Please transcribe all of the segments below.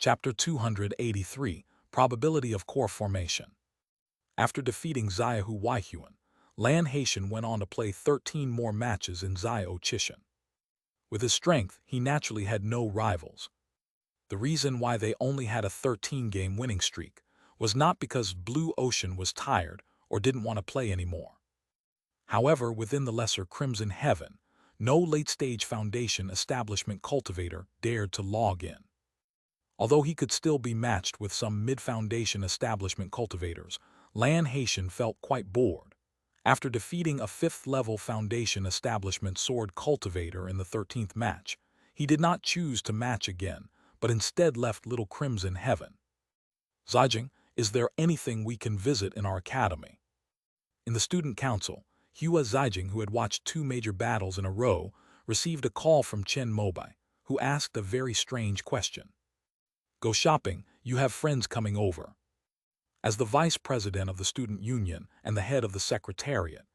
Chapter 283, Probability of Core Formation. After defeating Xiaohu Weihuan, Lan Haitian went on to play 13 more matches in Xiao Chishan. With his strength, he naturally had no rivals. The reason why they only had a 13-game winning streak was not because Blue Ocean was tired or didn't want to play anymore. However, within the Lesser Crimson Heaven, no late-stage Foundation establishment cultivator dared to log in. Although he could still be matched with some mid-Foundation establishment cultivators, Lan Haitian felt quite bored. After defeating a 5th-level Foundation establishment sword cultivator in the 13th match, he did not choose to match again, but instead left Little Crimson Heaven. Zijing, is there anything we can visit in our academy? In the student council, Hua Zijing, who had watched 2 major battles in a row, received a call from Chen Mobai, who asked a very strange question. Go shopping, you have friends coming over. As the vice president of the student union and the head of the secretariat,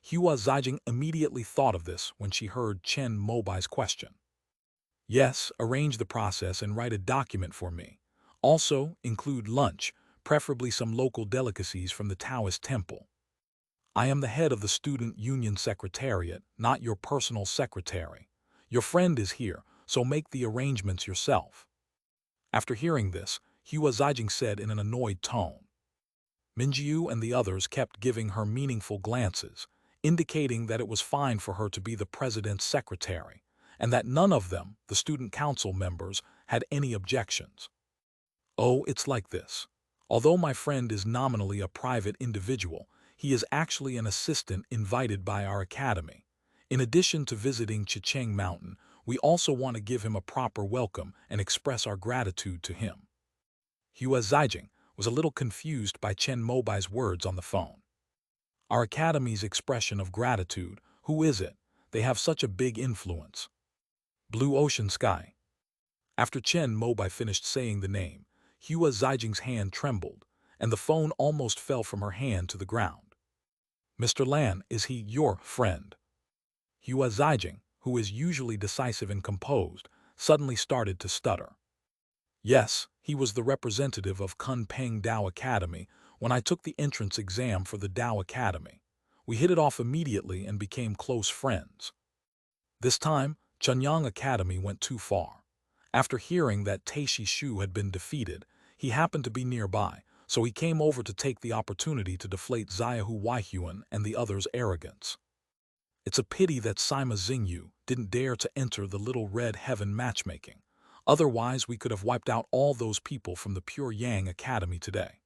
Hua Zijing immediately thought of this when she heard Chen Mobai's question. Yes, arrange the process and write a document for me. Also, include lunch, preferably some local delicacies from the Taoist temple. I am the head of the student union secretariat, not your personal secretary. Your friend is here, so make the arrangements yourself. After hearing this, Hua Zijing said in an annoyed tone. Minjiu and the others kept giving her meaningful glances, indicating that it was fine for her to be the president's secretary, and that none of them, the student council members, had any objections. Oh, it's like this. Although my friend is nominally a private individual, he is actually an assistant invited by our academy. In addition to visiting Chicheng Mountain, we also want to give him a proper welcome and express our gratitude to him. Hua Zijing was a little confused by Chen Mobai's words on the phone. Our academy's expression of gratitude, who is it? They have such a big influence. Blue Ocean Sky. After Chen Mobai finished saying the name, Hua Zijing's hand trembled, and the phone almost fell from her hand to the ground. Mr. Lan, is he your friend? Hua Zijing, who is usually decisive and composed, suddenly started to stutter. Yes, he was the representative of Kunpeng Dao Academy when I took the entrance exam for the Dao Academy. We hit it off immediately and became close friends. This time, Chunyang Academy went too far. After hearing that Taishi Shu had been defeated, he happened to be nearby, so he came over to take the opportunity to deflate Xiaohu Weihuan and the others' arrogance. It's a pity that Sima Xingyu didn't dare to enter the Little Red Heaven matchmaking. Otherwise, we could have wiped out all those people from the Pure Yang Academy today.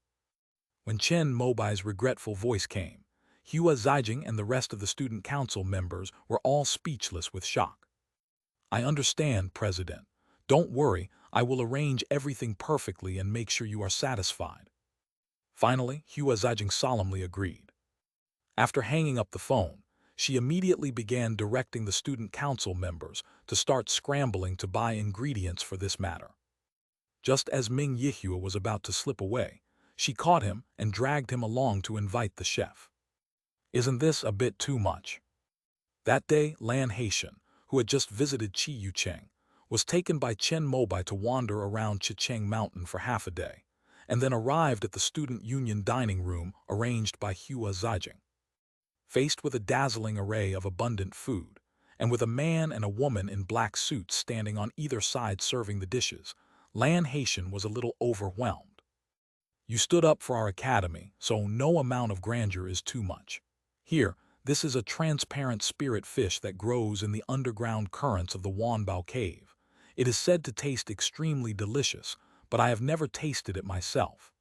When Chen Mobai's regretful voice came, Hua Zijing and the rest of the student council members were all speechless with shock. I understand, President. Don't worry, I will arrange everything perfectly and make sure you are satisfied. Finally, Hua Zijing solemnly agreed. After hanging up the phone, she immediately began directing the student council members to start scrambling to buy ingredients for this matter. Just as Ming Yihua was about to slip away, she caught him and dragged him along to invite the chef. Isn't this a bit too much? That day, Lan Haitian, who had just visited Chi Yucheng, was taken by Chen Mobai to wander around Chicheng Mountain for half a day, and then arrived at the student union dining room arranged by Hua Zijing. Faced with a dazzling array of abundant food, and with a man and a woman in black suits standing on either side serving the dishes, Lan Haitian was a little overwhelmed. You stood up for our academy, so no amount of grandeur is too much. Here, this is a transparent spirit fish that grows in the underground currents of the Wanbao cave. It is said to taste extremely delicious, but I have never tasted it myself.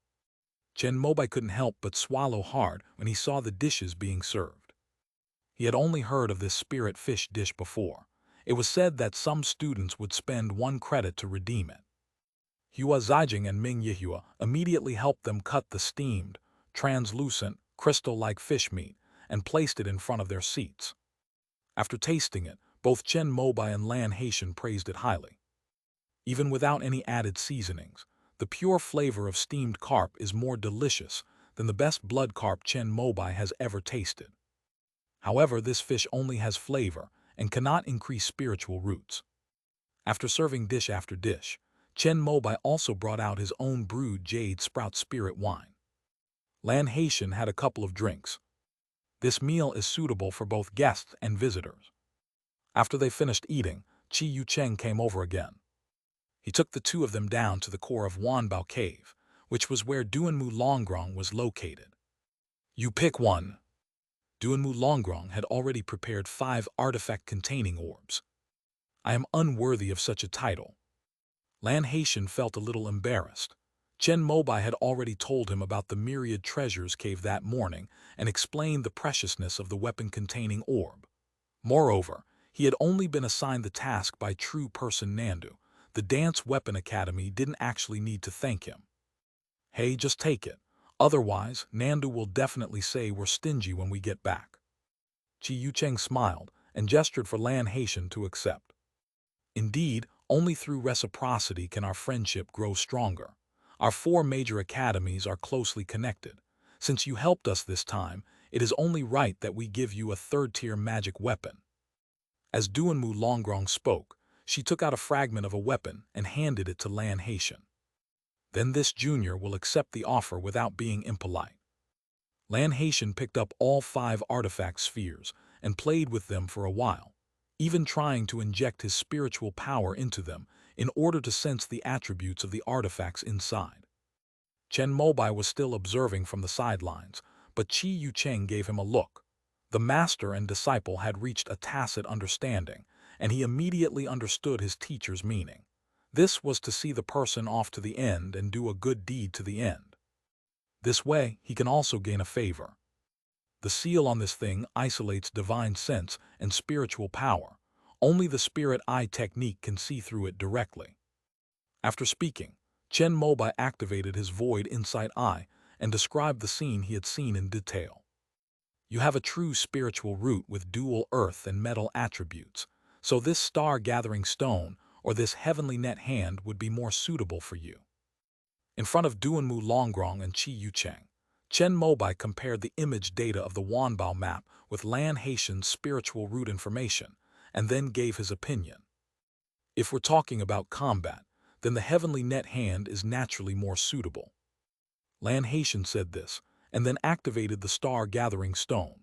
Chen Mobai couldn't help but swallow hard when he saw the dishes being served. He had only heard of this spirit fish dish before. It was said that some students would spend 1 credit to redeem it. Hua Zijing and Ming Yihua immediately helped them cut the steamed, translucent, crystal-like fish meat and placed it in front of their seats. After tasting it, both Chen Mobai and Lan Haitian praised it highly. Even without any added seasonings, the pure flavor of steamed carp is more delicious than the best blood carp Chen Mobai has ever tasted. However, this fish only has flavor and cannot increase spiritual roots. After serving dish after dish, Chen Mobai also brought out his own brewed jade sprout spirit wine. Lan Haitian had a couple of drinks. This meal is suitable for both guests and visitors. After they finished eating, Chi Yu Cheng came over again. He took the two of them down to the core of Wanbao Cave, which was where Duanmu Longrong was located. You pick one. Duanmu Longrong had already prepared 5 artifact-containing orbs. I am unworthy of such a title. Lan Haitian felt a little embarrassed. Chen Mobai had already told him about the myriad treasures cave that morning and explained the preciousness of the weapon-containing orb. Moreover, he had only been assigned the task by true person Nandu. The Dance Weapon Academy didn't actually need to thank him. Hey, just take it. Otherwise, Nandu will definitely say we're stingy when we get back. Chi Yu Cheng smiled and gestured for Lan Haitian to accept. Indeed, only through reciprocity can our friendship grow stronger. Our 4 major academies are closely connected. Since you helped us this time, it is only right that we give you a 3rd-tier magic weapon. As Duanmu Longrong spoke, she took out a fragment of a weapon and handed it to Lan Haitian. Then this junior will accept the offer without being impolite. Lan Haitian picked up all 5 artifact spheres and played with them for a while, even trying to inject his spiritual power into them in order to sense the attributes of the artifacts inside. Chen Mobai was still observing from the sidelines, but Chi Yu Cheng gave him a look. The master and disciple had reached a tacit understanding, and he immediately understood his teacher's meaning. This was to see the person off to the end and do a good deed to the end. This way, he can also gain a favor. The seal on this thing isolates divine sense and spiritual power. Only the spirit eye technique can see through it directly. After speaking, Chen Mobai activated his void insight eye and described the scene he had seen in detail. You have a true spiritual root with dual earth and metal attributes, so this star-gathering stone or this heavenly net hand would be more suitable for you. In front of Duanmu Longrong and Chi Yu Cheng, Chen Mobai compared the image data of the Wanbao map with Lan Haitian's spiritual root information, and then gave his opinion. If we're talking about combat, then the heavenly net hand is naturally more suitable. Lan Haitian said this, and then activated the star-gathering stone.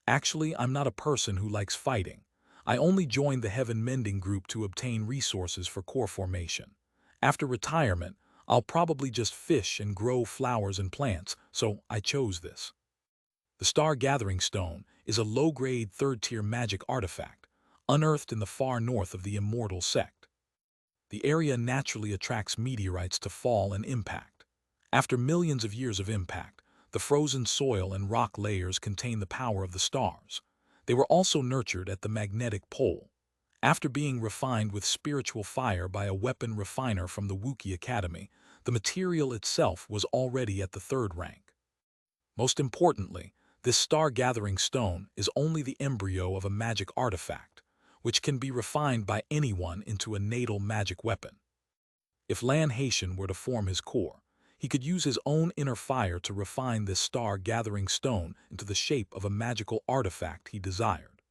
Actually, I'm not a person who likes fighting. I only joined the Heaven Mending group to obtain resources for core formation. After retirement, I'll probably just fish and grow flowers and plants, so I chose this. The Star-Gathering Stone is a low-grade 3rd-tier magic artifact, unearthed in the far north of the Immortal sect. The area naturally attracts meteorites to fall and impact. After millions of years of impact, the frozen soil and rock layers contain the power of the stars. They were also nurtured at the magnetic pole. After being refined with spiritual fire by a weapon refiner from the Wookiee Academy, the material itself was already at the 3rd rank. Most importantly, this star-gathering stone is only the embryo of a magic artifact, which can be refined by anyone into a natal magic weapon. If Lan Haitian were to form his core, he could use his own inner fire to refine this star-gathering stone into the shape of a magical artifact he desired.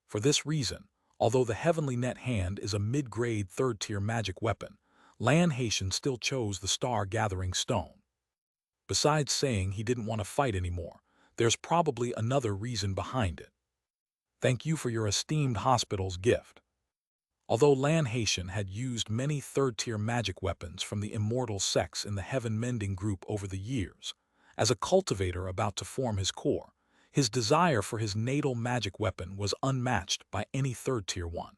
For this reason, although the Heavenly Net Hand is a mid-grade 3rd-tier magic weapon, Lan Haitian still chose the star-gathering stone. Besides saying he didn't want to fight anymore, there's probably another reason behind it. Thank you for your esteemed hospital's gift. Although Lan Haitian had used many 3rd-tier magic weapons from the immortal sects in the Heaven Mending group over the years, as a cultivator about to form his core, his desire for his natal magic weapon was unmatched by any 3rd-tier one.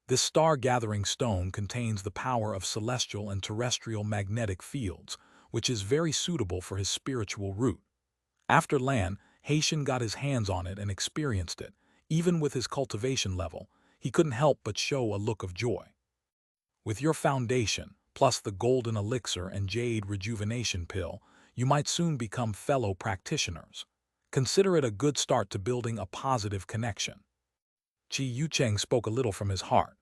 This star-gathering stone contains the power of celestial and terrestrial magnetic fields, which is very suitable for his spiritual root. After Lan Haitian got his hands on it and experienced it, even with his cultivation level, he couldn't help but show a look of joy. With your foundation, plus the golden elixir and jade rejuvenation pill, you might soon become fellow practitioners. Consider it a good start to building a positive connection. Chi Yu Cheng spoke a little from his heart.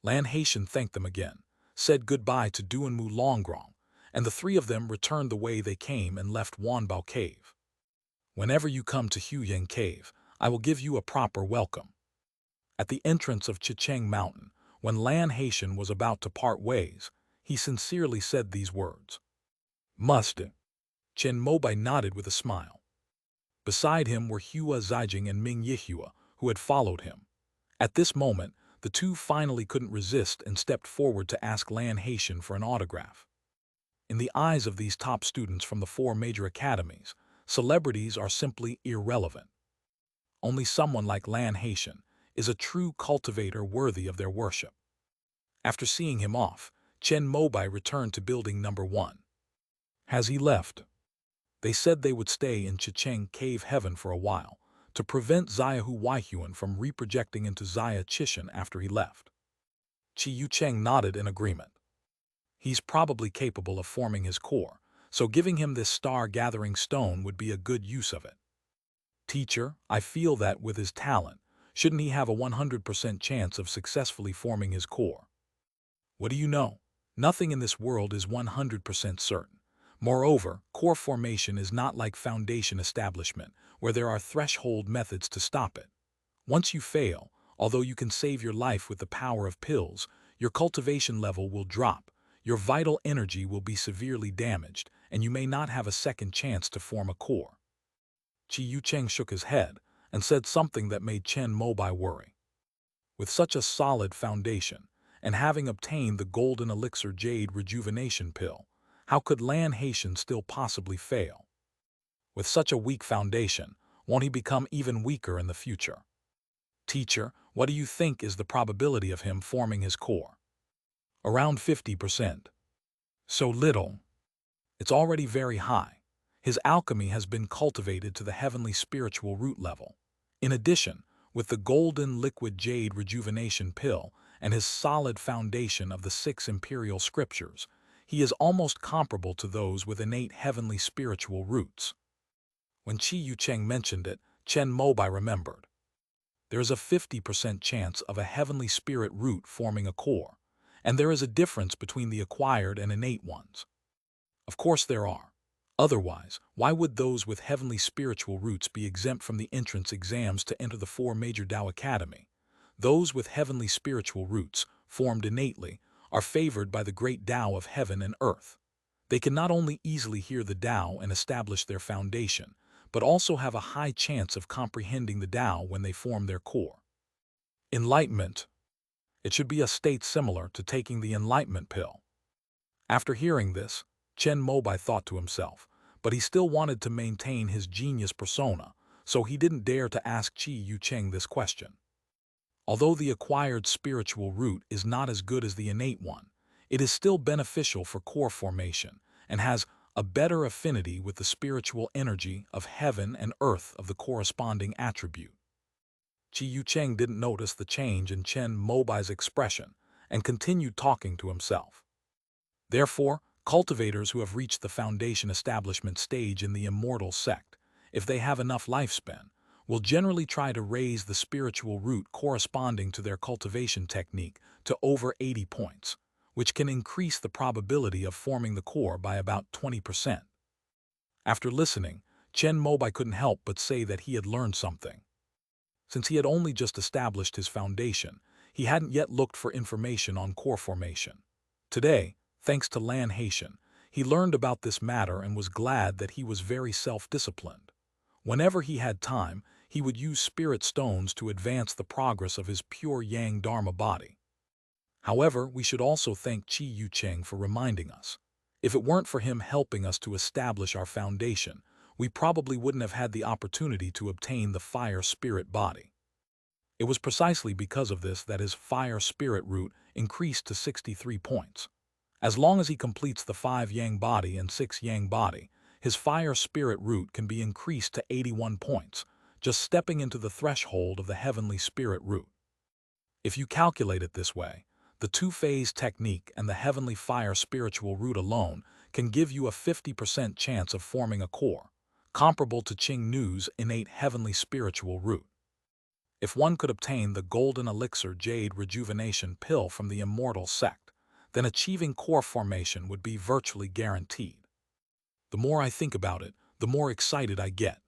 Lan Haitian thanked them again, said goodbye to Duanmu Longrong, and the 3 of them returned the way they came and left Wanbao Cave. Whenever you come to Huyang Cave, I will give you a proper welcome. At the entrance of Chicheng Mountain, When Lan Haitian was about to part ways, he sincerely said these words. Must. Chen Mobai nodded with a smile. Beside him were Hua Zijing and Ming Yihua, who had followed him. At this moment, the two finally couldn't resist and stepped forward to ask Lan Haitian for an autograph. In the eyes of these top students from the 4 major academies, celebrities are simply irrelevant. Only someone like Lan Haitian is a true cultivator worthy of their worship. After seeing him off, Chen Mobai returned to building number 1. Has he left? They said they would stay in Chicheng Cave Heaven for a while, to prevent Xiaohu Weihuan from reprojecting into Xia Chishan after he left. Chi Yucheng nodded in agreement. He's probably capable of forming his core, so giving him this star-gathering stone would be a good use of it. Teacher, I feel that with his talent, shouldn't he have a 100% chance of successfully forming his core? What do you know? Nothing in this world is 100% certain. Moreover, core formation is not like foundation establishment, where there are threshold methods to stop it. Once you fail, although you can save your life with the power of pills, your cultivation level will drop, your vital energy will be severely damaged, and you may not have a second chance to form a core. Chi Yucheng shook his head and said something that made Chen Mobai worry. With such a solid foundation, and having obtained the golden elixir jade rejuvenation pill, how could Lan Haitian still possibly fail? With such a weak foundation, won't he become even weaker in the future? Teacher, what do you think is the probability of him forming his core? Around 50%. So little. It's already very high. His alchemy has been cultivated to the heavenly spiritual root level. In addition, with the golden liquid jade rejuvenation pill and his solid foundation of the 6 imperial scriptures, he is almost comparable to those with innate heavenly spiritual roots. When Chi Yucheng mentioned it, Chen Mobai remembered. There is a 50% chance of a heavenly spirit root forming a core, and there is a difference between the acquired and innate ones. Of course there are. Otherwise, why would those with heavenly spiritual roots be exempt from the entrance exams to enter the 4 major Tao Academy? Those with heavenly spiritual roots, formed innately, are favored by the great Tao of heaven and earth. They can not only easily hear the Tao and establish their foundation, but also have a high chance of comprehending the Tao when they form their core. Enlightenment. It should be a state similar to taking the enlightenment pill. After hearing this, Chen Mobai thought to himself, but he still wanted to maintain his genius persona, so he didn't dare to ask Chi Yucheng this question. Although the acquired spiritual root is not as good as the innate one, it is still beneficial for core formation and has a better affinity with the spiritual energy of heaven and earth of the corresponding attribute. Chi Yucheng didn't notice the change in Chen Mobai's expression and continued talking to himself. Therefore, cultivators who have reached the foundation establishment stage in the immortal sect, if they have enough lifespan, will generally try to raise the spiritual root corresponding to their cultivation technique to over 80 points, which can increase the probability of forming the core by about 20%. After listening, Chen Mobai couldn't help but say that he had learned something. Since he had only just established his foundation, he hadn't yet looked for information on core formation. Today, thanks to Lan Haitian, he learned about this matter and was glad that he was very self-disciplined. Whenever he had time, he would use spirit stones to advance the progress of his pure Yang Dharma body. However, we should also thank Chi Yucheng for reminding us. If it weren't for him helping us to establish our foundation, we probably wouldn't have had the opportunity to obtain the fire spirit body. It was precisely because of this that his fire spirit root increased to 63 points. As long as he completes the 5 Yang body and 6 Yang body, his fire spirit root can be increased to 81 points, just stepping into the threshold of the heavenly spirit root. If you calculate it this way, the 2-phase technique and the heavenly fire spiritual root alone can give you a 50% chance of forming a core, comparable to Qing Nu's innate heavenly spiritual root. If one could obtain the golden elixir jade rejuvenation pill from the immortal sect, then achieving core formation would be virtually guaranteed. The more I think about it, the more excited I get.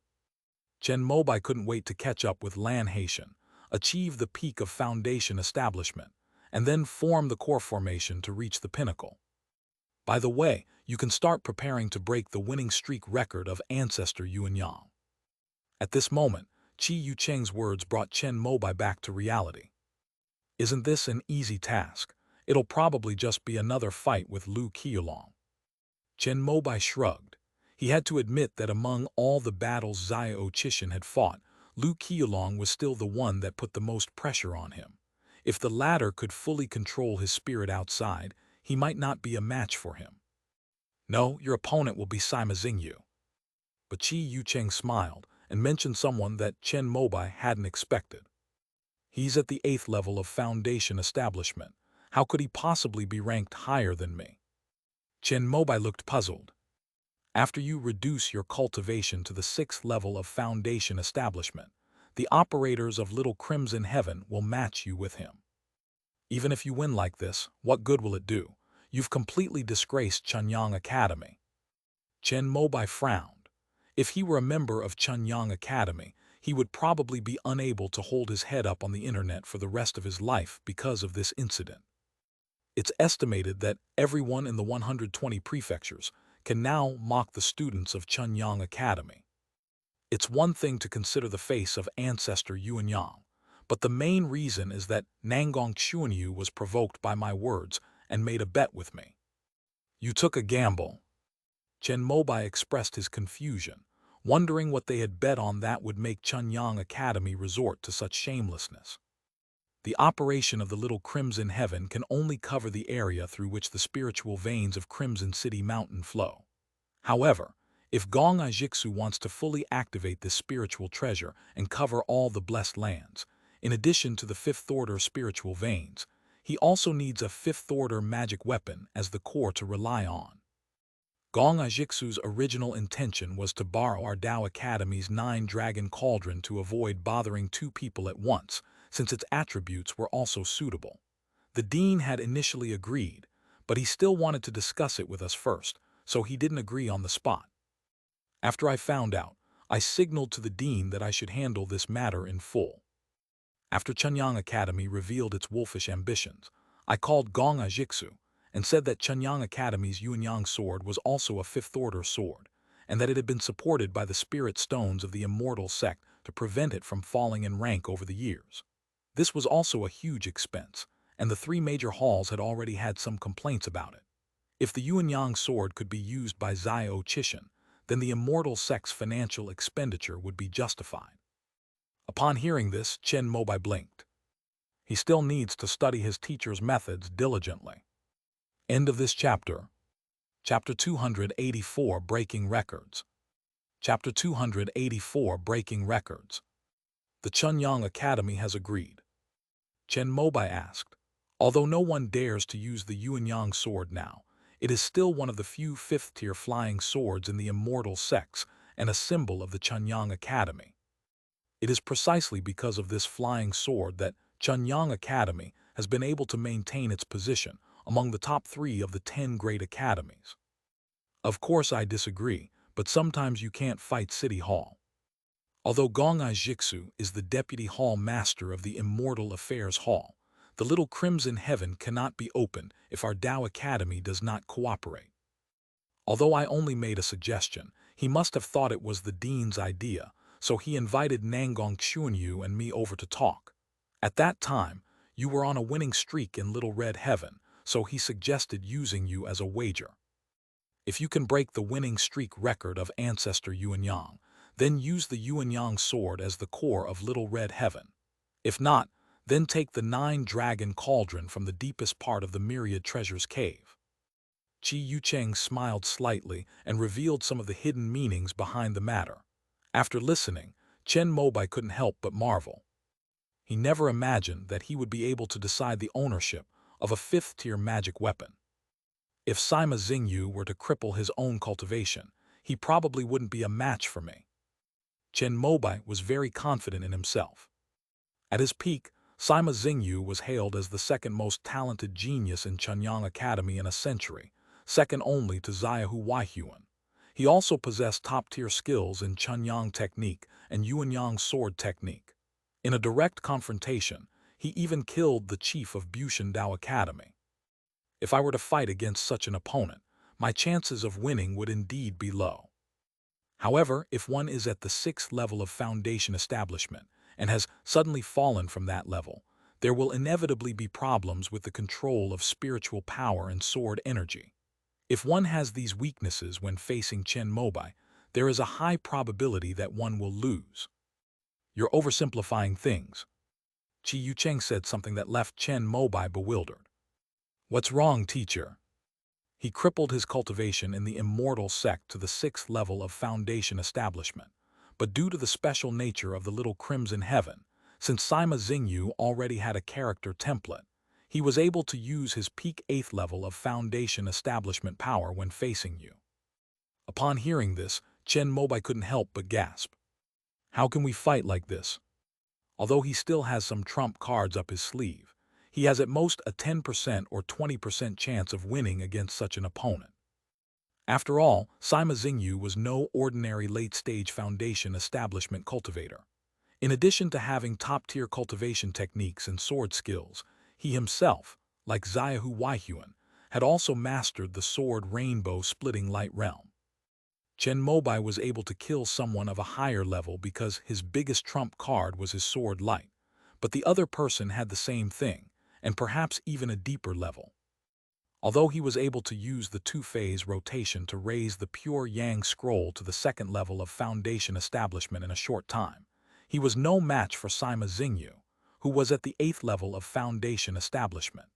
Chen Mobai couldn't wait to catch up with Lan Haitian, achieve the peak of foundation establishment, and then form the core formation to reach the pinnacle. By the way, you can start preparing to break the winning streak record of ancestor Yuan Yang. At this moment, Qi Yucheng's words brought Chen Mobai back to reality. Isn't this an easy task? It'll probably just be another fight with Lu Qiulong. Chen Mobai shrugged. He had to admit that among all the battles Xiao Qishan had fought, Lu Qiulong was still the one that put the most pressure on him. If the latter could fully control his spirit outside, he might not be a match for him. No, your opponent will be Sima Xingyu. But Qi Yucheng smiled and mentioned someone that Chen Mobai hadn't expected. He's at the 8th level of foundation establishment. How could he possibly be ranked higher than me? Chen Mobai looked puzzled. After you reduce your cultivation to the 6th level of foundation establishment, the operators of Little Crimson Heaven will match you with him. Even if you win like this, what good will it do? You've completely disgraced Chunyang Academy. Chen Mobai frowned. If he were a member of Chunyang Academy, he would probably be unable to hold his head up on the internet for the rest of his life because of this incident. It's estimated that everyone in the 120 prefectures can now mock the students of Chunyang Academy. It's one thing to consider the face of ancestor Yuan Yang, but the main reason is that Nangong Xuanyu was provoked by my words and made a bet with me. You took a gamble. Chen Mobai expressed his confusion, wondering what they had bet on that would make Chunyang Academy resort to such shamelessness. The operation of the Little Crimson Heaven can only cover the area through which the spiritual veins of Crimson City Mountain flow. However, if Gong Ajixu wants to fully activate this spiritual treasure and cover all the blessed lands, in addition to the 5th-order spiritual veins, he also needs a 5th-order magic weapon as the core to rely on. Gong Ajixu's original intention was to borrow our Dao Academy's 9-dragon cauldron to avoid bothering 2 people at once, since its attributes were also suitable. The dean had initially agreed, but he still wanted to discuss it with us first, so he didn't agree on the spot. After I found out, I signaled to the dean that I should handle this matter in full. After Chunyang Academy revealed its wolfish ambitions, I called Gong Ajixu and said that Chunyang Academy's Yuanyang sword was also a 5th-order sword, and that it had been supported by the spirit stones of the immortal sect to prevent it from falling in rank over the years. This was also a huge expense, and the 3 major halls had already had some complaints about it. If the Yuanyang sword could be used by Xiao Qishan, then the immortal sect's financial expenditure would be justified. Upon hearing this, Chen Mobai blinked. He still needs to study his teacher's methods diligently. End of this chapter. Chapter 284, Breaking Records. Chapter 284, Breaking Records. The Chunyang Academy has agreed. Chen Mobai asked. Although no one dares to use the Yuanyang sword now, it is still one of the few 5th-tier flying swords in the immortal sects and a symbol of the Chunyang Academy. It is precisely because of this flying sword that Chunyang Academy has been able to maintain its position among the top 3 of the 10 great academies. Of course I disagree, but sometimes you can't fight City Hall. Although Gong Ajixu is the Deputy Hall Master of the Immortal Affairs Hall, the Little Crimson Heaven cannot be opened if our Dao Academy does not cooperate. Although I only made a suggestion, he must have thought it was the dean's idea, so he invited Nangong Xuanyu and me over to talk. At that time, you were on a winning streak in Little Red Heaven, so he suggested using you as a wager. If you can break the winning streak record of ancestor Yuanyang, then use the Yuanyang sword as the core of Little Red Heaven. If not, then take the 9-dragon cauldron from the deepest part of the Myriad Treasures Cave. Qi Yucheng smiled slightly and revealed some of the hidden meanings behind the matter. After listening, Chen Mobai couldn't help but marvel. He never imagined that he would be able to decide the ownership of a 5th-tier magic weapon. If Sima Xingyu were to cripple his own cultivation, he probably wouldn't be a match for me. Chen Mobai was very confident in himself. At his peak, Sima Xingyu was hailed as the 2nd most talented genius in Chunyang Academy in a century, second only to Xiaohu Huan. He also possessed top-tier skills in Chunyang technique and Yuanyang sword technique. In a direct confrontation, He even killed the chief of Bushan Dao Academy. If I were to fight against such an opponent, my chances of winning would indeed be low. However, if one is at the 6th level of foundation establishment and has suddenly fallen from that level, there will inevitably be problems with the control of spiritual power and sword energy. If one has these weaknesses when facing Chen Mobai, there is a high probability that one will lose. You're oversimplifying things. Chi Yucheng said something that left Chen Mobai bewildered. What's wrong, teacher? He crippled his cultivation in the immortal sect to the 6th level of foundation establishment, but due to the special nature of the little crimson heaven, since Sima Xingyu already had a character template, he was able to use his peak 8th level of foundation establishment power when facing you. Upon hearing this, Chen Mobai couldn't help but gasp. How can we fight like this? Although he still has some trump cards up his sleeve, he has at most a 10% or 20% chance of winning against such an opponent. After all, Sima Xingyu was no ordinary late-stage foundation establishment cultivator. In addition to having top-tier cultivation techniques and sword skills, he himself, like Xiaohu Weihuan, had also mastered the sword rainbow-splitting light realm. Chen Mobai was able to kill someone of a higher level because his biggest trump card was his sword light, but the other person had the same thing, and perhaps even a deeper level. Although he was able to use the two-phase rotation to raise the pure Yang scroll to the 2nd level of foundation establishment in a short time, he was no match for Sima Xingyu, who was at the 8th level of foundation establishment.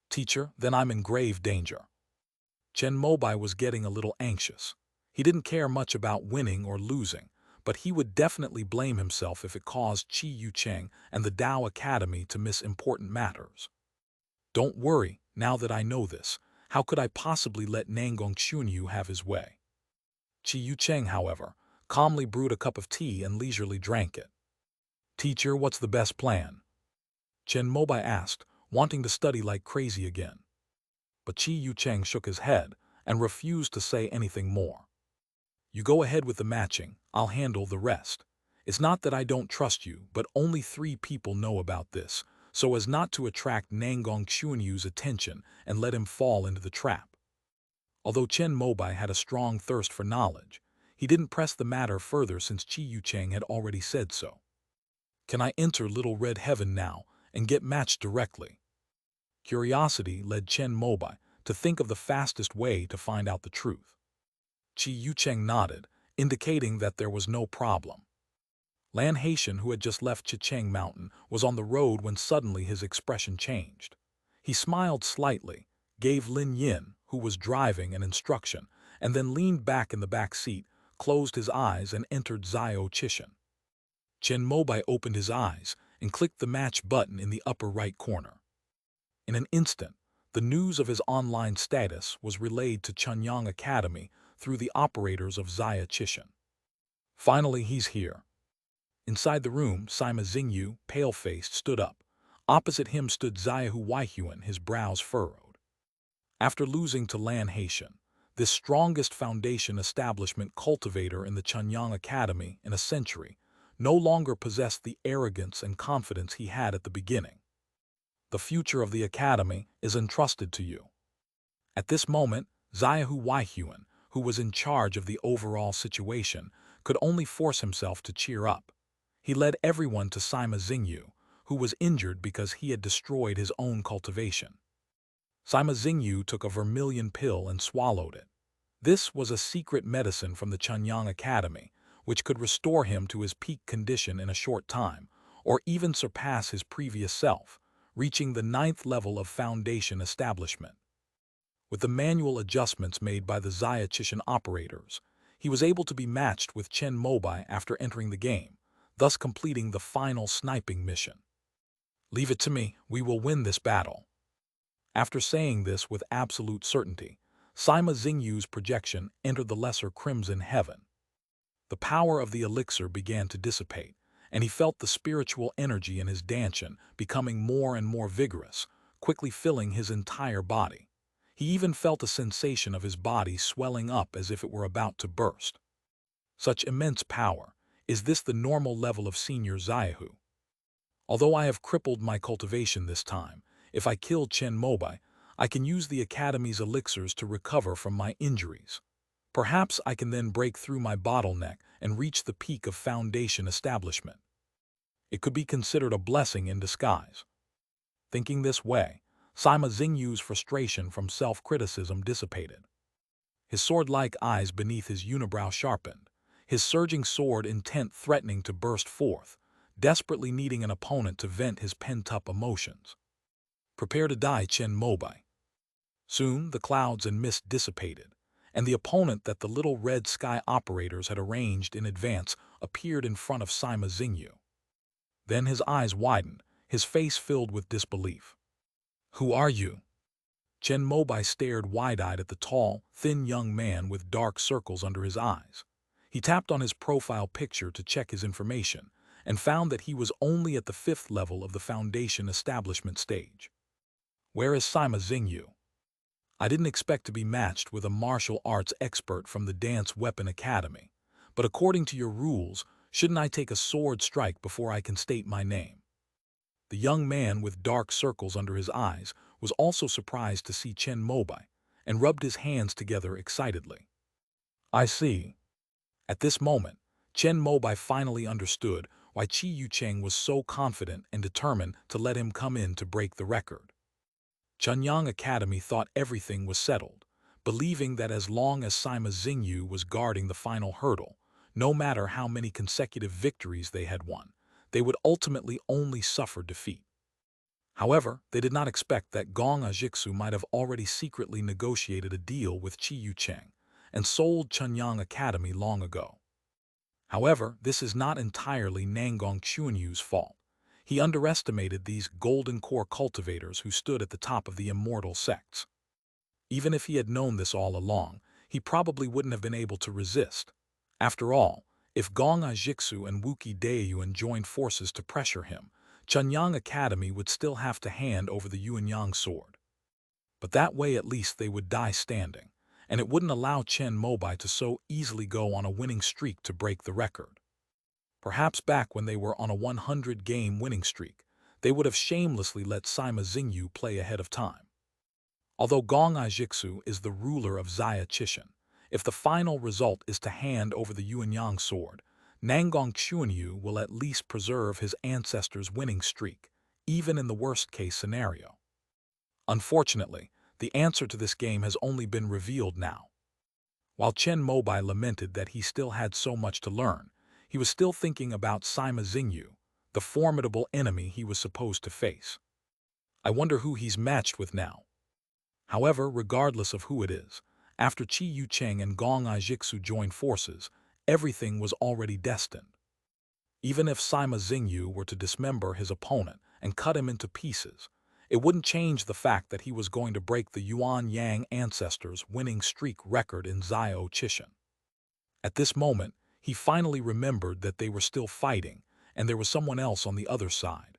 Teacher, then I'm in grave danger. Chen Mobai was getting a little anxious. He didn't care much about winning or losing, but he would definitely blame himself if it caused Chi Yucheng and the Dao Academy to miss important matters. Don't worry, now that I know this, how could I possibly let Nangong Xunyu have his way? Chi Yucheng, however, calmly brewed a cup of tea and leisurely drank it. Teacher, what's the best plan? Chen Mobai asked, wanting to study like crazy again. But Chi Yucheng shook his head and refused to say anything more. You go ahead with the matching, I'll handle the rest. It's not that I don't trust you, but only 3 people know about this, so as not to attract Nangong Xuanyu's attention and let him fall into the trap. Although Chen Mobai had a strong thirst for knowledge, he didn't press the matter further since Chi Yucheng had already said so. Can I enter Little Red Heaven now and get matched directly? Curiosity led Chen Mobai to think of the fastest way to find out the truth. Chi Yucheng nodded, indicating that there was no problem. Lan Haitian, who had just left Chicheng Mountain, was on the road when suddenly his expression changed. He smiled slightly, gave Lin Yin, who was driving, an instruction, and then leaned back in the back seat, closed his eyes, and entered Zio Chishan. Chen Mobai opened his eyes and clicked the match button in the upper right corner. In an instant, the news of his online status was relayed to Chunyang Academy through the operators of Zia Chishan. Finally, he's here. Inside the room, Sima Xingyu, pale-faced, stood up. Opposite him stood Xiaohu Weihuan, his brows furrowed. After losing to Lan Haitian, this strongest foundation establishment cultivator in the Chunyang Academy in a century, no longer possessed the arrogance and confidence he had at the beginning. The future of the academy is entrusted to you. At this moment, Xiaohu Weihuan, who was in charge of the overall situation, could only force himself to cheer up. He led everyone to Sima Xingyu, who was injured because he had destroyed his own cultivation. Sima Xingyu took a vermilion pill and swallowed it. This was a secret medicine from the Chunyang Academy, which could restore him to his peak condition in a short time, or even surpass his previous self, reaching the 9th level of foundation establishment. With the manual adjustments made by the Zia Chishan operators, he was able to be matched with Chen Mobai after entering the game, thus completing the final sniping mission. Leave it to me, we will win this battle. After saying this with absolute certainty, Sima Xingyu's projection entered the lesser crimson heaven. The power of the elixir began to dissipate, and he felt the spiritual energy in his dantian becoming more and more vigorous, quickly filling his entire body. He even felt a sensation of his body swelling up as if it were about to burst. Such immense power, is this the normal level of Senior Xiaohu? Although I have crippled my cultivation this time, if I kill Chen Mobai, I can use the Academy's elixirs to recover from my injuries. Perhaps I can then break through my bottleneck and reach the peak of Foundation establishment. It could be considered a blessing in disguise. Thinking this way, Sima Xingyu's frustration from self-criticism dissipated. His sword-like eyes beneath his unibrow sharpened, his surging sword intent threatening to burst forth, desperately needing an opponent to vent his pent-up emotions. Prepare to die, Chen Mobai. Soon the clouds and mist dissipated, and the opponent that the little red sky operators had arranged in advance appeared in front of Sima Xingyu. Then his eyes widened, his face filled with disbelief. "Who are you?" Chen Mobai stared wide-eyed at the tall, thin young man with dark circles under his eyes. He tapped on his profile picture to check his information, and found that he was only at the 5th level of the Foundation establishment stage. "Where is Sima Xingyu?" "I didn't expect to be matched with a martial arts expert from the Dance Weapon Academy, but according to your rules, shouldn't I take a sword strike before I can state my name?" The young man with dark circles under his eyes was also surprised to see Chen Mobai, and rubbed his hands together excitedly. "I see." At this moment, Chen Mobai finally understood why Qi Yucheng was so confident and determined to let him come in to break the record. Chunyang Academy thought everything was settled, believing that as long as Sima Xingyu was guarding the final hurdle, no matter how many consecutive victories they had won, they would ultimately only suffer defeat. However, they did not expect that Gong Ajixu might have already secretly negotiated a deal with Qi Yucheng and sold Chunyang Academy long ago. However, this is not entirely Nangong Chuanyu's fault. He underestimated these golden core cultivators who stood at the top of the immortal sects. Even if he had known this all along, he probably wouldn't have been able to resist. After all, if Gong Ajixu and Wuki Daeyuan joined forces to pressure him, Chunyang Academy would still have to hand over the Yuanyang sword. But that way at least they would die standing, and it wouldn't allow Chen Mobai to so easily go on a winning streak to break the record. Perhaps back when they were on a 100-game winning streak, they would have shamelessly let Sima Xingyu play ahead of time. Although Gong Ajixu is the ruler of Xia Chishan, if the final result is to hand over the Yuanyang sword, Nangong Chuanyu will at least preserve his ancestors' winning streak, even in the worst-case scenario. Unfortunately, the answer to this game has only been revealed now. While Chen Mobai lamented that he still had so much to learn, he was still thinking about Sima Xingyu, the formidable enemy he was supposed to face. I wonder who he's matched with now. However, regardless of who it is, after Qi Yucheng and Gong Ajixu joined forces, everything was already destined. Even if Sima Xingyu were to dismember his opponent and cut him into pieces, it wouldn't change the fact that he was going to break the Yuan Yang ancestors' winning streak record in Zio Chishan. At this moment, he finally remembered that they were still fighting, and there was someone else on the other side.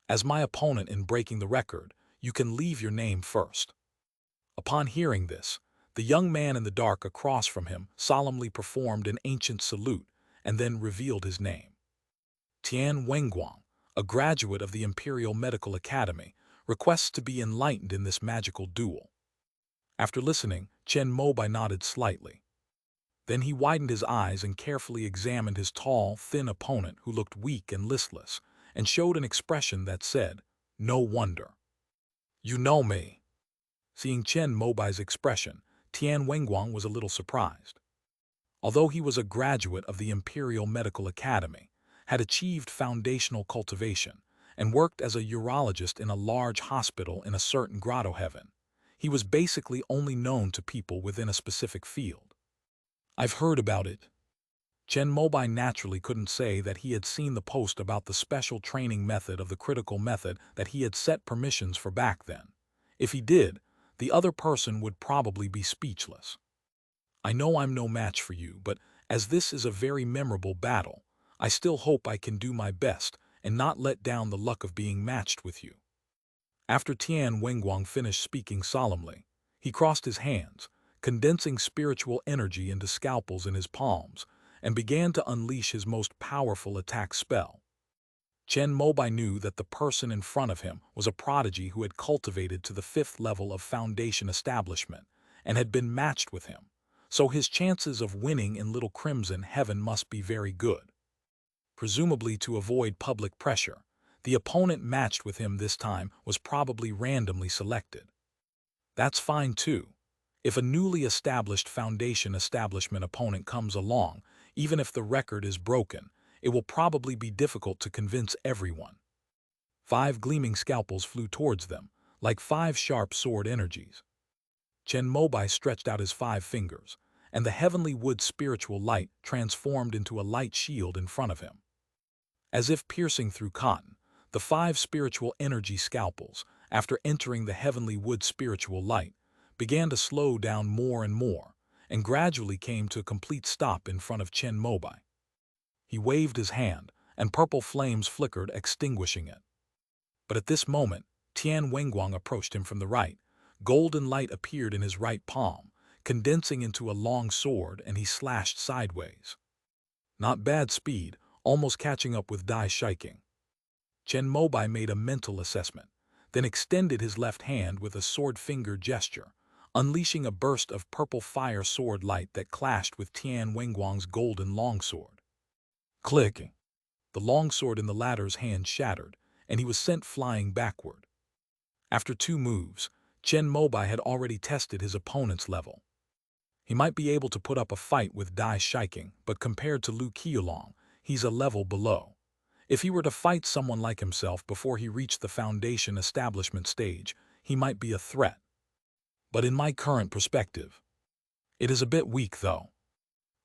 As my opponent in breaking the record, you can leave your name first. Upon hearing this, the young man in the dark across from him solemnly performed an ancient salute and then revealed his name. Tian Wenguang, a graduate of the Imperial Medical Academy, requests to be enlightened in this magical duel. After listening, Chen Mobai nodded slightly. Then he widened his eyes and carefully examined his tall, thin opponent who looked weak and listless, and showed an expression that said, "No wonder." "You know me." Seeing Chen Mobai's expression, Tian Wenguang was a little surprised. Although he was a graduate of the Imperial Medical Academy, had achieved foundational cultivation, and worked as a urologist in a large hospital in a certain grotto heaven, he was basically only known to people within a specific field. "I've heard about it." Chen Mobai naturally couldn't say that he had seen the post about the special training method of the critical method that he had set permissions for back then. If he did, the other person would probably be speechless. "I know I'm no match for you, but as this is a very memorable battle, I still hope I can do my best and not let down the luck of being matched with you." After Tian Wenguang finished speaking solemnly, he crossed his hands, condensing spiritual energy into scalpels in his palms, and began to unleash his most powerful attack spell. Chen Mobai knew that the person in front of him was a prodigy who had cultivated to the 5th level of foundation establishment and had been matched with him, so his chances of winning in Little Crimson Heaven must be very good. Presumably to avoid public pressure, the opponent matched with him this time was probably randomly selected. That's fine too. If a newly established foundation establishment opponent comes along, even if the record is broken, it will probably be difficult to convince everyone. 5 gleaming scalpels flew towards them, like 5 sharp sword energies. Chen Mobai stretched out his 5 fingers, and the heavenly wood spiritual light transformed into a light shield in front of him. As if piercing through cotton, the 5 spiritual energy scalpels, after entering the heavenly wood spiritual light, began to slow down more and more, and gradually came to a complete stop in front of Chen Mobai. He waved his hand, and purple flames flickered, extinguishing it. But at this moment, Tian Wenguang approached him from the right. Golden light appeared in his right palm, condensing into a long sword, and he slashed sideways. Not bad speed, almost catching up with Dai Shiking. Chen Mobai made a mental assessment, then extended his left hand with a sword finger gesture, unleashing a burst of purple fire sword light that clashed with Tian Wenguang's golden longsword. Clicking. The longsword in the latter's hand shattered, and he was sent flying backward. After 2 moves, Chen Mobai had already tested his opponent's level. He might be able to put up a fight with Dai Shiking, but compared to Lu Qiulong, he's a level below. If he were to fight someone like himself before he reached the foundation establishment stage, he might be a threat. But in my current perspective, it is a bit weak though.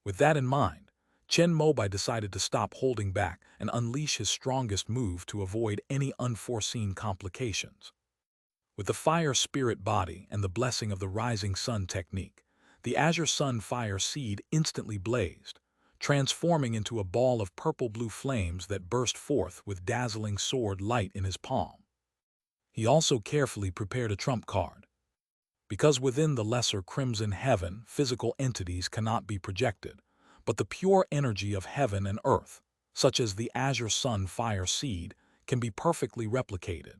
With that in mind, Chen Mobai decided to stop holding back and unleash his strongest move to avoid any unforeseen complications. With the fire spirit body and the blessing of the rising sun technique, the Azure Sun Fire Seed instantly blazed, transforming into a ball of purple-blue flames that burst forth with dazzling sword light in his palm. He also carefully prepared a trump card. Because within the lesser crimson heaven, physical entities cannot be projected, but the pure energy of heaven and earth, such as the Azure Sun Fire Seed, can be perfectly replicated.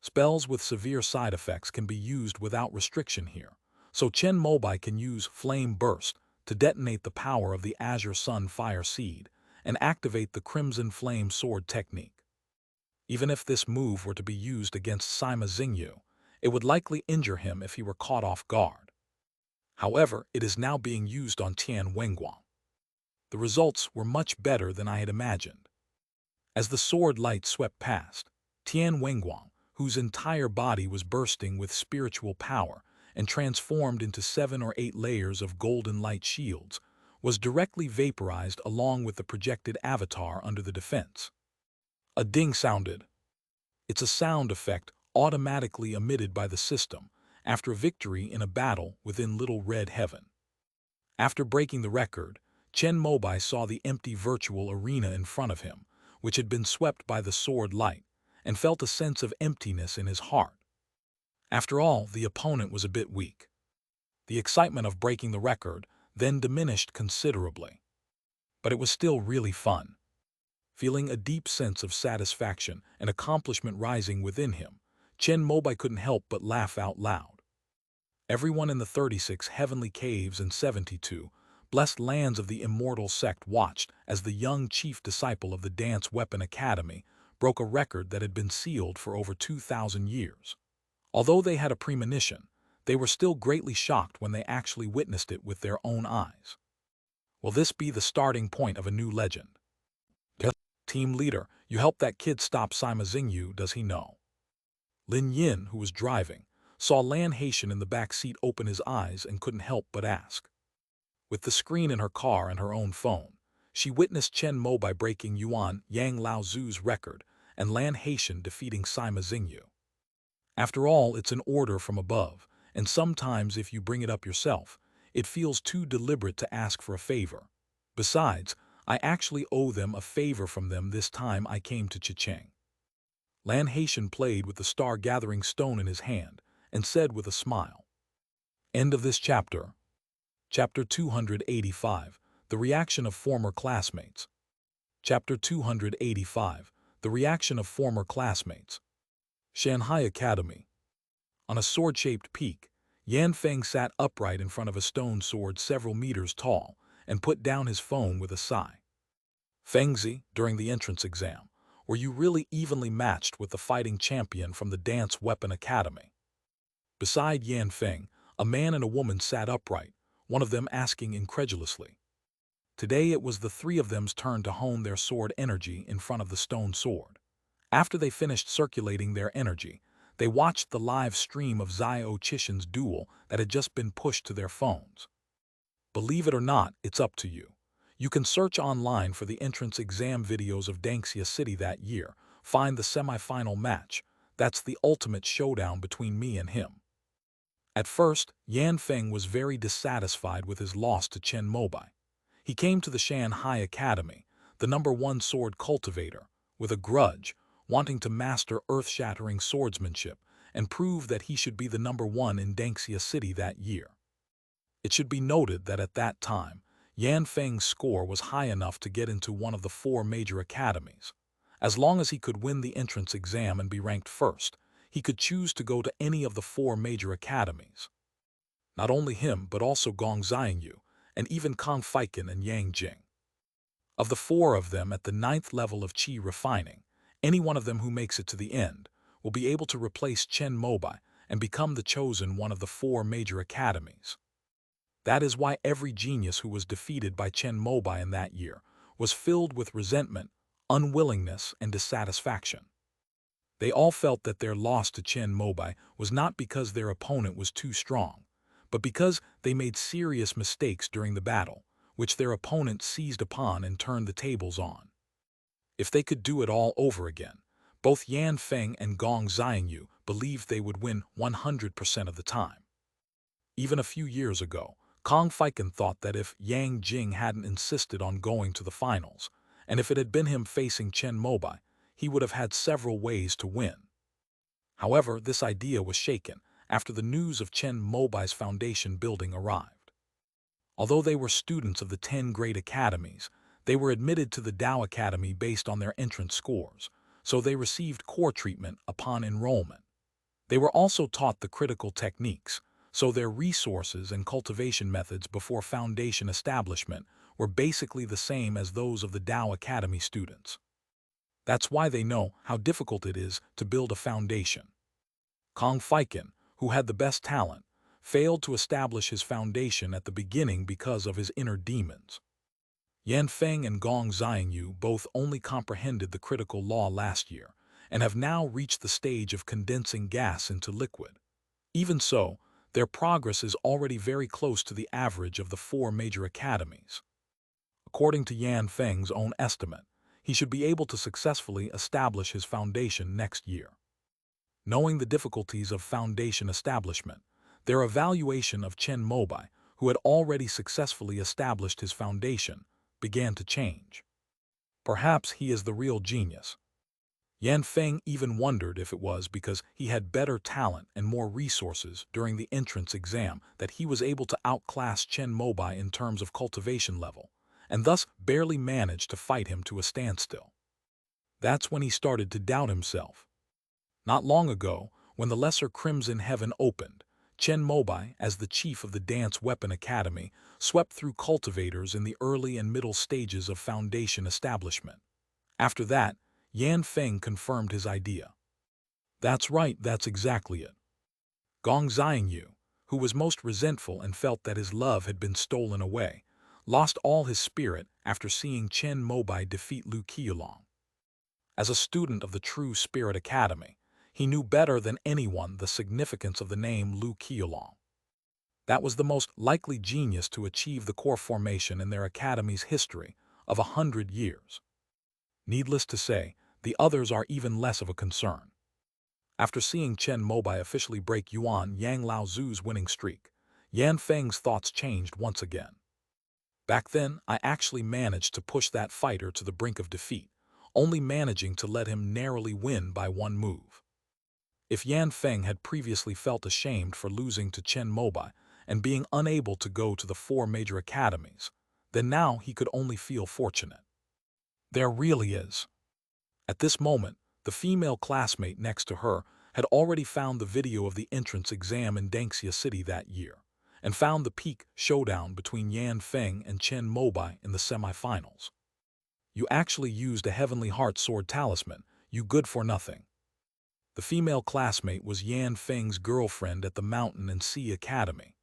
Spells with severe side effects can be used without restriction here, so Chen Mobai can use Flame Burst to detonate the power of the Azure Sun Fire Seed and activate the Crimson Flame Sword technique. Even if this move were to be used against Sima Xingyu, it would likely injure him if he were caught off guard. However, it is now being used on Tian Wenguang. The results were much better than I had imagined. As the sword light swept past, Tian Wenguang, whose entire body was bursting with spiritual power and transformed into 7 or 8 layers of golden light shields, was directly vaporized along with the projected avatar under the defense. A ding sounded. It's a sound effect automatically emitted by the system after victory in a battle within Little Red Heaven. After breaking the record, Chen Mobai saw the empty virtual arena in front of him, which had been swept by the sword light, and felt a sense of emptiness in his heart. After all, the opponent was a bit weak. The excitement of breaking the record then diminished considerably. But it was still really fun. Feeling a deep sense of satisfaction and accomplishment rising within him, Chen Mobai couldn't help but laugh out loud. Everyone in the 36 heavenly caves and 72 blessed lands of the immortal sect watched as the young chief disciple of the Dance Weapon Academy broke a record that had been sealed for over 2,000 years. Although they had a premonition, they were still greatly shocked when they actually witnessed it with their own eyes. Will this be the starting point of a new legend? Yes. Team leader, you helped that kid stop Sima Xingyu, does he know? Lin Yin, who was driving, saw Lan Haitian in the back seat open his eyes and couldn't help but ask. With the screen in her car and her own phone, she witnessed Chen Mobai breaking Yuan Yang Laozu's record and Lan Haitian defeating Sima Xingyu. After all, it's an order from above, and sometimes if you bring it up yourself, it feels too deliberate to ask for a favor. Besides, I actually owe them a favor from them this time I came to Chicheng. Lan Haitian played with the star-gathering stone in his hand and said with a smile. End of this chapter. Chapter 285, The Reaction of Former Classmates. Chapter 285, The reaction of former classmates. Shanghai Academy. On a sword-shaped peak, Yan Feng sat upright in front of a stone sword several meters tall and put down his phone with a sigh. Fengzi, during the entrance exam, were you really evenly matched with the fighting champion from the Dance Weapon Academy? Beside Yan Feng, a man and a woman sat upright, one of them asking incredulously. Today it was the three of them's turn to hone their sword energy in front of the stone sword. After they finished circulating their energy, they watched the live stream of Xiao Chishan's duel that had just been pushed to their phones. Believe it or not, it's up to you. You can search online for the entrance exam videos of Dangxia City that year, find the semi-final match. That's the ultimate showdown between me and him. At first, Yan Feng was very dissatisfied with his loss to Chen Mobai. He came to the Shanghai Academy, the #1 sword cultivator, with a grudge, wanting to master earth-shattering swordsmanship and prove that he should be the #1 in Dangxia City that year. It should be noted that at that time, Yan Feng's score was high enough to get into one of the 4 major academies. As long as he could win the entrance exam and be ranked first, he could choose to go to any of the 4 major academies. Not only him, but also Gong Xiangyu, and even Kong Feiken and Yang Jing. Of the 4 of them at the 9th level of Qi refining, any one of them who makes it to the end will be able to replace Chen Mobai and become the chosen one of the 4 major academies. That is why every genius who was defeated by Chen Mobai in that year was filled with resentment, unwillingness, and dissatisfaction. They all felt that their loss to Chen Mobai was not because their opponent was too strong, but because they made serious mistakes during the battle, which their opponent seized upon and turned the tables on. If they could do it all over again, both Yan Feng and Gong Xiangyu believed they would win 100% of the time. Even a few years ago, Kong Feiken thought that if Yang Jing hadn't insisted on going to the finals, and if it had been him facing Chen Mobai, he would have had several ways to win. However, this idea was shaken after the news of Chen Mobai's foundation building arrived. Although they were students of the 10 great academies, they were admitted to the Dao Academy based on their entrance scores, so they received core treatment upon enrollment. They were also taught the critical techniques, so their resources and cultivation methods before foundation establishment were basically the same as those of the Dao Academy students. That's why they know how difficult it is to build a foundation. Kong Feiken, who had the best talent, failed to establish his foundation at the beginning because of his inner demons. Yan Feng and Gong Xiangyu both only comprehended the critical law last year and have now reached the stage of condensing gas into liquid. Even so, their progress is already very close to the average of the 4 major academies. According to Yan Feng's own estimate, he should be able to successfully establish his foundation next year. Knowing the difficulties of foundation establishment, their evaluation of Chen Mobai, who had already successfully established his foundation, began to change. Perhaps he is the real genius. Yan Feng even wondered if it was because he had better talent and more resources during the entrance exam that he was able to outclass Chen Mobai in terms of cultivation level, and thus barely managed to fight him to a standstill. That's when he started to doubt himself. Not long ago, when the Lesser Crimson Heaven opened, Chen Mobai, as the chief of the Dance Weapon Academy, swept through cultivators in the early and middle stages of foundation establishment. After that, Yan Feng confirmed his idea. That's right, that's exactly it. Gong Xiangyu, who was most resentful and felt that his love had been stolen away, lost all his spirit after seeing Chen Mobai defeat Lu Qiulong. As a student of the True Spirit Academy, he knew better than anyone the significance of the name Lu Qiulong. That was the most likely genius to achieve the core formation in their academy's history of 100 years. Needless to say, the others are even less of a concern. After seeing Chen Mobai officially break Yuan Yang Laozu's winning streak, Yan Feng's thoughts changed once again. Back then, I actually managed to push that fighter to the brink of defeat, only managing to let him narrowly win by 1 move. If Yan Feng had previously felt ashamed for losing to Chen Mobai and being unable to go to the 4 major academies, then now he could only feel fortunate. There really is At this moment, the female classmate next to her had already found the video of the entrance exam in Danxia City that year, and found the peak showdown between Yan Feng and Chen Mobai in the semifinals. You actually used a Heavenly Heart Sword talisman, you good for nothing. The female classmate was Yan Feng's girlfriend at the Mountain and Sea Academy.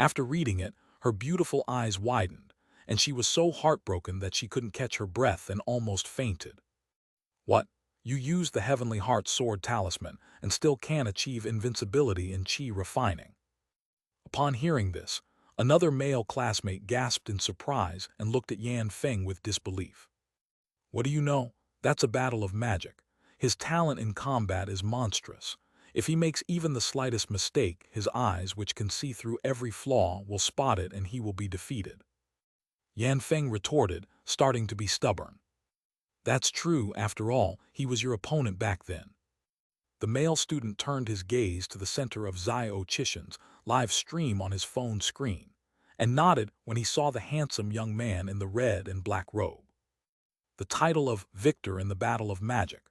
After reading it, her beautiful eyes widened, and she was so heartbroken that she couldn't catch her breath and almost fainted. What? You used the Heavenly Heart Sword talisman and still can't achieve invincibility in chi refining. Upon hearing this, another male classmate gasped in surprise and looked at Yan Feng with disbelief. What do you know? That's a battle of magic. His talent in combat is monstrous. If he makes even the slightest mistake, his eyes, which can see through every flaw, will spot it and he will be defeated. Yan Feng retorted, starting to be stubborn. That's true, after all, he was your opponent back then. The male student turned his gaze to the center of Zio Chishan's live stream on his phone screen, and nodded when he saw the handsome young man in the red and black robe. The title of Victor in the Battle of Magic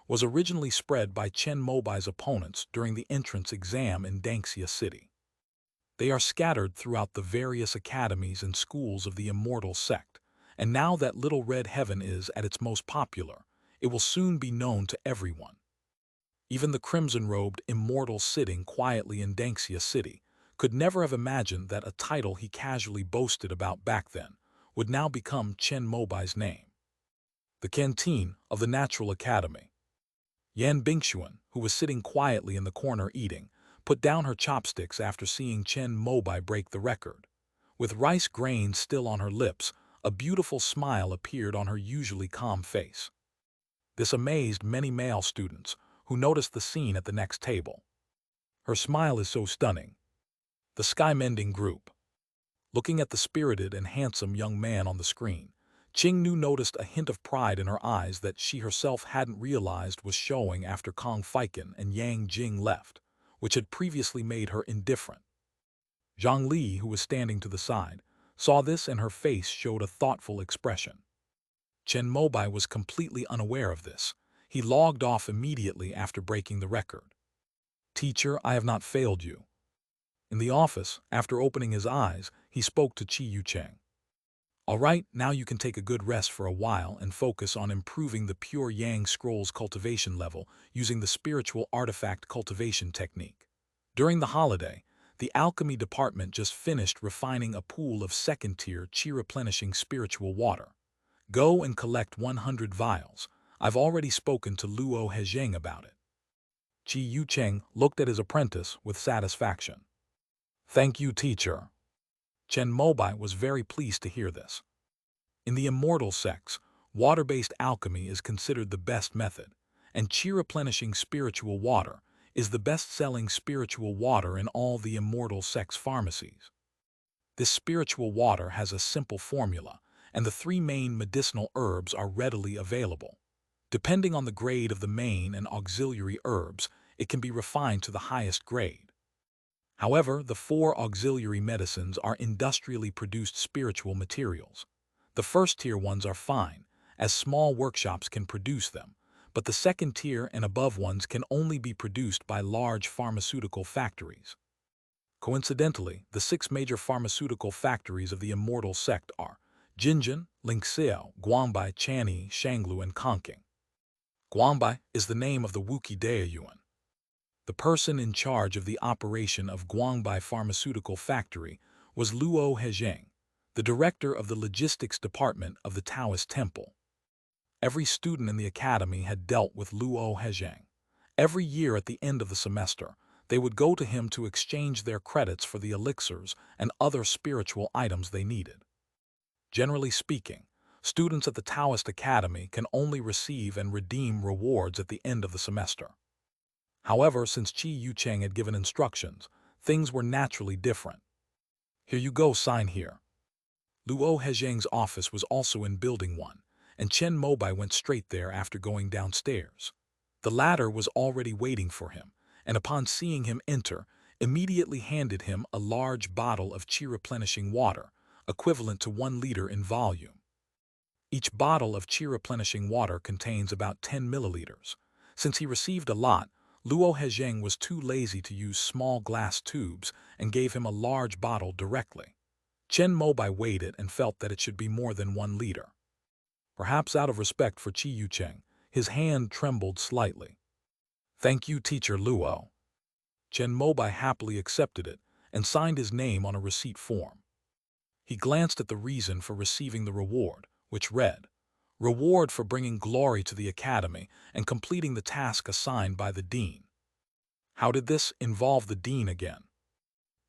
was originally spread by Chen Mobai's opponents during the entrance exam in Danxia City. They are scattered throughout the various academies and schools of the immortal sect, and now that Little Red Heaven is at its most popular, it will soon be known to everyone. Even the crimson-robed immortal sitting quietly in Danxia City could never have imagined that a title he casually boasted about back then would now become Chen Mobai's name. The canteen of the Natural Academy. Yan Bingxuan, who was sitting quietly in the corner eating, put down her chopsticks after seeing Chen Mobai break the record. With rice grains still on her lips, a beautiful smile appeared on her usually calm face. This amazed many male students, who noticed the scene at the next table. Her smile is so stunning. The sky-mending group. Looking at the spirited and handsome young man on the screen, Qing Nu noticed a hint of pride in her eyes that she herself hadn't realized was showing after Kong Feiken and Yang Jing left, which had previously made her indifferent. Zhang Li, who was standing to the side, saw this and her face showed a thoughtful expression. Chen Mobai was completely unaware of this. He logged off immediately after breaking the record. Teacher, I have not failed you. In the office, after opening his eyes, he spoke to Qi Yucheng. All right, now you can take a good rest for a while and focus on improving the pure Yang Scrolls cultivation level using the spiritual artifact cultivation technique. During the holiday, the alchemy department just finished refining a pool of second-tier chi-replenishing spiritual water. Go and collect 100 vials. I've already spoken to Luo Hezheng about it. Qi Yucheng looked at his apprentice with satisfaction. Thank you, teacher. Chen Mobai was very pleased to hear this. In the immortal sects, water-based alchemy is considered the best method, and chi-replenishing spiritual water is the best-selling spiritual water in all the immortal sects pharmacies. This spiritual water has a simple formula, and the 3 main medicinal herbs are readily available. Depending on the grade of the main and auxiliary herbs, it can be refined to the highest grade. However, the 4 auxiliary medicines are industrially produced spiritual materials. The first-tier ones are fine, as small workshops can produce them, but the second-tier and above ones can only be produced by large pharmaceutical factories. Coincidentally, the 6 major pharmaceutical factories of the immortal sect are Jinjin, Lingxiao, Guangbai, Chanyi, Shanglu, and Kongqing. Guangbai is the name of the Wuqi Daeyuan. The person in charge of the operation of Guangbai Pharmaceutical Factory was Luo Hezheng, the director of the logistics department of the Taoist Temple. Every student in the academy had dealt with Luo Hezheng. Every year at the end of the semester, they would go to him to exchange their credits for the elixirs and other spiritual items they needed. Generally speaking, students at the Taoist Academy can only receive and redeem rewards at the end of the semester. However, since Qi Yucheng had given instructions, things were naturally different. Here you go, sign here. Luo Hezheng's office was also in Building 1, and Chen Mobai went straight there after going downstairs. The latter was already waiting for him, and upon seeing him enter, immediately handed him a large bottle of chi-replenishing water, equivalent to 1 liter in volume. Each bottle of qi-replenishing water contains about 10 milliliters. Since he received a lot, Luo Hezheng was too lazy to use small glass tubes and gave him a large bottle directly. Chen Mobai weighed it and felt that it should be more than 1 liter. Perhaps out of respect for Qi Yucheng, his hand trembled slightly. "Thank you, Teacher Luo." Chen Mobai happily accepted it and signed his name on a receipt form. He glanced at the reason for receiving the reward, which read, "Reward for bringing glory to the academy and completing the task assigned by the dean." How did this involve the dean again?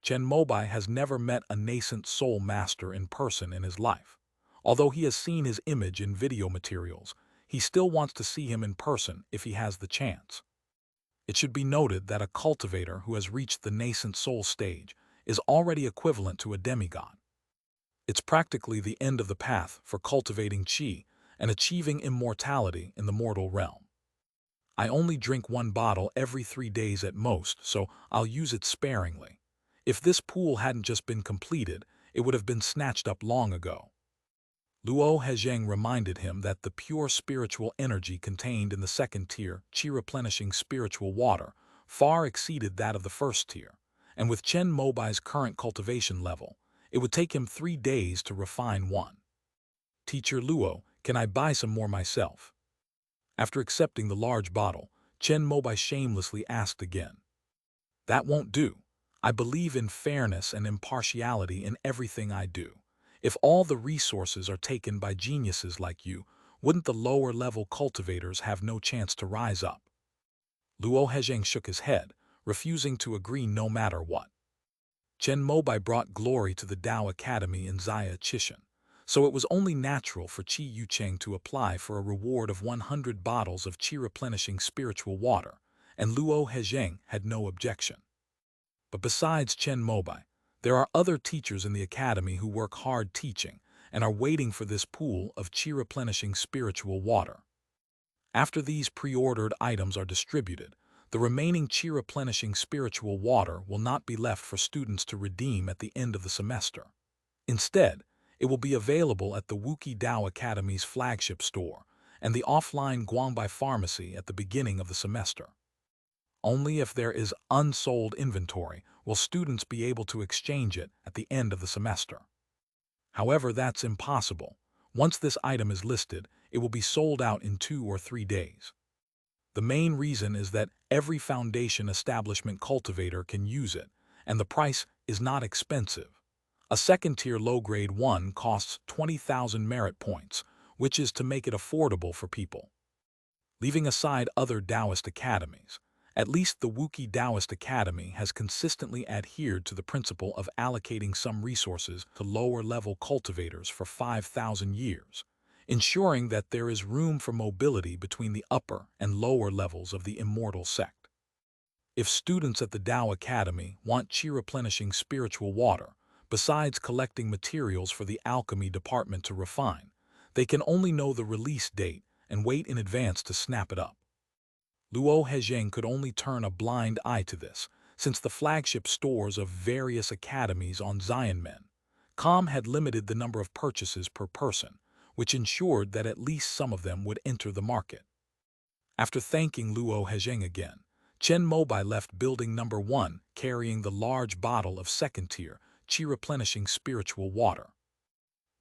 Chen Mobai has never met a nascent soul master in person in his life. Although he has seen his image in video materials, he still wants to see him in person if he has the chance. It should be noted that a cultivator who has reached the nascent soul stage is already equivalent to a demigod. It's practically the end of the path for cultivating qi and achieving immortality in the mortal realm. I only drink 1 bottle every 3 days at most, so I'll use it sparingly. If this pool hadn't just been completed, it would have been snatched up long ago. Luo Hezheng reminded him that the pure spiritual energy contained in the second tier, qi-replenishing spiritual water, far exceeded that of the first tier, and with Chen Mobai's current cultivation level, it would take him 3 days to refine one. "Teacher Luo, can I buy some more myself?" After accepting the large bottle, Chen Mobai shamelessly asked again. "That won't do. I believe in fairness and impartiality in everything I do. If all the resources are taken by geniuses like you, wouldn't the lower-level cultivators have no chance to rise up?" Luo Hezheng shook his head, refusing to agree no matter what. Chen Mobai brought glory to the Tao Academy in Zaya Chishan, so it was only natural for Qi Yucheng to apply for a reward of 100 bottles of qi-replenishing spiritual water, and Luo Hezheng had no objection. But besides Chen Mobai, there are other teachers in the academy who work hard teaching and are waiting for this pool of qi-replenishing spiritual water. After these pre-ordered items are distributed, the remaining qi-replenishing spiritual water will not be left for students to redeem at the end of the semester. Instead, it will be available at the Wuki Dao Academy's flagship store and the offline Guangbai Pharmacy at the beginning of the semester. Only if there is unsold inventory will students be able to exchange it at the end of the semester. However, that's impossible. Once this item is listed, it will be sold out in 2 or 3 days. The main reason is that every foundation establishment cultivator can use it, and the price is not expensive. A second-tier low-grade one costs 20,000 merit points, which is to make it affordable for people. Leaving aside other Taoist academies, at least the Wuki Taoist Academy has consistently adhered to the principle of allocating some resources to lower-level cultivators for 5,000 years, ensuring that there is room for mobility between the upper and lower levels of the immortal sect. If students at the Tao Academy want qi-replenishing spiritual water, besides collecting materials for the alchemy department to refine, they can only know the release date and wait in advance to snap it up. Luo Hezheng could only turn a blind eye to this, since the flagship stores of various academies on Xianmen.com had limited the number of purchases per person, which ensured that at least some of them would enter the market. After thanking Luo Hezheng again, Chen Mobai left building number 1 carrying the large bottle of second-tier, qi-replenishing spiritual water.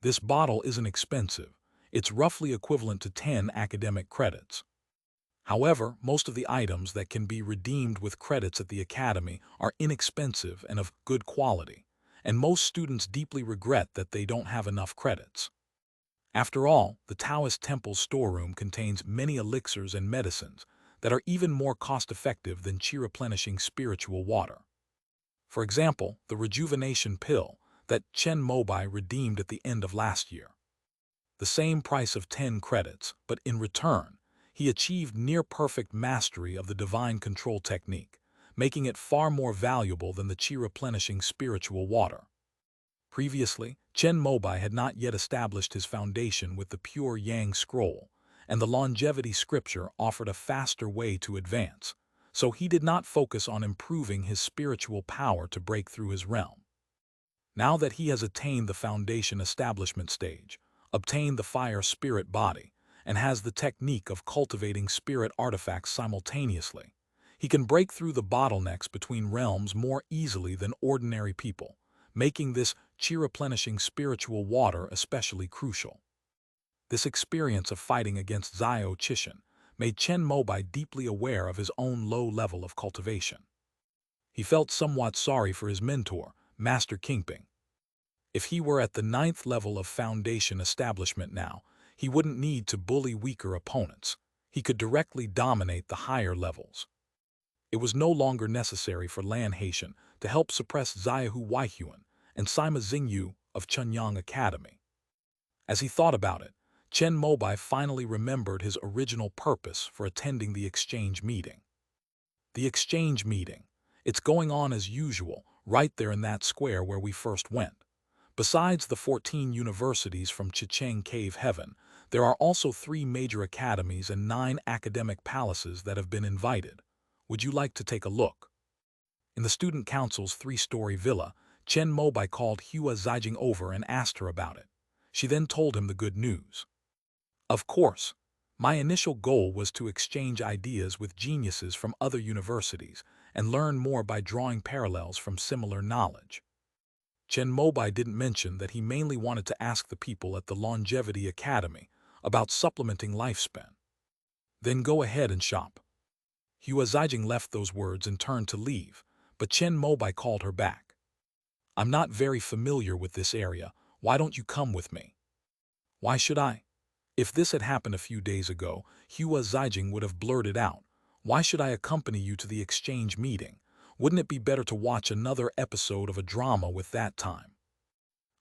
This bottle isn't expensive. It's roughly equivalent to 10 academic credits. However, most of the items that can be redeemed with credits at the academy are inexpensive and of good quality, and most students deeply regret that they don't have enough credits. After all, the Taoist temple's storeroom contains many elixirs and medicines that are even more cost-effective than qi-replenishing spiritual water. For example, the rejuvenation pill that Chen Mobai redeemed at the end of last year. The same price of 10 credits, but in return, he achieved near-perfect mastery of the divine control technique, making it far more valuable than the qi-replenishing spiritual water. Previously, Chen Mobai had not yet established his foundation with the pure Yang scroll, and the longevity scripture offered a faster way to advance, so he did not focus on improving his spiritual power to break through his realm. Now that he has attained the foundation establishment stage, obtained the fire spirit body, and has the technique of cultivating spirit artifacts simultaneously. He can break through the bottlenecks between realms more easily than ordinary people, making this chi-replenishing spiritual water especially crucial. This experience of fighting against Zio Chishan made Chen Mobai deeply aware of his own low level of cultivation. He felt somewhat sorry for his mentor, Master Kingping. If he were at the 9th level of Foundation establishment now, he wouldn't need to bully weaker opponents. He could directly dominate the higher levels. It was no longer necessary for Lan Haitian to help suppress Xiaohu Weihuan and Sima Xingyu of Chunyang Academy. As he thought about it, Chen Mobai finally remembered his original purpose for attending the exchange meeting. The exchange meeting. It's going on as usual, right there in that square where we first went. Besides the 14 universities from Chicheng Cave Heaven, there are also 3 major academies and 9 academic palaces that have been invited. Would you like to take a look? In the student council's 3-story villa, Chen Mobai called Hua Zijing over and asked her about it. She then told him the good news. Of course, my initial goal was to exchange ideas with geniuses from other universities and learn more by drawing parallels from similar knowledge. Chen Mobai didn't mention that he mainly wanted to ask the people at the Longevity Academy about supplementing lifespan. Then go ahead and shop. Hua Zijing left those words and turned to leave, but Chen Mobai called her back. I'm not very familiar with this area. Why don't you come with me? Why should I? If this had happened a few days ago, Hua Zijing would have blurted out, why should I accompany you to the exchange meeting? Wouldn't it be better to watch another episode of a drama with that time?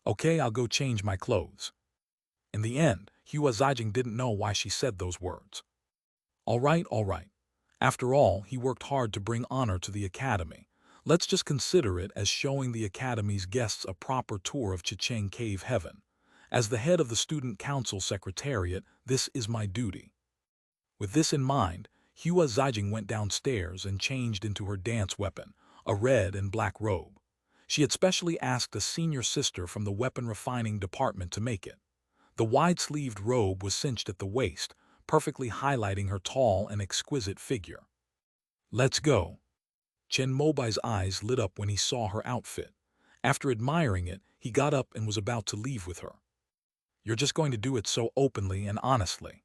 Okay, I'll go change my clothes. In the end, Hua Zijing didn't know why she said those words. All right. After all, he worked hard to bring honor to the academy. Let's just consider it as showing the academy's guests a proper tour of Chicheng Cave Heaven. As the head of the student council secretariat, this is my duty. With this in mind, Hua Zijing went downstairs and changed into her dance weapon, a red and black robe. She had specially asked a senior sister from the weapon refining department to make it. The wide-sleeved robe was cinched at the waist, perfectly highlighting her tall and exquisite figure. Let's go. Chen Mobai's eyes lit up when he saw her outfit. After admiring it, he got up and was about to leave with her. You're just going to do it so openly and honestly.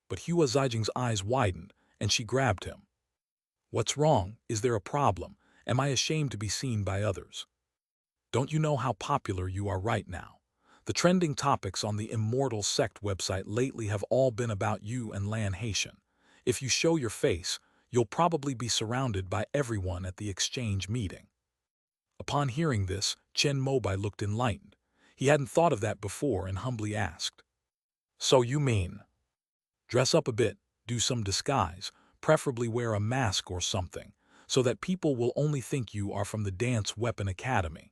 But Hua Zijing's eyes widened, and she grabbed him. What's wrong? Is there a problem? Am I ashamed to be seen by others? Don't you know how popular you are right now? The trending topics on the Immortal sect website lately have all been about you and Lan Haitian. If you show your face, you'll probably be surrounded by everyone at the exchange meeting. Upon hearing this, Chen Mobai looked enlightened. He hadn't thought of that before and humbly asked. So you mean? Dress up a bit, do some disguise, preferably wear a mask or something, so that people will only think you are from the Dance Weapon Academy.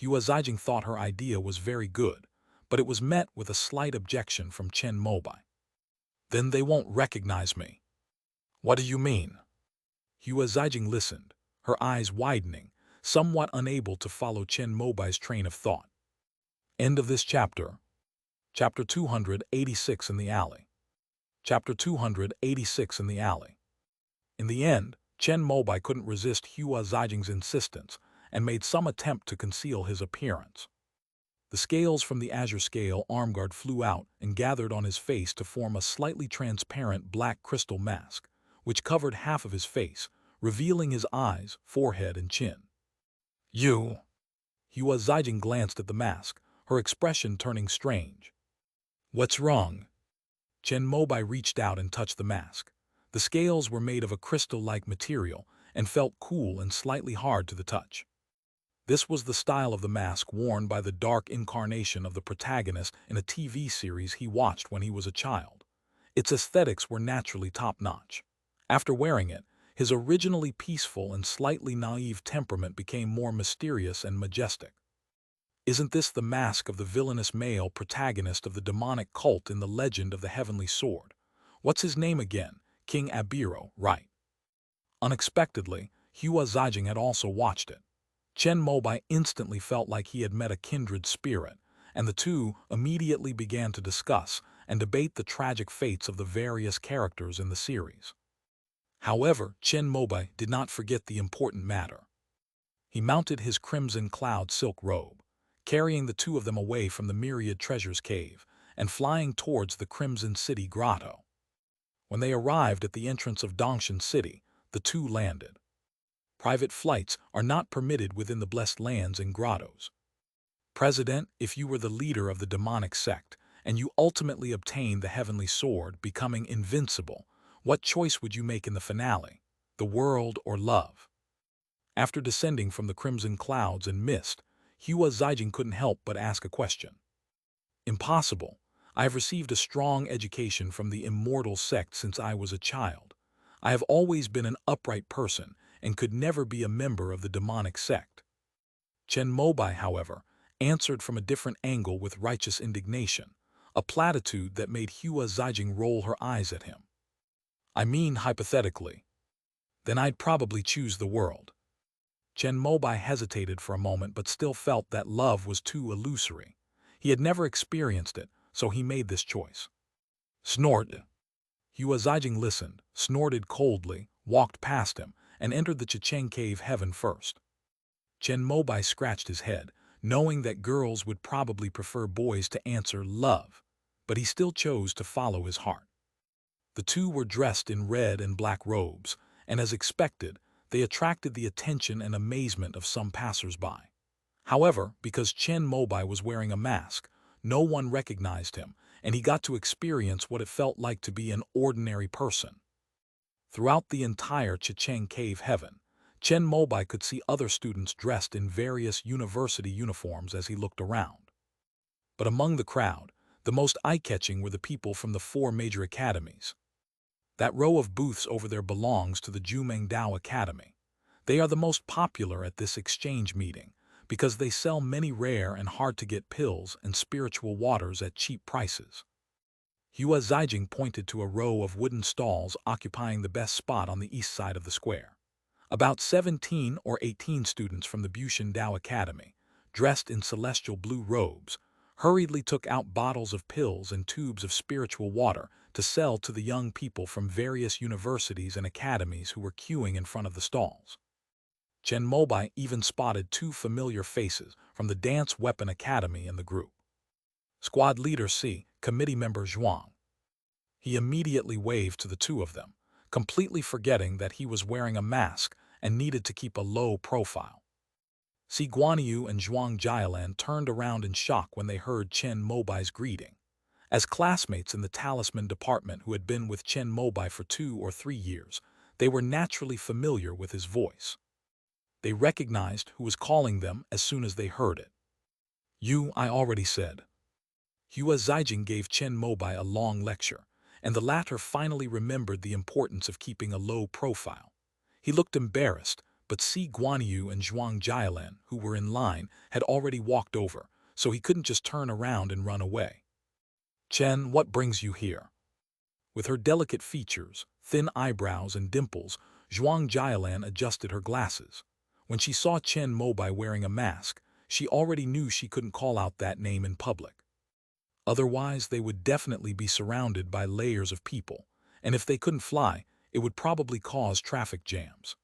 Hua Zijing thought her idea was very good, but it was met with a slight objection from Chen Mobai. Then they won't recognize me. What do you mean? Hua Zijing listened, her eyes widening, somewhat unable to follow Chen Mobai's train of thought. End of this chapter. Chapter 286 in the alley. Chapter 286 in the alley. In the end, Chen Mobai couldn't resist Hua Zijing's insistence and made some attempt to conceal his appearance. The scales from the azure scale armguard flew out and gathered on his face to form a slightly transparent black crystal mask, which covered half of his face, revealing his eyes, forehead, and chin. You! Hua Zijing glanced at the mask, her expression turning strange. What's wrong? Chen Mobai reached out and touched the mask. The scales were made of a crystal-like material and felt cool and slightly hard to the touch. This was the style of the mask worn by the dark incarnation of the protagonist in a TV series he watched when he was a child. Its aesthetics were naturally top-notch. After wearing it, his originally peaceful and slightly naive temperament became more mysterious and majestic. Isn't this the mask of the villainous male protagonist of the demonic cult in the Legend of the Heavenly Sword? What's his name again? King Abiro, right? Unexpectedly, Hua Zijing had also watched it. Chen Mobai instantly felt like he had met a kindred spirit, and the two immediately began to discuss and debate the tragic fates of the various characters in the series. However, Chen Mobai did not forget the important matter. He mounted his crimson cloud silk robe, carrying the two of them away from the myriad treasures cave and flying towards the Crimson City grotto. When they arrived at the entrance of Dongshan City, the two landed. Private flights are not permitted within the blessed lands and grottos. President, if you were the leader of the demonic sect, and you ultimately obtained the heavenly sword, becoming invincible, what choice would you make in the finale, the world or love? After descending from the crimson clouds and mist, Hua Zijing couldn't help but ask a question. Impossible. I have received a strong education from the immortal sect since I was a child. I have always been an upright person and could never be a member of the demonic sect. Chen Mobai, however, answered from a different angle with righteous indignation, a platitude that made Hua Zijing roll her eyes at him. I mean, hypothetically. Then I'd probably choose the world. Chen Mobai hesitated for a moment but still felt that love was too illusory. He had never experienced it, so he made this choice. Snort. Hua Zijing listened, snorted coldly, walked past him, and entered the Chicheng cave heaven first. Chen Mobai scratched his head, knowing that girls would probably prefer boys to answer love, but he still chose to follow his heart. The two were dressed in red and black robes, and as expected, they attracted the attention and amazement of some passers-by. However, because Chen Mobai was wearing a mask, no one recognized him, and he got to experience what it felt like to be an ordinary person. Throughout the entire Chicheng Cave heaven, Chen Mobai could see other students dressed in various university uniforms as he looked around. But among the crowd, the most eye-catching were the people from the 4 major academies. That row of booths over there belongs to the Jumeng Dao Academy. They are the most popular at this exchange meeting because they sell many rare and hard-to-get pills and spiritual waters at cheap prices. Hua Zijing pointed to a row of wooden stalls occupying the best spot on the east side of the square. About 17 or 18 students from the Bushan Dao Academy, dressed in celestial blue robes, hurriedly took out bottles of pills and tubes of spiritual water to sell to the young people from various universities and academies who were queuing in front of the stalls. Chen Mobai even spotted 2 familiar faces from the Dance Weapon Academy in the group. Squad Leader C, Committee Member Zhuang. He immediately waved to the two of them, completely forgetting that he was wearing a mask and needed to keep a low profile. Si Guanyu and Zhuang Jialan turned around in shock when they heard Chen Mobai's greeting. As classmates in the talisman department who had been with Chen Mobai for 2 or 3 years, they were naturally familiar with his voice. They recognized who was calling them as soon as they heard it. You, I already said. Hua Zijing gave Chen Mobai a long lecture, and the latter finally remembered the importance of keeping a low profile. He looked embarrassed, but Si Guanyu and Zhuang Jialan, who were in line, had already walked over, so he couldn't just turn around and run away. Chen, what brings you here? With her delicate features, thin eyebrows and dimples, Zhuang Jialan adjusted her glasses. When she saw Chen Mobai wearing a mask, she already knew she couldn't call out that name in public. Otherwise, they would definitely be surrounded by layers of people, and if they couldn't fly, it would probably cause traffic jams.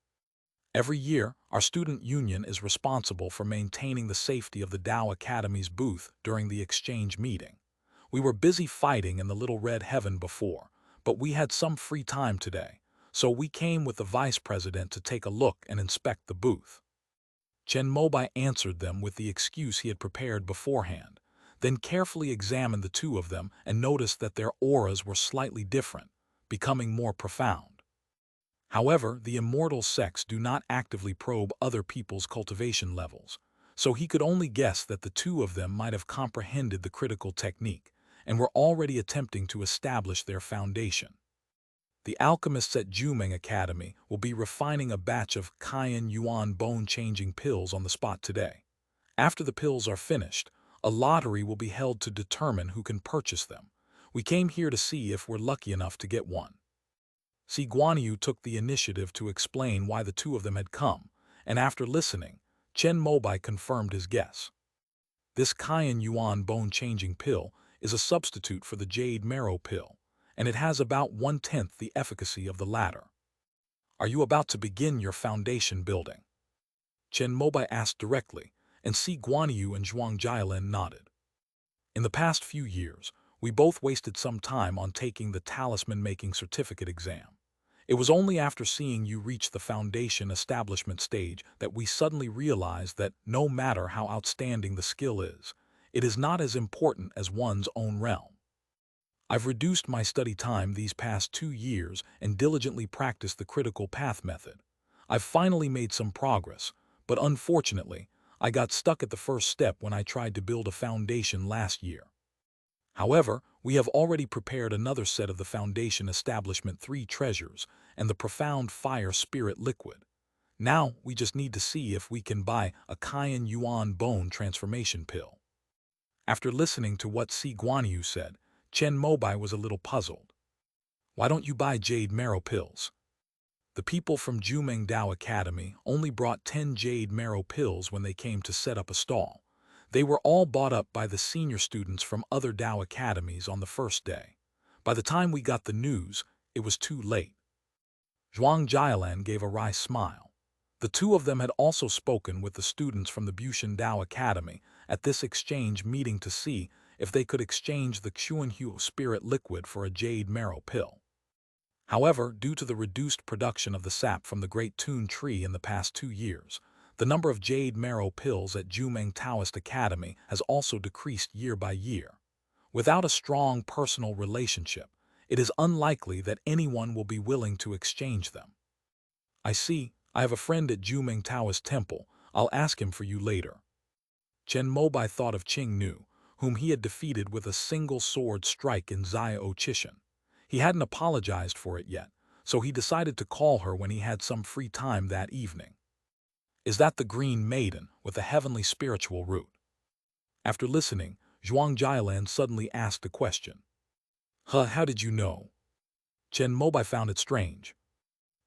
Every year, our student union is responsible for maintaining the safety of the Dao Academy's booth during the exchange meeting. We were busy fighting in the Little Red Heaven before, but we had some free time today, so we came with the vice president to take a look and inspect the booth. Chen Mobai answered them with the excuse he had prepared beforehand, then carefully examined the two of them and noticed that their auras were slightly different, becoming more profound. However, the immortal sects do not actively probe other people's cultivation levels, so he could only guess that the two of them might have comprehended the critical technique and were already attempting to establish their foundation. The alchemists at Jumeng Academy will be refining a batch of Cayenne Yuan bone-changing pills on the spot today. After the pills are finished, a lottery will be held to determine who can purchase them. We came here to see if we're lucky enough to get one. Si Guanyu took the initiative to explain why the two of them had come, and after listening, Chen Mobai confirmed his guess. This Cayenne Yuan bone-changing pill is a substitute for the jade marrow pill, and it has about 1/10 the efficacy of the latter. Are you about to begin your foundation building? Chen Mobai asked directly, and Si Guanyu and Zhuang Jialin nodded. In the past few years, we both wasted some time on taking the talisman-making certificate exam. It was only after seeing you reach the foundation establishment stage that we suddenly realized that no matter how outstanding the skill is, it is not as important as one's own realm. I've reduced my study time these past 2 years and diligently practiced the critical path method. I've finally made some progress, but unfortunately, I got stuck at the first step when I tried to build a foundation last year. However, we have already prepared another set of the Foundation Establishment 3 treasures and the Profound Fire Spirit Liquid. Now we just need to see if we can buy a Cayenne Yuan bone transformation pill. After listening to what Si Guanyu said, Chen Mobai was a little puzzled. Why don't you buy jade marrow pills? The people from Jumeng Dao Academy only brought 10 jade marrow pills when they came to set up a stall. They were all bought up by the senior students from other Dao academies on the first day. By the time we got the news, it was too late. Zhuang Jialan gave a wry smile. The two of them had also spoken with the students from the Bushan Dao Academy at this exchange meeting to see if they could exchange the Xuanhu spirit liquid for a jade marrow pill. However, due to the reduced production of the sap from the Great Tun tree in the past 2 years, the number of jade marrow pills at Jumeng Taoist Academy has also decreased year by year. Without a strong personal relationship, it is unlikely that anyone will be willing to exchange them. I see, I have a friend at Jumeng Taoist Temple. I'll ask him for you later. Chen Mobai thought of Qing Nu, whom he had defeated with a single sword strike in Zaya Chishan. He hadn't apologized for it yet, so he decided to call her when he had some free time that evening. Is that the Green Maiden with a heavenly spiritual root? After listening, Zhuang Jialan suddenly asked a question. How did you know? Chen Mobai found it strange.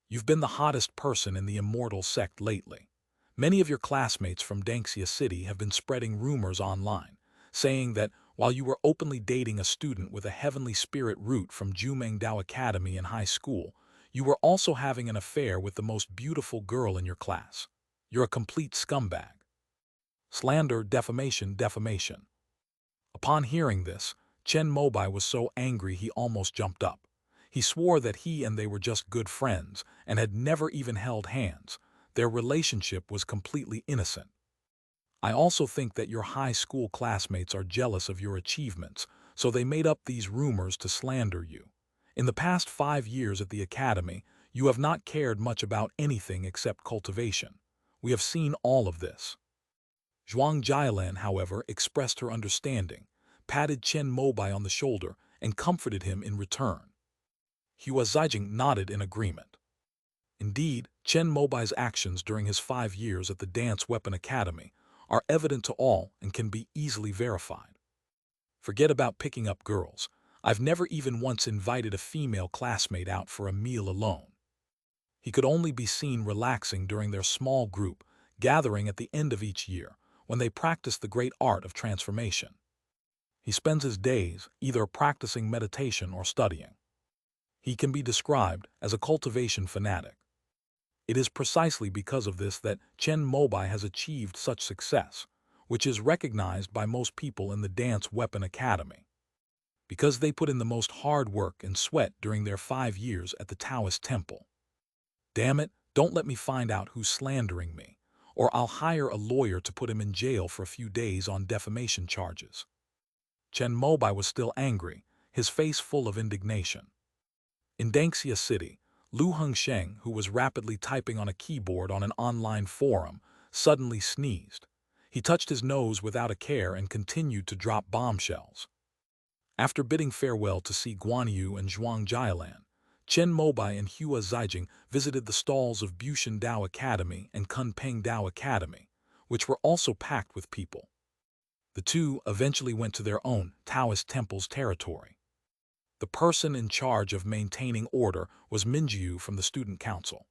You've been the hottest person in the immortal sect lately. Many of your classmates from Dangxia City have been spreading rumors online, saying that while you were openly dating a student with a heavenly spirit root from Jumeng Dao Academy in high school, you were also having an affair with the most beautiful girl in your class. You're a complete scumbag. Slander, defamation, defamation. Upon hearing this, Chen Mobai was so angry he almost jumped up. He swore that he and they were just good friends and had never even held hands. Their relationship was completely innocent. I also think that your high school classmates are jealous of your achievements, so they made up these rumors to slander you. In the past 5 years at the academy, you have not cared much about anything except cultivation. We have seen all of this. Zhuang Jialan, however, expressed her understanding, patted Chen Mobai on the shoulder, and comforted him in return. Hua Zijing nodded in agreement. Indeed, Chen Mobai's actions during his 5 years at the Dance Weapon Academy are evident to all and can be easily verified. Forget about picking up girls. I've never even once invited a female classmate out for a meal alone. He could only be seen relaxing during their small group gathering at the end of each year when they practice the great art of transformation. He spends his days either practicing meditation or studying. He can be described as a cultivation fanatic. It is precisely because of this that Chen Mobai has achieved such success, which is recognized by most people in the Dance Weapon Academy. Because they put in the most hard work and sweat during their 5 years at the Taoist Temple. Damn it, don't let me find out who's slandering me, or I'll hire a lawyer to put him in jail for a few days on defamation charges. Chen Mobai was still angry, his face full of indignation. In Dangxia City, Lu Hengsheng, who was rapidly typing on a keyboard on an online forum, suddenly sneezed. He touched his nose without a care and continued to drop bombshells. After bidding farewell to Si Guanyu and Zhuang Jialan, Chen Mobai and Hua Zijing visited the stalls of Bushan Dao Academy and Kunpeng Dao Academy, which were also packed with people. The two eventually went to their own Taoist temple's territory. The person in charge of maintaining order was Minjiu from the student council.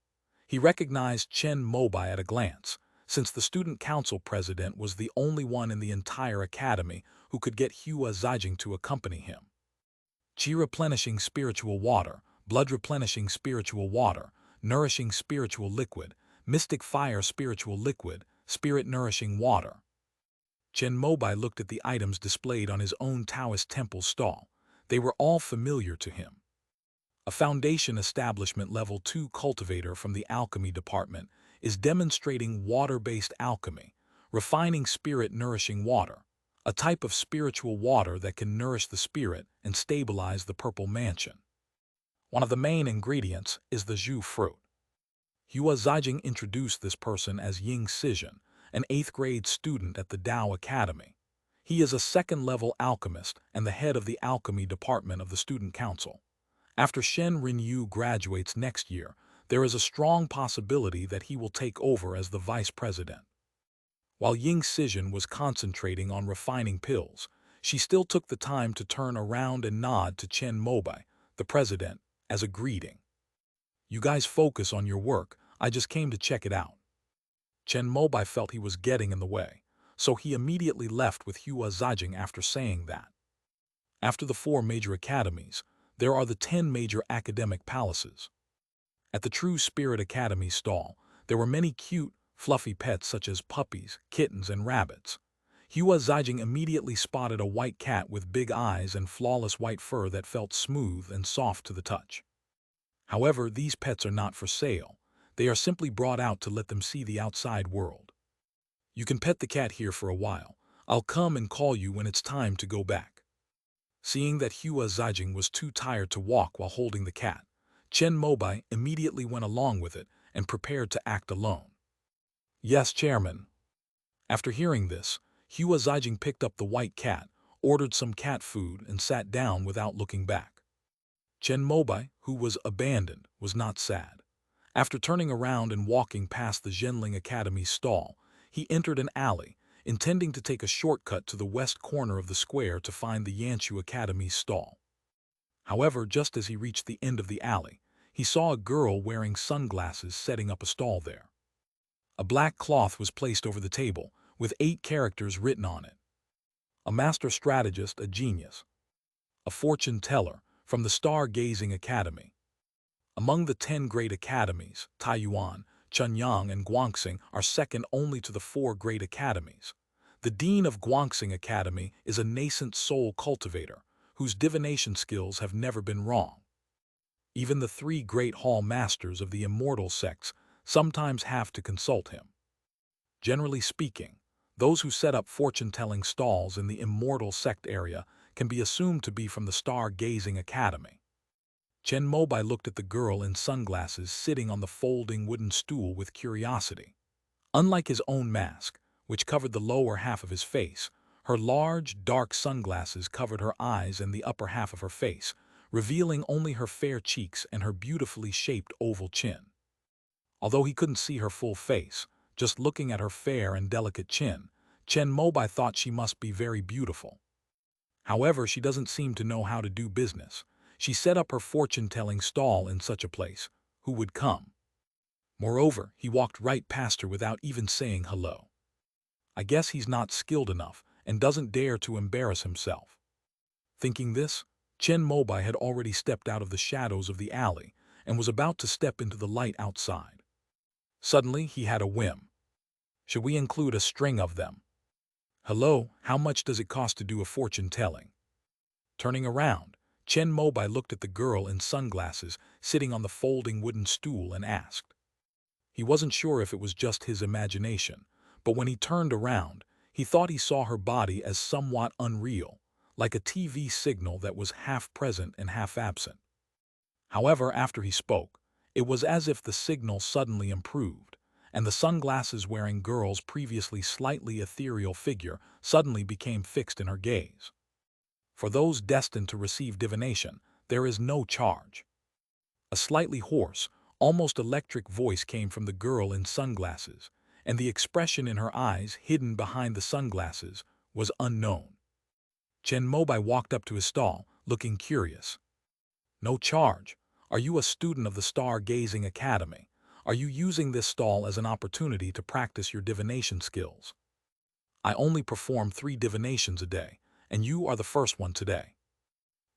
He recognized Chen Mobai at a glance, since the student council president was the only one in the entire academy who could get Hua Zijing to accompany him. Qi replenishing spiritual water, blood replenishing spiritual water, nourishing spiritual liquid, mystic fire spiritual liquid, spirit nourishing water. Chen Mobai looked at the items displayed on his own Taoist temple stall. They were all familiar to him. A Foundation Establishment Level 2 cultivator from the Alchemy Department is demonstrating water-based alchemy, refining spirit-nourishing water, a type of spiritual water that can nourish the spirit and stabilize the purple mansion. One of the main ingredients is the zhu fruit. Hua Zijing introduced this person as Ying Sijin, an 8th grade student at the Tao Academy. He is a 2nd-level alchemist and the head of the Alchemy Department of the Student Council. After Shen Rinyu graduates next year, there is a strong possibility that he will take over as the vice president. While Ying Sijin was concentrating on refining pills, she still took the time to turn around and nod to Chen Mobai, the president, as a greeting. "You guys focus on your work, I just came to check it out." Chen Mobai felt he was getting in the way, so he immediately left with Hua Zijing after saying that. After the 4 major academies, there are the 10 major academic palaces. At the True Spirit Academy stall, there were many cute, fluffy pets such as puppies, kittens, and rabbits. Hua Zijing immediately spotted a white cat with big eyes and flawless white fur that felt smooth and soft to the touch. However, these pets are not for sale. They are simply brought out to let them see the outside world. "You can pet the cat here for a while. I'll come and call you when it's time to go back." Seeing that Hua Zijing was too tired to walk while holding the cat, Chen Mobai immediately went along with it and prepared to act alone. "Yes, Chairman." After hearing this, Hua Zijing picked up the white cat, ordered some cat food, and sat down without looking back. Chen Mobai, who was abandoned, was not sad. After turning around and walking past the Zhenling Academy stall, he entered an alley, intending to take a shortcut to the west corner of the square to find the Yanshu Academy stall. However, just as he reached the end of the alley, he saw a girl wearing sunglasses setting up a stall there. A black cloth was placed over the table, with 8 characters written on it. "A master strategist, a genius. A fortune teller, from the Star-Gazing Academy." Among the 10 great academies, Taiyuan, Chunyang, and Guangxing are second only to the 4 great academies. The dean of Guangxing Academy is a nascent soul cultivator, whose divination skills have never been wrong. Even the 3 great hall masters of the immortal sects sometimes have to consult him. Generally speaking, those who set up fortune-telling stalls in the immortal sect area can be assumed to be from the Star-Gazing Academy. Chen Mobai looked at the girl in sunglasses sitting on the folding wooden stool with curiosity. Unlike his own mask, which covered the lower half of his face, her large, dark sunglasses covered her eyes and the upper half of her face, revealing only her fair cheeks and her beautifully shaped oval chin. Although he couldn't see her full face, just looking at her fair and delicate chin, Chen Mobai thought she must be very beautiful. However, she doesn't seem to know how to do business. She set up her fortune-telling stall in such a place. Who would come? Moreover, he walked right past her without even saying hello. I guess he's not skilled enough and doesn't dare to embarrass himself. Thinking this, Chen Mobai had already stepped out of the shadows of the alley and was about to step into the light outside. Suddenly, he had a whim. Should we include a string of them? "Hello, how much does it cost to do a fortune-telling?" Turning around, Chen Mobai looked at the girl in sunglasses sitting on the folding wooden stool and asked. He wasn't sure if it was just his imagination, but when he turned around, he thought he saw her body as somewhat unreal, like a TV signal that was half present and half absent. However, after he spoke, it was as if the signal suddenly improved, and the sunglasses-wearing girl's previously slightly ethereal figure suddenly became fixed in her gaze. For those destined to receive divination, there is no charge. A slightly hoarse, almost electric voice came from the girl in sunglasses, and the expression in her eyes hidden behind the sunglasses was unknown. Chen Mobai walked up to his stall, looking curious. "No charge. Are you a student of the Star-Gazing Academy? Are you using this stall as an opportunity to practice your divination skills? I only perform 3 divinations a day, and you are the first one today.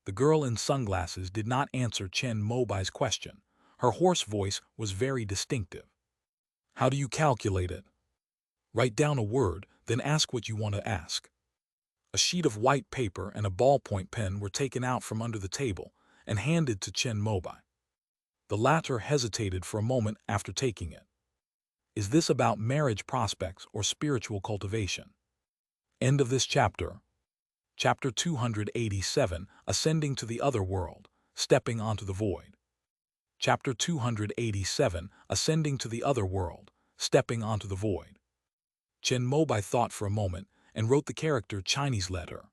The girl in sunglasses did not answer Chen Mobai's question. Her hoarse voice was very distinctive. How do you calculate it? Write down a word, then ask what you want to ask. A sheet of white paper and a ballpoint pen were taken out from under the table and handed to Chen Mobai. The latter hesitated for a moment after taking it. Is this about marriage prospects or spiritual cultivation? End of this chapter. Chapter 287, Ascending to the Other World, Stepping onto the Void. Chapter 287, Ascending to the Other World, Stepping onto the Void. Chen Mobai thought for a moment and wrote the character Chinese letter.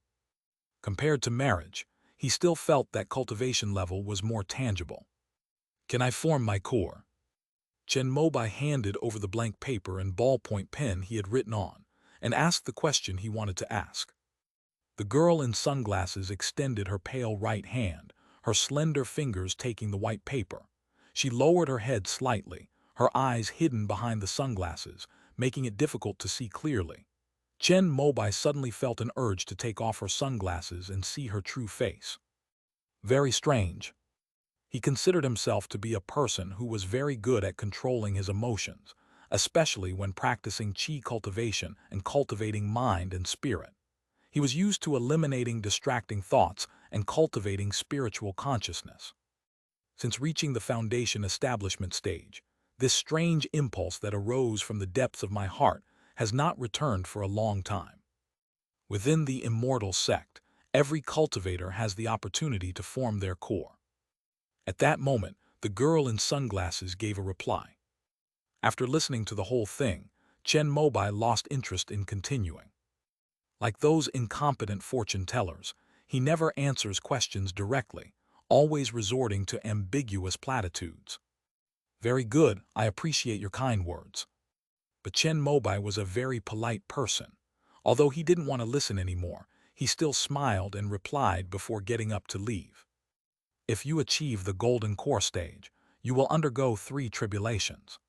Compared to marriage, he still felt that cultivation level was more tangible. Can I form my core? Chen Mobai handed over the blank paper and ballpoint pen he had written on and asked the question he wanted to ask. The girl in sunglasses extended her pale right hand, her slender fingers taking the white paper. She lowered her head slightly, her eyes hidden behind the sunglasses, making it difficult to see clearly. Chen Mobai suddenly felt an urge to take off her sunglasses and see her true face. Very strange. He considered himself to be a person who was very good at controlling his emotions, especially when practicing qi cultivation and cultivating mind and spirit. He was used to eliminating distracting thoughts and cultivating spiritual consciousness. Since reaching the foundation establishment stage, this strange impulse that arose from the depths of my heart has not returned for a long time. Within the immortal sect, every cultivator has the opportunity to form their core. At that moment, the girl in sunglasses gave a reply. After listening to the whole thing, Chen Mobai lost interest in continuing. Like those incompetent fortune tellers, he never answers questions directly, always resorting to ambiguous platitudes. Very good, I appreciate your kind words. But Chen Mobai was a very polite person. Although he didn't want to listen anymore, he still smiled and replied before getting up to leave. If you achieve the golden core stage, you will undergo 3 tribulations.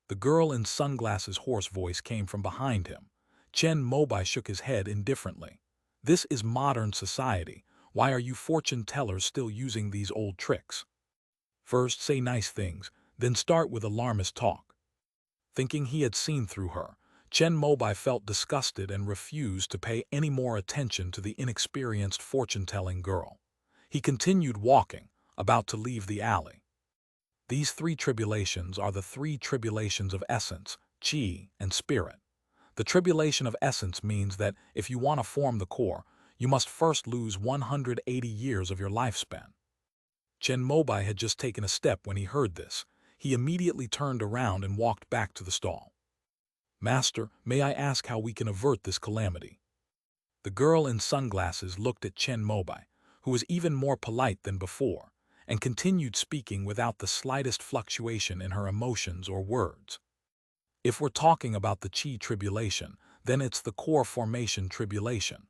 The girl in sunglasses' hoarse voice came from behind him. Chen Mobai shook his head indifferently. This is modern society. Why are you fortune tellers still using these old tricks? First say nice things, then start with alarmist talk. Thinking he had seen through her, Chen Mobai felt disgusted and refused to pay any more attention to the inexperienced fortune-telling girl. He continued walking, about to leave the alley. These 3 tribulations are the 3 tribulations of essence, qi, and spirit. The tribulation of essence means that if you want to form the core, you must first lose 180 years of your lifespan. Chen Mobai had just taken a step when he heard this. He immediately turned around and walked back to the stall. Master, may I ask how we can avert this calamity? The girl in sunglasses looked at Chen Mobai, who was even more polite than before, and continued speaking without the slightest fluctuation in her emotions or words. If we're talking about the qi tribulation, then it's the core formation tribulation.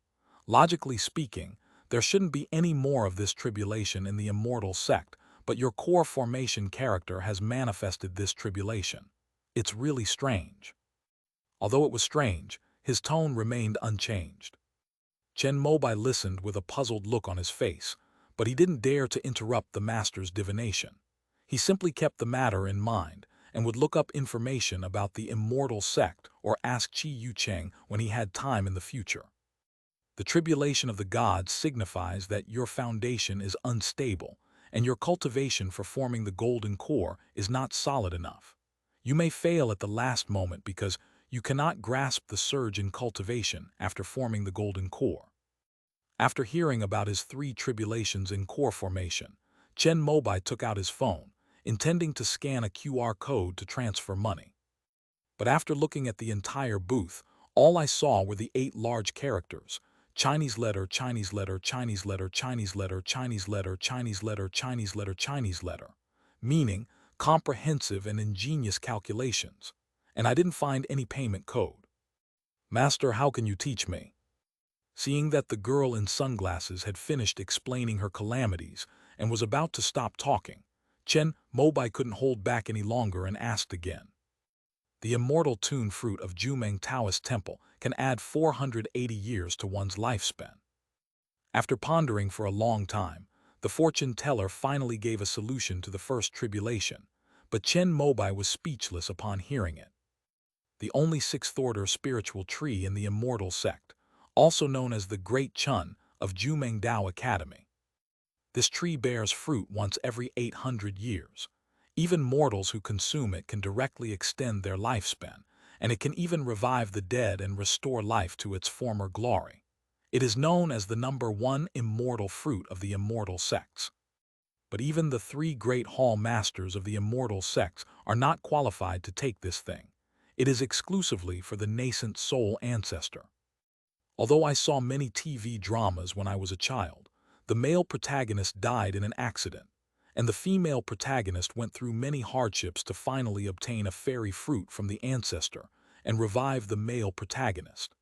Logically speaking, there shouldn't be any more of this tribulation in the immortal sect, but your core formation character has manifested this tribulation. It's really strange. Although it was strange, his tone remained unchanged. Chen Mobai listened with a puzzled look on his face, but he didn't dare to interrupt the master's divination. He simply kept the matter in mind and would look up information about the immortal sect or ask Qi Yucheng when he had time in the future. The tribulation of the gods signifies that your foundation is unstable and your cultivation for forming the golden core is not solid enough. You may fail at the last moment because you cannot grasp the surge in cultivation after forming the golden core. After hearing about his 3 tribulations in core formation, Chen Mobai took out his phone, intending to scan a QR code to transfer money. But after looking at the entire booth, all I saw were the 8 large characters: Chinese letter, Chinese letter, Chinese letter, Chinese letter, Chinese letter, Chinese letter, Chinese letter, Chinese letter, meaning comprehensive and ingenious calculations, and I didn't find any payment code. Master, how can you teach me? Seeing that the girl in sunglasses had finished explaining her calamities and was about to stop talking, Chen Mobai couldn't hold back any longer and asked again. The immortal tune fruit of Jumeng Taoist Temple can add 480 years to one's lifespan. After pondering for a long time, the fortune teller finally gave a solution to the first tribulation, but Chen Mobai was speechless upon hearing it. The only sixth-order spiritual tree in the immortal sect, also known as the Great Chun of Jumeng Dao Academy. This tree bears fruit once every 800 years. Even mortals who consume it can directly extend their lifespan, and it can even revive the dead and restore life to its former glory. It is known as the number 1 immortal fruit of the immortal sects. But even the 3 great hall masters of the immortal sects are not qualified to take this thing. It is exclusively for the nascent soul ancestor. Although I saw many TV dramas when I was a child, the male protagonist died in an accident, and the female protagonist went through many hardships to finally obtain a fairy fruit from the ancestor and revive the male protagonist.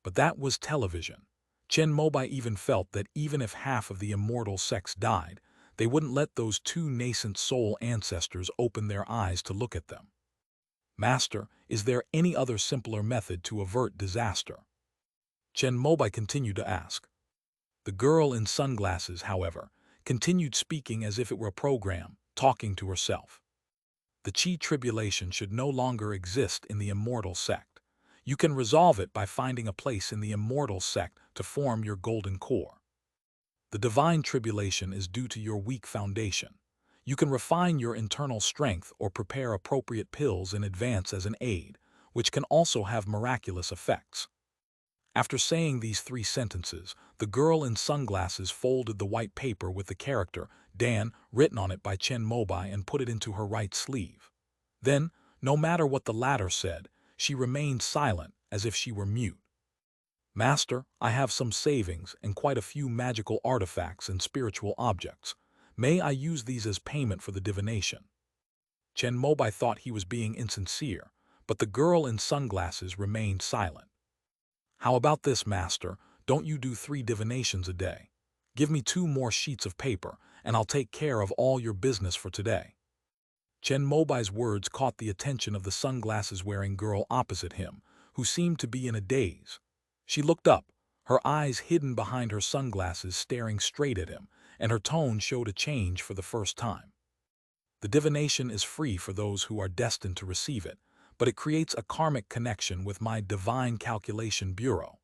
But that was television. Chen Mobai even felt that even if half of the immortal sects died, they wouldn't let those 2 nascent soul ancestors open their eyes to look at them. Master, is there any other simpler method to avert disaster? Chen Mobai continued to ask. The girl in sunglasses, however, continued speaking as if it were a program, talking to herself. The Qi tribulation should no longer exist in the immortal sect. You can resolve it by finding a place in the immortal sect to form your golden core. The divine tribulation is due to your weak foundation. You can refine your internal strength or prepare appropriate pills in advance as an aid, which can also have miraculous effects. After saying these 3 sentences, the girl in sunglasses folded the white paper with the character Dan written on it by Chen Mobai and put it into her right sleeve. Then, no matter what the latter said, she remained silent as if she were mute. Master, I have some savings and quite a few magical artifacts and spiritual objects. May I use these as payment for the divination? Chen Mobai thought he was being insincere, but the girl in sunglasses remained silent. How about this, Master? Don't you do 3 divinations a day? Give me 2 more sheets of paper, and I'll take care of all your business for today. Chen Mobai's words caught the attention of the sunglasses-wearing girl opposite him, who seemed to be in a daze. She looked up, her eyes hidden behind her sunglasses staring straight at him, and her tone showed a change for the first time. The divination is free for those who are destined to receive it, but it creates a karmic connection with my divine calculation bureau.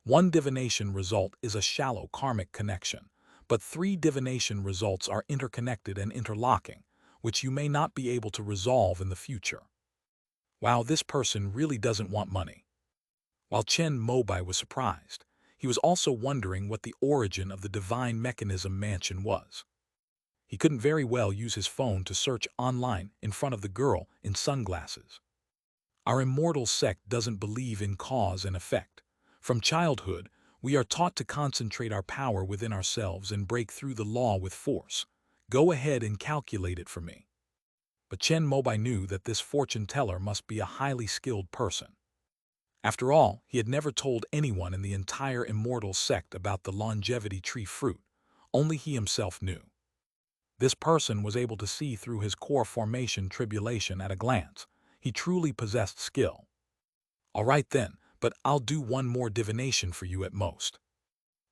1 divination result is a shallow karmic connection, but 3 divination results are interconnected and interlocking, which you may not be able to resolve in the future. Wow, this person really doesn't want money. While Chen Mobai was surprised, he was also wondering what the origin of the divine mechanism mansion was. He couldn't very well use his phone to search online in front of the girl in sunglasses. Our immortal sect doesn't believe in cause and effect. From childhood, we are taught to concentrate our power within ourselves and break through the law with force. Go ahead and calculate it for me. But Chen Mobai knew that this fortune teller must be a highly skilled person. After all, he had never told anyone in the entire immortal sect about the longevity tree fruit. Only he himself knew. This person was able to see through his core formation tribulation at a glance. He truly possessed skill. All right then, but I'll do 1 more divination for you at most.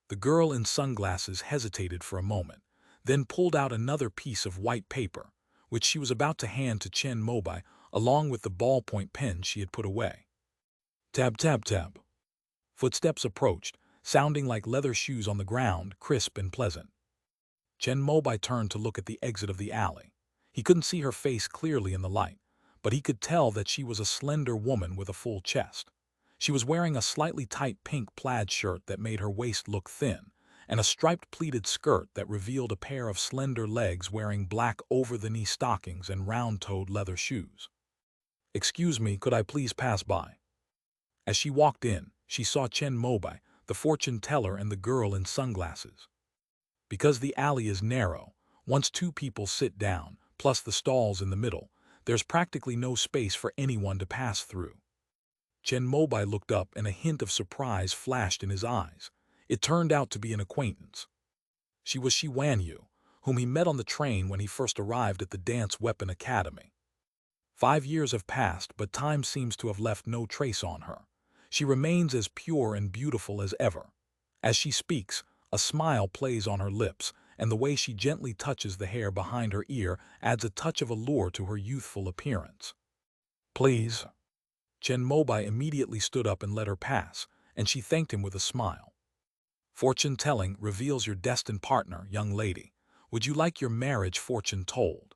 The girl in sunglasses hesitated for a moment, then pulled out another piece of white paper, which she was about to hand to Chen Mobai along with the ballpoint pen she had put away. Tab, tab, tab. Footsteps approached, sounding like leather shoes on the ground, crisp and pleasant. Chen Mobai turned to look at the exit of the alley. He couldn't see her face clearly in the light, but he could tell that she was a slender woman with a full chest. She was wearing a slightly tight pink plaid shirt that made her waist look thin, and a striped pleated skirt that revealed a pair of slender legs wearing black over-the-knee stockings and round-toed leather shoes. Excuse me, could I please pass by? As she walked in, she saw Chen Mobai, the fortune teller, and the girl in sunglasses. Because the alley is narrow, once 2 people sit down, plus the stalls in the middle, there's practically no space for anyone to pass through. Chen Mobai looked up and a hint of surprise flashed in his eyes. It turned out to be an acquaintance. She was Shi Wanyu, whom he met on the train when he first arrived at the Dance Weapon Academy. 5 years have passed, but time seems to have left no trace on her. She remains as pure and beautiful as ever. As she speaks, a smile plays on her lips, and the way she gently touches the hair behind her ear adds a touch of allure to her youthful appearance. "Please." Chen Mobai immediately stood up and let her pass, and she thanked him with a smile. "Fortune-telling reveals your destined partner, young lady. Would you like your marriage fortune told?"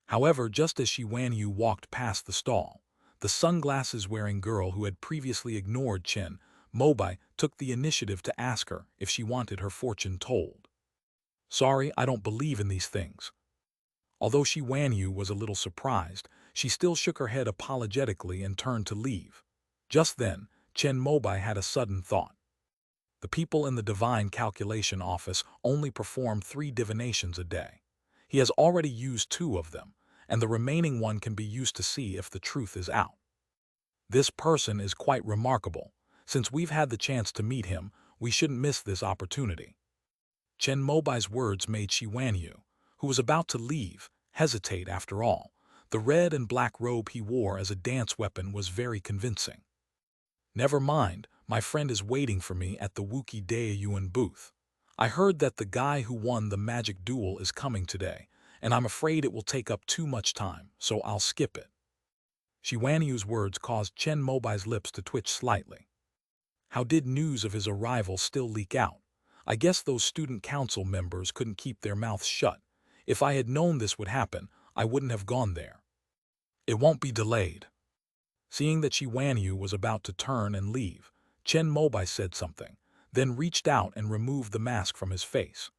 However, just as Shi Wanyu walked past the stall, the sunglasses-wearing girl who had previously ignored Chen Mobai took the initiative to ask her if she wanted her fortune told. "Sorry, I don't believe in these things." Although Shi Wanyu was a little surprised, she still shook her head apologetically and turned to leave. Just then, Chen Mobai had a sudden thought. The people in the divine calculation office only perform 3 divinations a day. He has already used 2 of them, and the remaining one can be used to see if the truth is out. This person is quite remarkable. Since we've had the chance to meet him, we shouldn't miss this opportunity. Chen Mobai's words made Shi Wanyu, who was about to leave, hesitate. After all, the red and black robe he wore as a dance weapon was very convincing. "Never mind, my friend is waiting for me at the Wuki Daeyuan booth. I heard that the guy who won the magic duel is coming today, and I'm afraid it will take up too much time, so I'll skip it." Shi Wanyu's words caused Chen Mobai's lips to twitch slightly. How did news of his arrival still leak out? I guess those student council members couldn't keep their mouths shut. If I had known this would happen, I wouldn't have gone there. It won't be delayed. Seeing that Shi Wanyu was about to turn and leave, Chen Mobai said something, then reached out and removed the mask from his face.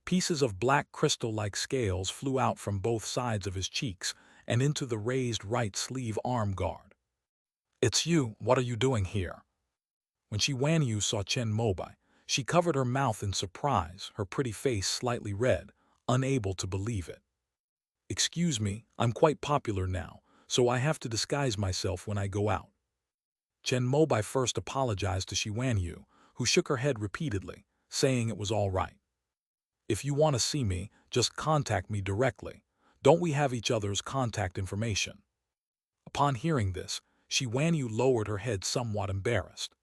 Pieces of black crystal-like scales flew out from both sides of his cheeks and into the raised right sleeve arm guard. "It's you, what are you doing here?" When Shi Wanyu saw Chen Mobai, she covered her mouth in surprise, her pretty face slightly red, unable to believe it. "Excuse me, I'm quite popular now, so I have to disguise myself when I go out." Chen Mobai first apologized to Shi Wanyu, who shook her head repeatedly, saying it was all right. "If you want to see me, just contact me directly. Don't we have each other's contact information?" Upon hearing this, Shi Wanyu lowered her head somewhat embarrassed.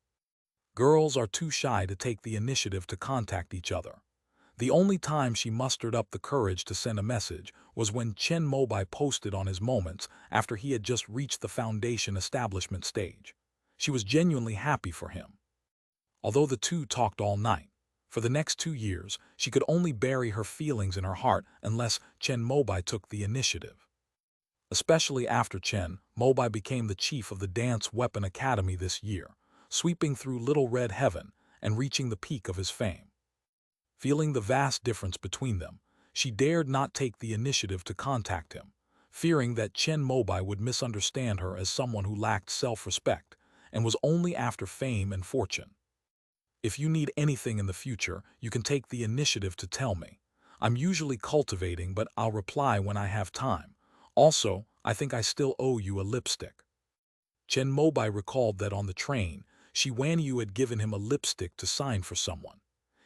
Girls are too shy to take the initiative to contact each other. The only time she mustered up the courage to send a message was when Chen Mobai posted on his moments after he had just reached the foundation establishment stage. She was genuinely happy for him. Although the two talked all night, for the next 2 years, she could only bury her feelings in her heart unless Chen Mobai took the initiative. Especially after Chen Mobai became the chief of the Dance Weapon Academy this year, sweeping through Little Red Heaven and reaching the peak of his fame. Feeling the vast difference between them, she dared not take the initiative to contact him, fearing that Chen Mobai would misunderstand her as someone who lacked self-respect and was only after fame and fortune. "If you need anything in the future, you can take the initiative to tell me. I'm usually cultivating, but I'll reply when I have time. Also, I think I still owe you a lipstick." Chen Mobai recalled that on the train, Shi Wanyu had given him a lipstick to sign for someone.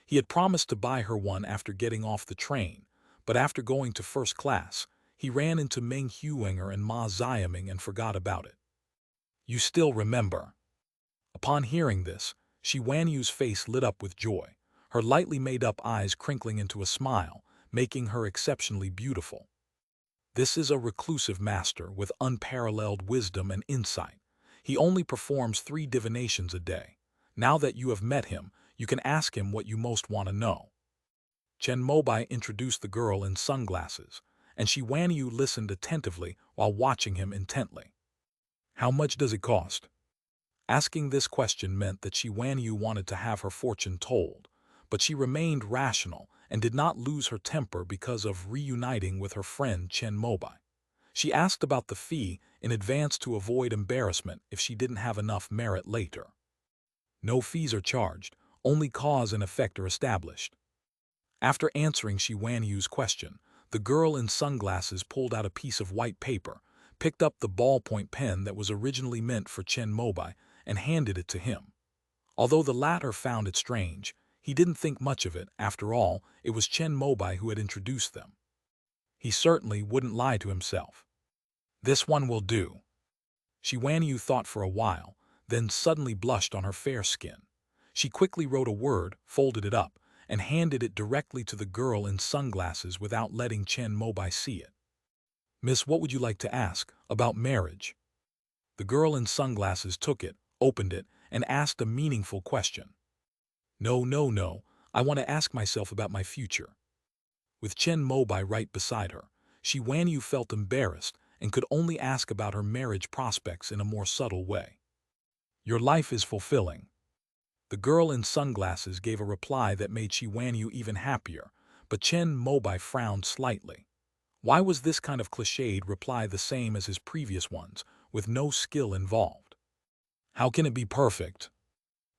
He had promised to buy her one after getting off the train, but after going to first class, he ran into Meng Huenger and Ma Xiaming and forgot about it. "You still remember?" Upon hearing this, Shi Wanyu's face lit up with joy, her lightly made-up eyes crinkling into a smile, making her exceptionally beautiful. "This is a reclusive master with unparalleled wisdom and insight. He only performs 3 divinations a day. Now that you have met him, you can ask him what you most want to know." Chen Mobai introduced the girl in sunglasses, and Shi Wanyu listened attentively while watching him intently. "How much does it cost?" Asking this question meant that Shi Wanyu wanted to have her fortune told, but she remained rational and did not lose her temper because of reuniting with her friend Chen Mobai. She asked about the fee in advance to avoid embarrassment if she didn't have enough merit later. "No fees are charged, only cause and effect are established." After answering Shi Wanyu's question, the girl in sunglasses pulled out a piece of white paper, picked up the ballpoint pen that was originally meant for Chen Mobai, and handed it to him. Although the latter found it strange, He didn't think much of it. After all, it was Chen Mobai who had introduced them. He certainly wouldn't lie to himself. This one will do. Shi Wanyu thought for a while, then suddenly blushed on her fair skin. She quickly wrote a word, folded it up, and handed it directly to the girl in sunglasses without letting Chen Mobai see it. "Miss, what would you like to ask? About marriage?" The girl in sunglasses took it, opened it, and asked a meaningful question. "No, no, no. I want to ask myself about my future." With Chen Mobai right beside her, Shi Wanyu felt embarrassed and could only ask about her marriage prospects in a more subtle way. "Your life is fulfilling." The girl in sunglasses gave a reply that made Shi Wanyu even happier, but Chen Mobai frowned slightly. Why was this kind of cliched reply the same as his previous ones, with no skill involved? "How can it be perfect?"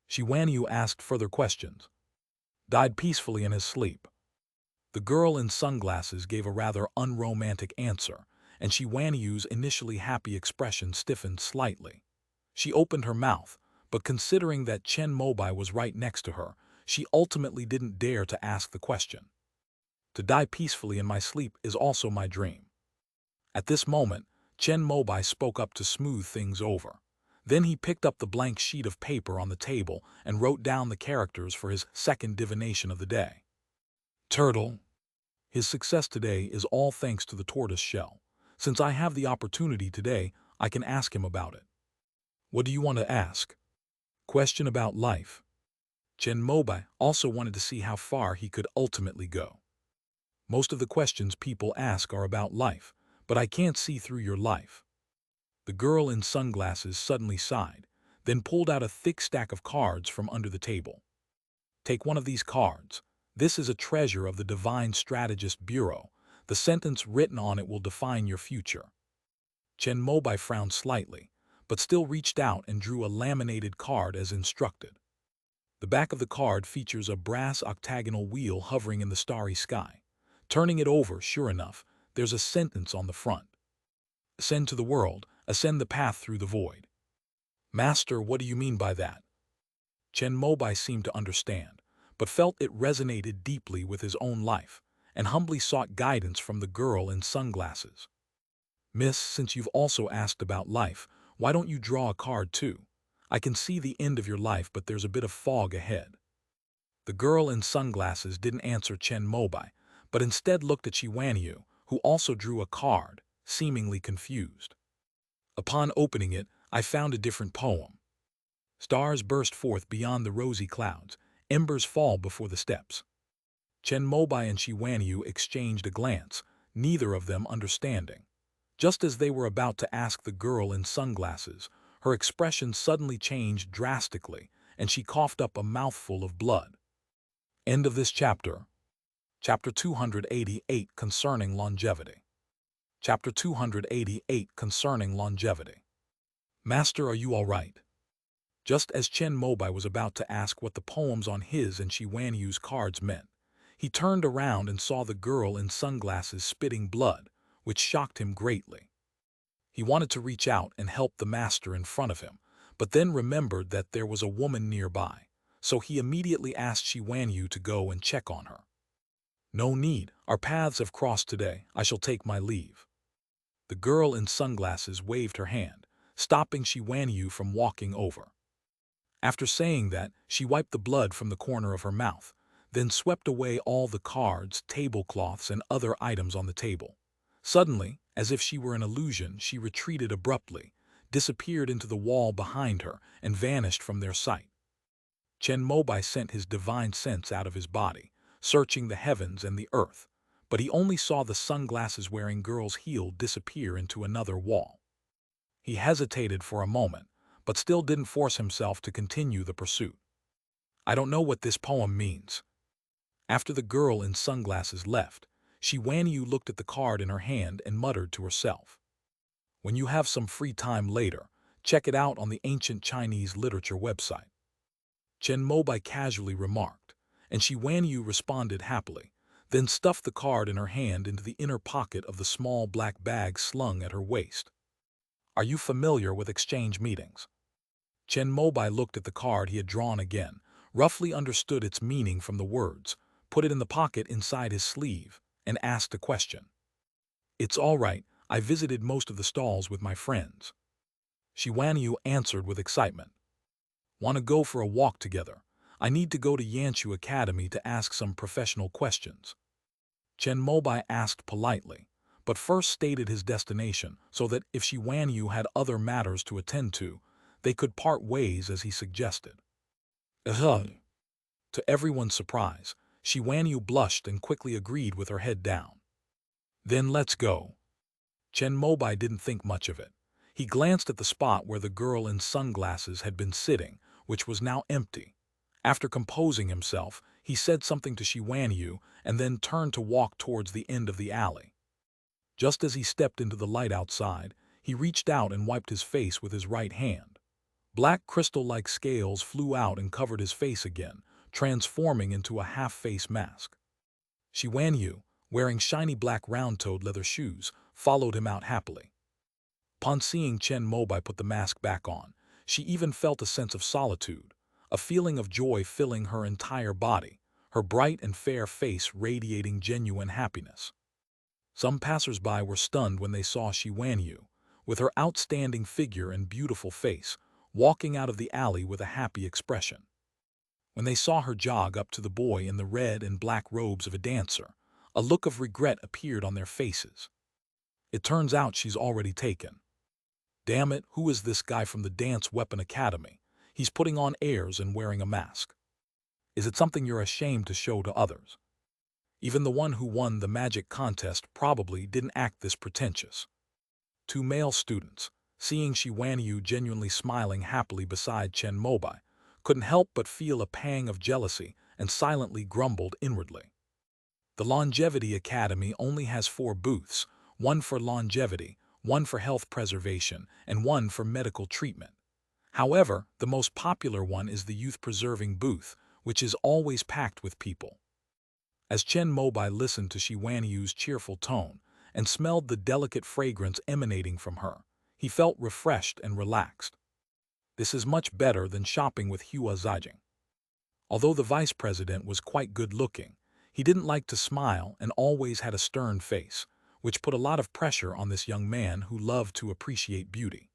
Shi Wanyu asked further questions. "Died peacefully in his sleep." The girl in sunglasses gave a rather unromantic answer, and Shi Wanyu's initially happy expression stiffened slightly. She opened her mouth, but considering that Chen Mobai was right next to her, she ultimately didn't dare to ask the question. "To die peacefully in my sleep is also my dream." At this moment, Chen Mobai spoke up to smooth things over. Then he picked up the blank sheet of paper on the table and wrote down the characters for his second divination of the day. Turtle. His success today is all thanks to the tortoise shell. Since I have the opportunity today, I can ask him about it. "What do you want to ask?" "Question about life." Chen Mobai also wanted to see how far he could ultimately go. "Most of the questions people ask are about life, but I can't see through your life." The girl in sunglasses suddenly sighed, then pulled out a thick stack of cards from under the table. "Take one of these cards. This is a treasure of the Divine Strategist Bureau. The sentence written on it will define your future." Chen Mobai frowned slightly, but still reached out and drew a laminated card as instructed. The back of the card features a brass octagonal wheel hovering in the starry sky. Turning it over, sure enough, there's a sentence on the front. "Ascend to the world, ascend the path through the void." "Master, what do you mean by that?" Chen Mobai seemed to understand, but felt it resonated deeply with his own life, and humbly sought guidance from the girl in sunglasses. "Miss, since you've also asked about life, why don't you draw a card too? I can see the end of your life, but there's a bit of fog ahead." The girl in sunglasses didn't answer Chen Mobai, but instead looked at Shi Wanyu, who also drew a card, seemingly confused. "Upon opening it, I found a different poem. Stars burst forth beyond the rosy clouds, embers fall before the steps." Chen Mobai and Shi Wanyu exchanged a glance, neither of them understanding. Just as they were about to ask the girl in sunglasses, her expression suddenly changed drastically, and she coughed up a mouthful of blood. End of this chapter. Chapter 288 Concerning Longevity. Chapter 288 Concerning Longevity. "Master, are you all right?" Just as Chen Mobai was about to ask what the poems on his and Shi Wanyu's cards meant, he turned around and saw the girl in sunglasses spitting blood, which shocked him greatly. He wanted to reach out and help the master in front of him, but then remembered that there was a woman nearby, so he immediately asked Shi Wanyu to go and check on her. "No need, our paths have crossed today, I shall take my leave." The girl in sunglasses waved her hand, stopping Shi Wanyu from walking over. After saying that, she wiped the blood from the corner of her mouth, then swept away all the cards, tablecloths, and other items on the table. Suddenly, as if she were an illusion, she retreated abruptly, disappeared into the wall behind her, and vanished from their sight. Chen Mobai sent his divine sense out of his body, searching the heavens and the earth, but he only saw the sunglasses-wearing girl's heel disappear into another wall. He hesitated for a moment, but still didn't force himself to continue the pursuit. "I don't know what this poem means." After the girl in sunglasses left, Shi Wanyu looked at the card in her hand and muttered to herself. "When you have some free time later, check it out on the ancient Chinese literature website." Chen Mobai casually remarked, and Shi Wanyu responded happily, then stuffed the card in her hand into the inner pocket of the small black bag slung at her waist. "Are you familiar with exchange meetings?" Chen Mobai looked at the card he had drawn again, roughly understood its meaning from the words, put it in the pocket inside his sleeve, and asked a question. "It's all right, I visited most of the stalls with my friends." Shiwanyu answered with excitement. "Want to go for a walk together? I need to go to Yanshu Academy to ask some professional questions." Chen Mobai asked politely, but first stated his destination so that if Shiwanyu had other matters to attend to, they could part ways as he suggested. To everyone's surprise, Shiwanyu blushed and quickly agreed with her head down. "Then let's go." Chen Mobai didn't think much of it. He glanced at the spot where the girl in sunglasses had been sitting, which was now empty. After composing himself, he said something to Shiwanyu and then turned to walk towards the end of the alley. Just as he stepped into the light outside, he reached out and wiped his face with his right hand. Black crystal-like scales flew out and covered his face again, transforming into a half-face mask. Shiwanyu, wearing shiny black round-toed leather shoes, followed him out happily. Upon seeing Chen Mobai put the mask back on, she even felt a sense of solitude, a feeling of joy filling her entire body, her bright and fair face radiating genuine happiness. Some passers-by were stunned when they saw Shiwanyu, with her outstanding figure and beautiful face, walking out of the alley with a happy expression. When they saw her jog up to the boy in the red and black robes of a dancer, a look of regret appeared on their faces. "It turns out she's already taken. Damn it, who is this guy from the Dance Weapon Academy? He's putting on airs and wearing a mask. Is it something you're ashamed to show to others?" Even the one who won the magic contest probably didn't act this pretentious. Two male students, seeing Shiwanyu genuinely smiling happily beside Chen Mobai, couldn't help but feel a pang of jealousy and silently grumbled inwardly. The Longevity Academy only has 4 booths, one for longevity, one for health preservation, and one for medical treatment. However, the most popular one is the youth-preserving booth, which is always packed with people. As Chen Mobai listened to Shiwanyu's cheerful tone and smelled the delicate fragrance emanating from her, he felt refreshed and relaxed. This is much better than shopping with Hua Zijing. Although the vice president was quite good-looking, he didn't like to smile and always had a stern face, which put a lot of pressure on this young man who loved to appreciate beauty.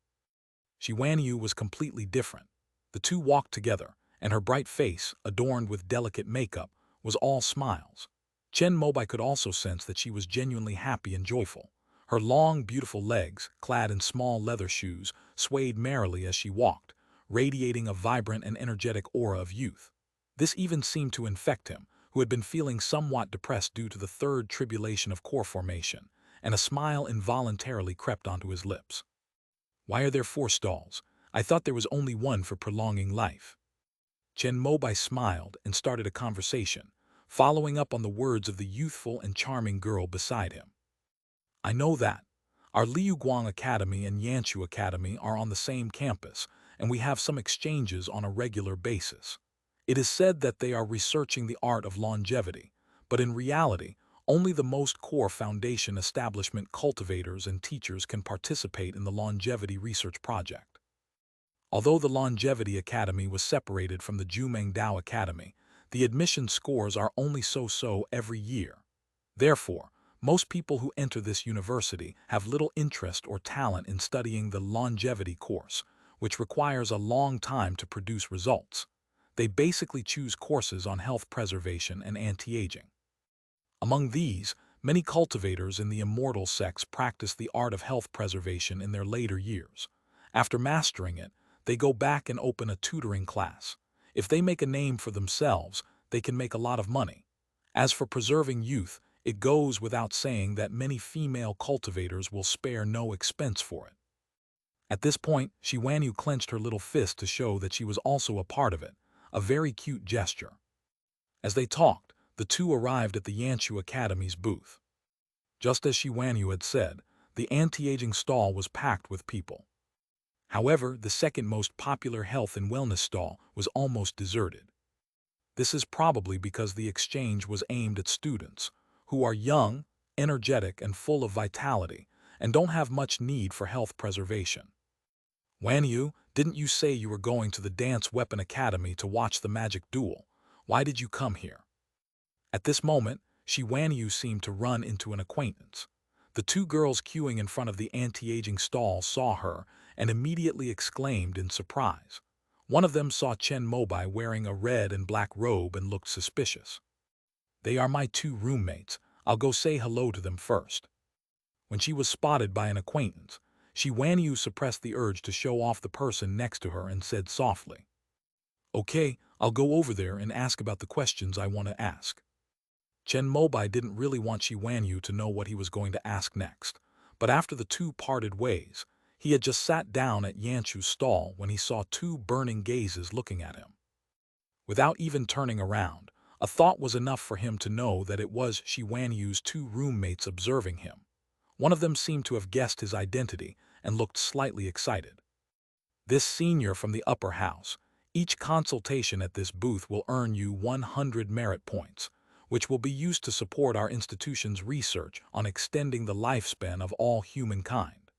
Shiwanyu was completely different. The two walked together, and her bright face, adorned with delicate makeup, was all smiles. Chen Mobai could also sense that she was genuinely happy and joyful. Her long, beautiful legs, clad in small leather shoes, swayed merrily as she walked, radiating a vibrant and energetic aura of youth. This even seemed to infect him, who had been feeling somewhat depressed due to the third tribulation of core formation, and a smile involuntarily crept onto his lips. "Why are there 4 stalls? I thought there was only one for prolonging life." Chen Mobai smiled and started a conversation, following up on the words of the youthful and charming girl beside him. "I know that. Our Liuguang Academy and Yanshu Academy are on the same campus, and we have some exchanges on a regular basis. It is said that they are researching the art of longevity, but in reality, only the most core foundation establishment cultivators and teachers can participate in the longevity research project. Although the Longevity Academy was separated from the Jumeng Dao Academy, the admission scores are only so-so every year. Therefore, most people who enter this university have little interest or talent in studying the longevity course, which requires a long time to produce results. They basically choose courses on health preservation and anti-aging. Among these, many cultivators in the immortal sects practice the art of health preservation in their later years. After mastering it, they go back and open a tutoring class. If they make a name for themselves, they can make a lot of money. As for preserving youth, it goes without saying that many female cultivators will spare no expense for it. At this point, Shiwanyu clenched her little fist to show that she was also a part of it, a very cute gesture. As they talked, the two arrived at the Yanshu Academy's booth. Just as Shiwanyu had said, the anti-aging stall was packed with people. However, the second most popular health and wellness stall was almost deserted. This is probably because the exchange was aimed at students, who are young, energetic, and full of vitality, and don't have much need for health preservation. "Wanyu, Didn't you say you were going to the Dance Weapon Academy to watch the magic duel? Why did you come here? At this moment, Shi Wanyu seemed to run into an acquaintance. The two girls queuing in front of the anti-aging stall saw her and immediately exclaimed in surprise. One of them saw Chen Mobai wearing a red and black robe and looked suspicious. They are my two roommates. I'll go say hello to them first. When she was spotted by an acquaintance, Shi Wanyu suppressed the urge to show off the person next to her and said softly, "Okay, I'll go over there and ask about the questions I want to ask." Chen Mobai didn't really want Shi Wanyu to know what he was going to ask next, but after the two parted ways, he had just sat down at Yanshu's stall when he saw two burning gazes looking at him. Without even turning around, a thought was enough for him to know that it was Shi Wanyu's two roommates observing him. One of them seemed to have guessed his identity and looked slightly excited. "This senior from the upper house. Each consultation at this booth will earn you 100 merit points, which will be used to support our institution's research on extending the lifespan of all humankind."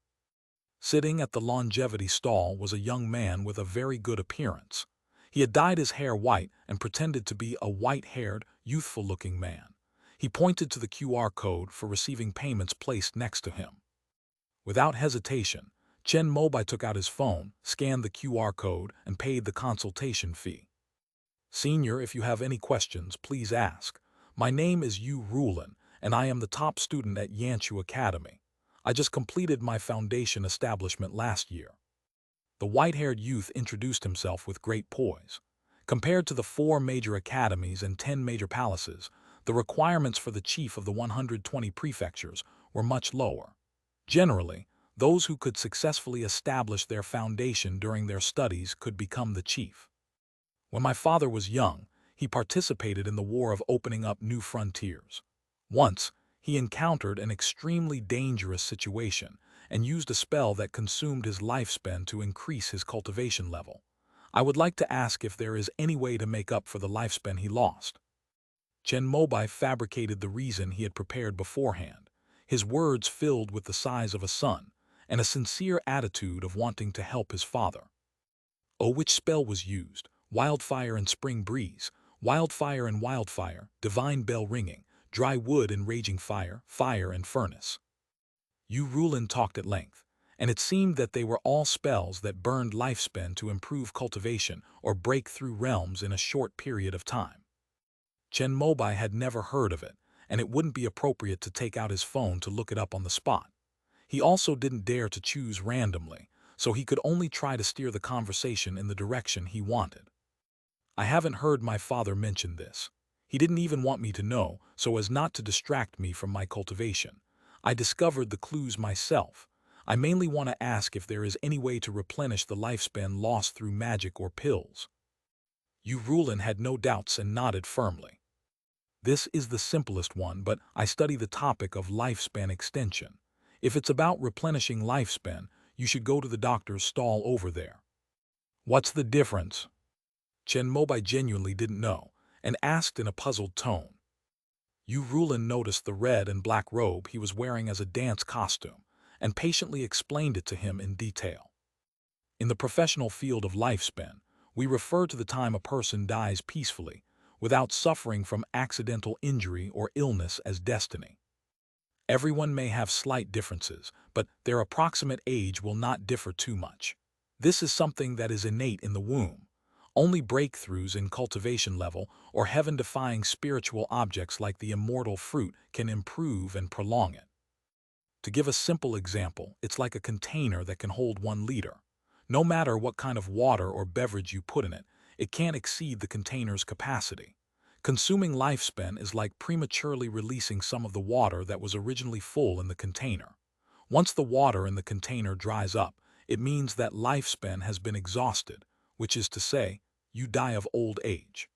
Sitting at the longevity stall was a young man with a very good appearance. He had dyed his hair white and pretended to be a white-haired, youthful-looking man. He pointed to the QR code for receiving payments placed next to him. Without hesitation, Chen Mobai took out his phone, scanned the QR code, and paid the consultation fee. "Senior, if you have any questions, please ask. My name is Yu Rulin, and I am the top student at Yanshu Academy. I just completed my foundation establishment last year." The white-haired youth introduced himself with great poise. Compared to the 4 major academies and 10 major palaces, the requirements for the chief of the 120 prefectures were much lower. Generally, those who could successfully establish their foundation during their studies could become the chief. When my father was young, he participated in the war of opening up new frontiers. Once, he encountered an extremely dangerous situation and used a spell that consumed his lifespan to increase his cultivation level. I would like to ask if there is any way to make up for the lifespan he lost. Chen Mobai fabricated the reason he had prepared beforehand, his words filled with the sighs of a son and a sincere attitude of wanting to help his father. "Oh, which spell was used? Wildfire and spring breeze, wildfire and wildfire, divine bell ringing, dry wood and raging fire, fire and furnace." Yu Rulin talked at length, and it seemed that they were all spells that burned lifespan to improve cultivation or break through realms in a short period of time. Chen Mobai had never heard of it, and it wouldn't be appropriate to take out his phone to look it up on the spot. He also didn't dare to choose randomly, so he could only try to steer the conversation in the direction he wanted. "I haven't heard my father mention this. He didn't even want me to know, so as not to distract me from my cultivation. I discovered the clues myself. I mainly want to ask if there is any way to replenish the lifespan lost through magic or pills." Yu Rulin had no doubts and nodded firmly. "This is the simplest one, but I study the topic of lifespan extension. If it's about replenishing lifespan, you should go to the doctor's stall over there." "What's the difference?" Chen Mobai genuinely didn't know, and asked in a puzzled tone. Yu Rulin noticed the red and black robe he was wearing as a dance costume, and patiently explained it to him in detail. "In the professional field of lifespan, we refer to the time a person dies peacefully, without suffering from accidental injury or illness as destiny. Everyone may have slight differences, but their approximate age will not differ too much. This is something that is innate in the womb. Only breakthroughs in cultivation level or heaven-defying spiritual objects like the immortal fruit can improve and prolong it. To give a simple example, it's like a container that can hold 1 liter. No matter what kind of water or beverage you put in it, it can't exceed the container's capacity. Consuming lifespan is like prematurely releasing some of the water that was originally full in the container. Once the water in the container dries up, it means that lifespan has been exhausted, which is to say, you die of old age."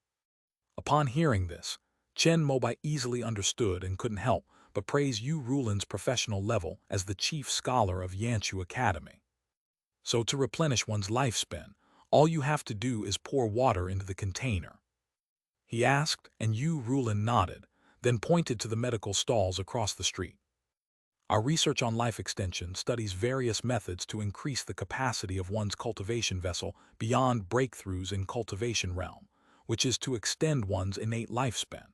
Upon hearing this, Chen Mobai easily understood and couldn't help but praise Yu Rulin's professional level as the chief scholar of Yanshu Academy. "So to replenish one's lifespan, all you have to do is pour water into the container?" he asked, and Yu Rulin nodded, then pointed to the medical stalls across the street. Our research on life extension studies various methods to increase the capacity of one's cultivation vessel beyond breakthroughs in cultivation realm, which is to extend one's innate lifespan.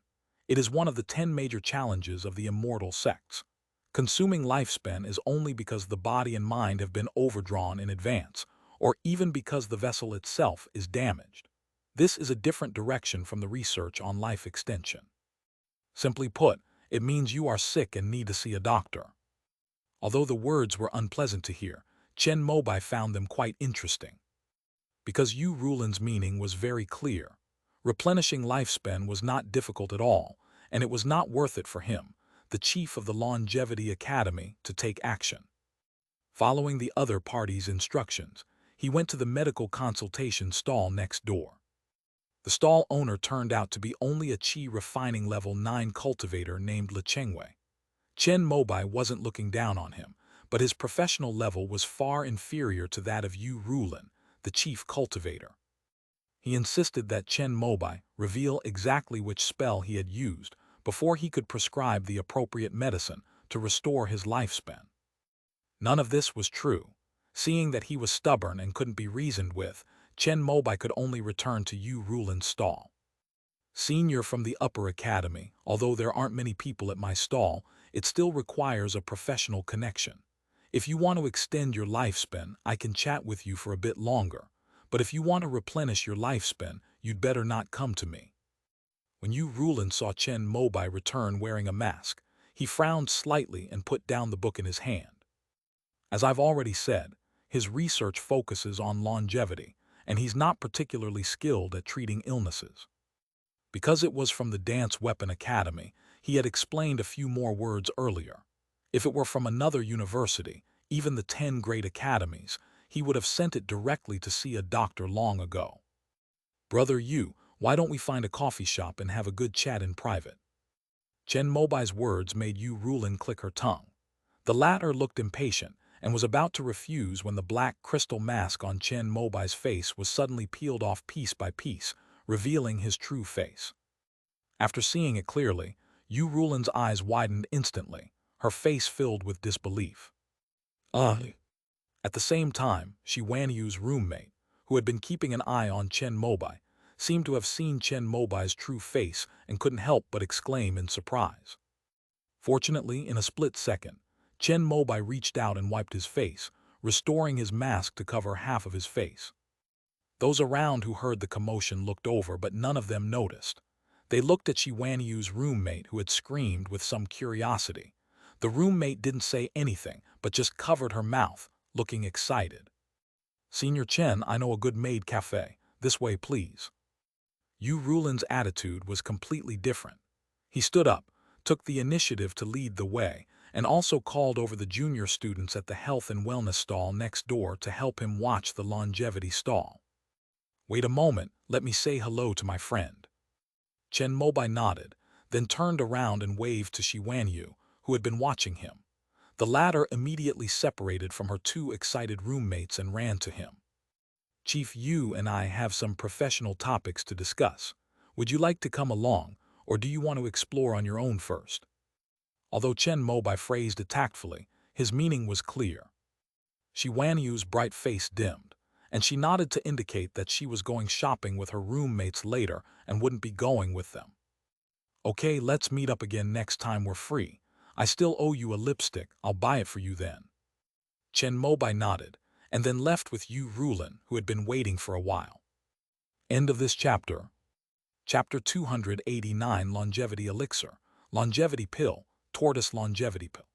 It is one of the 10 major challenges of the immortal sects. Consuming lifespan is only because the body and mind have been overdrawn in advance, or even because the vessel itself is damaged. This is a different direction from the research on life extension. Simply put, it means you are sick and need to see a doctor. Although the words were unpleasant to hear, Chen Mobai found them quite interesting. Because Yu Rulin's meaning was very clear. Replenishing lifespan was not difficult at all, and it was not worth it for him, the chief of the Longevity Academy, to take action. Following the other party's instructions, he went to the medical consultation stall next door. The stall owner turned out to be only a Qi refining level 9 cultivator named Lechengwei. Chen Mobai wasn't looking down on him, but his professional level was far inferior to that of Yu Rulin, the chief cultivator. He insisted that Chen Mobai reveal exactly which spell he had used before he could prescribe the appropriate medicine to restore his lifespan. None of this was true. Seeing that he was stubborn and couldn't be reasoned with, Chen Mobai could only return to Yu Rulin's stall. Senior from the upper academy, although there aren't many people at my stall, it still requires a professional connection. If you want to extend your lifespan, I can chat with you for a bit longer. But if you want to replenish your lifespan, you'd better not come to me. When Yu Rulin saw Chen Mobai return wearing a mask, he frowned slightly and put down the book in his hand. As I've already said, his research focuses on longevity, and he's not particularly skilled at treating illnesses. Because it was from the Dance Weapon Academy, he had explained a few more words earlier. If it were from another university, even the 10 great academies, he would have sent it directly to see a doctor long ago. Brother Yu, why don't we find a coffee shop and have a good chat in private? Chen Mobai's words made Yu Rulin click her tongue. The latter looked impatient and was about to refuse when the black crystal mask on Chen Mobai's face was suddenly peeled off piece by piece, revealing his true face. After seeing it clearly, Yu Rulin's eyes widened instantly, her face filled with disbelief. At the same time, Shi Wanyu's roommate, who had been keeping an eye on Chen Mobai, seemed to have seen Chen Mobai's true face and couldn't help but exclaim in surprise. Fortunately, in a split second, Chen Mobai reached out and wiped his face, restoring his mask to cover half of his face. Those around who heard the commotion looked over, but none of them noticed. They looked at Shi Wanyu's roommate, who had screamed with some curiosity. The roommate didn't say anything, but just covered her mouth, looking excited. Senior Chen, I know a good maid cafe. This way, please. Yu Rulin's attitude was completely different. He stood up, took the initiative to lead the way, and also called over the junior students at the health and wellness stall next door to help him watch the longevity stall. Wait a moment, let me say hello to my friend. Chen Mobai nodded, then turned around and waved to Shi Wanyu, who had been watching him. The latter immediately separated from her two excited roommates and ran to him. Chief Yu and I have some professional topics to discuss. Would you like to come along, or do you want to explore on your own first? Although Chen Mobai phrased it tactfully, his meaning was clear. Shi Wanyu's bright face dimmed, and she nodded to indicate that she was going shopping with her roommates later and wouldn't be going with them. Okay, let's meet up again next time we're free. I still owe you a lipstick, I'll buy it for you then. Chen Mobai nodded, and then left with Yu Rulin, who had been waiting for a while. End of this chapter. Chapter 289, Longevity Elixir, Longevity Pill, Tortoise Longevity Pill.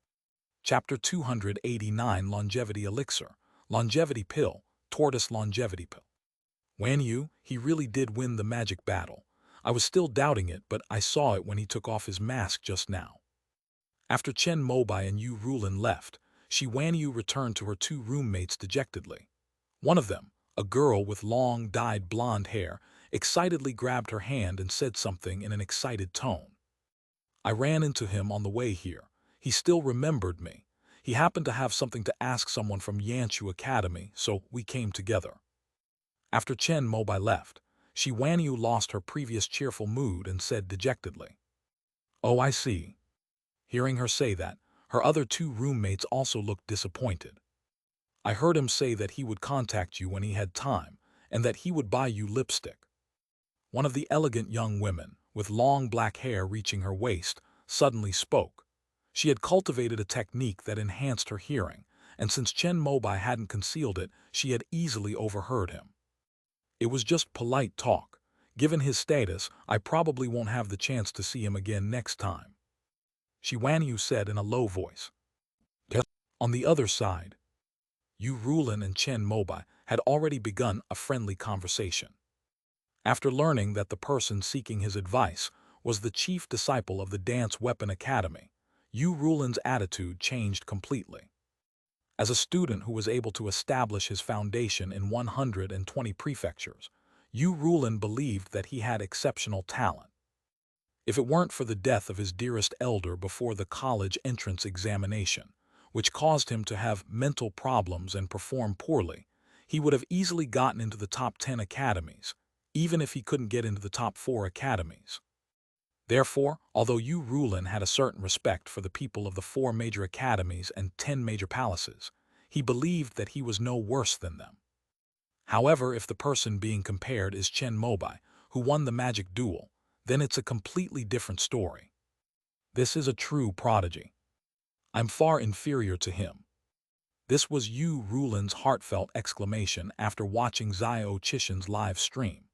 Chapter 289, Longevity Elixir, Longevity Pill, Tortoise Longevity Pill. Wanyu, he really did win the magic battle. I was still doubting it, but I saw it when he took off his mask just now. After Chen Mobai and Yu Rulin left, Shi Wanyu returned to her two roommates dejectedly. One of them, a girl with long, dyed blonde hair, excitedly grabbed her hand and said something in an excited tone. I ran into him on the way here. He still remembered me. He happened to have something to ask someone from Yanshu Academy, so we came together. After Chen Mobai left, Shi Wanyu lost her previous cheerful mood and said dejectedly, "Oh, I see." Hearing her say that, Her other two roommates also looked disappointed. I heard him say that he would contact you when he had time, and that he would buy you lipstick. One of the elegant young women, with long black hair reaching her waist, suddenly spoke. She had cultivated a technique that enhanced her hearing, and since Chen Mobai hadn't concealed it, she had easily overheard him. It was just polite talk. Given his status, I probably won't have the chance to see him again next time, Shi Wanyu said in a low voice. Yes. On the other side, Yu Rulin and Chen Mobai had already begun a friendly conversation. After learning that the person seeking his advice was the chief disciple of the Dance Weapon Academy, Yu Rulin's attitude changed completely. As a student who was able to establish his foundation in 120 prefectures, Yu Rulin believed that he had exceptional talent. If it weren't for the death of his dearest elder before the college entrance examination, which caused him to have mental problems and perform poorly, he would have easily gotten into the top 10 academies, even if he couldn't get into the top 4 academies. Therefore, although Yu Rulin had a certain respect for the people of the 4 major academies and 10 major palaces, he believed that he was no worse than them. However, if the person being compared is Chen Mobai, who won the magic duel, then it's a completely different story. This is a true prodigy. I'm far inferior to him. This was Yu Rulin's heartfelt exclamation after watching Xiao Chishan's live stream.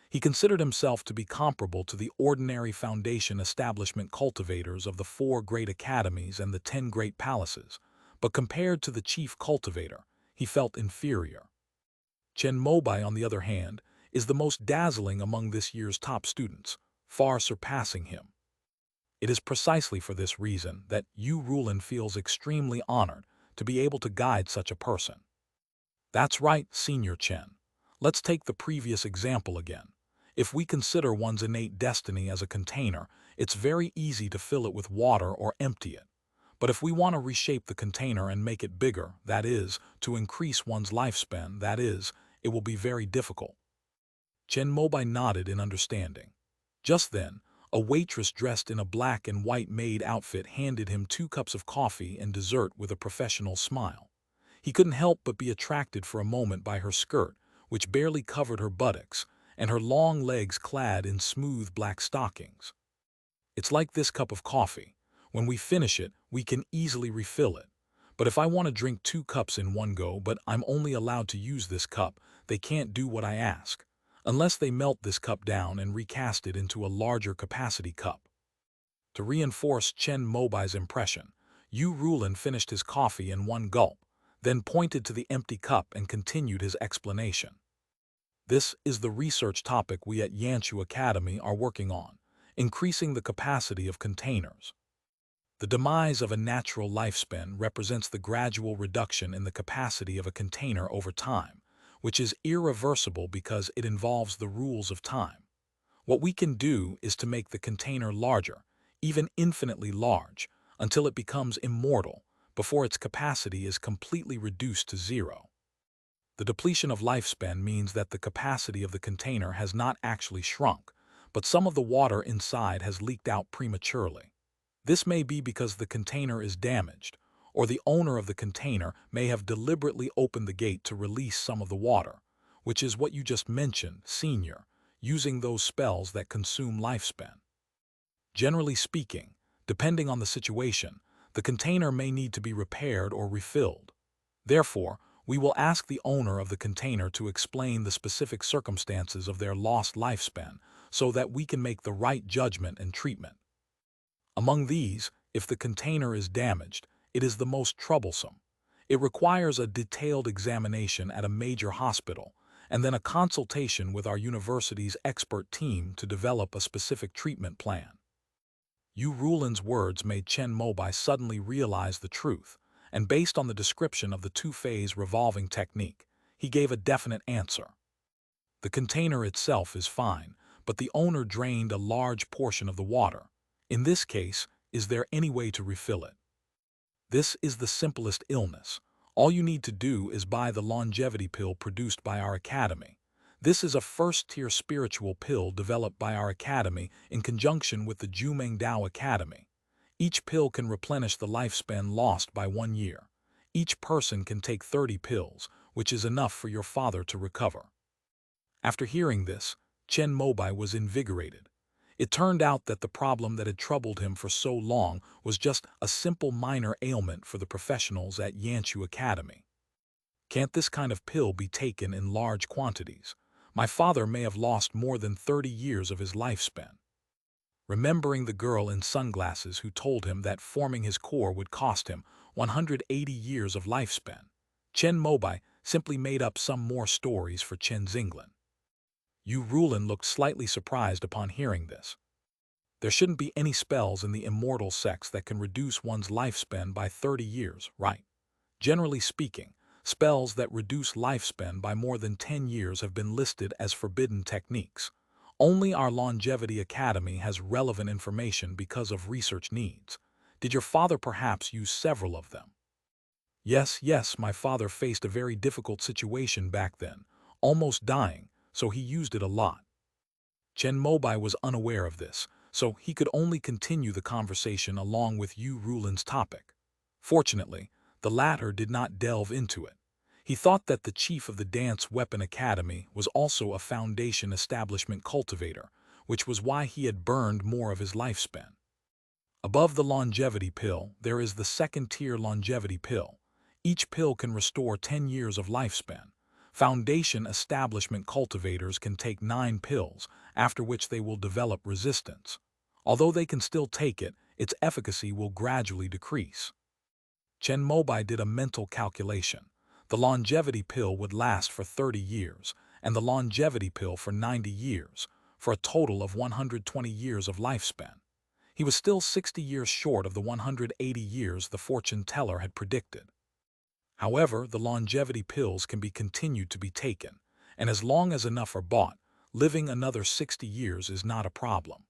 He considered himself to be comparable to the ordinary foundation establishment cultivators of the 4 great academies and the 10 great palaces, but compared to the chief cultivator, he felt inferior. Chen Mobai, on the other hand, is the most dazzling among this year's top students, far surpassing him. It is precisely for this reason that Yu Rulin feels extremely honored to be able to guide such a person. That's right, Senior Chen. Let's take the previous example again. If we consider one's innate destiny as a container, it's very easy to fill it with water or empty it. But if we want to reshape the container and make it bigger, that is, to increase one's lifespan, that is, it will be very difficult. Chen Mobai nodded in understanding. Just then, a waitress dressed in a black and white maid outfit handed him 2 cups of coffee and dessert with a professional smile. He couldn't help but be attracted for a moment by her skirt, which barely covered her buttocks, and her long legs clad in smooth black stockings. It's like this cup of coffee. When we finish it, we can easily refill it. But if I want to drink 2 cups in one go, but I'm only allowed to use this cup, they can't do what I ask, unless they melt this cup down and recast it into a larger capacity cup. To reinforce Chen Mobai's impression, Yu Rulin finished his coffee in one gulp, then pointed to the empty cup and continued his explanation. This is the research topic we at Yanshu Academy are working on, increasing the capacity of containers. The demise of a natural lifespan represents the gradual reduction in the capacity of a container over time, which is irreversible because it involves the rules of time. What we can do is to make the container larger, even infinitely large, until it becomes immortal, before its capacity is completely reduced to 0. The depletion of lifespan means that the capacity of the container has not actually shrunk, but some of the water inside has leaked out prematurely. This may be because the container is damaged, or the owner of the container may have deliberately opened the gate to release some of the water, which is what you just mentioned, Senior, using those spells that consume lifespan. Generally speaking, depending on the situation, the container may need to be repaired or refilled. Therefore, we will ask the owner of the container to explain the specific circumstances of their lost lifespan so that we can make the right judgment and treatment. Among these, if the container is damaged, it is the most troublesome. It requires a detailed examination at a major hospital and then a consultation with our university's expert team to develop a specific treatment plan. Yu Rulin's words made Chen Mobai suddenly realize the truth, and based on the description of the 2-phase revolving technique, he gave a definite answer. The container itself is fine, but the owner drained a large portion of the water. In this case, is there any way to refill it? This is the simplest illness. All you need to do is buy the longevity pill produced by our academy. This is a first-tier spiritual pill developed by our academy in conjunction with the Jumeng Dao Academy. Each pill can replenish the lifespan lost by 1 year. Each person can take 30 pills, which is enough for your father to recover. After hearing this, Chen Mobai was invigorated. It turned out that the problem that had troubled him for so long was just a simple minor ailment for the professionals at Yanchu Academy. Can't this kind of pill be taken in large quantities? My father may have lost more than 30 years of his lifespan. Remembering the girl in sunglasses who told him that forming his core would cost him 180 years of lifespan, Chen Mobai simply made up some more stories for Chen Zinglan. Yu Rulin looked slightly surprised upon hearing this. There shouldn't be any spells in the immortal sects that can reduce one's lifespan by 30 years, right? Generally speaking, spells that reduce lifespan by more than 10 years have been listed as forbidden techniques. Only our Longevity Academy has relevant information because of research needs. Did your father perhaps use several of them? Yes, my father faced a very difficult situation back then, almost dying, so he used it a lot. Chen Mobai was unaware of this, so he could only continue the conversation along with Yu Rulin's topic. Fortunately, the latter did not delve into it. He thought that the chief of the Dance Weapon Academy was also a Foundation establishment cultivator, which was why he had burned more of his lifespan. Above the longevity pill, there is the second-tier longevity pill. Each pill can restore 10 years of lifespan. Foundation establishment cultivators can take 9 pills, after which they will develop resistance. Although they can still take it, its efficacy will gradually decrease. Chen Mobai did a mental calculation. The longevity pill would last for 30 years, and the longevity pill for 90 years, for a total of 120 years of lifespan. He was still 60 years short of the 180 years the fortune teller had predicted. However, the longevity pills can be continued to be taken, and as long as enough are bought, living another 60 years is not a problem.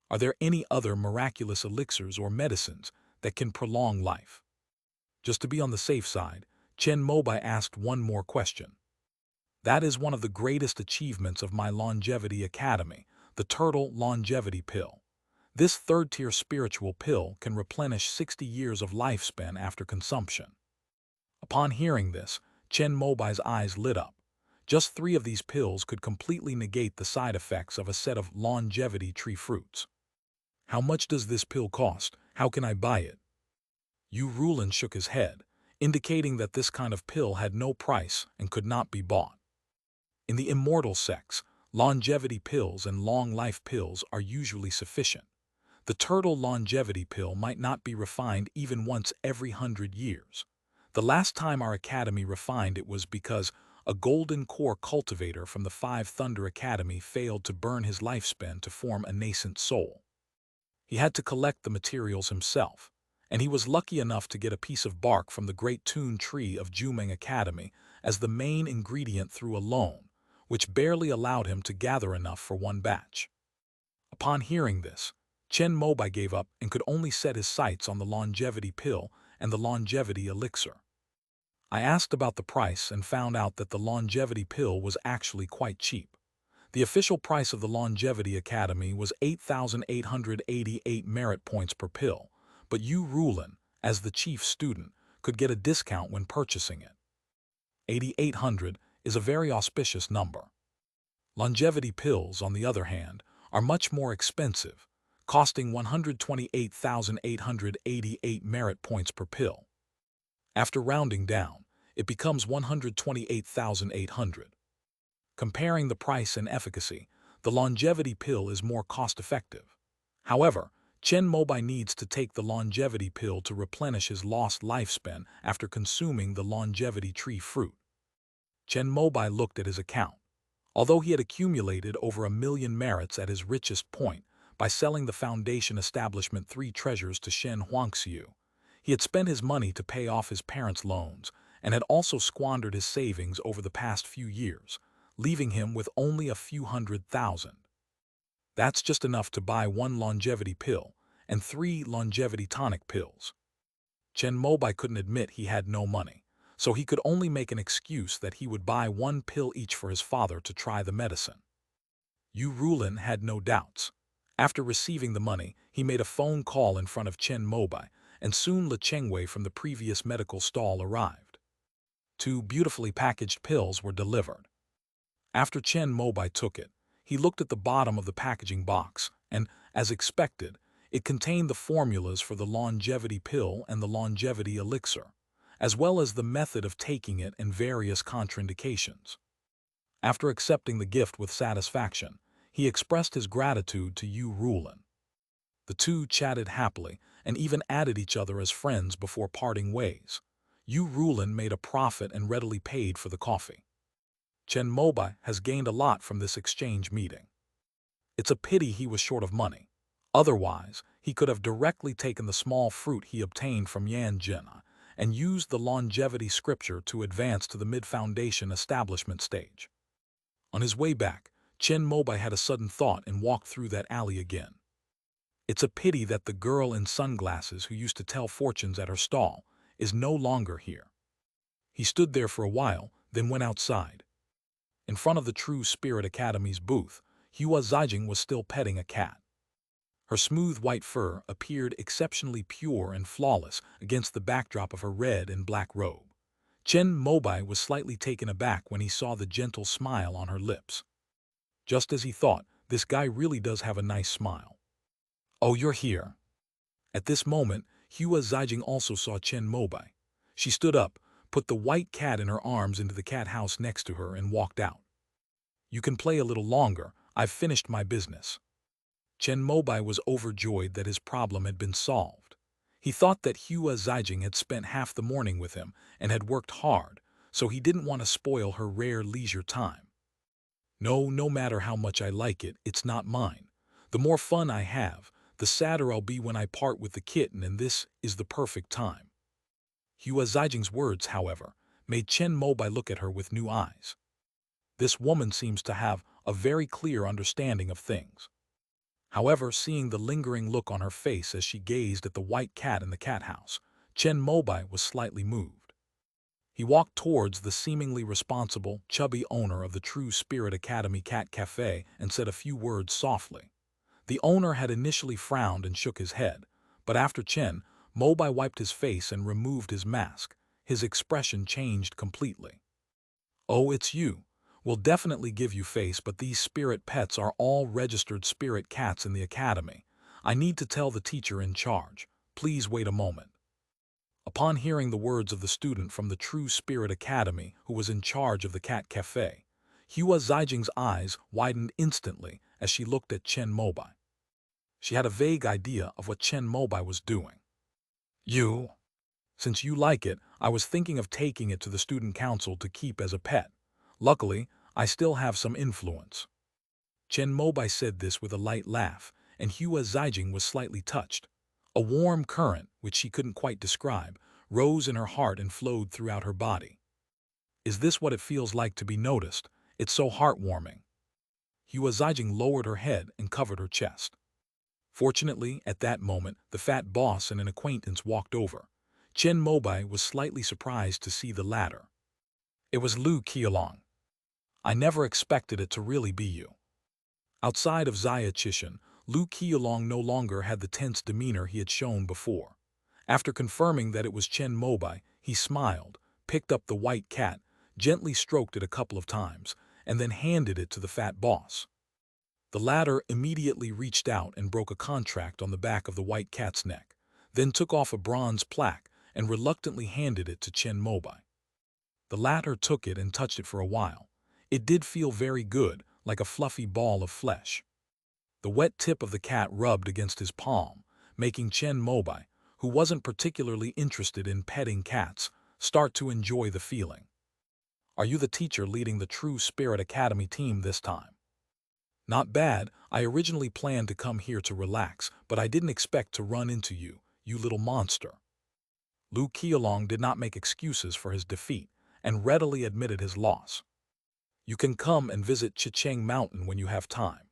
Are there any other miraculous elixirs or medicines that can prolong life? Just to be on the safe side, Chen Mobai asked one more question. That is one of the greatest achievements of my Longevity Academy, the Turtle Longevity Pill. This third-tier spiritual pill can replenish 60 years of lifespan after consumption. Upon hearing this, Chen Mobai's eyes lit up. Just 3 of these pills could completely negate the side effects of a set of longevity tree fruits. How much does this pill cost? How can I buy it? Yu Rulin shook his head, indicating that this kind of pill had no price and could not be bought. In the immortal sects, longevity pills and long-life pills are usually sufficient. The turtle longevity pill might not be refined even once every 100 years. The last time our academy refined it was because a golden core cultivator from the Five Thunder Academy failed to burn his lifespan to form a nascent soul. He had to collect the materials himself, and he was lucky enough to get a piece of bark from the great tune tree of Jumeng Academy as the main ingredient through a loan, which barely allowed him to gather enough for one batch. Upon hearing this, Chen Mobai gave up and could only set his sights on the longevity pill and the longevity elixir. I asked about the price and found out that the longevity pill was actually quite cheap. The official price of the Longevity Academy was 8,888 merit points per pill, but Yu Rulin, as the chief student, could get a discount when purchasing it. 8,800 is a very auspicious number. Longevity pills, on the other hand, are much more expensive, costing 128,888 merit points per pill. After rounding down, it becomes 128,800. Comparing the price and efficacy, the longevity pill is more cost-effective. However, Chen Mobai needs to take the longevity pill to replenish his lost lifespan after consuming the longevity tree fruit. Chen Mobai looked at his account. Although he had accumulated over 1 million merits at his richest point by selling the Foundation Establishment 3 treasures to Shen Huangxiu, he had spent his money to pay off his parents' loans and had also squandered his savings over the past few years, leaving him with only a few 100,000. That's just enough to buy 1 longevity pill and 3 longevity tonic pills. Chen Mobai couldn't admit he had no money, so he could only make an excuse that he would buy 1 pill each for his father to try the medicine. Yu Rulin had no doubts. After receiving the money, he made a phone call in front of Chen Mobai, and soon Le Chengwei from the previous medical stall arrived. 2 beautifully packaged pills were delivered. After Chen Mobai took it, he looked at the bottom of the packaging box, and, as expected, it contained the formulas for the longevity pill and the longevity elixir, as well as the method of taking it and various contraindications. After accepting the gift with satisfaction, he expressed his gratitude to Yu Rulin. The two chatted happily and even added each other as friends before parting ways. Yu Rulin made a profit and readily paid for the coffee. Chen Mobai has gained a lot from this exchange meeting. It's a pity he was short of money. Otherwise, he could have directly taken the small fruit he obtained from Yan Jina and used the longevity scripture to advance to the mid-foundation establishment stage. On his way back, Chen Mobai had a sudden thought and walked through that alley again. It's a pity that the girl in sunglasses who used to tell fortunes at her stall is no longer here. He stood there for a while, then went outside. In front of the True Spirit Academy's booth, Hua Zijing was still petting a cat. Her smooth white fur appeared exceptionally pure and flawless against the backdrop of her red and black robe. Chen Mobai was slightly taken aback when he saw the gentle smile on her lips. Just as he thought, this guy really does have a nice smile. Oh, you're here. At this moment, Hua Zijing also saw Chen Mobai. She stood up, put the white cat in her arms into the cat house next to her and walked out. You can play a little longer, I've finished my business. Chen Mobai was overjoyed that his problem had been solved. He thought that Hua Zijing had spent half the morning with him and had worked hard, so he didn't want to spoil her rare leisure time. No matter how much I like it, it's not mine. The more fun I have, the sadder I'll be when I part with the kitten, and this is the perfect time. Hua Zijing's words, however, made Chen Mobai look at her with new eyes. This woman seems to have a very clear understanding of things. However, seeing the lingering look on her face as she gazed at the white cat in the cat house, Chen Mobai was slightly moved. He walked towards the seemingly responsible, chubby owner of the True Spirit Academy Cat Cafe and said a few words softly. The owner had initially frowned and shook his head, but after Chen Mobai wiped his face and removed his mask, his expression changed completely. Oh, it's you. We'll definitely give you face, but these spirit pets are all registered spirit cats in the academy. I need to tell the teacher in charge. Please wait a moment. Upon hearing the words of the student from the True Spirit Academy who was in charge of the cat cafe, Hua Zijing's eyes widened instantly as she looked at Chen Mobai. She had a vague idea of what Chen Mobai was doing. Since you like it, I was thinking of taking it to the student council to keep as a pet. Luckily, I still have some influence. Chen Mobai said this with a light laugh, and Hua Zijing was slightly touched. A warm current, which she couldn't quite describe, rose in her heart and flowed throughout her body. Is this what it feels like to be noticed? It's so heartwarming. Hua Zijing lowered her head and covered her chest. Fortunately, at that moment, the fat boss and an acquaintance walked over. Chen Mobai was slightly surprised to see the latter. It was Lu Qialong. I never expected it to really be you. Outside of Xia Chishan, Lu Qialong no longer had the tense demeanor he had shown before. After confirming that it was Chen Mobai, he smiled, picked up the white cat, gently stroked it a couple of times, and then handed it to the fat boss. The latter immediately reached out and broke a contract on the back of the white cat's neck, then took off a bronze plaque and reluctantly handed it to Chen Mobai. The latter took it and touched it for a while. It did feel very good, like a fluffy ball of flesh. The wet tip of the cat rubbed against his palm, making Chen Mobai, who wasn't particularly interested in petting cats, start to enjoy the feeling. Are you the teacher leading the True Spirit Academy team this time? Not bad. I originally planned to come here to relax, but I didn't expect to run into you, you little monster. Lu Qialong did not make excuses for his defeat and readily admitted his loss. You can come and visit Chicheng Mountain when you have time.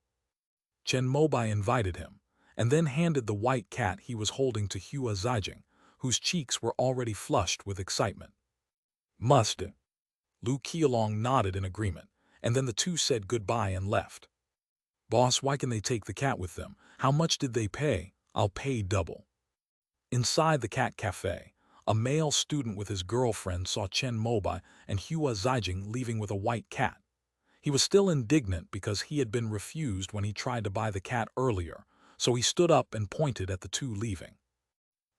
Chen Mobai invited him, and then handed the white cat he was holding to Hua Zijing, whose cheeks were already flushed with excitement. Must. Lu Qialong nodded in agreement, and then the two said goodbye and left. Boss, why can they take the cat with them? How much did they pay? I'll pay double. Inside the cat cafe, a male student with his girlfriend saw Chen Mobai and Hua Zijing leaving with a white cat. He was still indignant because he had been refused when he tried to buy the cat earlier, so he stood up and pointed at the two leaving.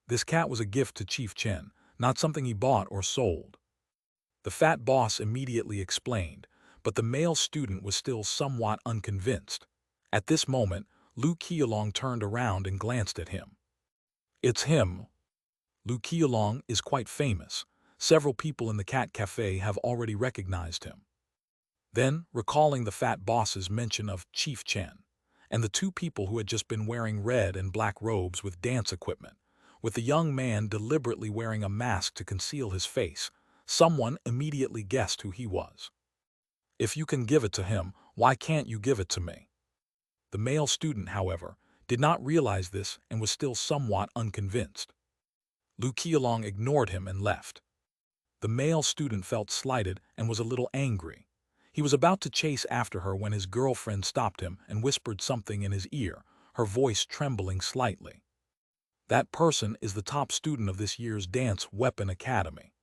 This cat was a gift to Chief Chen, not something he bought or sold. The fat boss immediately explained, but the male student was still somewhat unconvinced. At this moment, Lu Qiulong turned around and glanced at him. It's him. Lu Qiulong is quite famous. Several people in the cat cafe have already recognized him. Then, recalling the fat boss's mention of Chief Chen, and the two people who had just been wearing red and black robes with dance equipment, with the young man deliberately wearing a mask to conceal his face, someone immediately guessed who he was. If you can give it to him, why can't you give it to me? The male student, however, did not realize this and was still somewhat unconvinced. Lu Qiulong ignored him and left. The male student felt slighted and was a little angry. He was about to chase after her when his girlfriend stopped him and whispered something in his ear, her voice trembling slightly. That person is the top student of this year's Dance Weapon Academy.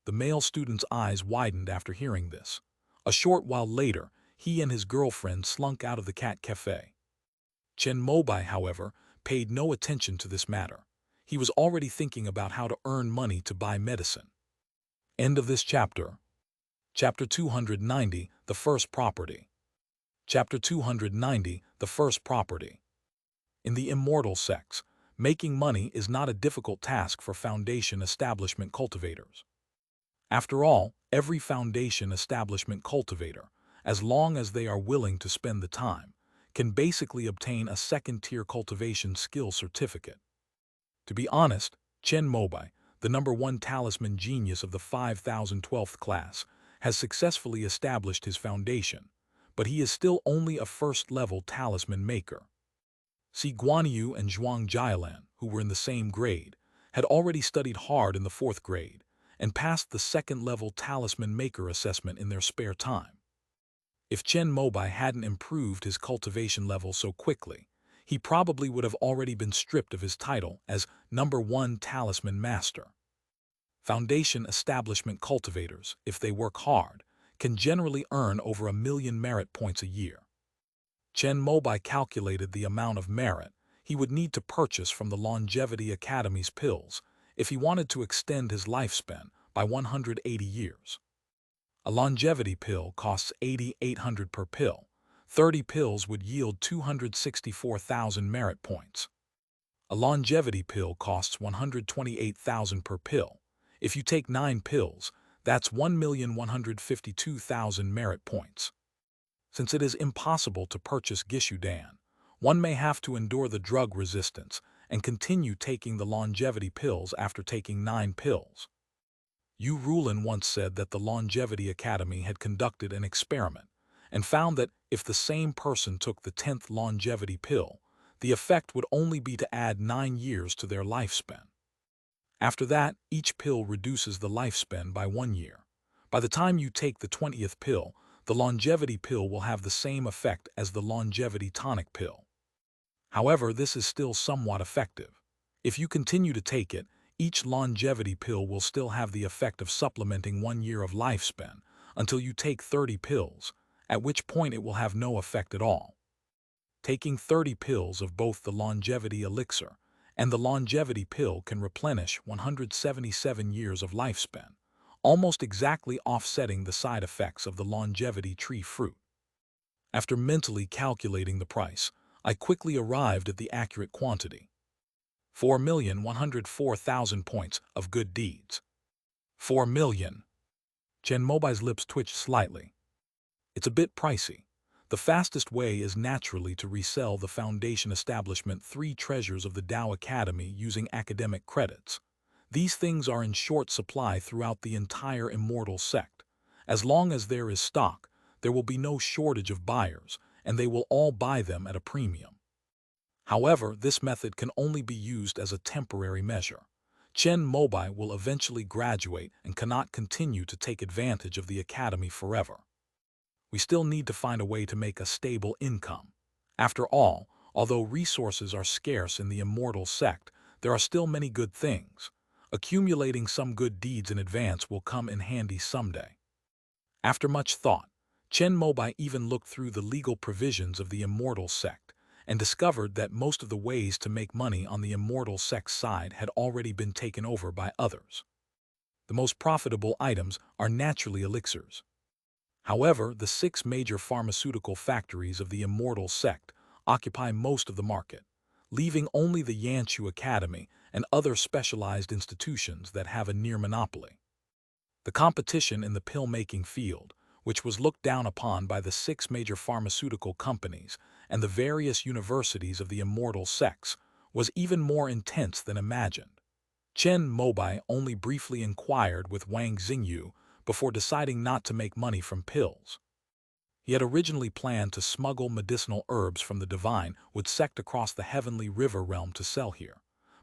The male student's eyes widened after hearing this. A short while later, he and his girlfriend slunk out of the cat cafe. Chen Mobai, however, paid no attention to this matter. He was already thinking about how to earn money to buy medicine. End of this chapter. Chapter 290, The First Property. Chapter 290, The First Property. In the immortal sects, making money is not a difficult task for foundation establishment cultivators. After all, every foundation establishment cultivator, as long as they are willing to spend the time, can basically obtain a second-tier cultivation skill certificate. To be honest, Chen Mobai, the #1 talisman genius of the 5012th class, has successfully established his foundation, but he is still only a first-level talisman maker. See, Guanyu and Zhuang Jialan, who were in the same grade, had already studied hard in the 4th grade and passed the second-level talisman maker assessment in their spare time. If Chen Mobai hadn't improved his cultivation level so quickly, he probably would have already been stripped of his title as #1 talisman master. Foundation establishment cultivators, if they work hard, can generally earn over 1,000,000 merit points a year. Chen Mobai calculated the amount of merit he would need to purchase from the Longevity Academy's pills if he wanted to extend his lifespan by 180 years. A longevity pill costs 8,800 per pill. 30 pills would yield 264,000 merit points. A longevity pill costs 128,000 per pill. If you take 9 pills, that's 1,152,000 merit points. Since it is impossible to purchase Gishudan, one may have to endure the drug resistance and continue taking the longevity pills after taking 9 pills. Yu Rulin once said that the Longevity Academy had conducted an experiment and found that if the same person took the 10th longevity pill, the effect would only be to add 9 years to their lifespan. After that, each pill reduces the lifespan by 1 year. By the time you take the 20th pill, the longevity pill will have the same effect as the longevity tonic pill. However, this is still somewhat effective. If you continue to take it, each longevity pill will still have the effect of supplementing 1 year of lifespan until you take 30 pills, at which point it will have no effect at all. Taking 30 pills of both the longevity elixir and the longevity pill can replenish 177 years of lifespan, almost exactly offsetting the side effects of the longevity tree fruit. After mentally calculating the price, I quickly arrived at the accurate quantity. 4,104,000 points of good deeds. 4 million. Chen Mobai's lips twitched slightly. It's a bit pricey. The fastest way is naturally to resell the Foundation Establishment 3 treasures of the Tao Academy using academic credits. These things are in short supply throughout the entire immortal sect. As long as there is stock, there will be no shortage of buyers, and they will all buy them at a premium. However, this method can only be used as a temporary measure. Chen Mobai will eventually graduate and cannot continue to take advantage of the academy forever. We still need to find a way to make a stable income. After all, although resources are scarce in the immortal sect, there are still many good things. Accumulating some good deeds in advance will come in handy someday. After much thought, Chen Mobai even looked through the legal provisions of the immortal sect and discovered that most of the ways to make money on the immortal sect's side had already been taken over by others. The most profitable items are naturally elixirs. However, the 6 major pharmaceutical factories of the immortal sect occupy most of the market, leaving only the Yanshu Academy and other specialized institutions that have a near monopoly. The competition in the pill-making field, which was looked down upon by the 6 major pharmaceutical companies and the various universities of the immortal sects, was even more intense than imagined. Chen Mobai only briefly inquired with Wang Xingyu before deciding not to make money from pills. He had originally planned to smuggle medicinal herbs from the divine would sect across the heavenly river realm to sell here.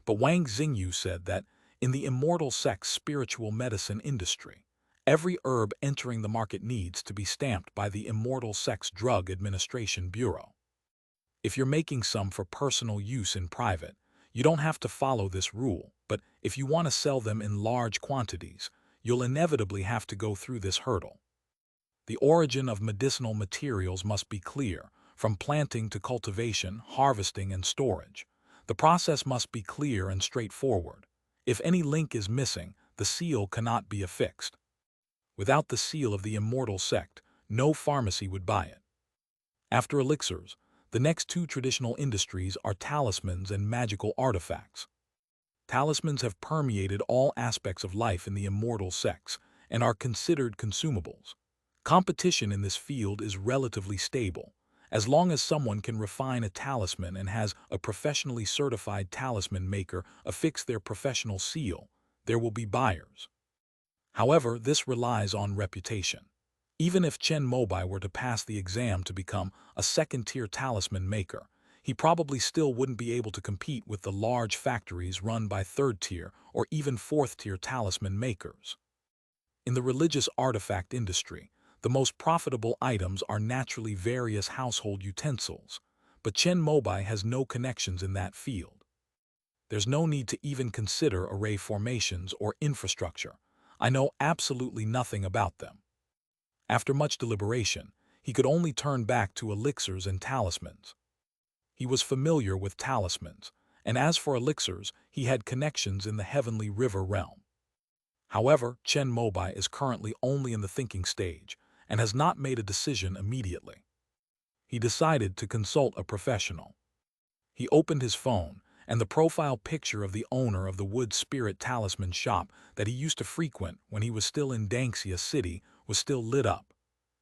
But Wang Xingyu said that, in the immortal sect's spiritual medicine industry, every herb entering the market needs to be stamped by the immortal sect's Drug Administration Bureau. If you're making some for personal use in private, you don't have to follow this rule, but if you want to sell them in large quantities, you'll inevitably have to go through this hurdle. The origin of medicinal materials must be clear, from planting to cultivation, harvesting, and storage. The process must be clear and straightforward. If any link is missing, the seal cannot be affixed. Without the seal of the immortal sect, no pharmacy would buy it. After elixirs, the next 2 traditional industries are talismans and magical artifacts. Talismans have permeated all aspects of life in the immortal sects and are considered consumables. Competition in this field is relatively stable. As long as someone can refine a talisman and has a professionally certified talisman maker affix their professional seal, there will be buyers. However, this relies on reputation. Even if Chen Mobai were to pass the exam to become a second-tier talisman maker, he probably still wouldn't be able to compete with the large factories run by third-tier or even fourth-tier talisman makers. In the religious artifact industry, the most profitable items are naturally various household utensils, but Chen Mobai has no connections in that field. There's no need to even consider array formations or infrastructure. I know absolutely nothing about them. After much deliberation, he could only turn back to elixirs and talismans. He was familiar with talismans, and as for elixirs, he had connections in the heavenly river realm. However, Chen Mobai is currently only in the thinking stage and has not made a decision immediately. He decided to consult a professional. He opened his phone, and the profile picture of the owner of the wood spirit talisman shop that he used to frequent when he was still in Dangxia City was still lit up.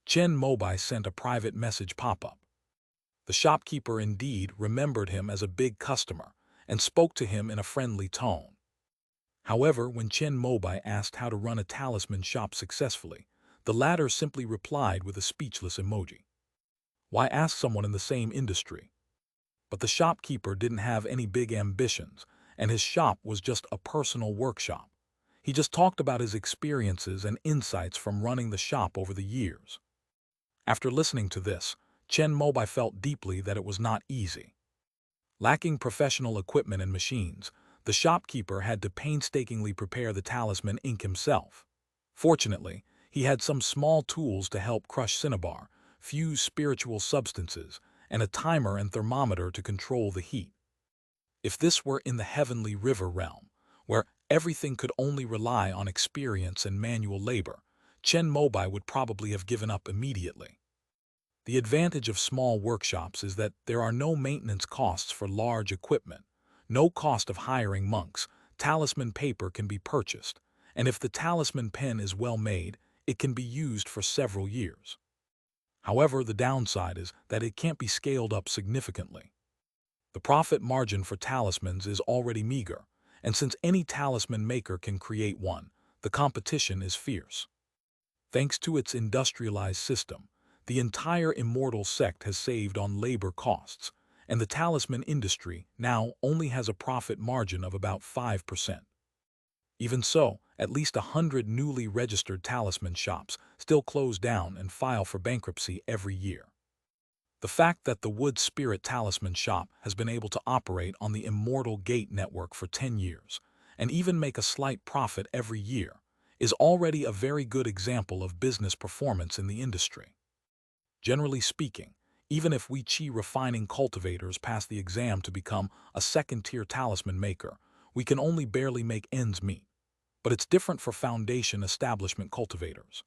Chen Mobai sent a private message pop-up. The shopkeeper indeed remembered him as a big customer and spoke to him in a friendly tone. However, when Chen Mobai asked how to run a talisman shop successfully, the latter simply replied with a speechless emoji. Why ask someone in the same industry? But the shopkeeper didn't have any big ambitions, and his shop was just a personal workshop. He just talked about his experiences and insights from running the shop over the years. After listening to this, Chen Mobai felt deeply that it was not easy. Lacking professional equipment and machines, the shopkeeper had to painstakingly prepare the talisman ink himself. Fortunately, he had some small tools to help crush cinnabar, fuse spiritual substances, and a timer and thermometer to control the heat. If this were in the heavenly river realm, where everything could only rely on experience and manual labor, Chen Mobai would probably have given up immediately. The advantage of small workshops is that there are no maintenance costs for large equipment, no cost of hiring monks, talisman paper can be purchased, and if the talisman pen is well made, it can be used for several years. However, the downside is that it can't be scaled up significantly. The profit margin for talismans is already meager, and since any talisman maker can create one, the competition is fierce. Thanks to its industrialized system, the entire immortal sect has saved on labor costs, and the talisman industry now only has a profit margin of about 5%. Even so, at least 100 newly registered talisman shops still close down and file for bankruptcy every year. The fact that the Wood Spirit Talisman Shop has been able to operate on the Immortal Gate network for 10 years, and even make a slight profit every year, is already a very good example of business performance in the industry. Generally speaking, even if we Qi refining cultivators pass the exam to become a second-tier talisman maker, we can only barely make ends meet. But it's different for foundation establishment cultivators.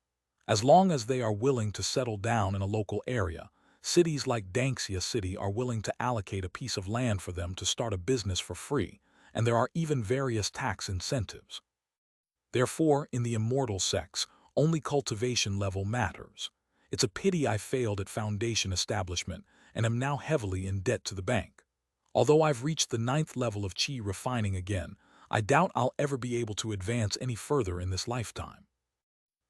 As long as they are willing to settle down in a local area, cities like Danxia City are willing to allocate a piece of land for them to start a business for free, and there are even various tax incentives. Therefore, in the immortal sects, only cultivation level matters. It's a pity I failed at foundation establishment and am now heavily in debt to the bank. Although I've reached the 9th level of Qi refining again, I doubt I'll ever be able to advance any further in this lifetime.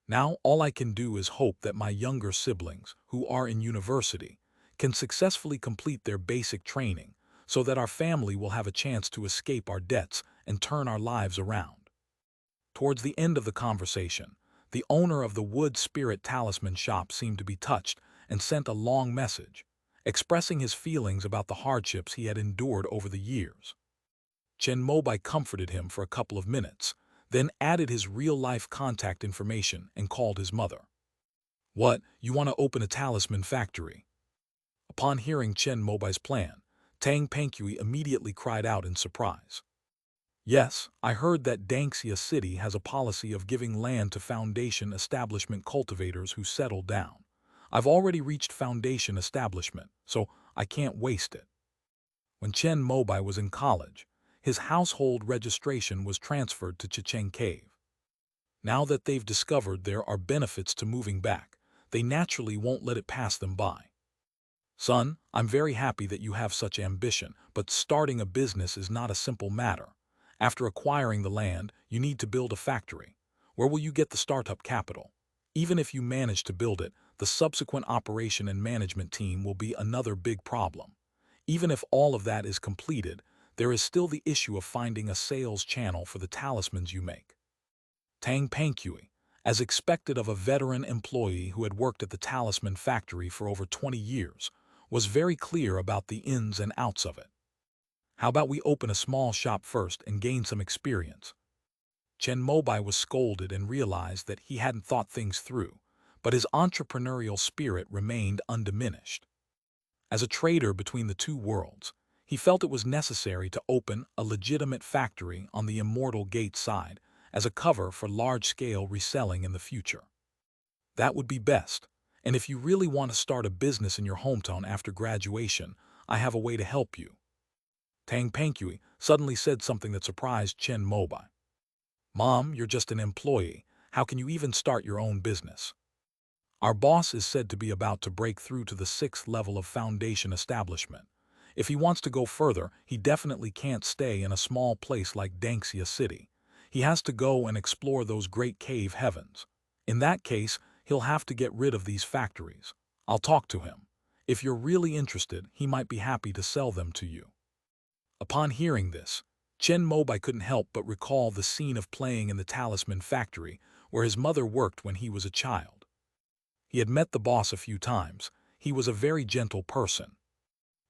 Now all I can do is hope that my younger siblings, who are in university, can successfully complete their basic training so that our family will have a chance to escape our debts and turn our lives around. Towards the end of the conversation, the owner of the Wood Spirit Talisman Shop seemed to be touched and sent a long message, expressing his feelings about the hardships he had endured over the years. Chen Mobai comforted him for a couple of minutes, then added his real-life contact information and called his mother. "What, you want to open a talisman factory?" Upon hearing Chen Mobai's plan, Tang Pankui immediately cried out in surprise. "Yes, I heard that Danxia City has a policy of giving land to foundation establishment cultivators who settle down. I've already reached foundation establishment, so I can't waste it." When Chen Mobai was in college, his household registration was transferred to Chicheng Cave. Now that they've discovered there are benefits to moving back, they naturally won't let it pass them by. "Son, I'm very happy that you have such ambition, but starting a business is not a simple matter. After acquiring the land, you need to build a factory. Where will you get the startup capital? Even if you manage to build it, the subsequent operation and management team will be another big problem. Even if all of that is completed, there is still the issue of finding a sales channel for the talismans you make." Tang Pankui, as expected of a veteran employee who had worked at the talisman factory for over 20 years, was very clear about the ins and outs of it. "How about we open a small shop first and gain some experience?" Chen Mobai was scolded and realized that he hadn't thought things through, but his entrepreneurial spirit remained undiminished. As a trader between the two worlds, he felt it was necessary to open a legitimate factory on the Immortal Gate side as a cover for large-scale reselling in the future. That would be best, and if you really want to start a business in your hometown after graduation, I have a way to help you. Tang Pankui suddenly said something that surprised Chen Mobai. "Mom, you're just an employee. How can you even start your own business? Our boss is said to be about to break through to the 6th level of foundation establishment. If he wants to go further, he definitely can't stay in a small place like Danxia City. He has to go and explore those great cave heavens. In that case, he'll have to get rid of these factories. I'll talk to him. If you're really interested, he might be happy to sell them to you." Upon hearing this, Chen Mobai couldn't help but recall the scene of playing in the talisman factory where his mother worked when he was a child. He had met the boss a few times. He was a very gentle person.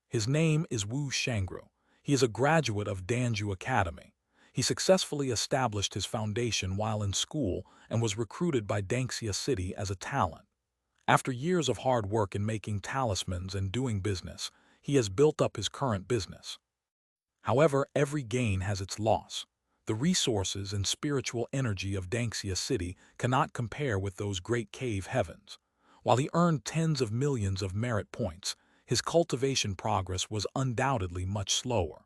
His name is Wu Shangru. He is a graduate of Danju Academy. He successfully established his foundation while in school and was recruited by Danxia City as a talent. After years of hard work in making talismans and doing business, he has built up his current business. However, every gain has its loss. The resources and spiritual energy of Danxia City cannot compare with those great cave heavens. While he earned tens of millions of merit points, his cultivation progress was undoubtedly much slower.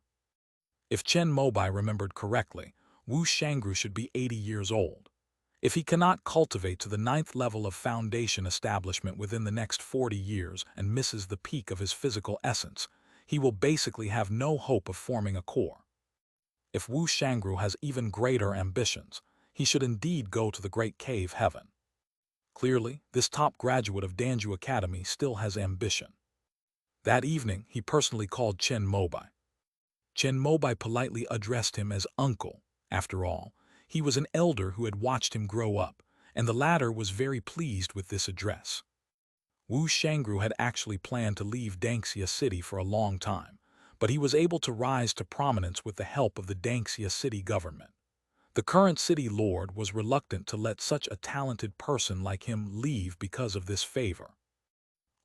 If Chen Mobai remembered correctly, Wu Shangru should be 80 years old. If he cannot cultivate to the 9th level of foundation establishment within the next 40 years and misses the peak of his physical essence, he will basically have no hope of forming a core. If Wu Shangru has even greater ambitions, he should indeed go to the great cave heaven. Clearly, this top graduate of Danju Academy still has ambition. That evening, he personally called Chen Mobai. Chen Mobai politely addressed him as uncle. After all, he was an elder who had watched him grow up, and the latter was very pleased with this address. Wu Shangru had actually planned to leave Danxia City for a long time, but he was able to rise to prominence with the help of the Danxia City government. The current city lord was reluctant to let such a talented person like him leave because of this favor.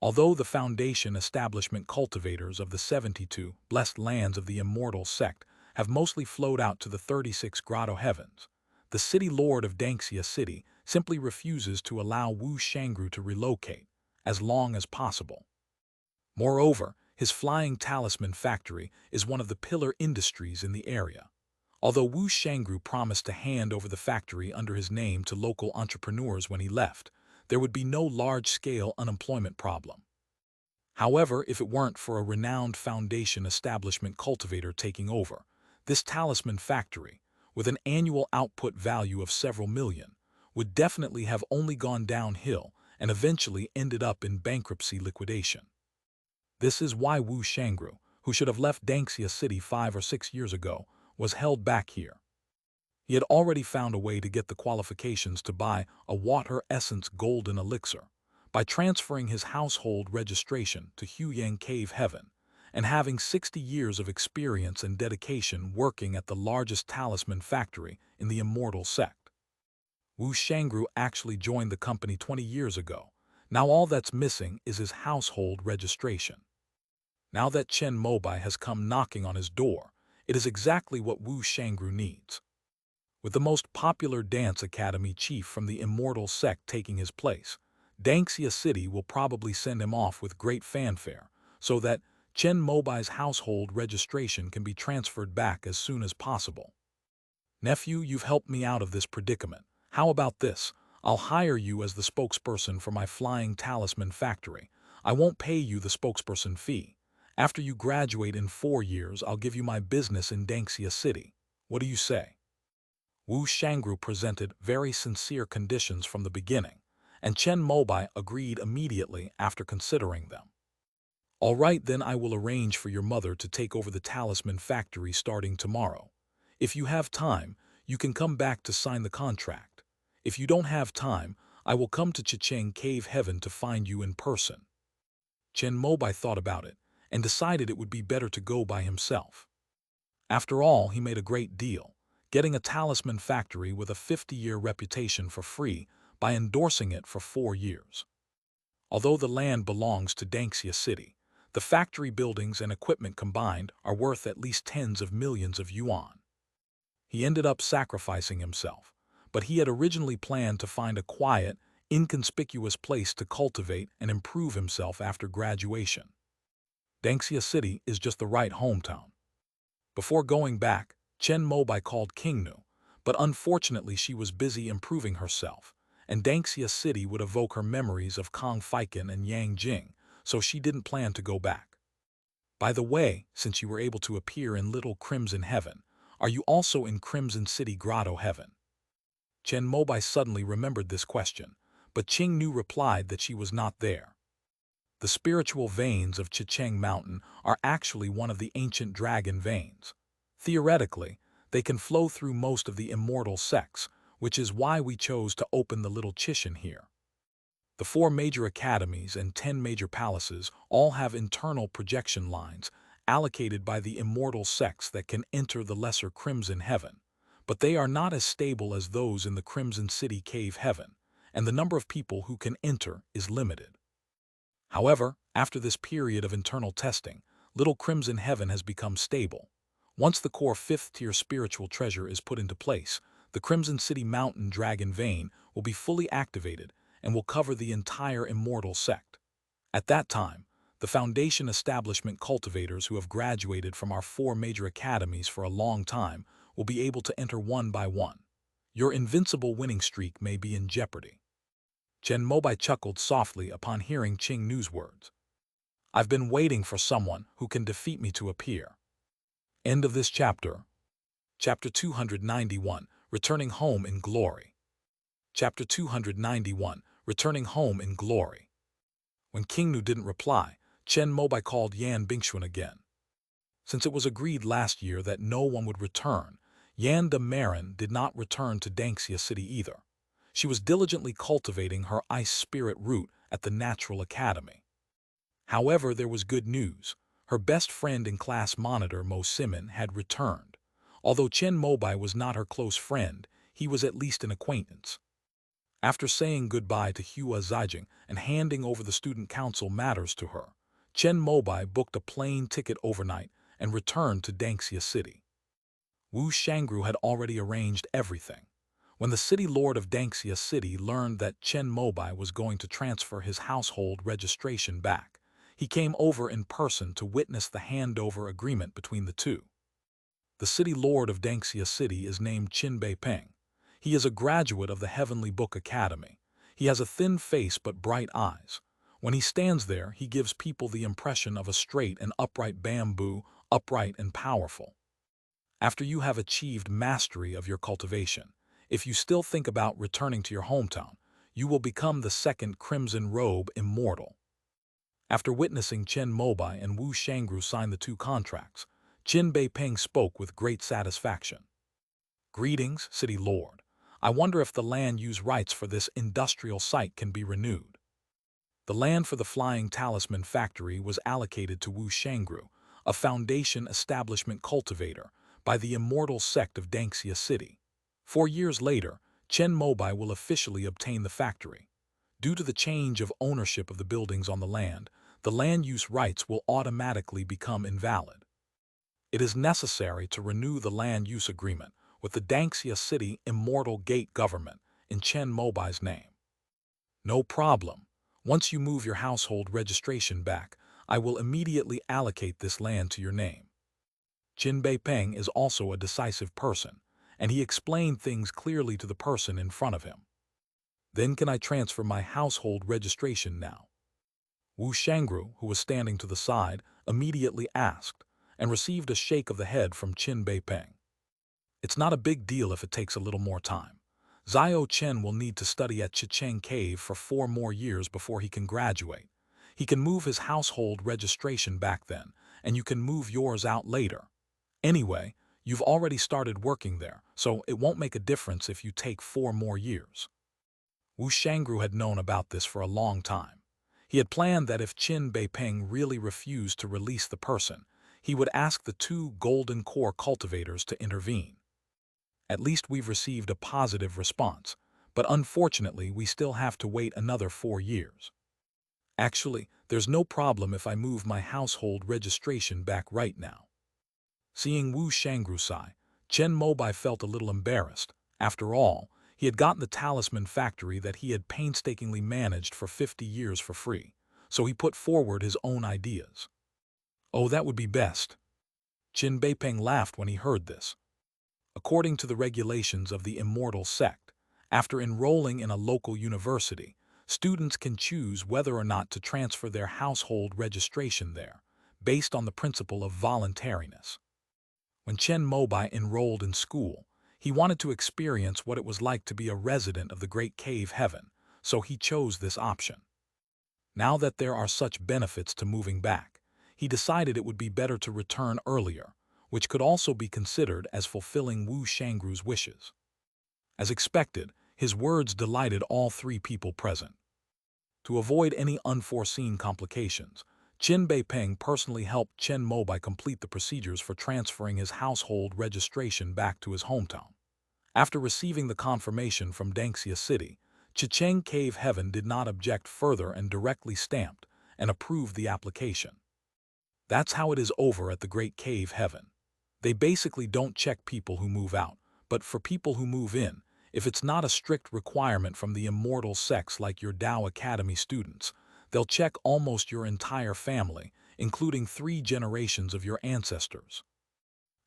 Although the foundation establishment cultivators of the 72 blessed lands of the immortal sect have mostly flowed out to the 36 grotto heavens, the city lord of Danxia City simply refuses to allow Wu Shangru to relocate, as long as possible. Moreover, his flying talisman factory is one of the pillar industries in the area. Although Wu Shangru promised to hand over the factory under his name to local entrepreneurs when he left, there would be no large-scale unemployment problem. However, if it weren't for a renowned foundation establishment cultivator taking over, this talisman factory, with an annual output value of several million, would definitely have only gone downhill and eventually ended up in bankruptcy liquidation. This is why Wu Shangru, who should have left Danxia City 5 or 6 years ago, was held back here. He had already found a way to get the qualifications to buy a water essence golden elixir by transferring his household registration to Huyang Cave Heaven and having 60 years of experience and dedication working at the largest talisman factory in the immortal sect. Wu Shangru actually joined the company 20 years ago. Now all that's missing is his household registration. Now that Chen Mobai has come knocking on his door, it is exactly what Wu Shangru needs. With the most popular dance academy chief from the immortal sect taking his place, Danxia City will probably send him off with great fanfare, so that Chen Mobai's household registration can be transferred back as soon as possible. Nephew, you've helped me out of this predicament. How about this? I'll hire you as the spokesperson for my flying talisman factory. I won't pay you the spokesperson fee. After you graduate in 4 years, I'll give you my business in Danxia City. What do you say? Wu Shangru presented very sincere conditions from the beginning, and Chen Mobai agreed immediately after considering them. All right, then I will arrange for your mother to take over the talisman factory starting tomorrow. If you have time, you can come back to sign the contract. If you don't have time, I will come to Chicheng Cave Heaven to find you in person. Chen Mobai thought about it and decided it would be better to go by himself. After all, he made a great deal, getting a talisman factory with a 50-year reputation for free by endorsing it for 4 years. Although the land belongs to Danxia City, the factory buildings and equipment combined are worth at least tens of millions of yuan. He ended up sacrificing himself, but he had originally planned to find a quiet, inconspicuous place to cultivate and improve himself after graduation. Danxia City is just the right hometown. Before going back, Chen Mobai called Kingnu, but unfortunately she was busy improving herself, and Danxia City would evoke her memories of Kong Feiken and Yang Jing, so she didn't plan to go back. By the way, since you were able to appear in Little Crimson Heaven, are you also in Crimson City Grotto Heaven? Chen Mobai suddenly remembered this question, but Qingnu replied that she was not there. The spiritual veins of Chicheng Mountain are actually one of the ancient dragon veins. Theoretically, they can flow through most of the immortal sects, which is why we chose to open the little Chishan here. The 4 major academies and 10 major palaces all have internal projection lines allocated by the immortal sects that can enter the lesser Crimson Heaven, but they are not as stable as those in the Crimson City Cave Heaven, and the number of people who can enter is limited. However, after this period of internal testing, Little Crimson Heaven has become stable. Once the core 5th-tier spiritual treasure is put into place, the Crimson City Mountain Dragon Vein will be fully activated and will cover the entire immortal sect. At that time, the foundation establishment cultivators who have graduated from our 4 major academies for a long time will be able to enter one by one. Your invincible winning streak may be in jeopardy. Chen Mobai chuckled softly upon hearing Qingnu's words. I've been waiting for someone who can defeat me to appear. End of this chapter. Chapter 291, Returning Home in Glory. Chapter 291, Returning Home in Glory. When Qingnu didn't reply, Chen Mobai called Yan Bingxuan again. Since it was agreed last year that no one would return, Yan de Marin did not return to Danxia City either. She was diligently cultivating her ice spirit root at the Natural Academy. However, there was good news. Her best friend and class monitor Mo Simon had returned. Although Chen Mobai was not her close friend, he was at least an acquaintance. After saying goodbye to Hua Zijing and handing over the student council matters to her, Chen Mobai booked a plane ticket overnight and returned to Dangxia City. Wu Shangru had already arranged everything. When the city lord of Dangxia City learned that Chen Mobai was going to transfer his household registration back, he came over in person to witness the handover agreement between the two. The city lord of Dangxia City is named Qin Beipeng. He is a graduate of the Heavenly Book Academy. He has a thin face but bright eyes. When he stands there, he gives people the impression of a straight and upright bamboo, upright and powerful. After you have achieved mastery of your cultivation, if you still think about returning to your hometown, you will become the second Crimson Robe Immortal. After witnessing Chen Mobai and Wu Shangru sign the two contracts, Qin Beipeng spoke with great satisfaction. Greetings, City Lord. I wonder if the land use rights for this industrial site can be renewed. The land for the Flying Talisman factory was allocated to Wu Shangru, a foundation establishment cultivator, by the immortal sect of Dangxia City. 4 years later, Chen Mobai will officially obtain the factory. Due to the change of ownership of the buildings on the land use rights will automatically become invalid. It is necessary to renew the land use agreement with the Dangxia City Immortal Gate government in Chen Mobai's name. No problem. Once you move your household registration back, I will immediately allocate this land to your name. Qin Beipeng is also a decisive person, and he explained things clearly to the person in front of him. Then can I transfer my household registration now? Wu Shangru, who was standing to the side, immediately asked, and received a shake of the head from Qin Beipeng. It's not a big deal if it takes a little more time. Xiao Chen will need to study at Chicheng Cave for 4 more years before he can graduate. He can move his household registration back then, and you can move yours out later. Anyway, you've already started working there, so it won't make a difference if you take 4 more years. Wu Shangru had known about this for a long time. He had planned that if Qin Beipeng really refused to release the person, he would ask the 2 golden core cultivators to intervene. At least we've received a positive response, but unfortunately we still have to wait another 4 years. Actually, there's no problem if I move my household registration back right now. Seeing Wu Shangru sigh, Chen Mobai felt a little embarrassed. After all, he had gotten the talisman factory that he had painstakingly managed for 50 years for free, so he put forward his own ideas. Oh, that would be best. Qin Beipeng laughed when he heard this. According to the regulations of the immortal sect, after enrolling in a local university, students can choose whether or not to transfer their household registration there, based on the principle of voluntariness. When Chen Mobai enrolled in school, he wanted to experience what it was like to be a resident of the Great Cave Heaven, so he chose this option. Now that there are such benefits to moving back, he decided it would be better to return earlier, which could also be considered as fulfilling Wu Shangru's wishes. As expected, his words delighted all 3 people present. To avoid any unforeseen complications, Qin Beipeng personally helped Chen Mobai complete the procedures for transferring his household registration back to his hometown. After receiving the confirmation from Dangxia City, Chicheng Cave Heaven did not object further and directly stamped and approved the application. That's how it is over at the Great Cave Heaven. They basically don't check people who move out, but for people who move in, if it's not a strict requirement from the immortal sects like your Tao Academy students, they'll check almost your entire family, including 3 generations of your ancestors.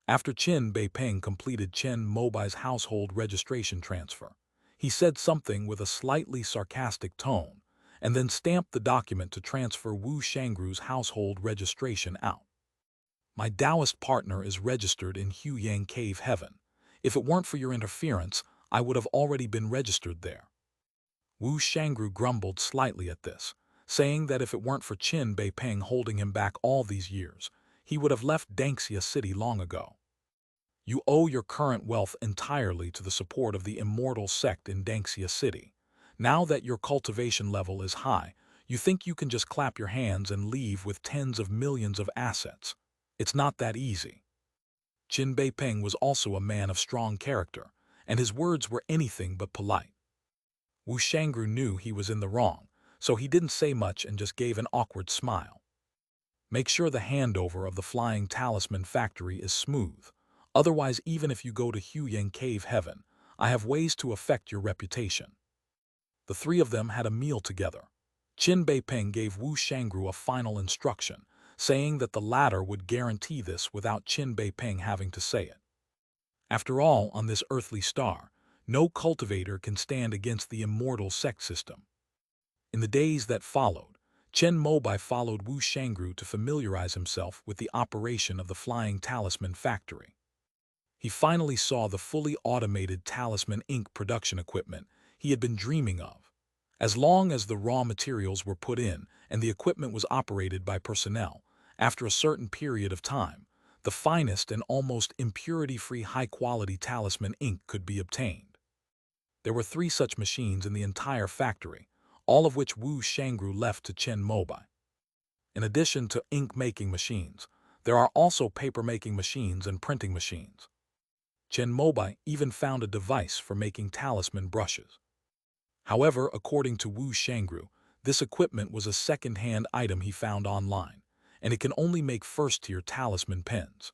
After Qin Beipeng completed Chen Mobai's household registration transfer, he said something with a slightly sarcastic tone, and then stamped the document to transfer Wu Shangru's household registration out. My Taoist partner is registered in Huyang Cave Heaven. If it weren't for your interference, I would have already been registered there. Wu Shangru grumbled slightly at this, saying that if it weren't for Qin Beipeng holding him back all these years, he would have left Dangxia City long ago. You owe your current wealth entirely to the support of the immortal sect in Danxia City. Now that your cultivation level is high, you think you can just clap your hands and leave with tens of millions of assets. It's not that easy. Qin Beipeng was also a man of strong character, and his words were anything but polite. Wu Shangru knew he was in the wrong, so he didn't say much and just gave an awkward smile. Make sure the handover of the flying talisman factory is smooth. Otherwise, even if you go to Huyang Cave Heaven, I have ways to affect your reputation. The three of them had a meal together. Qin Beipeng gave Wu Shangru a final instruction, saying that the latter would guarantee this without Qin Beipeng having to say it. After all, on this earthly star, no cultivator can stand against the immortal sect system. In the days that followed, Chen Mobai followed Wu Shangru to familiarize himself with the operation of the flying talisman factory. He finally saw the fully automated talisman ink production equipment he had been dreaming of. As long as the raw materials were put in and the equipment was operated by personnel, after a certain period of time, the finest and almost impurity-free high-quality talisman ink could be obtained. There were 3 such machines in the entire factory, all of which Wu Shangru left to Chen Mobai. In addition to ink-making machines, there are also paper-making machines and printing machines. Chen Mobai even found a device for making talisman brushes. However, according to Wu Shangru, this equipment was a second-hand item he found online, and it can only make first-tier talisman pens.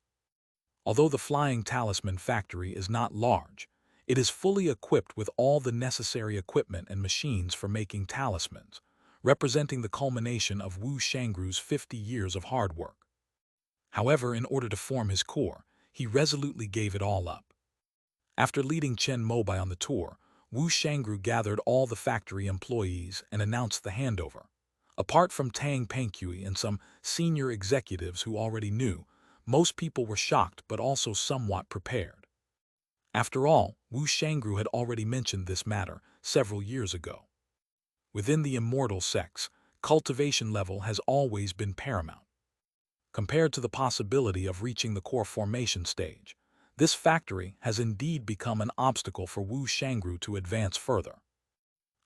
Although the flying talisman factory is not large, it is fully equipped with all the necessary equipment and machines for making talismans, representing the culmination of Wu Shangru's 50 years of hard work. However, in order to form his core, he resolutely gave it all up. After leading Chen Mobai on the tour, Wu Shangru gathered all the factory employees and announced the handover. Apart from Tang Pengqi and some senior executives who already knew, most people were shocked but also somewhat prepared. After all, Wu Shangru had already mentioned this matter several years ago. Within the immortal sects, cultivation level has always been paramount. Compared to the possibility of reaching the core formation stage, this factory has indeed become an obstacle for Wu Shangru to advance further.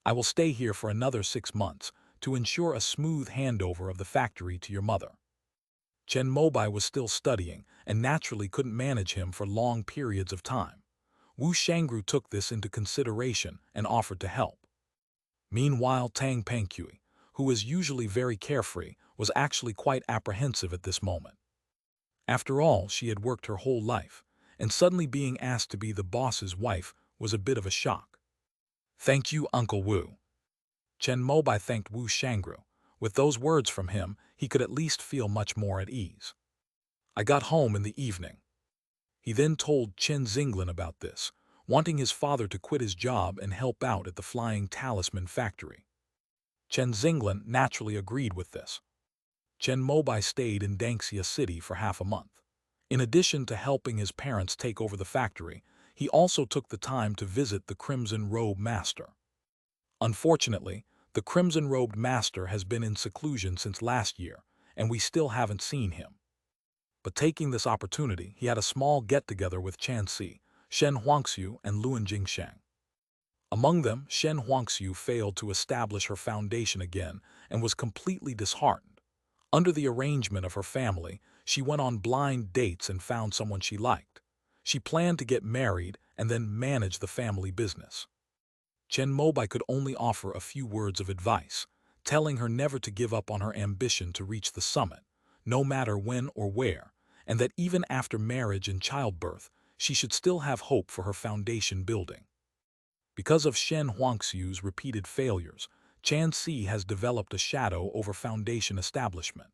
I will stay here for another 6 months to ensure a smooth handover of the factory to your mother. Chen Mobai was still studying and naturally couldn't manage him for long periods of time. Wu Shangru took this into consideration and offered to help. Meanwhile, Tang Pengqi, who was usually very carefree, was actually quite apprehensive at this moment. After all, she had worked her whole life, and suddenly being asked to be the boss's wife was a bit of a shock. "Thank you, Uncle Wu." Chen Mobai thanked Wu Shangru. With those words from him, he could at least feel much more at ease. "I got home in the evening." He then told Chen Xinglan about this, wanting his father to quit his job and help out at the flying talisman factory. Chen Xinglan naturally agreed with this. Chen Mobai stayed in Danxia City for half a month. In addition to helping his parents take over the factory, he also took the time to visit the Crimson Robe Master. Unfortunately, the Crimson-Robed Master has been in seclusion since last year, and we still haven't seen him. But taking this opportunity, he had a small get-together with Chan Si, Shen Huangxiu, and Luan Jingsheng. Among them, Shen Huangxiu failed to establish her foundation again and was completely disheartened. Under the arrangement of her family, she went on blind dates and found someone she liked. She planned to get married and then manage the family business. Chen Mobai could only offer a few words of advice, telling her never to give up on her ambition to reach the summit, no matter when or where, and that even after marriage and childbirth, she should still have hope for her foundation building. Because of Shen Huangxiu's repeated failures, Chan Si has developed a shadow over foundation establishment.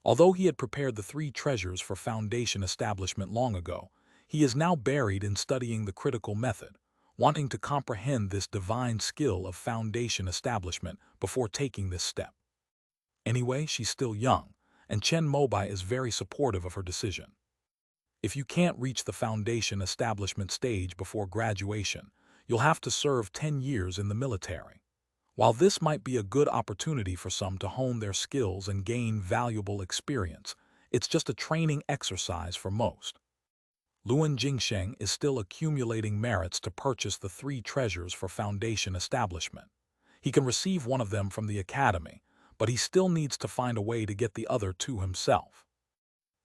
Although he had prepared the 3 treasures for foundation establishment long ago, he is now buried in studying the critical method, wanting to comprehend this divine skill of foundation establishment before taking this step. Anyway, she's still young, and Chen Mobai is very supportive of her decision. If you can't reach the foundation establishment stage before graduation, you'll have to serve 10 years in the military. While this might be a good opportunity for some to hone their skills and gain valuable experience, it's just a training exercise for most. Luan Jingsheng is still accumulating merits to purchase the 3 treasures for Foundation establishment. He can receive one of them from the Academy, but he still needs to find a way to get the other 2 himself.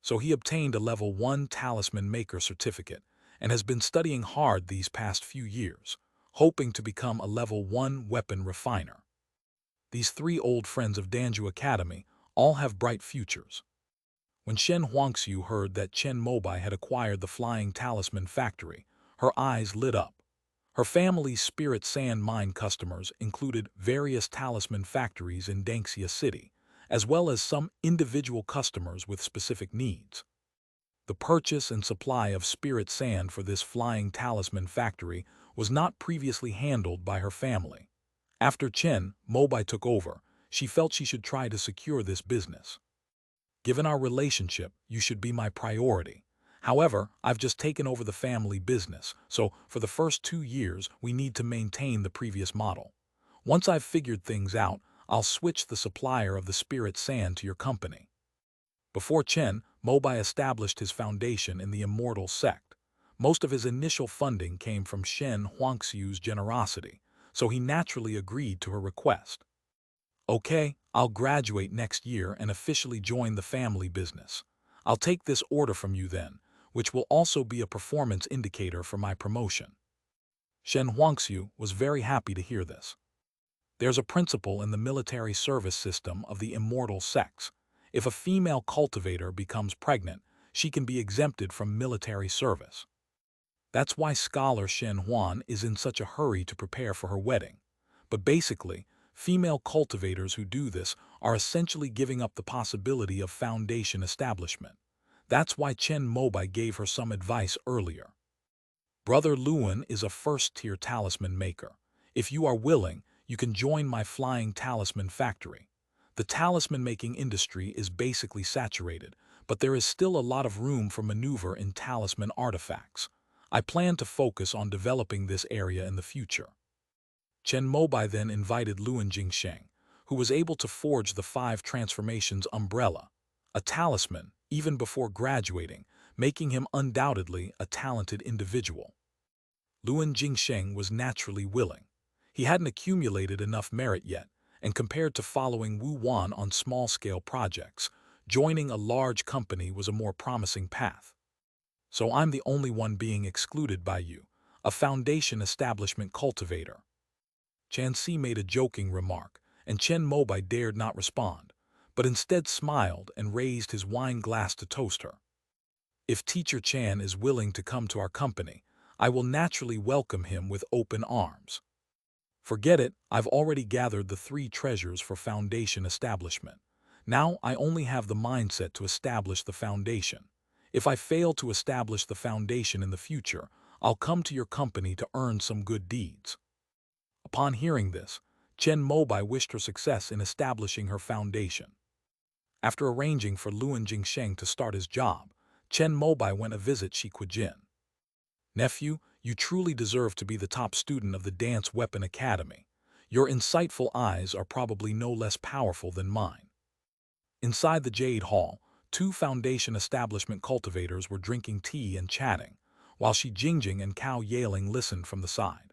So he obtained a Level 1 Talisman Maker certificate and has been studying hard these past few years, hoping to become a Level 1 weapon refiner. These 3 old friends of Danju Academy all have bright futures. When Shen Huangxiu heard that Chen Mobai had acquired the Flying Talisman Factory, her eyes lit up. Her family's Spirit Sand Mine customers included various talisman factories in Dangxia City, as well as some individual customers with specific needs. The purchase and supply of spirit sand for this Flying Talisman Factory was not previously handled by her family. After Chen Mobai took over, she felt she should try to secure this business. Given our relationship, you should be my priority. However, I've just taken over the family business, so for the first 2 years, we need to maintain the previous model. Once I've figured things out, I'll switch the supplier of the spirit sand to your company. Before Chen Mobai established his foundation in the immortal sect, most of his initial funding came from Shen Huangxiu's generosity, so he naturally agreed to her request. Okay, I'll graduate next year and officially join the family business. I'll take this order from you then, which will also be a performance indicator for my promotion. Shen Huangxiu was very happy to hear this. There's a principle in the military service system of the immortal sects. If a female cultivator becomes pregnant, she can be exempted from military service. That's why scholar Shen Huan is in such a hurry to prepare for her wedding. But basically, female cultivators who do this are essentially giving up the possibility of foundation establishment. That's why Chen Mobai gave her some advice earlier. Brother Luan is a first-tier talisman maker. If you are willing, you can join my Flying Talisman Factory. The talisman-making industry is basically saturated, but there is still a lot of room for maneuver in talisman artifacts. I plan to focus on developing this area in the future. Chen Mobai then invited Luan Jingsheng, who was able to forge the 5 transformations umbrella, a talisman, even before graduating, making him undoubtedly a talented individual. Luan Jingsheng was naturally willing. He hadn't accumulated enough merit yet, and compared to following Wu Wan on small-scale projects, joining a large company was a more promising path. So I'm the only one being excluded by you, a foundation establishment cultivator. Chan Si made a joking remark, and Chen Mobai dared not respond, but instead smiled and raised his wine glass to toast her. If Teacher Chan is willing to come to our company, I will naturally welcome him with open arms. Forget it, I've already gathered the 3 treasures for foundation establishment. Now I only have the mindset to establish the foundation. If I fail to establish the foundation in the future, I'll come to your company to earn some good deeds. Upon hearing this, Chen Mobai wished her success in establishing her foundation. After arranging for Luan Jingsheng to start his job, Chen Mobai went to visit Shi Qijin. Nephew, you truly deserve to be the top student of the Dance Weapon Academy. Your insightful eyes are probably no less powerful than mine. Inside the Jade Hall, 2 foundation establishment cultivators were drinking tea and chatting, while Shi Jingjing and Cao Yaling listened from the side.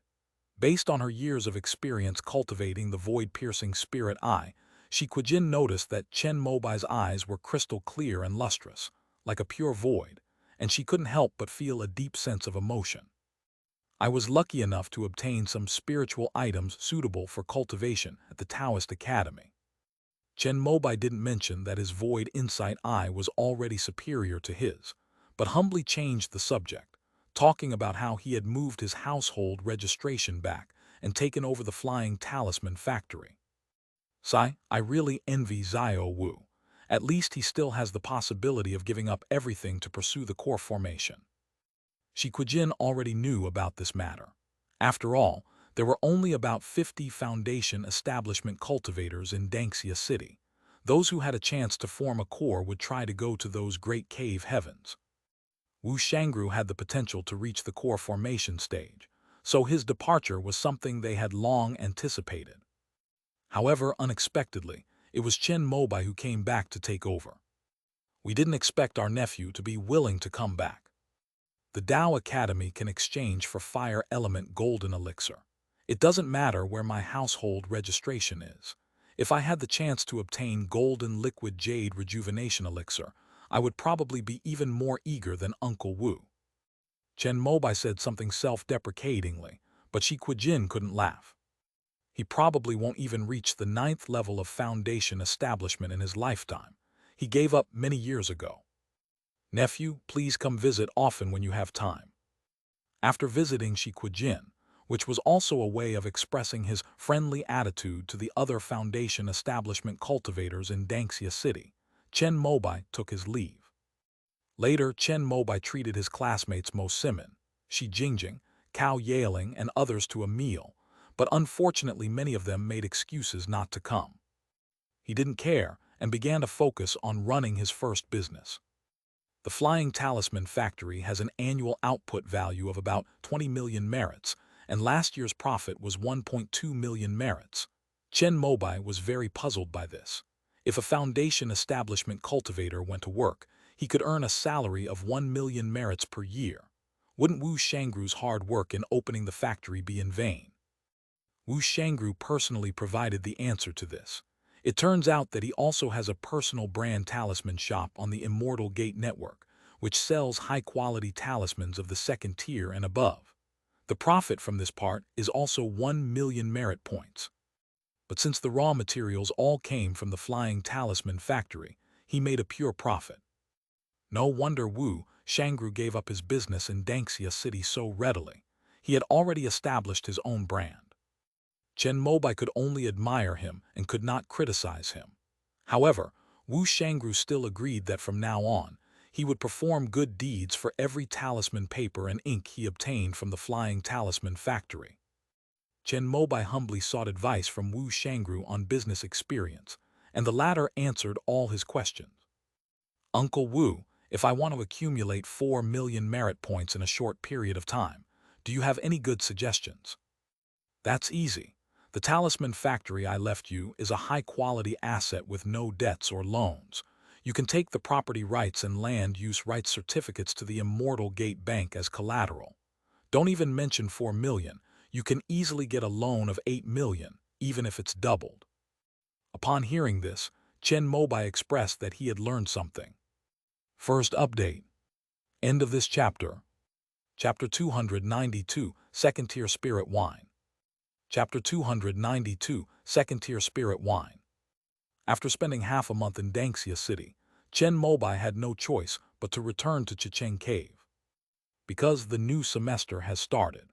Based on her years of experience cultivating the void-piercing spirit eye, Shi Qijin noticed that Chen Mobai's eyes were crystal clear and lustrous, like a pure void, and she couldn't help but feel a deep sense of emotion. I was lucky enough to obtain some spiritual items suitable for cultivation at the Taoist Academy. Chen Mobai didn't mention that his void insight eye was already superior to his, but humbly changed the subject, talking about how he had moved his household registration back and taken over the Flying Talisman Factory. Sai, I really envy Xiao Wu. At least he still has the possibility of giving up everything to pursue the core formation. Shi Qijin already knew about this matter. After all, there were only about 50 foundation establishment cultivators in Dangxia City. Those who had a chance to form a core would try to go to those great cave heavens. Wu Shangru had the potential to reach the core formation stage, so his departure was something they had long anticipated. However, unexpectedly, it was Chen Mobai who came back to take over. We didn't expect our nephew to be willing to come back. The Tao Academy can exchange for fire element golden elixir. It doesn't matter where my household registration is. If I had the chance to obtain golden liquid jade rejuvenation elixir, I would probably be even more eager than Uncle Wu. Chen Mobai said something self-deprecatingly, but Shi Qijin couldn't laugh. He probably won't even reach the 9th level of foundation establishment in his lifetime. He gave up many years ago. Nephew, please come visit often when you have time. After visiting Shi Qijin, which was also a way of expressing his friendly attitude to the other foundation establishment cultivators in Dangxia City, Chen Mobai took his leave. Later, Chen Mobai treated his classmates Mo Simin, Shi Jingjing, Cao Yaling, and others to a meal, but unfortunately many of them made excuses not to come. He didn't care and began to focus on running his first business. The Flying Talisman factory has an annual output value of about 20 million merits, and last year's profit was 1.2 million merits. Chen Mobai was very puzzled by this. If a foundation establishment cultivator went to work, he could earn a salary of 1 million merits per year. Wouldn't Wu Shangru's hard work in opening the factory be in vain? Wu Shangru personally provided the answer to this. It turns out that he also has a personal brand talisman shop on the Immortal Gate network, which sells high-quality talismans of the 2nd tier and above. The profit from this part is also 1 million merit points. But since the raw materials all came from the Flying Talisman factory, he made a pure profit. No wonder Wu Shangru gave up his business in Dangxia City so readily. He had already established his own brand. Chen Mobai could only admire him and could not criticize him. However, Wu Shangru still agreed that from now on, he would perform good deeds for every talisman paper and ink he obtained from the Flying Talisman factory. Chen Mobai humbly sought advice from Wu Shangru on business experience, and the latter answered all his questions. Uncle Wu, if I want to accumulate 4 million merit points in a short period of time, do you have any good suggestions? That's easy. The talisman factory I left you is a high-quality asset with no debts or loans. You can take the property rights and land use rights certificates to the Immortal Gate Bank as collateral. Don't even mention 4 million. You can easily get a loan of 8 million, even if it's doubled. Upon hearing this, Chen Mobai expressed that he had learned something. First update. End of this chapter. Chapter 292, 2nd Tier Spirit Wine. Chapter 292, 2nd Tier Spirit Wine. After spending half a month in Dangxia City, Chen Mobai had no choice but to return to Chicheng Cave. Because the new semester has started.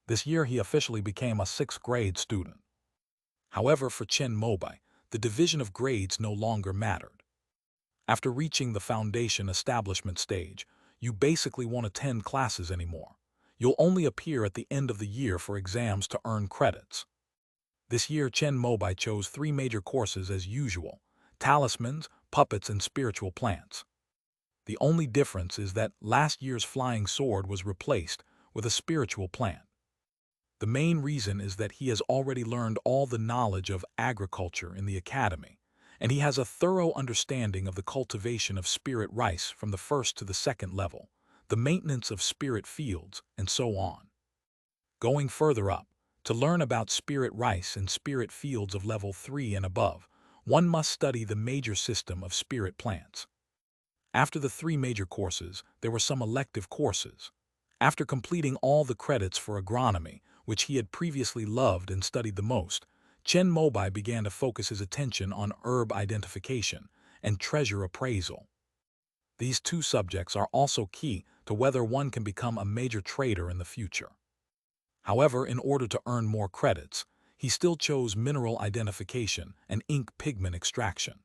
This year he officially became a 6th grade student. However, for Chen Mobai, the division of grades no longer mattered. After reaching the foundation establishment stage, you basically won't attend classes anymore. You'll only appear at the end of the year for exams to earn credits. This year, Chen Mobai chose 3 major courses as usual: talismans, puppets, and spiritual plants. The only difference is that last year's flying sword was replaced with a spiritual plant. The main reason is that he has already learned all the knowledge of agriculture in the academy, and he has a thorough understanding of the cultivation of spirit rice from the 1st to the 2nd level, the maintenance of spirit fields, and so on. Going further up, to learn about spirit rice and spirit fields of level 3 and above, one must study the major system of spirit plants. After the 3 major courses, there were some elective courses. After completing all the credits for agronomy, which he had previously loved and studied the most, Chen Mobai began to focus his attention on herb identification and treasure appraisal. These 2 subjects are also key to whether one can become a major trader in the future. However, in order to earn more credits, he still chose mineral identification and ink pigment extraction.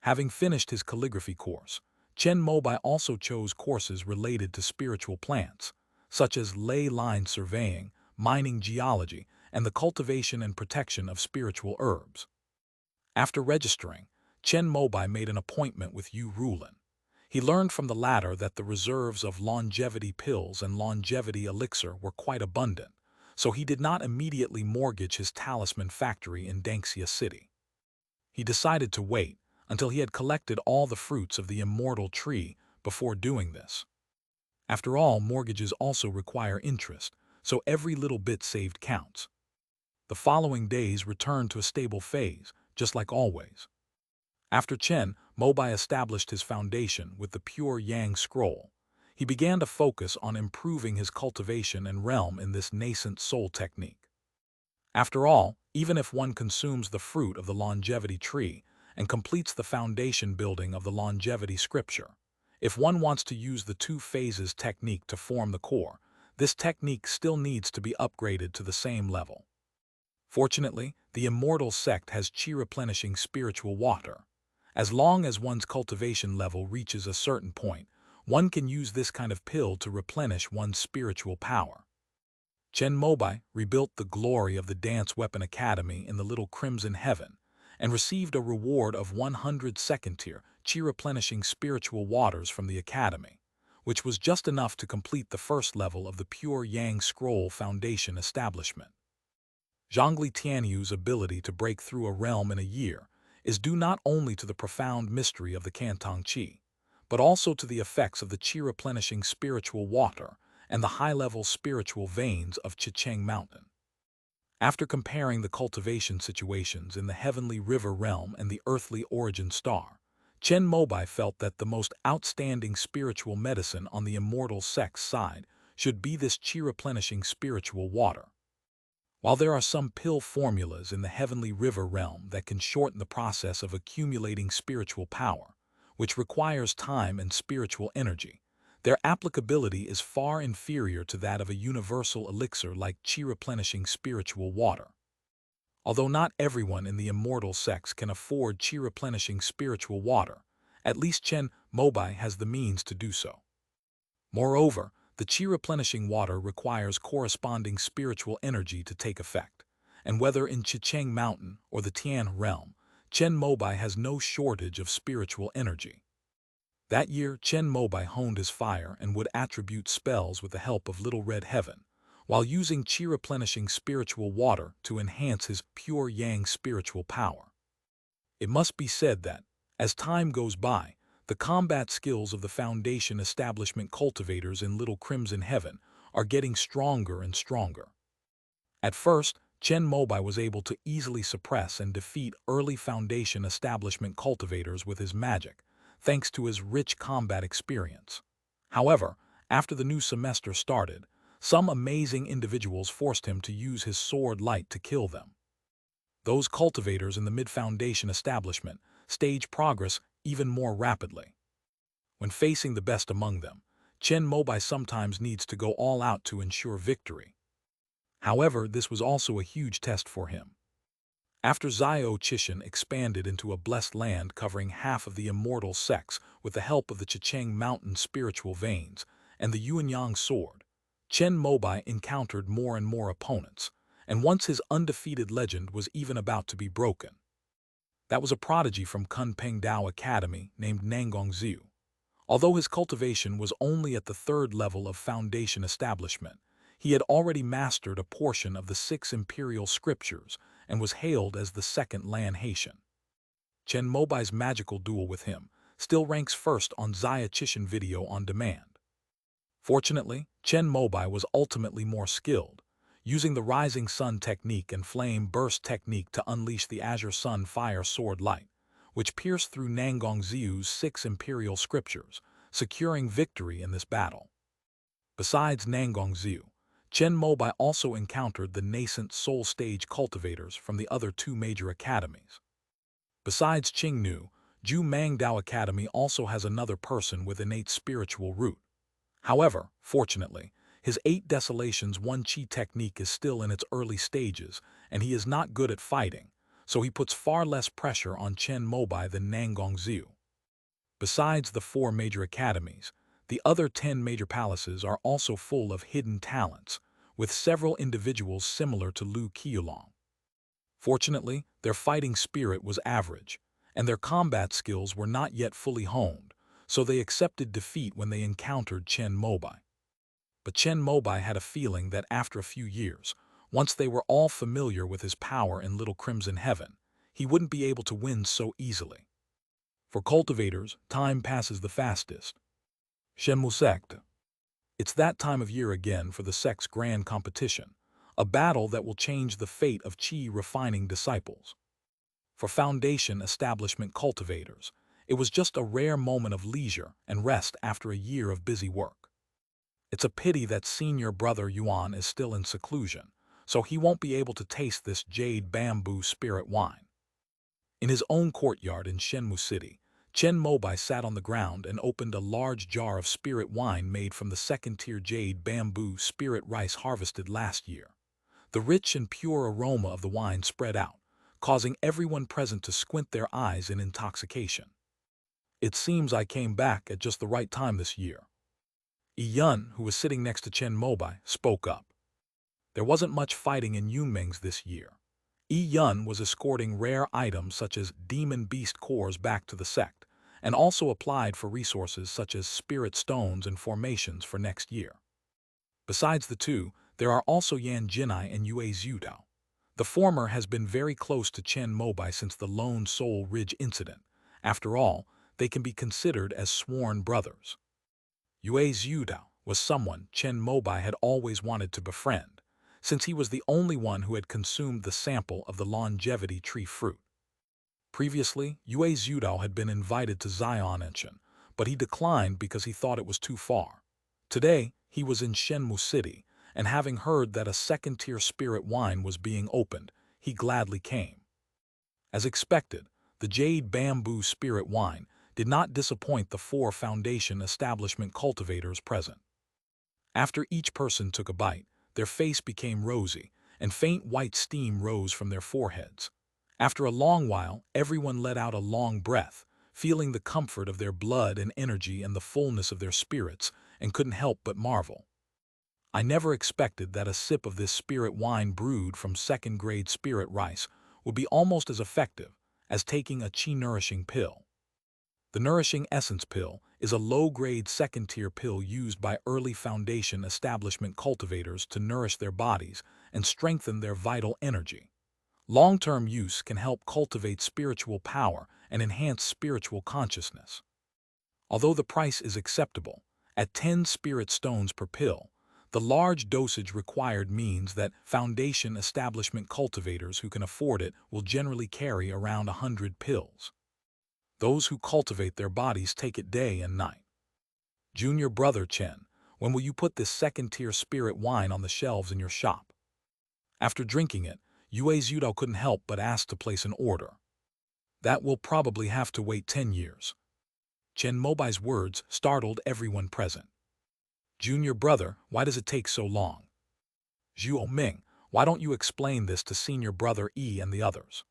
Having finished his calligraphy course, Chen Mobai also chose courses related to spiritual plants, such as leyline surveying, mining geology, and the cultivation and protection of spiritual herbs. After registering, Chen Mobai made an appointment with Yu Rulin. He learned from the latter that the reserves of longevity pills and longevity elixir were quite abundant, so he did not immediately mortgage his talisman factory in Dangxia City. He decided to wait until he had collected all the fruits of the immortal tree before doing this. After all, mortgages also require interest, so every little bit saved counts. The following days returned to a stable phase, just like always. After Chen Mobai established his foundation with the pure Yang scroll, he began to focus on improving his cultivation and realm in this nascent soul technique. After all, even if one consumes the fruit of the longevity tree and completes the foundation building of the longevity scripture, if one wants to use the two phases technique to form the core, this technique still needs to be upgraded to the same level. Fortunately, the immortal sect has chi-replenishing spiritual water. As long as one's cultivation level reaches a certain point, one can use this kind of pill to replenish one's spiritual power. Chen Mobai rebuilt the glory of the Dance Weapon Academy in the Little Crimson Heaven and received a reward of 100 second-tier chi-replenishing spiritual waters from the Academy, which was just enough to complete the first level of the Pure Yang Scroll Foundation establishment. Zhongli Tianyu's ability to break through a realm in a year is due not only to the profound mystery of the Cantong Qi, but also to the effects of the chi-replenishing spiritual water and the high-level spiritual veins of Chicheng Mountain. After comparing the cultivation situations in the heavenly river realm and the earthly origin star, Chen Mobai felt that the most outstanding spiritual medicine on the immortal sect's side should be this chi-replenishing spiritual water. While there are some pill formulas in the heavenly river realm that can shorten the process of accumulating spiritual power, which requires time and spiritual energy, their applicability is far inferior to that of a universal elixir like chi-replenishing spiritual water. Although not everyone in the immortal sects can afford chi-replenishing spiritual water, at least Chen Mobai has the means to do so. Moreover, the chi-replenishing water requires corresponding spiritual energy to take effect, and whether in Chicheng Mountain or the Tian realm, Chen Mobai has no shortage of spiritual energy. That year, Chen Mobai honed his fire and would attribute spells with the help of Little Red Heaven, while using chi-replenishing spiritual water to enhance his pure Yang spiritual power. It must be said that, as time goes by, the combat skills of the Foundation establishment cultivators in Little Crimson Heaven are getting stronger and stronger. At first, Chen Mobai was able to easily suppress and defeat early Foundation establishment cultivators with his magic, thanks to his rich combat experience. However, after the new semester started, some amazing individuals forced him to use his sword light to kill them. Those cultivators in the mid-Foundation establishment stage progress even more rapidly. When facing the best among them, Chen Mobai sometimes needs to go all out to ensure victory. However, this was also a huge test for him. After Zio Chishan expanded into a blessed land covering half of the immortal sects with the help of the Chicheng Mountain spiritual veins and the Yuanyang sword, Chen Mobai encountered more and more opponents, and once his undefeated legend was even about to be broken. That was a prodigy from Kunpeng Dao Academy named Nangong Ziu. Although his cultivation was only at the third level of Foundation establishment, he had already mastered a portion of the 6 imperial scriptures and was hailed as the second Lan Haitian. Chen Mobai's magical duel with him still ranks first on Zia Chishan video on demand. Fortunately, Chen Mobai was ultimately more skilled, using the Rising Sun technique and Flame Burst technique to unleash the Azure Sun Fire Sword Light, which pierced through Nangong Ziu's 6 imperial scriptures, securing victory in this battle. Besides Nangong Ziu, Chen Mobai also encountered the nascent soul stage cultivators from the other 2 major academies. Besides Qingnu, Ju Mangdao Academy also has another person with innate spiritual root. However, fortunately, his 8 Desolations 1 Qi technique is still in its early stages, and he is not good at fighting, so he puts far less pressure on Chen Mobai than Nangong Ziu. Besides the 4 major academies, the other 10 major palaces are also full of hidden talents, with several individuals similar to Lu Qiulong. Fortunately, their fighting spirit was average, and their combat skills were not yet fully honed, so they accepted defeat when they encountered Chen Mobai. But Chen Mobai had a feeling that after a few years, once they were all familiar with his power in Little Crimson Heaven, he wouldn't be able to win so easily. For cultivators, time passes the fastest. Shenmu sect. It's that time of year again for the sect's grand competition, a battle that will change the fate of Qi refining disciples. For Foundation establishment cultivators, it was just a rare moment of leisure and rest after a year of busy work. It's a pity that senior brother Yuan is still in seclusion, so he won't be able to taste this jade bamboo spirit wine. In his own courtyard in Shenmu City, Chen Mobai sat on the ground and opened a large jar of spirit wine made from the second-tier jade bamboo spirit rice harvested last year. The rich and pure aroma of the wine spread out, causing everyone present to squint their eyes in intoxication. It seems I came back at just the right time this year. Yun, who was sitting next to Chen Mobai, spoke up. There wasn't much fighting in Yunming's this year. Yun was escorting rare items such as demon beast cores back to the sect, and also applied for resources such as spirit stones and formations for next year. Besides the two, there are also Yan Jinai and Yue Zhudao. The former has been very close to Chen Mobai since the Lone Soul Ridge incident. After all, they can be considered as sworn brothers. Yue Zhudao was someone Chen Mobai had always wanted to befriend, since he was the only one who had consumed the sample of the longevity tree fruit. Previously, Yue Zhudao had been invited to Xian'anchen, but he declined because he thought it was too far. Today, he was in Shenmu City, and having heard that a second-tier spirit wine was being opened, he gladly came. As expected, the jade bamboo spirit wine did not disappoint the 4 Foundation establishment cultivators present. After each person took a bite, their face became rosy, and faint white steam rose from their foreheads. After a long while, everyone let out a long breath, feeling the comfort of their blood and energy and the fullness of their spirits, and couldn't help but marvel. I never expected that a sip of this spirit wine brewed from second-grade spirit rice would be almost as effective as taking a qi-nourishing pill. The Nourishing Essence pill is a low-grade second-tier pill used by early Foundation establishment cultivators to nourish their bodies and strengthen their vital energy. Long-term use can help cultivate spiritual power and enhance spiritual consciousness. Although the price is acceptable, at 10 spirit stones per pill, the large dosage required means that Foundation establishment cultivators who can afford it will generally carry around 100 pills. Those who cultivate their bodies take it day and night. Junior brother Chen, when will you put this second-tier spirit wine on the shelves in your shop? After drinking it, Yue Zhudao couldn't help but ask to place an order. That will probably have to wait 10 years. Chen Mobai's words startled everyone present. Junior brother, why does it take so long? Zhuo Ming, why don't you explain this to senior brother Yi and the others?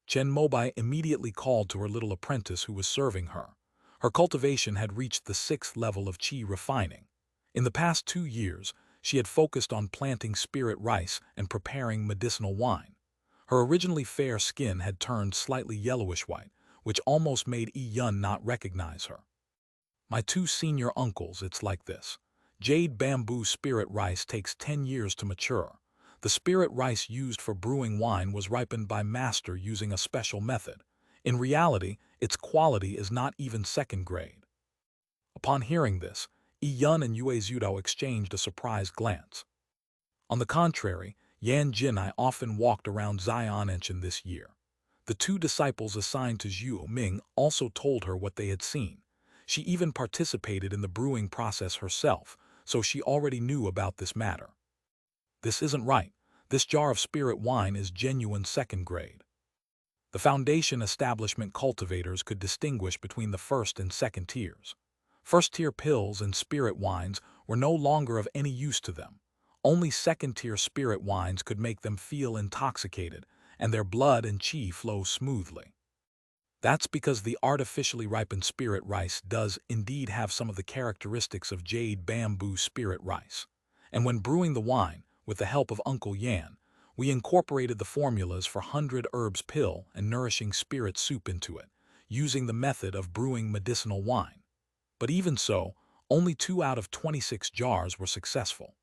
Chen Mobai immediately called to her little apprentice who was serving her. Her cultivation had reached the 6th level of qi refining. In the past 2 years, she had focused on planting spirit rice and preparing medicinal wine. Her originally fair skin had turned slightly yellowish white, which almost made Yun not recognize her. My 2 senior uncles, it's like this. Jade bamboo spirit rice takes 10 years to mature. The spirit rice used for brewing wine was ripened by master using a special method. In reality, its quality is not even second grade. Upon hearing this, Yun and Yue Zhudao exchanged a surprised glance. On the contrary, Yan Jinai often walked around Xian'anchen this year. The 2 disciples assigned to Zhuo Ming also told her what they had seen. She even participated in the brewing process herself, so she already knew about this matter. This isn't right. This jar of spirit wine is genuine second grade. The Foundation establishment cultivators could distinguish between the first and second tiers. First-tier pills and spirit wines were no longer of any use to them. Only second-tier spirit wines could make them feel intoxicated, and their blood and qi flow smoothly. That's because the artificially ripened spirit rice does indeed have some of the characteristics of jade bamboo spirit rice. And when brewing the wine, with the help of Uncle Yan, we incorporated the formulas for 100 herbs pill and nourishing spirit soup into it, using the method of brewing medicinal wine. But even so, only 2 out of 26 jars were successful.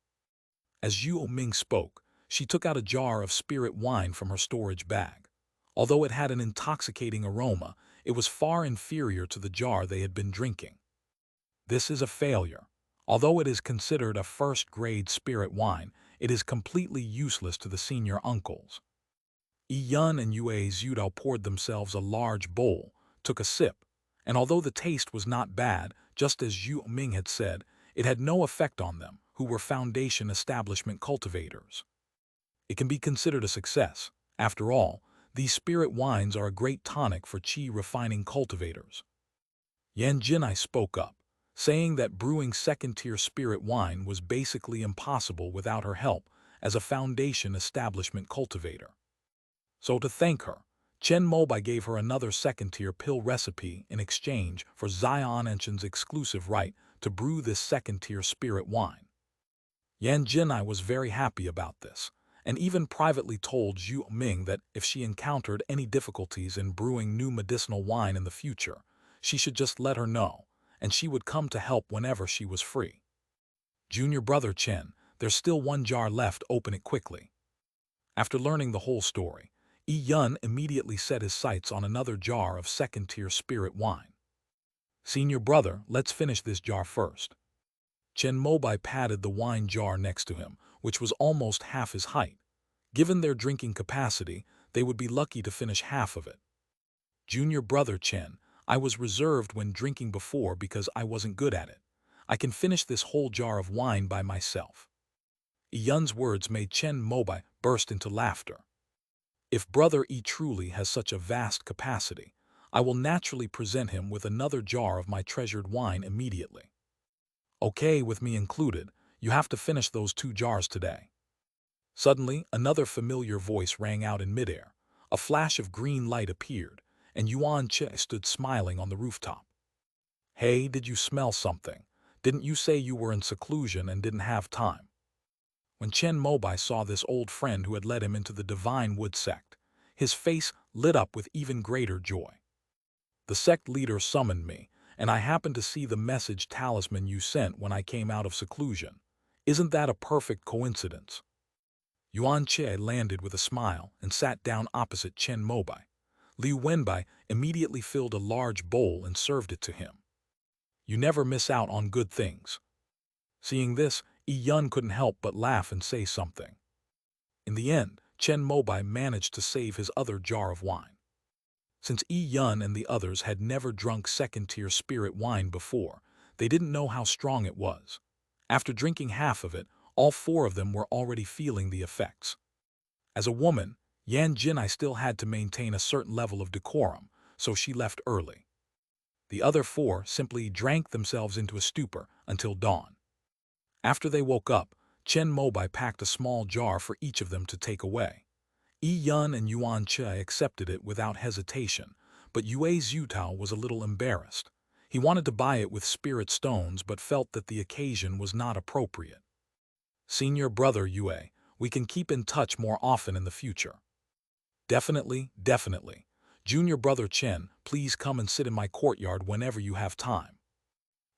As Zhuo Ming spoke, she took out a jar of spirit wine from her storage bag. Although it had an intoxicating aroma, it was far inferior to the jar they had been drinking. This is a failure. Although it is considered a first-grade spirit wine, it is completely useless to the senior uncles. Yun and Yue Zhudao poured themselves a large bowl, took a sip, and although the taste was not bad, just as Zhu Ming had said, it had no effect on them, who were foundation establishment cultivators. It can be considered a success. After all, these spirit wines are a great tonic for qi refining cultivators. Yan Jinai spoke up, saying that brewing second-tier spirit wine was basically impossible without her help as a foundation establishment cultivator. So to thank her, Chen Mobai gave her another second-tier pill recipe in exchange for Zion Enchen's exclusive right to brew this second-tier spirit wine. Yan Jinai was very happy about this, and even privately told Zhu Ming that if she encountered any difficulties in brewing new medicinal wine in the future, she should just let her know, and she would come to help whenever she was free. Junior brother Chen, there's still one jar left, open it quickly. After learning the whole story, Yun immediately set his sights on another jar of second-tier spirit wine. Senior brother, let's finish this jar first. Chen Mobai patted the wine jar next to him, which was almost half his height. Given their drinking capacity, they would be lucky to finish half of it. Junior brother Chen, I was reserved when drinking before because I wasn't good at it. I can finish this whole jar of wine by myself. Yun's words made Chen Mobai burst into laughter. If Brother E truly has such a vast capacity, I will naturally present him with another jar of my treasured wine immediately. Okay, with me included, you have to finish those 2 jars today. Suddenly, another familiar voice rang out in midair. A flash of green light appeared, and Yuan Che stood smiling on the rooftop. Hey, did you smell something? Didn't you say you were in seclusion and didn't have time? When Chen Mobai saw this old friend who had led him into the Divine Wood sect, his face lit up with even greater joy. The sect leader summoned me, and I happened to see the message talisman you sent when I came out of seclusion. Isn't that a perfect coincidence? Yuan Che landed with a smile and sat down opposite Chen Mobai. Liu Wenbai immediately filled a large bowl and served it to him. You never miss out on good things. Seeing this, Yun couldn't help but laugh and say something. In the end, Chen Mobai managed to save his other jar of wine. Since Yun and the others had never drunk second-tier spirit wine before, they didn't know how strong it was. After drinking half of it, all 4 of them were already feeling the effects. As a woman, Yan Jinai still had to maintain a certain level of decorum, so she left early. The other 4 simply drank themselves into a stupor until dawn. After they woke up, Chen Mobai packed a small jar for each of them to take away. Yun and Yuan Che accepted it without hesitation, but Yue Zhutao was a little embarrassed. He wanted to buy it with spirit stones but felt that the occasion was not appropriate. Senior brother Yue, we can keep in touch more often in the future. Definitely, definitely. Junior brother Chen, please come and sit in my courtyard whenever you have time.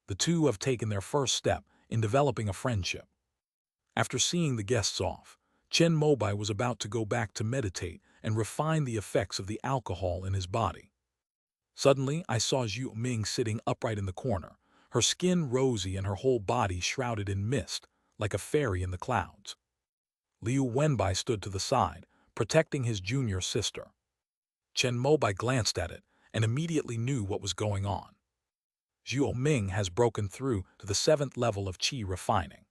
The 2 have taken their first step in developing a friendship. After seeing the guests off, Chen Mobai was about to go back to meditate and refine the effects of the alcohol in his body. Suddenly, I saw Zhu Ming sitting upright in the corner, her skin rosy and her whole body shrouded in mist, like a fairy in the clouds. Liu Wenbai stood to the side, protecting his junior sister. Chen Mobai glanced at it and immediately knew what was going on. Zhu Ming has broken through to the 7th level of qi refining.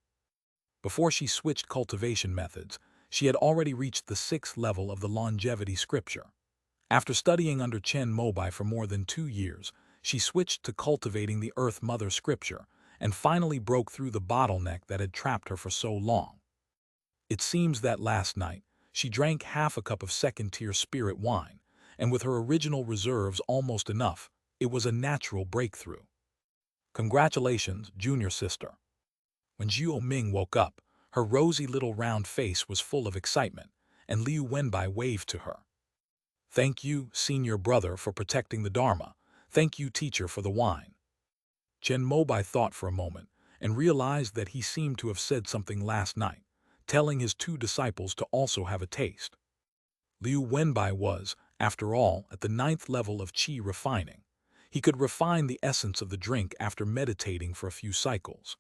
Before she switched cultivation methods, she had already reached the 6th level of the longevity scripture. After studying under Chen Mobai for more than 2 years, she switched to cultivating the Earth Mother scripture and finally broke through the bottleneck that had trapped her for so long. It seems that last night, she drank half a cup of second-tier spirit wine, and with her original reserves almost enough, it was a natural breakthrough. Congratulations, junior sister. When Zhu Ming woke up, her rosy little round face was full of excitement, and Liu Wenbai waved to her. Thank you, senior brother, for protecting the Dharma. Thank you, teacher, for the wine. Chen Mobai thought for a moment and realized that he seemed to have said something last night, telling his 2 disciples to also have a taste. Liu Wenbai was, after all, at the 9th level of qi refining. He could refine the essence of the drink after meditating for a few cycles.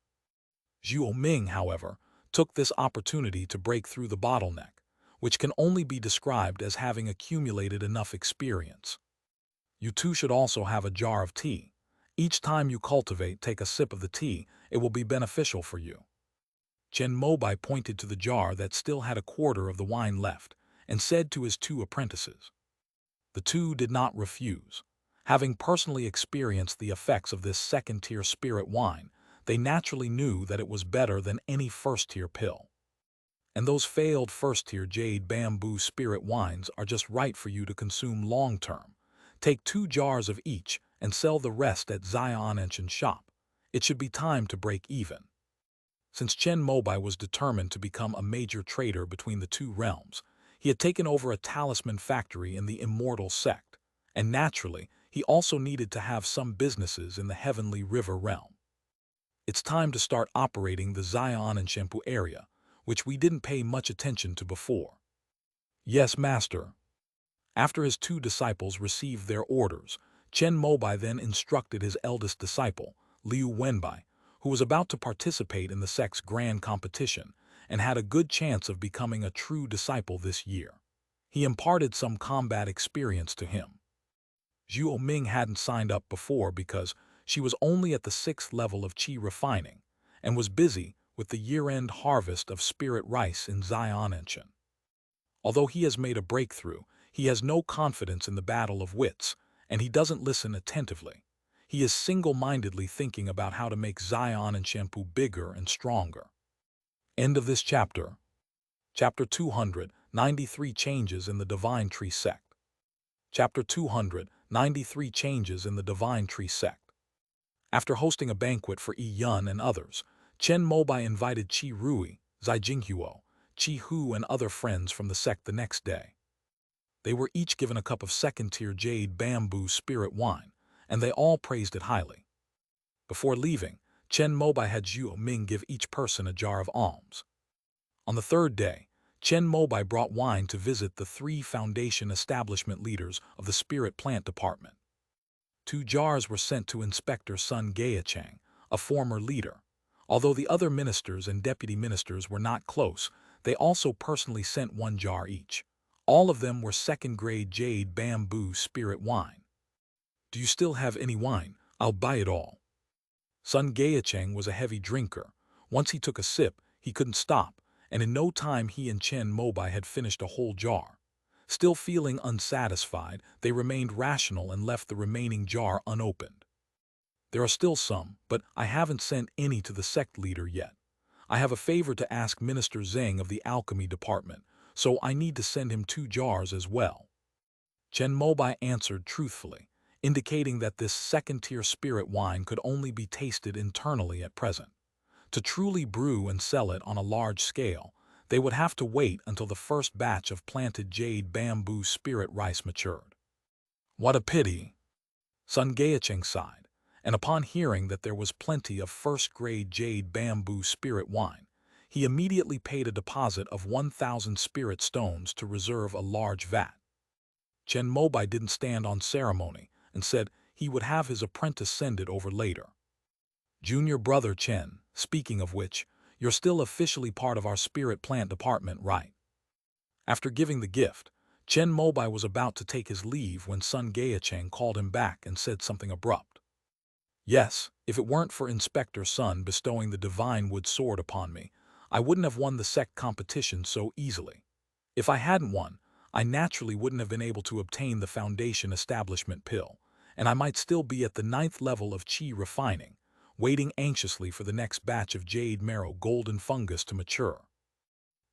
Zhuo Ming, however, took this opportunity to break through the bottleneck, which can only be described as having accumulated enough experience. You too should also have a jar of tea. Each time you cultivate, take a sip of the tea. It will be beneficial for you. Chen Mobai pointed to the jar that still had a quarter of the wine left and said to his two apprentices. The two did not refuse. Having personally experienced the effects of this second-tier spirit wine, they naturally knew that it was better than any first-tier pill. And those failed first-tier jade bamboo spirit wines are just right for you to consume long-term. Take 2 jars of each and sell the rest at Zion Ancient shop. It should be time to break even. Since Chen Mobai was determined to become a major trader between the two realms, he had taken over a talisman factory in the immortal sect, and naturally, he also needed to have some businesses in the Heavenly River realm. It's time to start operating the Zion and Shampoo area, which we didn't pay much attention to before. Yes, master. After his 2 disciples received their orders, Chen Mobai then instructed his eldest disciple, Liu Wenbai, who was about to participate in the sect's grand competition and had a good chance of becoming a true disciple this year. He imparted some combat experience to him. Zhuo Ming hadn't signed up before because she was only at the 6th level of qi refining and was busy with the year-end harvest of spirit rice in Zion Ancient. Although he has made a breakthrough, he has no confidence in the battle of wits, and he doesn't listen attentively. He is single-mindedly thinking about how to make Zion and Shampoo bigger and stronger. End of this chapter. Chapter 293 Changes in the Divine Tree Sect. Chapter 293 Changes in the Divine Tree Sect. After hosting a banquet for Yi Yun and others, Chen Mobai invited Qi Rui, Zai Jinghuo, Qi Hu and other friends from the sect the next day. They were each given a cup of second-tier jade bamboo spirit wine, and they all praised it highly. Before leaving, Chen Mobai had Zhuo Ming give each person a jar of alms. On the 3rd day, Chen Mobai brought wine to visit the 3 foundation establishment leaders of the spirit plant department. 2 jars were sent to Inspector Sun Gaichang, a former leader. Although the other ministers and deputy ministers were not close, they also personally sent 1 jar each. All of them were second-grade jade bamboo spirit wine. Do you still have any wine? I'll buy it all. Sun Gaichang was a heavy drinker. Once he took a sip, he couldn't stop, and in no time he and Chen Mobai had finished a whole jar. Still feeling unsatisfied, they remained rational and left the remaining jar unopened. There are still some, but I haven't sent any to the sect leader yet. I have a favor to ask Minister Zheng of the Alchemy Department, so I need to send him 2 jars as well. Chen Mobai answered truthfully, indicating that this second-tier spirit wine could only be tasted internally at present. To truly brew and sell it on a large scale, they would have to wait until the first batch of planted jade bamboo spirit rice matured. What a pity! Sun Gaicheng sighed, and upon hearing that there was plenty of first-grade jade bamboo spirit wine, he immediately paid a deposit of 1,000 spirit stones to reserve a large vat. Chen Mobai didn't stand on ceremony and said he would have his apprentice send it over later. Junior brother Chen, speaking of which, you're still officially part of our spirit plant department, right? After giving the gift, Chen Mobai was about to take his leave when Sun Gaicheng called him back and said something abrupt. Yes, if it weren't for Inspector Sun bestowing the divine wood sword upon me, I wouldn't have won the sect competition so easily. If I hadn't won, I naturally wouldn't have been able to obtain the foundation establishment pill, and I might still be at the 9th level of qi refining, waiting anxiously for the next batch of jade marrow golden fungus to mature.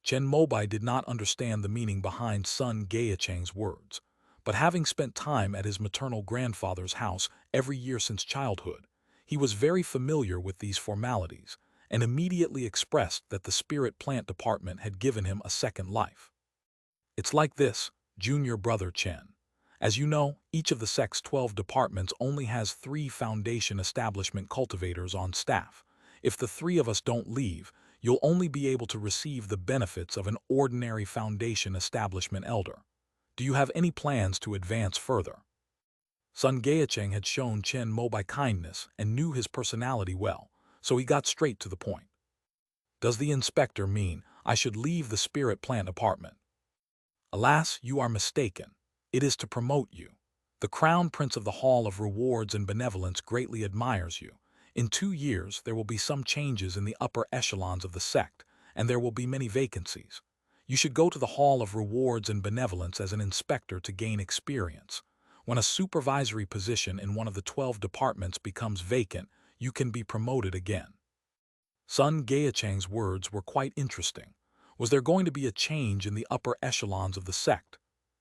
Chen Mobai did not understand the meaning behind Sun Gaicheng's words, but having spent time at his maternal grandfather's house every year since childhood, he was very familiar with these formalities and immediately expressed that the spirit plant department had given him a second life. It's like this, junior brother Chen. As you know, each of the sect's 12 departments only has 3 foundation establishment cultivators on staff. If the 3 of us don't leave, you'll only be able to receive the benefits of an ordinary foundation establishment elder. Do you have any plans to advance further? Sun Gaicheng had shown Chen Mobai kindness and knew his personality well, so he got straight to the point. Does the inspector mean I should leave the spirit plant apartment? Alas, you are mistaken. It is to promote you. The Crown Prince of the Hall of Rewards and Benevolence greatly admires you. In 2 years, there will be some changes in the upper echelons of the sect, and there will be many vacancies. You should go to the Hall of Rewards and Benevolence as an inspector to gain experience. When a supervisory position in one of the 12 departments becomes vacant, you can be promoted again. Sun Gaechang's words were quite interesting. Was there going to be a change in the upper echelons of the sect?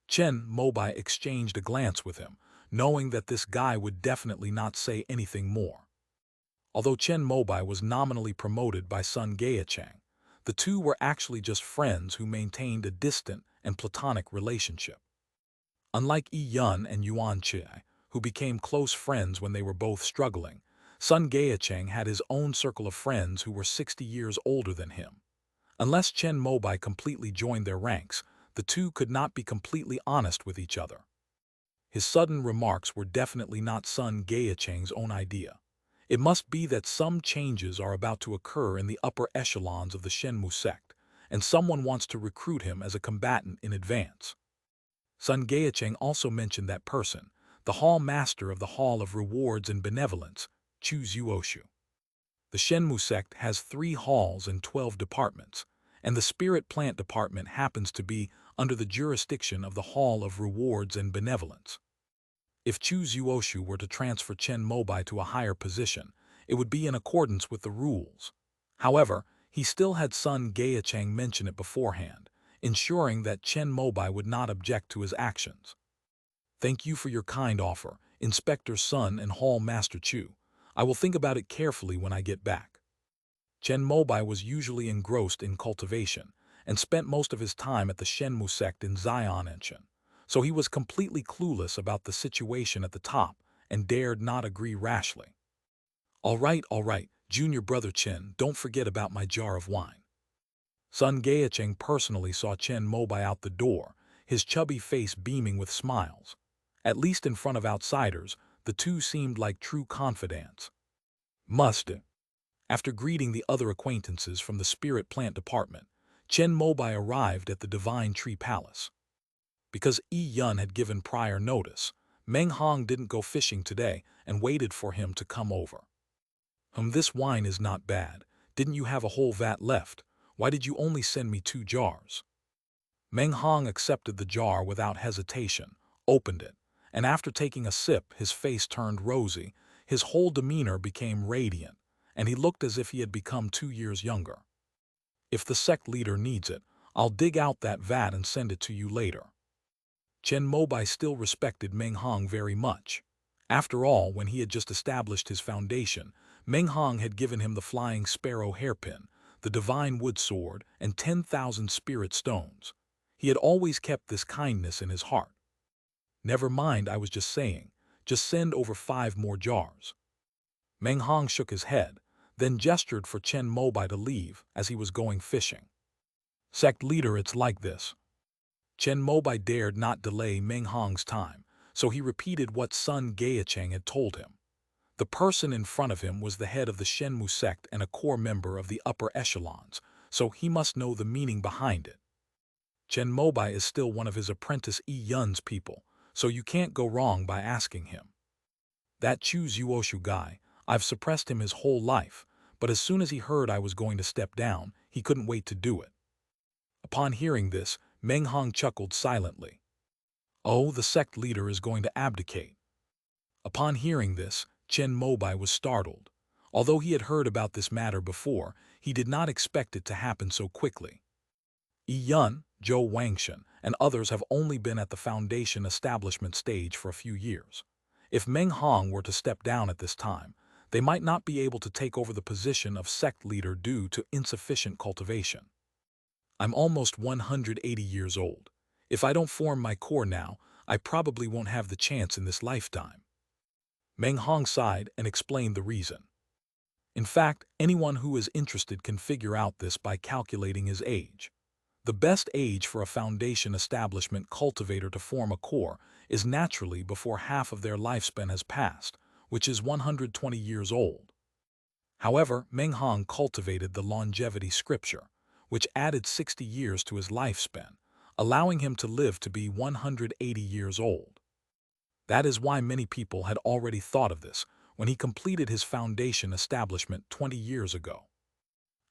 Chen Mobai exchanged a glance with him, knowing that this guy would definitely not say anything more. Although Chen Mobai was nominally promoted by Sun Gaechang, the two were actually just friends who maintained a distant and platonic relationship. Unlike Yi Yun and Yuan Chai, who became close friends when they were both struggling, Sun Gaechang had his own circle of friends who were 60 years older than him. Unless Chen Mobai completely joined their ranks, the two could not be completely honest with each other. His sudden remarks were definitely not Sun Gaechang's own idea. It must be that some changes are about to occur in the upper echelons of the Shenmu sect, and someone wants to recruit him as a combatant in advance. Sun Gaechang also mentioned that person, the Hall Master of the Hall of Rewards and Benevolence, Chu Zuoshu. The Shenmu sect has 3 halls and 12 departments, and the Spirit Plant Department happens to be under the jurisdiction of the Hall of Rewards and Benevolence. If Chu Zuoshu were to transfer Chen Mobai to a higher position, it would be in accordance with the rules. However, he still had Sun Gaechang mention it beforehand, ensuring that Chen Mobai would not object to his actions. Thank you for your kind offer, Inspector Sun and Hall Master Chu. I will think about it carefully when I get back. Chen Mobai was usually engrossed in cultivation and spent most of his time at the Shenmu sect in Xi'anenshan, so he was completely clueless about the situation at the top and dared not agree rashly. All right, junior brother Chen, don't forget about my jar of wine. Sun Gaechang personally saw Chen Mobai out the door, his chubby face beaming with smiles. At least in front of outsiders, the two seemed like true confidants. After greeting the other acquaintances from the Spirit Plant Department, Chen Mobai arrived at the Divine Tree Palace. Because Yi Yun had given prior notice, Meng Hong didn't go fishing today and waited for him to come over. This wine is not bad. Didn't you have a whole vat left? Why did you only send me 2 jars? Meng Hong accepted the jar without hesitation, opened it, and after taking a sip, his face turned rosy, his whole demeanor became radiant, and he looked as if he had become 2 years younger. If the sect leader needs it, I'll dig out that vat and send it to you later. Chen Mobai still respected Meng Hong very much. After all, when he had just established his foundation, Meng Hong had given him the flying sparrow hairpin, the divine wood sword, and 10,000 spirit stones. He had always kept this kindness in his heart. Never mind, I was just saying, just send over 5 more jars. Meng Hong shook his head, then gestured for Chen Mobai to leave as he was going fishing. Sect leader, it's like this. Chen Mobai dared not delay Meng Hong's time, so he repeated what Sun Gaechang had told him. The person in front of him was the head of the Shenmu sect and a core member of the upper echelons, so he must know the meaning behind it. Chen Mobai is still one of his apprentice Yi Yun's people, so you can't go wrong by asking him. That Chu Zuoshu guy, I've suppressed him his whole life, but as soon as he heard I was going to step down, he couldn't wait to do it. Upon hearing this, Meng Hong chuckled silently. Oh, the sect leader is going to abdicate. Upon hearing this, Chen Mobai was startled. Although he had heard about this matter before, he did not expect it to happen so quickly. Yi Yun, Zhou Wangshan, and others have only been at the foundation establishment stage for a few years. If Meng Hong were to step down at this time, they might not be able to take over the position of sect leader due to insufficient cultivation. I'm almost 180 years old. If I don't form my core now, I probably won't have the chance in this lifetime. Meng Hong sighed and explained the reason. In fact, anyone who is interested can figure out this by calculating his age. The best age for a foundation establishment cultivator to form a core is naturally before half of their lifespan has passed, which is 120 years old. However, Meng Hong cultivated the longevity scripture, which added 60 years to his lifespan, allowing him to live to be 180 years old. That is why many people had already thought of this when he completed his foundation establishment 20 years ago.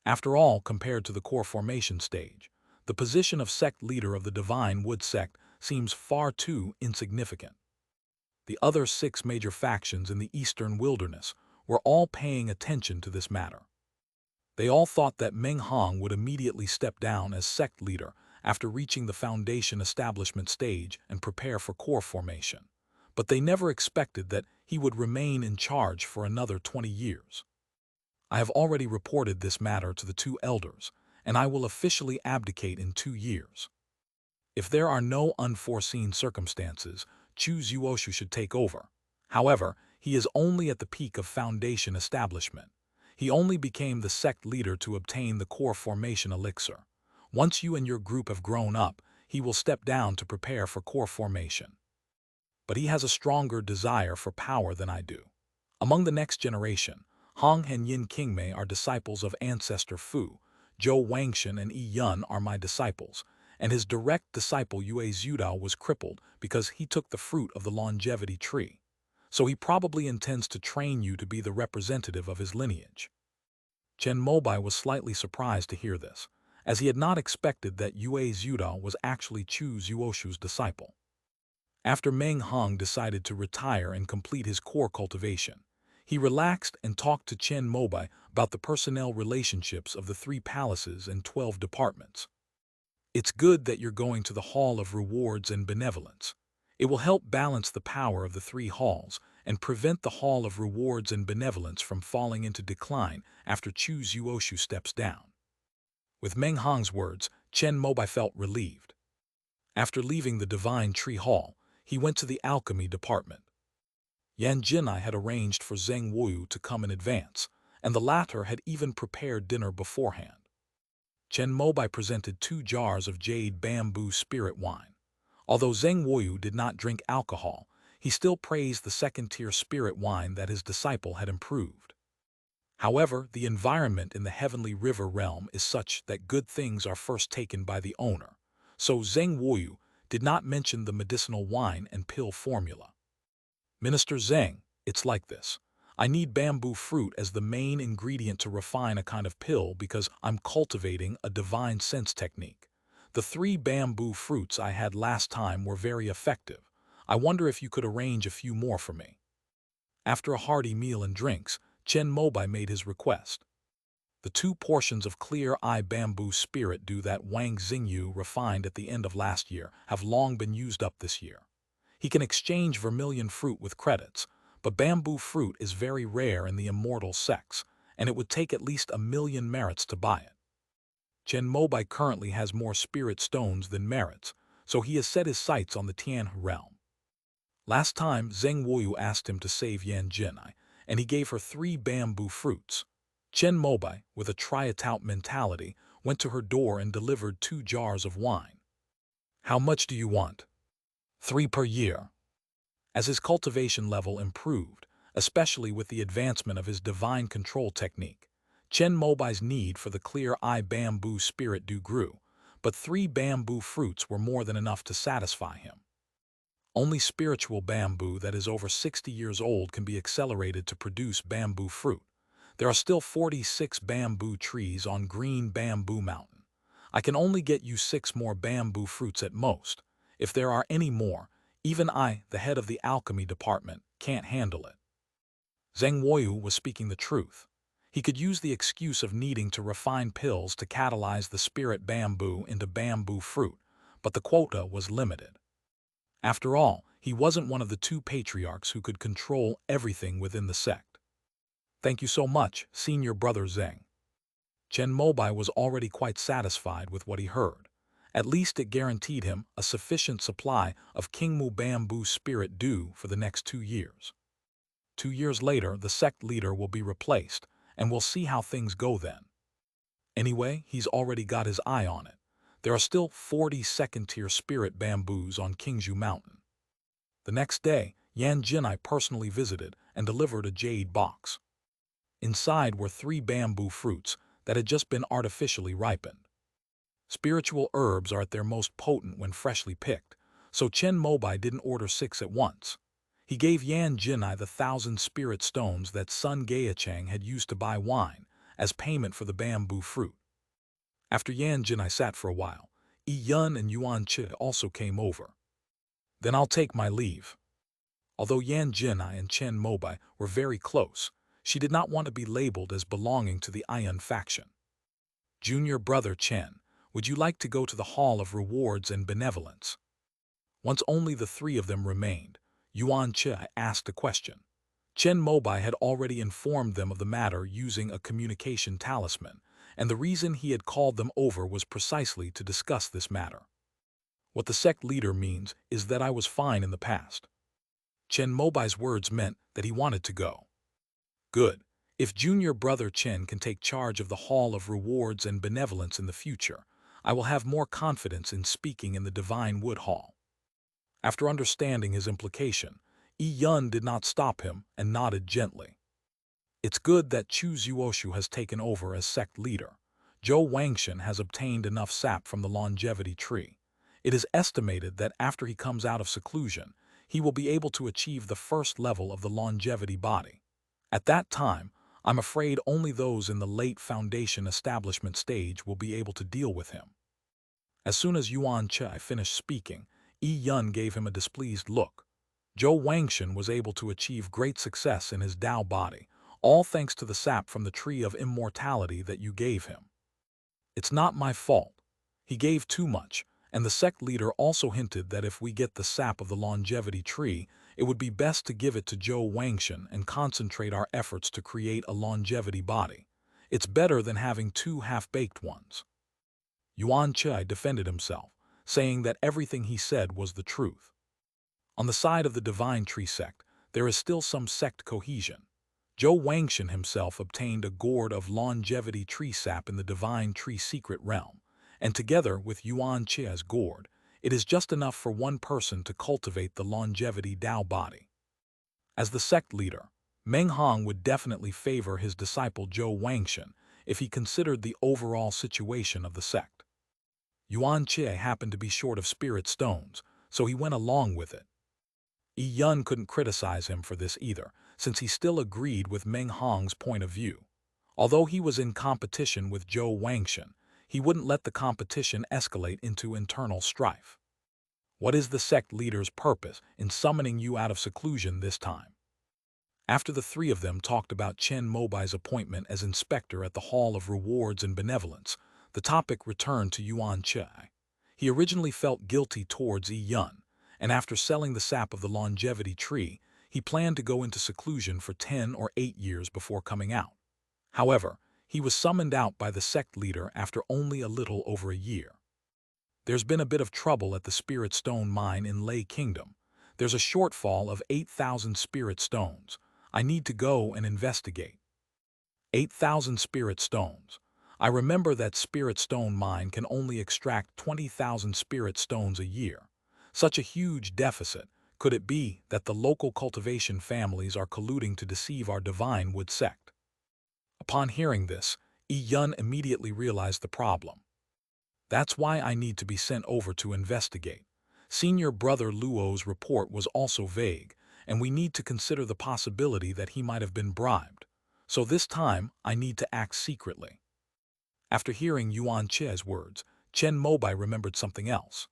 After all, compared to the core formation stage, the position of sect leader of the Divine Wood sect seems far too insignificant. The other 6 major factions in the Eastern Wilderness were all paying attention to this matter. They all thought that Meng Hong would immediately step down as sect leader after reaching the foundation establishment stage and prepare for core formation, but they never expected that he would remain in charge for another 20 years. I have already reported this matter to the 2 elders, and I will officially abdicate in 2 years. If there are no unforeseen circumstances, Chu Zuoshu should take over. However, he is only at the peak of foundation establishment. He only became the sect leader to obtain the core formation elixir. Once you and your group have grown up, he will step down to prepare for core formation. But he has a stronger desire for power than I do. Among the next generation, Hong and Yin Qingmei are disciples of ancestor Fu, Zhou Wangshan and Yi Yun are my disciples, and his direct disciple Yue Zhudao was crippled because he took the fruit of the longevity tree. So he probably intends to train you to be the representative of his lineage. Chen Mobai was slightly surprised to hear this, as he had not expected that Yue Zhudao was actually Chu Zuoshu's disciple. After Meng Hong decided to retire and complete his core cultivation, he relaxed and talked to Chen Mobai about the personnel relationships of the 3 palaces and 12 departments. It's good that you're going to the Hall of Rewards and Benevolence. It will help balance the power of the 3 halls and prevent the Hall of Rewards and Benevolence from falling into decline after Chu Zuoshu steps down. With Meng Hong's words, Chen Mobai felt relieved. After leaving the Divine Tree Hall, he went to the Alchemy Department. Yan Jinai had arranged for Zheng Wuyu to come in advance, and the latter had even prepared dinner beforehand. Chen Mobai presented 2 jars of jade bamboo spirit wine. Although Zheng Wuyu did not drink alcohol, he still praised the second-tier spirit wine that his disciple had improved. However, the environment in the Heavenly River realm is such that good things are first taken by the owner, so Zheng Wuyu did not mention the medicinal wine and pill formula. Minister Zheng, it's like this. I need bamboo fruit as the main ingredient to refine a kind of pill because I'm cultivating a divine sense technique. The 3 bamboo fruits I had last time were very effective. I wonder if you could arrange a few more for me. After a hearty meal and drinks, Chen Mobai made his request. The 2 portions of clear eye bamboo spirit dew that Wang Xingyu refined at the end of last year have long been used up this year. He can exchange vermilion fruit with credits, but bamboo fruit is very rare in the immortal sects, and it would take at least 1,000,000 merits to buy it. Chen Mobai currently has more spirit stones than merits, so he has set his sights on the Tianhe realm. Last time, Zheng Wuyu asked him to save Yan Jinai, and he gave her 3 bamboo fruits. Chen Mobai, with a try-it-out mentality, went to her door and delivered 2 jars of wine. How much do you want? 3 per year. As his cultivation level improved, especially with the advancement of his divine control technique, Chen Mobai's need for the clear eye bamboo spirit dew grew, but 3 bamboo fruits were more than enough to satisfy him. Only spiritual bamboo that is over 60 years old can be accelerated to produce bamboo fruit. There are still 46 bamboo trees on Green Bamboo Mountain. I can only get you 6 more bamboo fruits at most. If there are any more, even I, the head of the alchemy department, can't handle it. Zheng Wuyu was speaking the truth. He could use the excuse of needing to refine pills to catalyze the spirit bamboo into bamboo fruit, but the quota was limited. After all, he wasn't one of the 2 patriarchs who could control everything within the sect. Thank you so much, senior brother Zheng. Chen Mobai was already quite satisfied with what he heard. At least it guaranteed him a sufficient supply of Qingmu bamboo spirit dew for the next 2 years. 2 years later, the sect leader will be replaced, and we'll see how things go then. Anyway, he's already got his eye on it. There are still 40 second-tier spirit bamboos on Qingzhou Mountain. The next day, Yan Jinai personally visited and delivered a jade box. Inside were 3 bamboo fruits that had just been artificially ripened. Spiritual herbs are at their most potent when freshly picked, so Chen Mobai didn't order 6 at once. He gave Yan Jinai the 1,000 spirit stones that Sun Gaechang had used to buy wine as payment for the bamboo fruit. After Yan Jinai sat for a while, Yi Yun and Yuan Chi also came over. Then I'll take my leave. Although Yan Jinai and Chen Mobai were very close, she did not want to be labeled as belonging to the Ion faction. Junior brother Chen, would you like to go to the Hall of Rewards and Benevolence? Once only the 3 of them remained, Yuan Chi asked a question. Chen Mobai had already informed them of the matter using a communication talisman, and the reason he had called them over was precisely to discuss this matter. What the sect leader means is that I was fine in the past. Chen Mobai's words meant that he wanted to go. Good. If junior brother Chen can take charge of the Hall of Rewards and Benevolence in the future, I will have more confidence in speaking in the Divine Wood Hall. After understanding his implication, Yi Yun did not stop him and nodded gently. It's good that Chu Zuoshu has taken over as sect leader. Zhou Wangshan has obtained enough sap from the longevity tree. It is estimated that after he comes out of seclusion, he will be able to achieve the first level of the longevity body. At that time, I'm afraid only those in the late foundation establishment stage will be able to deal with him. As soon as Yuan Chi finished speaking, Yi Yun gave him a displeased look. Zhou Wangshan was able to achieve great success in his Dao body, all thanks to the sap from the tree of immortality that you gave him. It's not my fault. He gave too much, and the sect leader also hinted that if we get the sap of the longevity tree, it would be best to give it to Zhou Wangshan and concentrate our efforts to create a longevity body. It's better than having 2 half-baked ones. Yuan Chi defended himself, saying that everything he said was the truth. On the side of the Divine Tree sect, there is still some sect cohesion. Zhou Wangshan himself obtained a gourd of longevity tree sap in the Divine Tree secret realm, and together with Yuan Chi's gourd, it is just enough for one person to cultivate the longevity Dao body. As the sect leader, Meng Hong would definitely favor his disciple Zhou Wangshan if he considered the overall situation of the sect. Yuan Chi happened to be short of spirit stones, so he went along with it. Yi Yun couldn't criticize him for this either, since he still agreed with Meng Hong's point of view. Although he was in competition with Zhou Wangshan, he wouldn't let the competition escalate into internal strife. What is the sect leader's purpose in summoning you out of seclusion this time? After the 3 of them talked about Chen Mobai's appointment as inspector at the Hall of Rewards and Benevolence, the topic returned to Yuan Chi. He originally felt guilty towards Yi Yun, and after selling the sap of the longevity tree, he planned to go into seclusion for 10 or 8 years before coming out. However, he was summoned out by the sect leader after only a little over a year. There's been a bit of trouble at the Spirit Stone mine in Lei Kingdom. There's a shortfall of 8,000 spirit stones. I need to go and investigate. 8,000 spirit stones. I remember that Spirit Stone mine can only extract 20,000 spirit stones a year. Such a huge deficit. Could it be that the local cultivation families are colluding to deceive our Divine Wood sect? Upon hearing this, Yi Yun immediately realized the problem. That's why I need to be sent over to investigate. Senior brother Luo's report was also vague, and we need to consider the possibility that he might have been bribed. So this time, I need to act secretly. After hearing Yuan Chi's words, Chen Mobai remembered something else.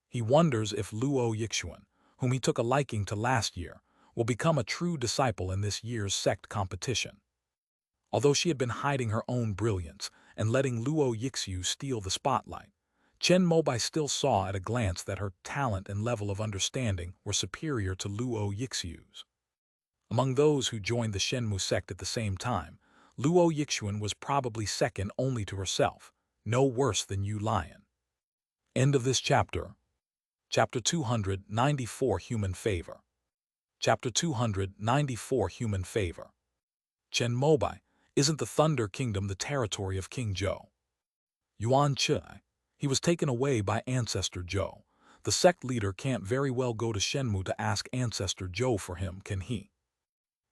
He wonders if Luo Yixuan, whom he took a liking to last year, will become a true disciple in this year's sect competition. Although she had been hiding her own brilliance and letting Luo Yixu steal the spotlight, Chen Mobai still saw at a glance that her talent and level of understanding were superior to Luo Yixu's. Among those who joined the Shenmu sect at the same time, Luo Yixuan was probably second only to herself, no worse than Yu Lion. End of this chapter. Chapter 294 Human Favor. Chapter 294 Human Favor. Chen Mobai, isn't the Thunder Kingdom the territory of King Zhou? Yuan Chi, he was taken away by Ancestor Zhou. The sect leader can't very well go to Shenmu to ask Ancestor Zhou for him, can he?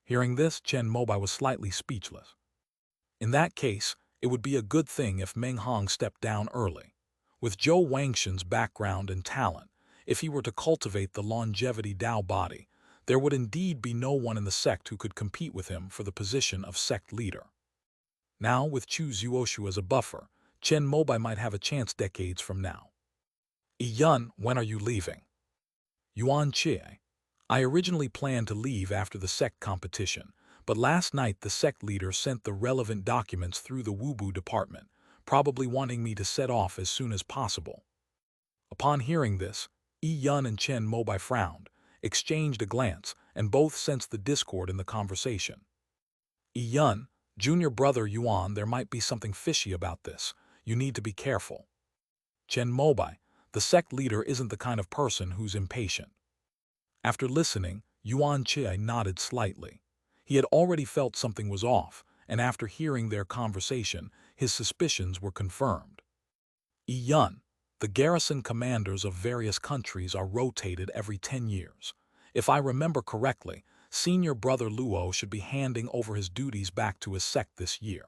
Hearing this, Chen Mobai was slightly speechless. In that case, it would be a good thing if Meng Hong stepped down early. With Zhou Wangshan's background and talent, if he were to cultivate the longevity Dao body, there would indeed be no one in the sect who could compete with him for the position of sect leader. Now, with Chu Zuoshu as a buffer, Chen Mobai might have a chance decades from now. Yun, when are you leaving? Yuan Chie. I originally planned to leave after the sect competition, but last night the sect leader sent the relevant documents through the Wubu department, probably wanting me to set off as soon as possible. Upon hearing this, Yun and Chen Mobai frowned, exchanged a glance, and both sensed the discord in the conversation. Yun, junior brother Yuan, there might be something fishy about this. You need to be careful. Chen Mobai, the sect leader isn't the kind of person who's impatient. After listening, Yuan Chie nodded slightly. He had already felt something was off, and after hearing their conversation, his suspicions were confirmed. Yun, the garrison commanders of various countries are rotated every 10 years. If I remember correctly, senior brother Luo should be handing over his duties back to his sect this year.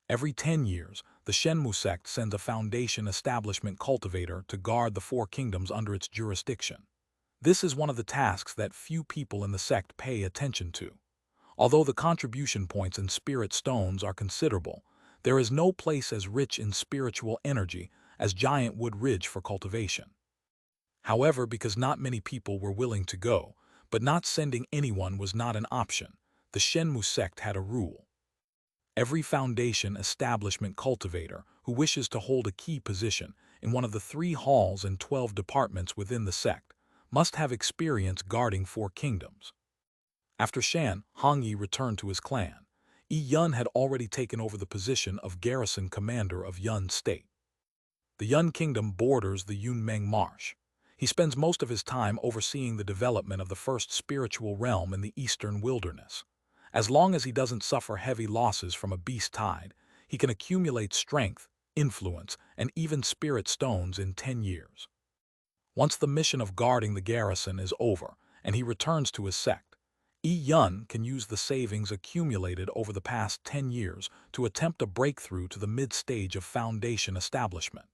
Every 10 years, the Shenmu sect sends a foundation establishment cultivator to guard the four kingdoms under its jurisdiction. This is one of the tasks that few people in the sect pay attention to. Although the contribution points and spirit stones are considerable, there is no place as rich in spiritual energy as Giant Wood Ridge for cultivation. However, because not many people were willing to go, but not sending anyone was not an option, the Shenmu sect had a rule. Every foundation establishment cultivator who wishes to hold a key position in one of the 3 halls and 12 departments within the sect must have experience guarding 4 kingdoms. After Shan Hongyi returned to his clan, Yun had already taken over the position of garrison commander of Yun State. The Yun Kingdom borders the Yunmeng Marsh. He spends most of his time overseeing the development of the first spiritual realm in the eastern wilderness. As long as he doesn't suffer heavy losses from a beast tide, he can accumulate strength, influence, and even spirit stones in 10 years. Once the mission of guarding the garrison is over and he returns to his sect, Yun can use the savings accumulated over the past 10 years to attempt a breakthrough to the mid-stage of foundation establishment.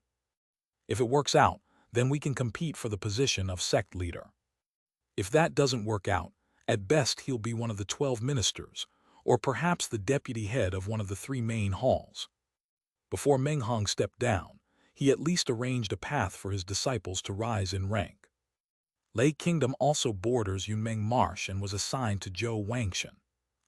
If it works out, then we can compete for the position of sect leader. If that doesn't work out, at best he'll be one of the 12 ministers, or perhaps the deputy head of one of the 3 main halls. Before Meng Hong stepped down, he at least arranged a path for his disciples to rise in rank. Lei Kingdom also borders Yunmeng Marsh and was assigned to Zhou Wangshan.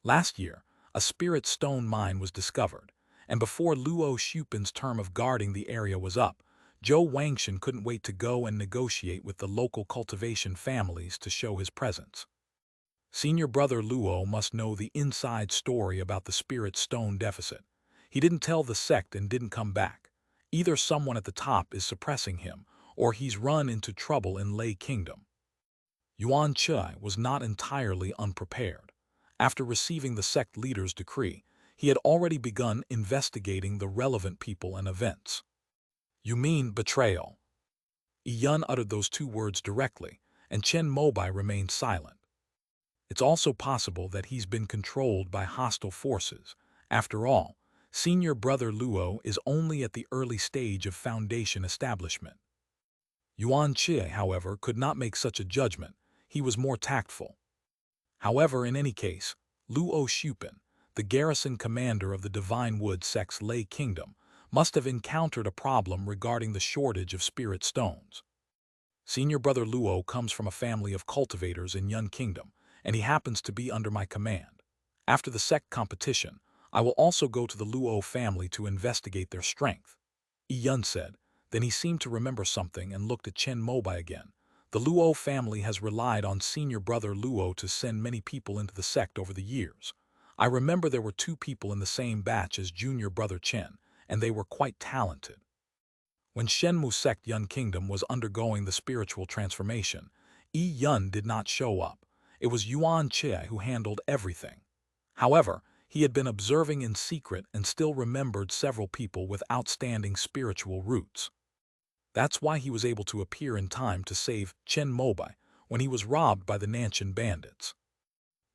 Last year, a spirit stone mine was discovered, and before Luo Xupin's term of guarding the area was up, Zhou Wangshan couldn't wait to go and negotiate with the local cultivation families to show his presence. Senior brother Luo must know the inside story about the spirit stone deficit. He didn't tell the sect and didn't come back. Either someone at the top is suppressing him, or he's run into trouble in Lei Kingdom. Yuan Chai was not entirely unprepared. After receiving the sect leader's decree, he had already begun investigating the relevant people and events. You mean betrayal? Yun uttered those 2 words directly, and Chen Mobai remained silent. It's also possible that he's been controlled by hostile forces. After all, senior brother Luo is only at the early stage of foundation establishment. Yuan Chie, however, could not make such a judgment. He was more tactful. However, in any case, Luo Xupin, the garrison commander of the Divine Wood sect's Lei Kingdom, must have encountered a problem regarding the shortage of spirit stones. Senior brother Luo comes from a family of cultivators in Yun Kingdom, and he happens to be under my command. After the sect competition, I will also go to the Luo family to investigate their strength. Yun said. Then he seemed to remember something and looked at Chen Mobai again. The Luo family has relied on senior brother Luo to send many people into the sect over the years. I remember there were 2 people in the same batch as junior brother Chen, and they were quite talented. When Shenmu sect Yun Kingdom was undergoing the spiritual transformation, Yun did not show up. It was Yuan Chie who handled everything. However, he had been observing in secret and still remembered several people with outstanding spiritual roots. That's why he was able to appear in time to save Chen Mobai when he was robbed by the Nanshan bandits.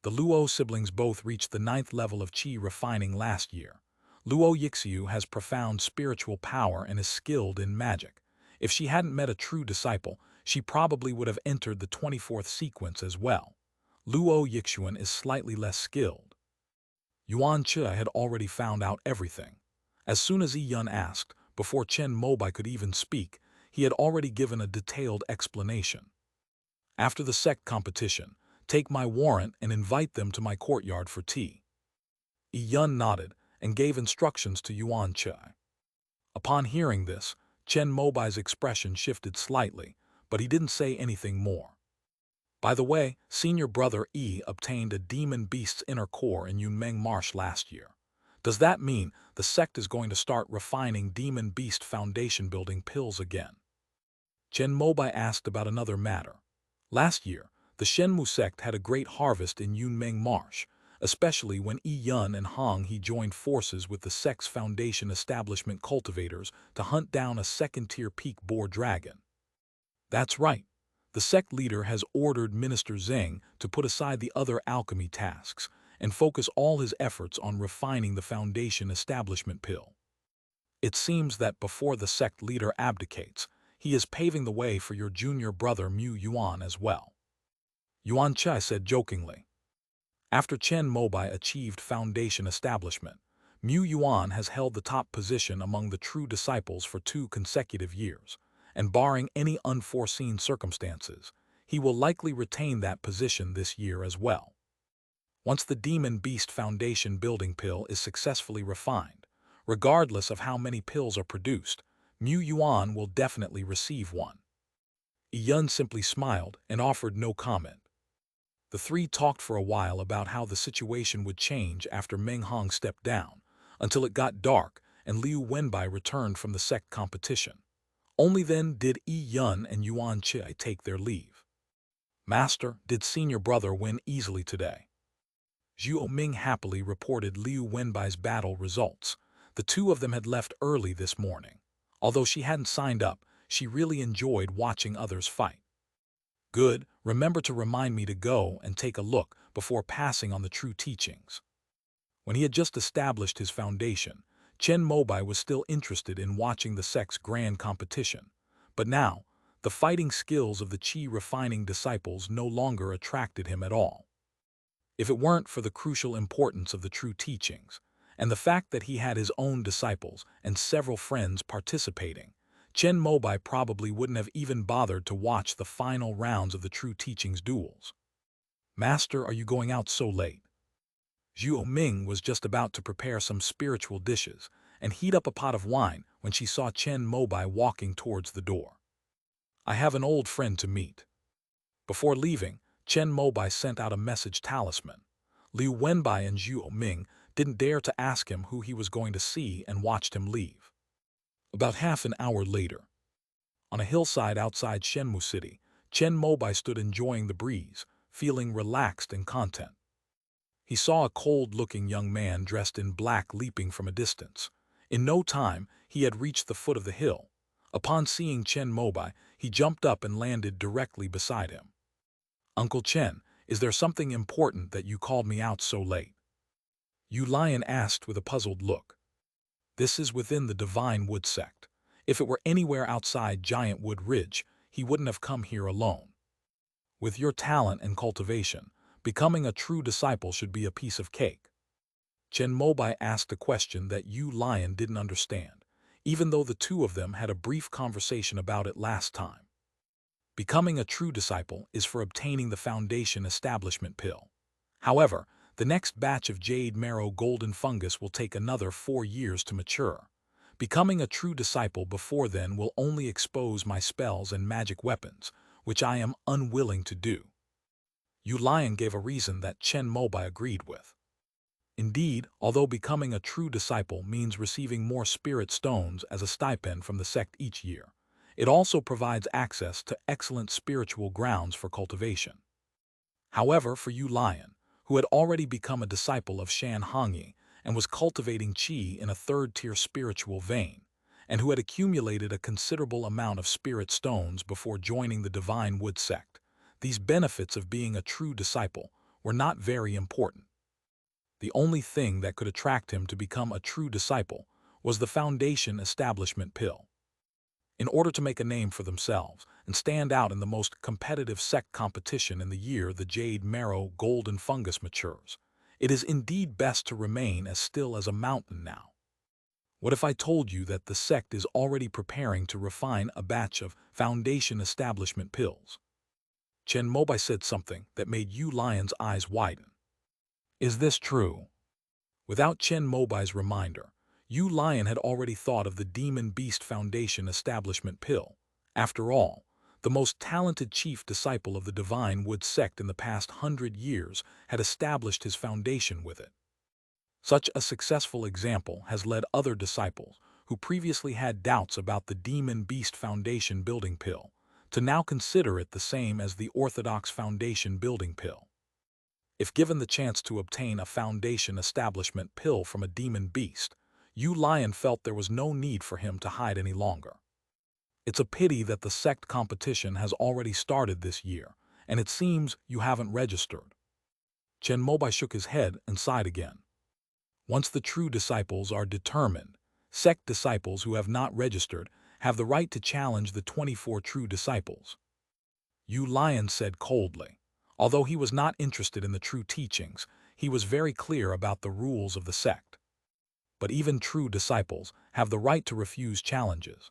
The Luo siblings both reached the 9th level of Qi refining last year. Luo Yixiu has profound spiritual power and is skilled in magic. If she hadn't met a true disciple, she probably would have entered the 24th sequence as well. Luo Yixuan is slightly less skilled. Yuan Che had already found out everything. As soon as Yi Yun asked, before Chen Mobai could even speak, he had already given a detailed explanation. After the sect competition, take my warrant and invite them to my courtyard for tea. Yi Yun nodded and gave instructions to Yuan Che. Upon hearing this, Chen Mobai's expression shifted slightly, but he didn't say anything more. By the way, senior brother Yi obtained a demon beast's inner core in Yunmeng Marsh last year. Does that mean the sect is going to start refining demon beast foundation building pills again? Chen Mobai asked about another matter. Last year, the Shenmu sect had a great harvest in Yunmeng Marsh, especially when Yi Yun and Hong He joined forces with the sect's foundation establishment cultivators to hunt down a second-tier peak boar dragon. That's right. The sect leader has ordered Minister Zheng to put aside the other alchemy tasks and focus all his efforts on refining the foundation establishment pill. It seems that before the sect leader abdicates, he is paving the way for your junior brother Mu Yuan as well. Yuan Chai said jokingly. After Chen Mobai achieved foundation establishment, Mu Yuan has held the top position among the true disciples for 2 consecutive years, and barring any unforeseen circumstances, he will likely retain that position this year as well. Once the Demon Beast Foundation building pill is successfully refined, regardless of how many pills are produced, Mu Yuan will definitely receive one. Yi Yun simply smiled and offered no comment. The three talked for a while about how the situation would change after Meng Hong stepped down, until it got dark and Liu Wenbai returned from the sect competition. Only then did Yi Yun and Yuan Che take their leave. Master, did senior brother win easily today? Zhuo Ming happily reported Liu Wenbai's battle results. The two of them had left early this morning. Although she hadn't signed up, she really enjoyed watching others fight. Good, remember to remind me to go and take a look before passing on the true teachings. When he had just established his foundation, Chen Mobai was still interested in watching the sect's grand competition. But now, the fighting skills of the Qi refining disciples no longer attracted him at all. If it weren't for the crucial importance of the true teachings, and the fact that he had his own disciples and several friends participating, Chen Mobai probably wouldn't have even bothered to watch the final rounds of the true teachings duels. Master, are you going out so late? Zhuo Ming was just about to prepare some spiritual dishes and heat up a pot of wine when she saw Chen Mobai walking towards the door. I have an old friend to meet. Before leaving, Chen Mobai sent out a message talisman. Liu Wenbai and Zhuo Ming didn't dare to ask him who he was going to see and watched him leave. About half an hour later, on a hillside outside Shenmu City, Chen Mobai stood enjoying the breeze, feeling relaxed and content. He saw a cold-looking young man dressed in black leaping from a distance. In no time, he had reached the foot of the hill. Upon seeing Chen Mobai, he jumped up and landed directly beside him. Uncle Chen, is there something important that you called me out so late? Yu Lion asked with a puzzled look. This is within the Divine Wood sect. If it were anywhere outside Giant Wood Ridge, he wouldn't have come here alone. With your talent and cultivation, becoming a true disciple should be a piece of cake. Chen Mobai asked a question that Yu Lion didn't understand, even though the two of them had a brief conversation about it last time. Becoming a true disciple is for obtaining the foundation establishment pill. However, the next batch of Jade Marrow Golden Fungus will take another 4 years to mature. Becoming a true disciple before then will only expose my spells and magic weapons, which I am unwilling to do. Yu Lion gave a reason that Chen Mobai agreed with. Indeed, although becoming a true disciple means receiving more spirit stones as a stipend from the sect each year, it also provides access to excellent spiritual grounds for cultivation. However, for Yu Lion, who had already become a disciple of Shan Hongyi and was cultivating qi in a third-tier spiritual vein, and who had accumulated a considerable amount of spirit stones before joining the Divine Wood sect, these benefits of being a true disciple were not very important. The only thing that could attract him to become a true disciple was the foundation establishment pill. In order to make a name for themselves and stand out in the most competitive sect competition in the year the jade marrow golden fungus matures, it is indeed best to remain as still as a mountain now. What if I told you that the sect is already preparing to refine a batch of foundation establishment pills? Chen Mobai said something that made Yu Lion's eyes widen. Is this true? Without Chen Mobai's reminder, Yu Lion had already thought of the Demon Beast Foundation establishment pill. After all, the most talented chief disciple of the Divine Wood sect in the past 100 years had established his foundation with it. Such a successful example has led other disciples, who previously had doubts about the Demon Beast Foundation building pill, to now consider it the same as the Orthodox Foundation building pill. If given the chance to obtain a foundation establishment pill from a demon beast, Yu Lion felt there was no need for him to hide any longer. It's a pity that the sect competition has already started this year, and it seems you haven't registered. Chen Mobai shook his head and sighed again. Once the true disciples are determined, sect disciples who have not registered have the right to challenge the 24 true disciples. Yu Lion said coldly. Although he was not interested in the true teachings, he was very clear about the rules of the sect. But even true disciples have the right to refuse challenges.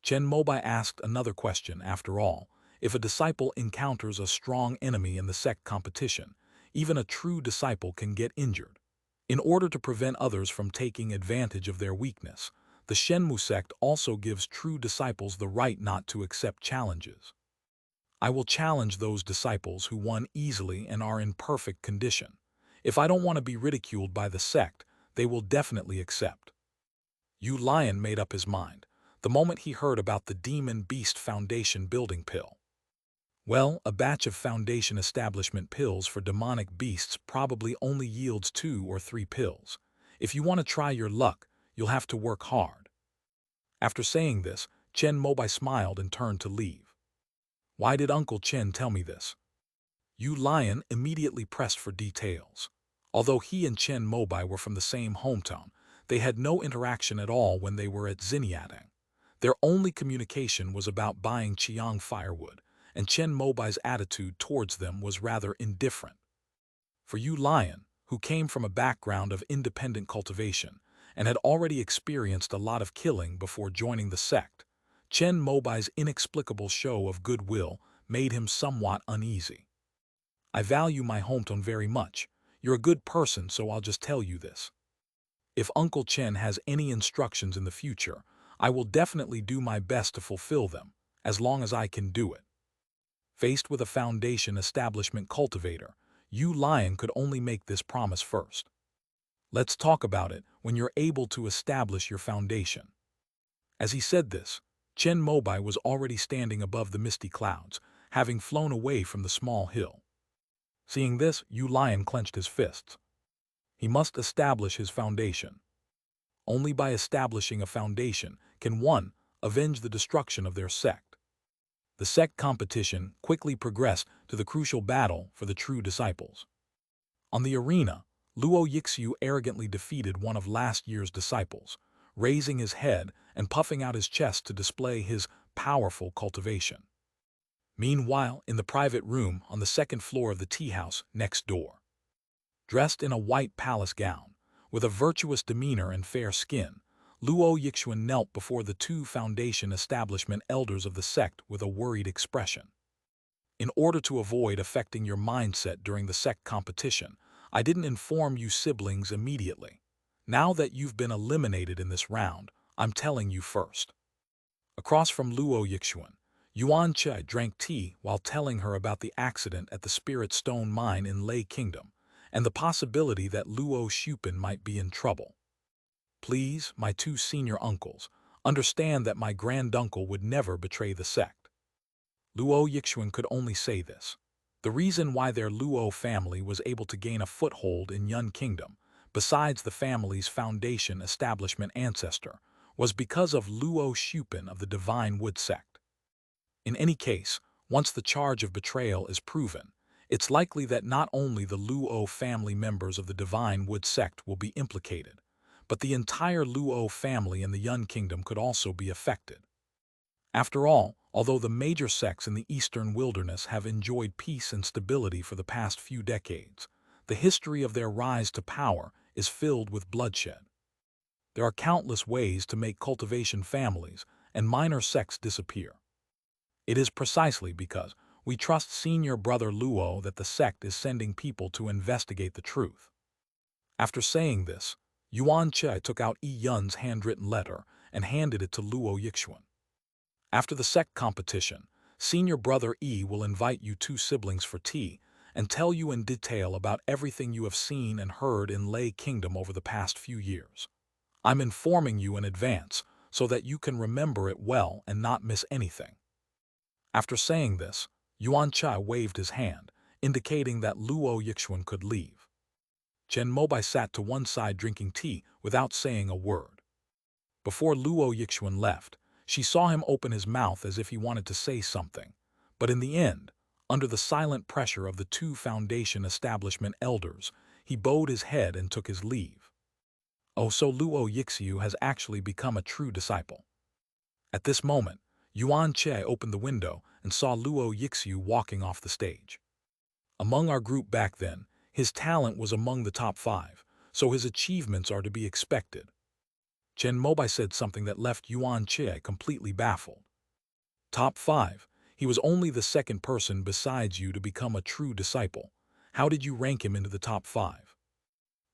Chen Mobai asked another question after all. If a disciple encounters a strong enemy in the sect competition, even a true disciple can get injured. In order to prevent others from taking advantage of their weakness, the Shenmu sect also gives true disciples the right not to accept challenges. I will challenge those disciples who won easily and are in perfect condition. If I don't want to be ridiculed by the sect, they will definitely accept. Yu Lion made up his mind the moment he heard about the Demon Beast Foundation building pill. Well, a batch of foundation establishment pills for demonic beasts probably only yields 2 or 3 pills. If you want to try your luck, you'll have to work hard. After saying this, Chen Mobai smiled and turned to leave. Why did Uncle Chen tell me this? Yu Lion immediately pressed for details. Although he and Chen Mobai were from the same hometown, they had no interaction at all when they were at Xinjiang. Their only communication was about buying Qiang firewood, and Chen Mobai's attitude towards them was rather indifferent. For Yu Lion, who came from a background of independent cultivation and had already experienced a lot of killing before joining the sect, Chen Mobai's inexplicable show of goodwill made him somewhat uneasy. I value my hometown very much. You're a good person, so I'll just tell you this. If Uncle Chen has any instructions in the future, I will definitely do my best to fulfill them, as long as I can do it. Faced with a foundation establishment cultivator, Yu Lion could only make this promise first. Let's talk about it when you're able to establish your foundation. As he said this, Chen Mobai was already standing above the misty clouds, having flown away from the small hill. Seeing this, Yu Lion clenched his fists. He must establish his foundation. Only by establishing a foundation can one avenge the destruction of their sect. The sect competition quickly progressed to the crucial battle for the true disciples. On the arena, Luo Yixiu arrogantly defeated one of last year's disciples, raising his head and puffing out his chest to display his powerful cultivation. Meanwhile, in the private room on the second floor of the tea house next door, dressed in a white palace gown, with a virtuous demeanor and fair skin, Luo Yixiu knelt before the 2 foundation establishment elders of the sect with a worried expression. In order to avoid affecting your mindset during the sect competition, I didn't inform you siblings immediately. Now that you've been eliminated in this round, I'm telling you first. Across from Luo Yixiu, Yuan Che drank tea while telling her about the accident at the Spirit Stone mine in Lei Kingdom, and the possibility that Luo Shupin might be in trouble. Please, my 2 senior uncles, understand that my granduncle would never betray the sect. Luo Yixiu could only say this. The reason why their Luo family was able to gain a foothold in Yun Kingdom, besides the family's foundation establishment ancestor, was because of Luo Shupin of the Divine Wood sect. In any case, once the charge of betrayal is proven, it's likely that not only the Luo family members of the Divine Wood sect will be implicated, but the entire Luo family in the Yun Kingdom could also be affected. After all, although the major sects in the eastern wilderness have enjoyed peace and stability for the past few decades, the history of their rise to power is filled with bloodshed. There are countless ways to make cultivation families and minor sects disappear. It is precisely because we trust Senior Brother Luo that the sect is sending people to investigate the truth. After saying this, Yuan Che took out Yi Yun's handwritten letter and handed it to Luo Yixuan. After the sect competition, Senior Brother Yi will invite you two siblings for tea and tell you in detail about everything you have seen and heard in Lei Kingdom over the past few years. I'm informing you in advance so that you can remember it well and not miss anything. After saying this, Yuan Chai waved his hand, indicating that Luo Yixuan could leave. Chen Mobai sat to one side drinking tea without saying a word. Before Luo Yixuan left, she saw him open his mouth as if he wanted to say something, but in the end, under the silent pressure of the two Foundation establishment elders, he bowed his head and took his leave. Oh, so Luo Yixiu has actually become a true disciple. At this moment, Yuan Che opened the window and saw Luo Yixiu walking off the stage. Among our group back then, his talent was among the top 5, so his achievements are to be expected. Chen Mobai said something that left Yuan Che completely baffled. Top 5? He was only the second person besides you to become a true disciple. How did you rank him into the top 5?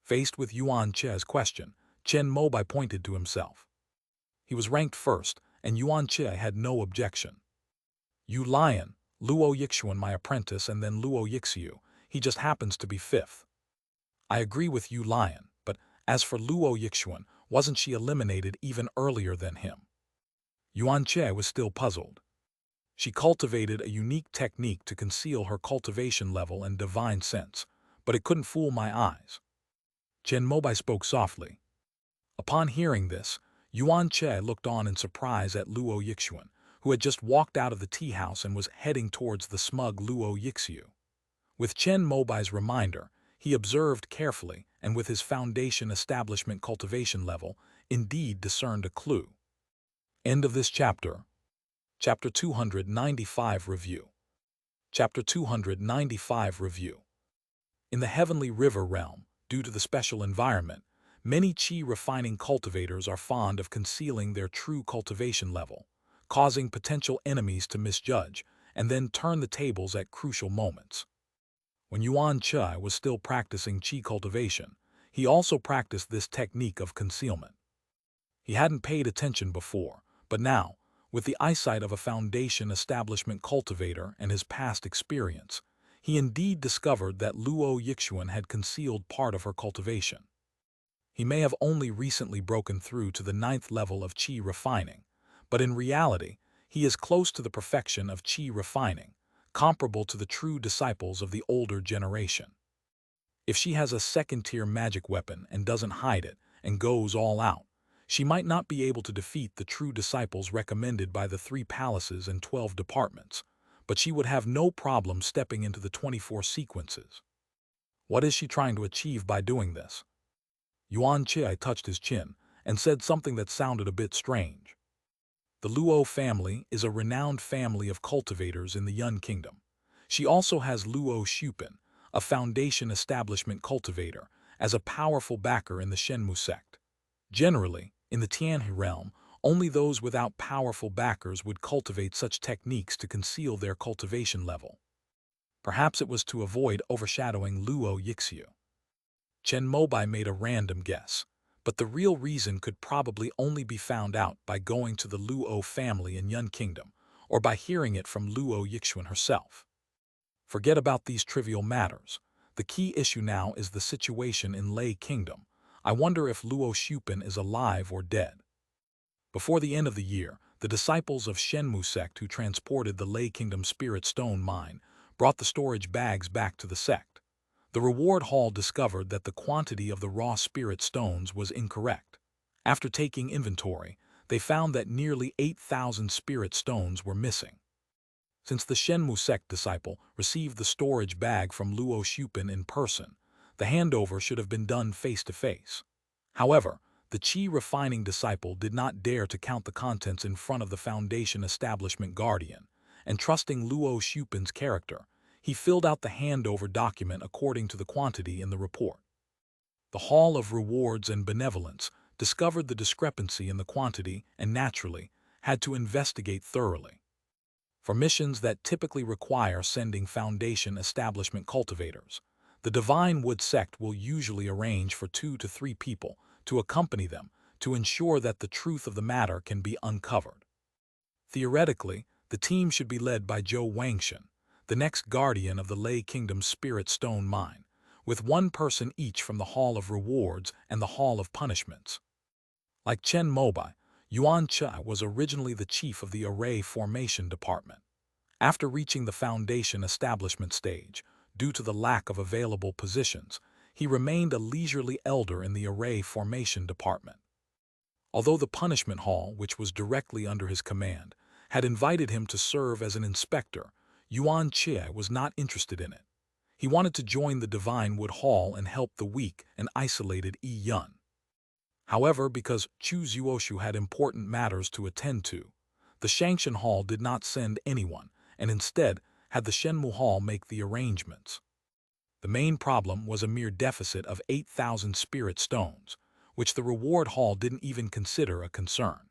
Faced with Yuan Che's question, Chen Mobai pointed to himself. He was ranked first, and Yuan Che had no objection. You lion, Luo Yixuan my apprentice and then Luo Yixiu, he just happens to be 5th. I agree with you lion, but as for Luo Yixuan, wasn't she eliminated even earlier than him? Yuan Che was still puzzled. She cultivated a unique technique to conceal her cultivation level and divine sense, but it couldn't fool my eyes. Chen Mobai spoke softly. Upon hearing this, Yuan Che looked on in surprise at Luo Yixuan, who had just walked out of the tea house and was heading towards the smug Luo Yixiu. With Chen Mobai's reminder, he observed carefully and with his Foundation establishment cultivation level, indeed discerned a clue. End of this chapter. Chapter 295 Review. Chapter 295 Review. In the Heavenly River realm, due to the special environment, many qi refining cultivators are fond of concealing their true cultivation level, causing potential enemies to misjudge and then turn the tables at crucial moments. When Yuan Che was still practicing qi cultivation, he also practiced this technique of concealment. He hadn't paid attention before, but now, with the eyesight of a Foundation establishment cultivator and his past experience, he indeed discovered that Luo Yixuan had concealed part of her cultivation. He may have only recently broken through to the 9th level of qi refining, but in reality, he is close to the perfection of qi refining, comparable to the true disciples of the older generation. If she has a second-tier magic weapon and doesn't hide it and goes all out, she might not be able to defeat the true disciples recommended by the 3 palaces and 12 departments, but she would have no problem stepping into the 24 sequences. What is she trying to achieve by doing this? Yuan Che touched his chin and said something that sounded a bit strange. The Luo family is a renowned family of cultivators in the Yun Kingdom. She also has Luo Shupin, a Foundation establishment cultivator, as a powerful backer in the Shenmu sect. Generally, in the Tianhe realm, only those without powerful backers would cultivate such techniques to conceal their cultivation level. Perhaps it was to avoid overshadowing Luo Yixiu. Chen Mobai made a random guess, but the real reason could probably only be found out by going to the Luo family in Yun Kingdom, or by hearing it from Luo Yixuan herself. Forget about these trivial matters. The key issue now is the situation in Lei Kingdom. I wonder if Luo Shupin is alive or dead. Before the end of the year, the disciples of Shenmu sect who transported the Lei Kingdom Spirit Stone mine brought the storage bags back to the sect. The reward hall discovered that the quantity of the raw spirit stones was incorrect. After taking inventory, they found that nearly 8,000 spirit stones were missing. Since the Shenmu sect disciple received the storage bag from Luo Xupin in person, the handover should have been done face-to-face. However, the Qi refining disciple did not dare to count the contents in front of the Foundation establishment guardian, and trusting Luo Xupin's character, he filled out the handover document according to the quantity in the report. The Hall of Rewards and Benevolence discovered the discrepancy in the quantity and, naturally, had to investigate thoroughly. For missions that typically require sending Foundation establishment cultivators, the Divine Wood sect will usually arrange for 2 to 3 people to accompany them to ensure that the truth of the matter can be uncovered. Theoretically, the team should be led by Zhou Wangshan, the next guardian of the Lei Kingdom's Spirit Stone Mine, with 1 person each from the Hall of Rewards and the Hall of Punishments. Like Chen Mobai, Yuan Chai was originally the chief of the Array Formation Department. After reaching the Foundation establishment stage, due to the lack of available positions, he remained a leisurely elder in the Array Formation Department. Although the Punishment Hall, which was directly under his command, had invited him to serve as an inspector, Yuan Chai was not interested in it. He wanted to join the Divine Wood Hall and help the weak and isolated Yi Yun. However, because Chu Zuoshu had important matters to attend to, the Shangshan Hall did not send anyone, and instead had the Shenmu Hall make the arrangements. The main problem was a mere deficit of 8,000 spirit stones, which the Reward Hall didn't even consider a concern.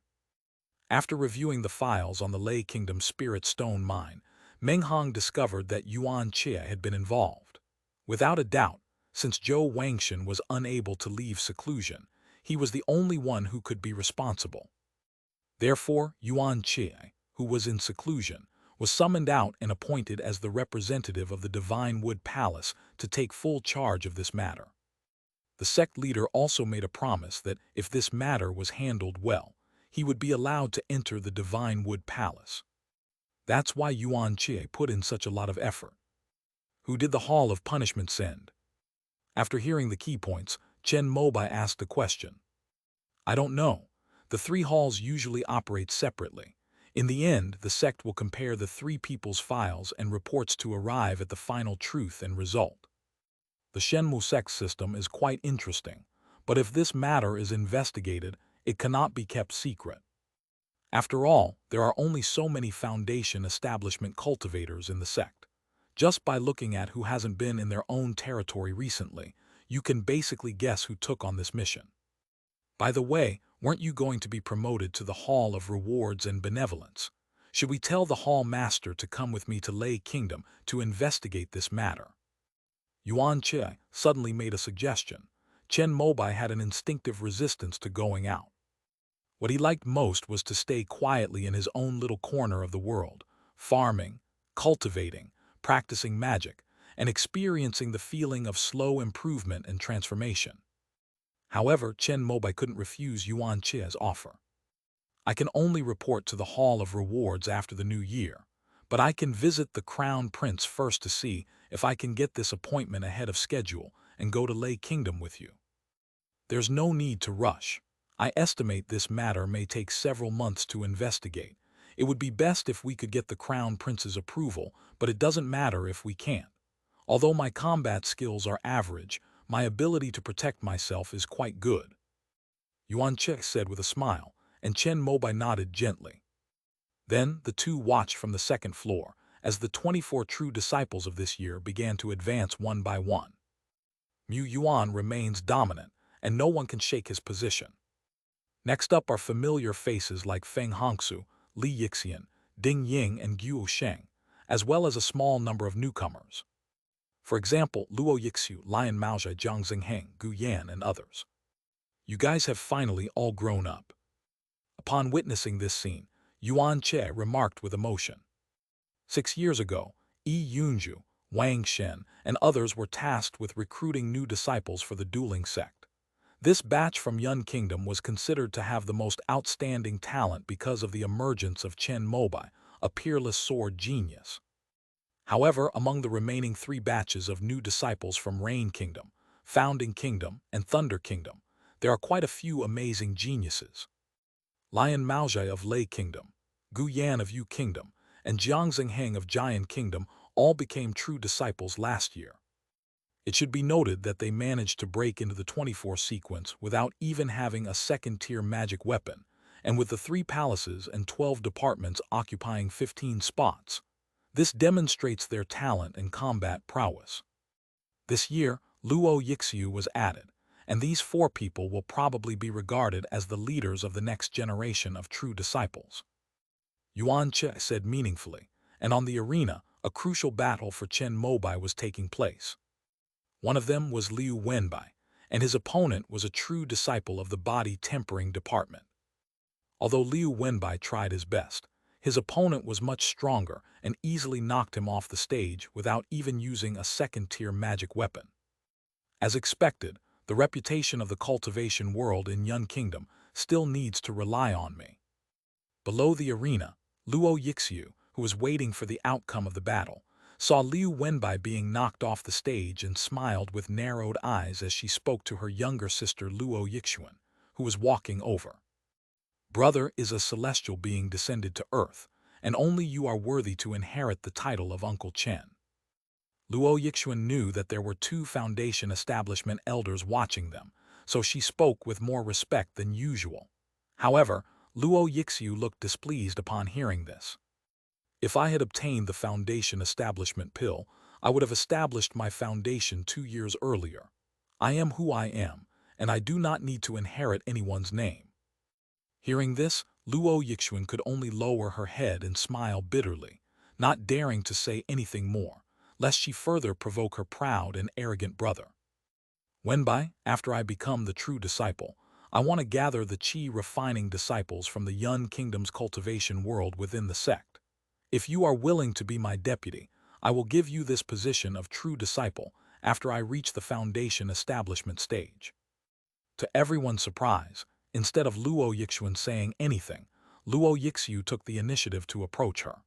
After reviewing the files on the Lei Kingdom Spirit Stone Mine, Meng Hong discovered that Yuan Chia had been involved. Without a doubt, since Zhou Wangshan was unable to leave seclusion, he was the only one who could be responsible. Therefore, Yuan Chia, who was in seclusion, was summoned out and appointed as the representative of the Divine Wood Palace to take full charge of this matter. The sect leader also made a promise that if this matter was handled well, he would be allowed to enter the Divine Wood Palace. That's why Yuan Chia put in such a lot of effort. Who did the Hall of Punishment send? After hearing the key points, Chen Mobai asked a question. I don't know. The 3 halls usually operate separately. In the end, the sect will compare the 3 people's files and reports to arrive at the final truth and result. The Shenmu sect system is quite interesting, but if this matter is investigated, it cannot be kept secret. After all, there are only so many Foundation establishment cultivators in the sect. Just by looking at who hasn't been in their own territory recently, you can basically guess who took on this mission. By the way, weren't you going to be promoted to the Hall of Rewards and Benevolence? Should we tell the Hall Master to come with me to Lei Kingdom to investigate this matter? Yuan Che suddenly made a suggestion. Chen Mobai had an instinctive resistance to going out. What he liked most was to stay quietly in his own little corner of the world, farming, cultivating, practicing magic, and experiencing the feeling of slow improvement and transformation. However, Chen Mobai couldn't refuse Yuan Che's offer. I can only report to the Hall of Rewards after the new year, but I can visit the Crown Prince first to see if I can get this appointment ahead of schedule and go to Lei Kingdom with you. There's no need to rush. I estimate this matter may take several months to investigate. It would be best if we could get the Crown Prince's approval, but it doesn't matter if we can't. Although my combat skills are average, my ability to protect myself is quite good. Yuan Che said with a smile, and Chen Mobai nodded gently. Then the 2 watched from the 2nd floor as the 24 true disciples of this year began to advance one by one. Mu Yuan remains dominant, and no one can shake his position. Next up are familiar faces like Feng Hongsu, Li Yixian, Ding Ying, and Guo Sheng, as well as a small number of newcomers. For example, Luo Yixiu, Lion Maozhai, Zhang Xingheng, Gu Yan, and others. You guys have finally all grown up. Upon witnessing this scene, Yuan Che remarked with emotion. 6 years ago, Yi Yunju, Wang Shen, and others were tasked with recruiting new disciples for the dueling sect. This batch from Yun Kingdom was considered to have the most outstanding talent because of the emergence of Chen Mobai, a peerless sword genius. However, among the remaining 3 batches of new disciples from Rain Kingdom, Founding Kingdom, and Thunder Kingdom, there are quite a few amazing geniuses. Lion Maozhai of Lei Kingdom, Gu Yan of Yu Kingdom, and Jiang Heng of Giant Kingdom all became true disciples last year. It should be noted that they managed to break into the 24 sequence without even having a second-tier magic weapon, and with the 3 palaces and 12 departments occupying 15 spots. This demonstrates their talent and combat prowess. This year, Luo Yixiu was added, and these 4 people will probably be regarded as the leaders of the next generation of true disciples. Yuan Che said meaningfully, and on the arena, a crucial battle for Chen Mobai was taking place. One of them was Liu Wenbai, and his opponent was a true disciple of the body tempering department. Although Liu Wenbai tried his best, his opponent was much stronger and easily knocked him off the stage without even using a second-tier magic weapon. As expected, the reputation of the cultivation world in Yun Kingdom still needs to rely on me. Below the arena, Luo Yixiu, who was waiting for the outcome of the battle, saw Liu Wenbai being knocked off the stage and smiled with narrowed eyes as she spoke to her younger sister Luo Yixuan, who was walking over. Brother is a celestial being descended to earth, and only you are worthy to inherit the title of Uncle Chen. Luo Yixuan knew that there were 2 foundation establishment elders watching them, so she spoke with more respect than usual. However, Luo Yixiu looked displeased upon hearing this. If I had obtained the foundation establishment pill, I would have established my foundation 2 years earlier. I am who I am, and I do not need to inherit anyone's name. Hearing this, Luo Yixuan could only lower her head and smile bitterly, not daring to say anything more, lest she further provoke her proud and arrogant brother. Wenbai, after I become the true disciple, I want to gather the qi-refining disciples from the Yun Kingdom's cultivation world within the sect. If you are willing to be my deputy, I will give you this position of true disciple after I reach the foundation establishment stage. To everyone's surprise, instead of Luo Yixuan saying anything, Luo Yixiu took the initiative to approach her.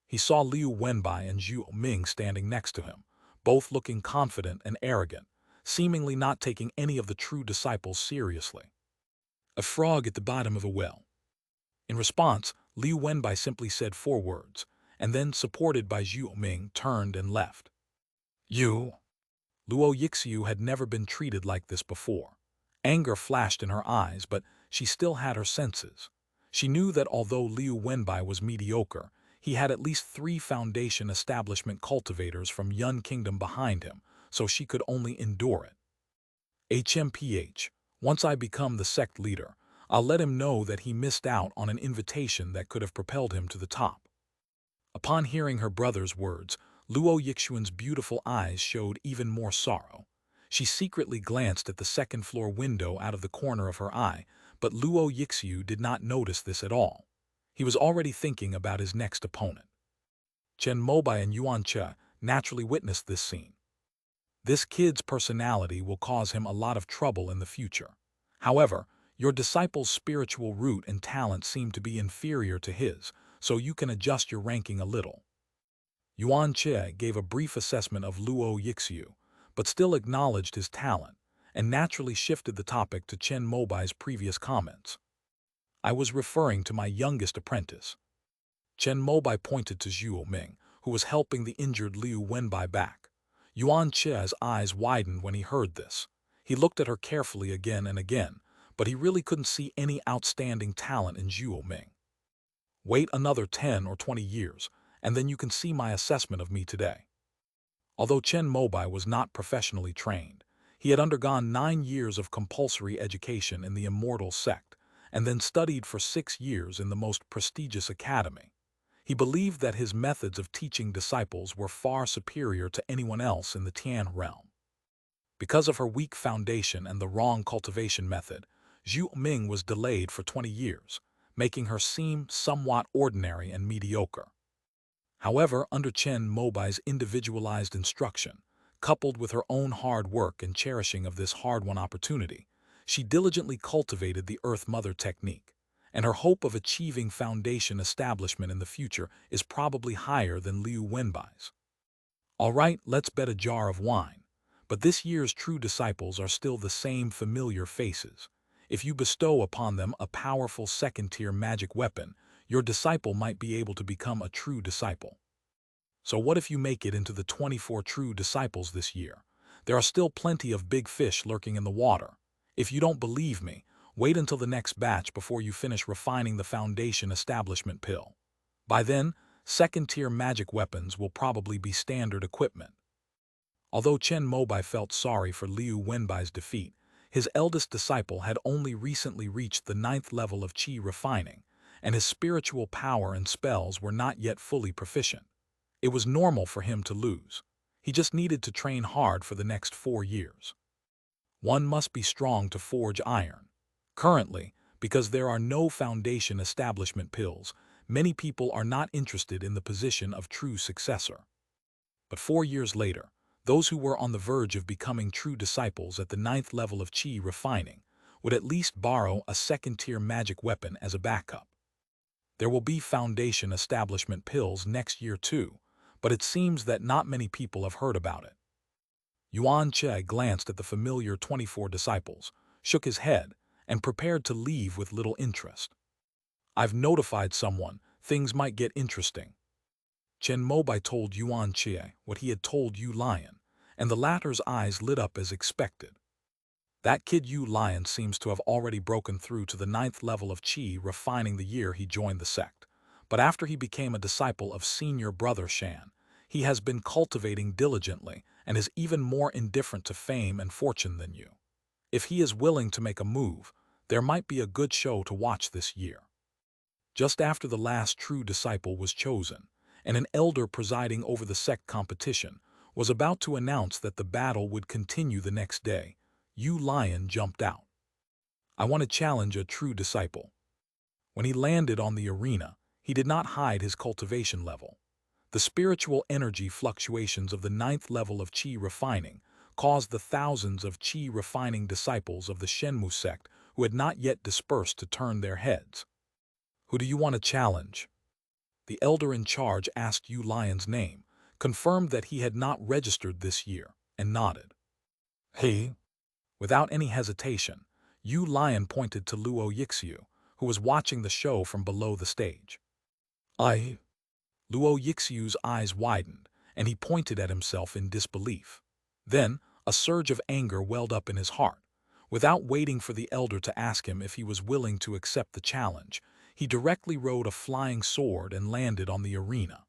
He saw Liu Wenbai and Zhu Ming standing next to him, both looking confident and arrogant, seemingly not taking any of the true disciples seriously. A frog at the bottom of a well. In response, Liu Wenbai simply said 4 words, and then, supported by Zhu Ming, turned and left. You! Luo Yixiu had never been treated like this before. Anger flashed in her eyes, but she still had her senses. She knew that although Liu Wenbai was mediocre, he had at least 3 foundation establishment cultivators from Yun Kingdom behind him, so she could only endure it. HMPH, once I become the sect leader, I'll let him know that he missed out on an invitation that could have propelled him to the top. Upon hearing her brother's words, Luo Yixuan's beautiful eyes showed even more sorrow. She secretly glanced at the second-floor window out of the corner of her eye, but Luo Yixiu did not notice this at all. He was already thinking about his next opponent. Chen Mobai and Yuan Che naturally witnessed this scene. This kid's personality will cause him a lot of trouble in the future. However, your disciple's spiritual root and talent seem to be inferior to his, so you can adjust your ranking a little. Yuan Che gave a brief assessment of Luo Yixiu, but still acknowledged his talent, and naturally shifted the topic to Chen Mobai's previous comments. I was referring to my youngest apprentice. Chen Mobai pointed to Zhu Ming, who was helping the injured Liu Wenbai back. Yuan Che's eyes widened when he heard this. He looked at her carefully again and again, but he really couldn't see any outstanding talent in Zhu Ming. Wait another 10 or 20 years, and then you can see my assessment of me today. Although Chen Mobai was not professionally trained, he had undergone 9 years of compulsory education in the immortal sect, and then studied for 6 years in the most prestigious academy. He believed that his methods of teaching disciples were far superior to anyone else in the Tian realm. Because of her weak foundation and the wrong cultivation method, Zhu Ming was delayed for 20 years, making her seem somewhat ordinary and mediocre. However, under Chen Mobai's individualized instruction, coupled with her own hard work and cherishing of this hard-won opportunity, she diligently cultivated the Earth Mother technique, and her hope of achieving foundation establishment in the future is probably higher than Liu Wenbai's. All right, let's bet a jar of wine. But this year's true disciples are still the same familiar faces. If you bestow upon them a powerful second-tier magic weapon, your disciple might be able to become a true disciple. So what if you make it into the 24 true disciples this year? There are still plenty of big fish lurking in the water. If you don't believe me, wait until the next batch before you finish refining the foundation establishment pill. By then, second-tier magic weapons will probably be standard equipment. Although Chen Mobai felt sorry for Liu Wenbai's defeat, his eldest disciple had only recently reached the 9th level of qi refining, and his spiritual power and spells were not yet fully proficient. It was normal for him to lose. He just needed to train hard for the next 4 years. One must be strong to forge iron. Currently, because there are no foundation establishment pills, many people are not interested in the position of true successor. But 4 years later, those who were on the verge of becoming true disciples at the 9th level of qi refining would at least borrow a second-tier magic weapon as a backup. There will be foundation establishment pills next year too, but it seems that not many people have heard about it. Yuan Che glanced at the familiar 24 disciples, shook his head, and prepared to leave with little interest. I've notified someone, things might get interesting. Chen Mobai told Yuan Che what he had told Yu Lion, and the latter's eyes lit up as expected. That kid Yu Lion seems to have already broken through to the 9th level of qi refining the year he joined the sect. But after he became a disciple of senior brother Shan, he has been cultivating diligently and is even more indifferent to fame and fortune than you. If he is willing to make a move, there might be a good show to watch this year. Just after the last true disciple was chosen, and an elder presiding over the sect competition was about to announce that the battle would continue the next day, Yu Lion jumped out. I want to challenge a true disciple. When he landed on the arena, he did not hide his cultivation level. The spiritual energy fluctuations of the 9th level of qi refining caused the thousands of qi refining disciples of the Shenmu sect who had not yet dispersed to turn their heads. Who do you want to challenge? The elder in charge asked Yu Lion's name, confirmed that he had not registered this year, and nodded. Hey? Without any hesitation, Yu Lion pointed to Luo Yixiu, who was watching the show from below the stage. Luo Yixiu's eyes widened, and he pointed at himself in disbelief. Then, a surge of anger welled up in his heart. Without waiting for the elder to ask him if he was willing to accept the challenge, he directly rode a flying sword and landed on the arena.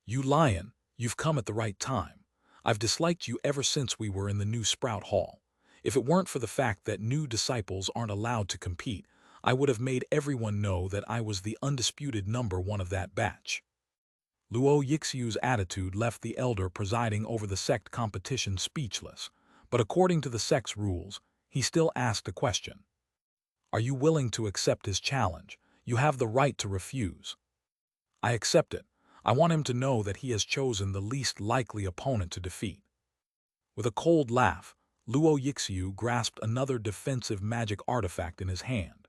Yu Lion, you've come at the right time. I've disliked you ever since we were in the new Sprout Hall. If it weren't for the fact that new disciples aren't allowed to compete, I would have made everyone know that I was the undisputed #1 of that batch. Luo Yixiu's attitude left the elder presiding over the sect competition speechless, but according to the sect's rules, he still asked a question. Are you willing to accept his challenge? You have the right to refuse. I accept it. I want him to know that he has chosen the least likely opponent to defeat. With a cold laugh, Luo Yixiu grasped another defensive magic artifact in his hand.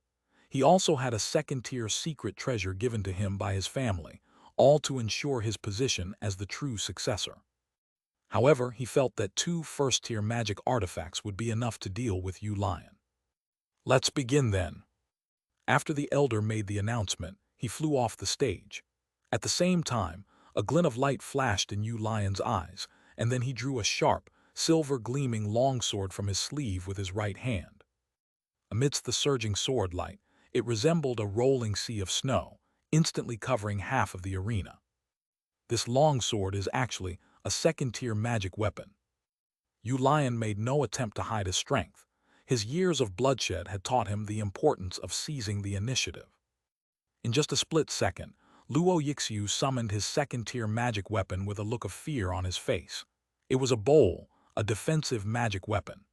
He also had a second-tier secret treasure given to him by his family, all to ensure his position as the true successor. However, he felt that 2 first-tier magic artifacts would be enough to deal with Yu Lion. Let's begin then. After the elder made the announcement, he flew off the stage. At the same time, a glint of light flashed in Yu Lion's eyes, and then he drew a sharp, silver-gleaming longsword from his sleeve with his right hand. Amidst the surging sword light, it resembled a rolling sea of snow, instantly covering half of the arena. This longsword is actually a second-tier magic weapon. Yu Lion made no attempt to hide his strength. His years of bloodshed had taught him the importance of seizing the initiative. In just a split second, Luo Yixiu summoned his second-tier magic weapon with a look of fear on his face. It was a bowl, a defensive magic weapon.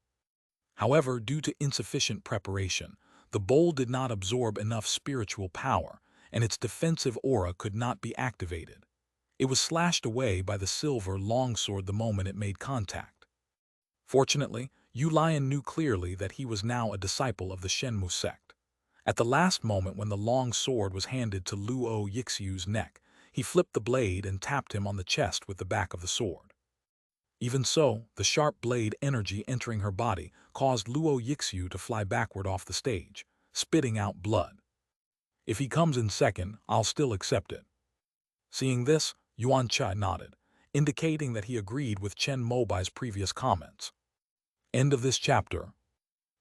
However, due to insufficient preparation, the bowl did not absorb enough spiritual power, and its defensive aura could not be activated. It was slashed away by the silver longsword the moment it made contact. Fortunately, Yu Lion knew clearly that he was now a disciple of the Shenmu sect. At the last moment when the long sword was handed to Luo Yixiu's neck, he flipped the blade and tapped him on the chest with the back of the sword. Even so, the sharp blade energy entering her body caused Luo Yixiu to fly backward off the stage, spitting out blood. If he comes in second, I'll still accept it." Seeing this, Yuan Chai nodded, indicating that he agreed with Chen Mobai's previous comments. End of this chapter.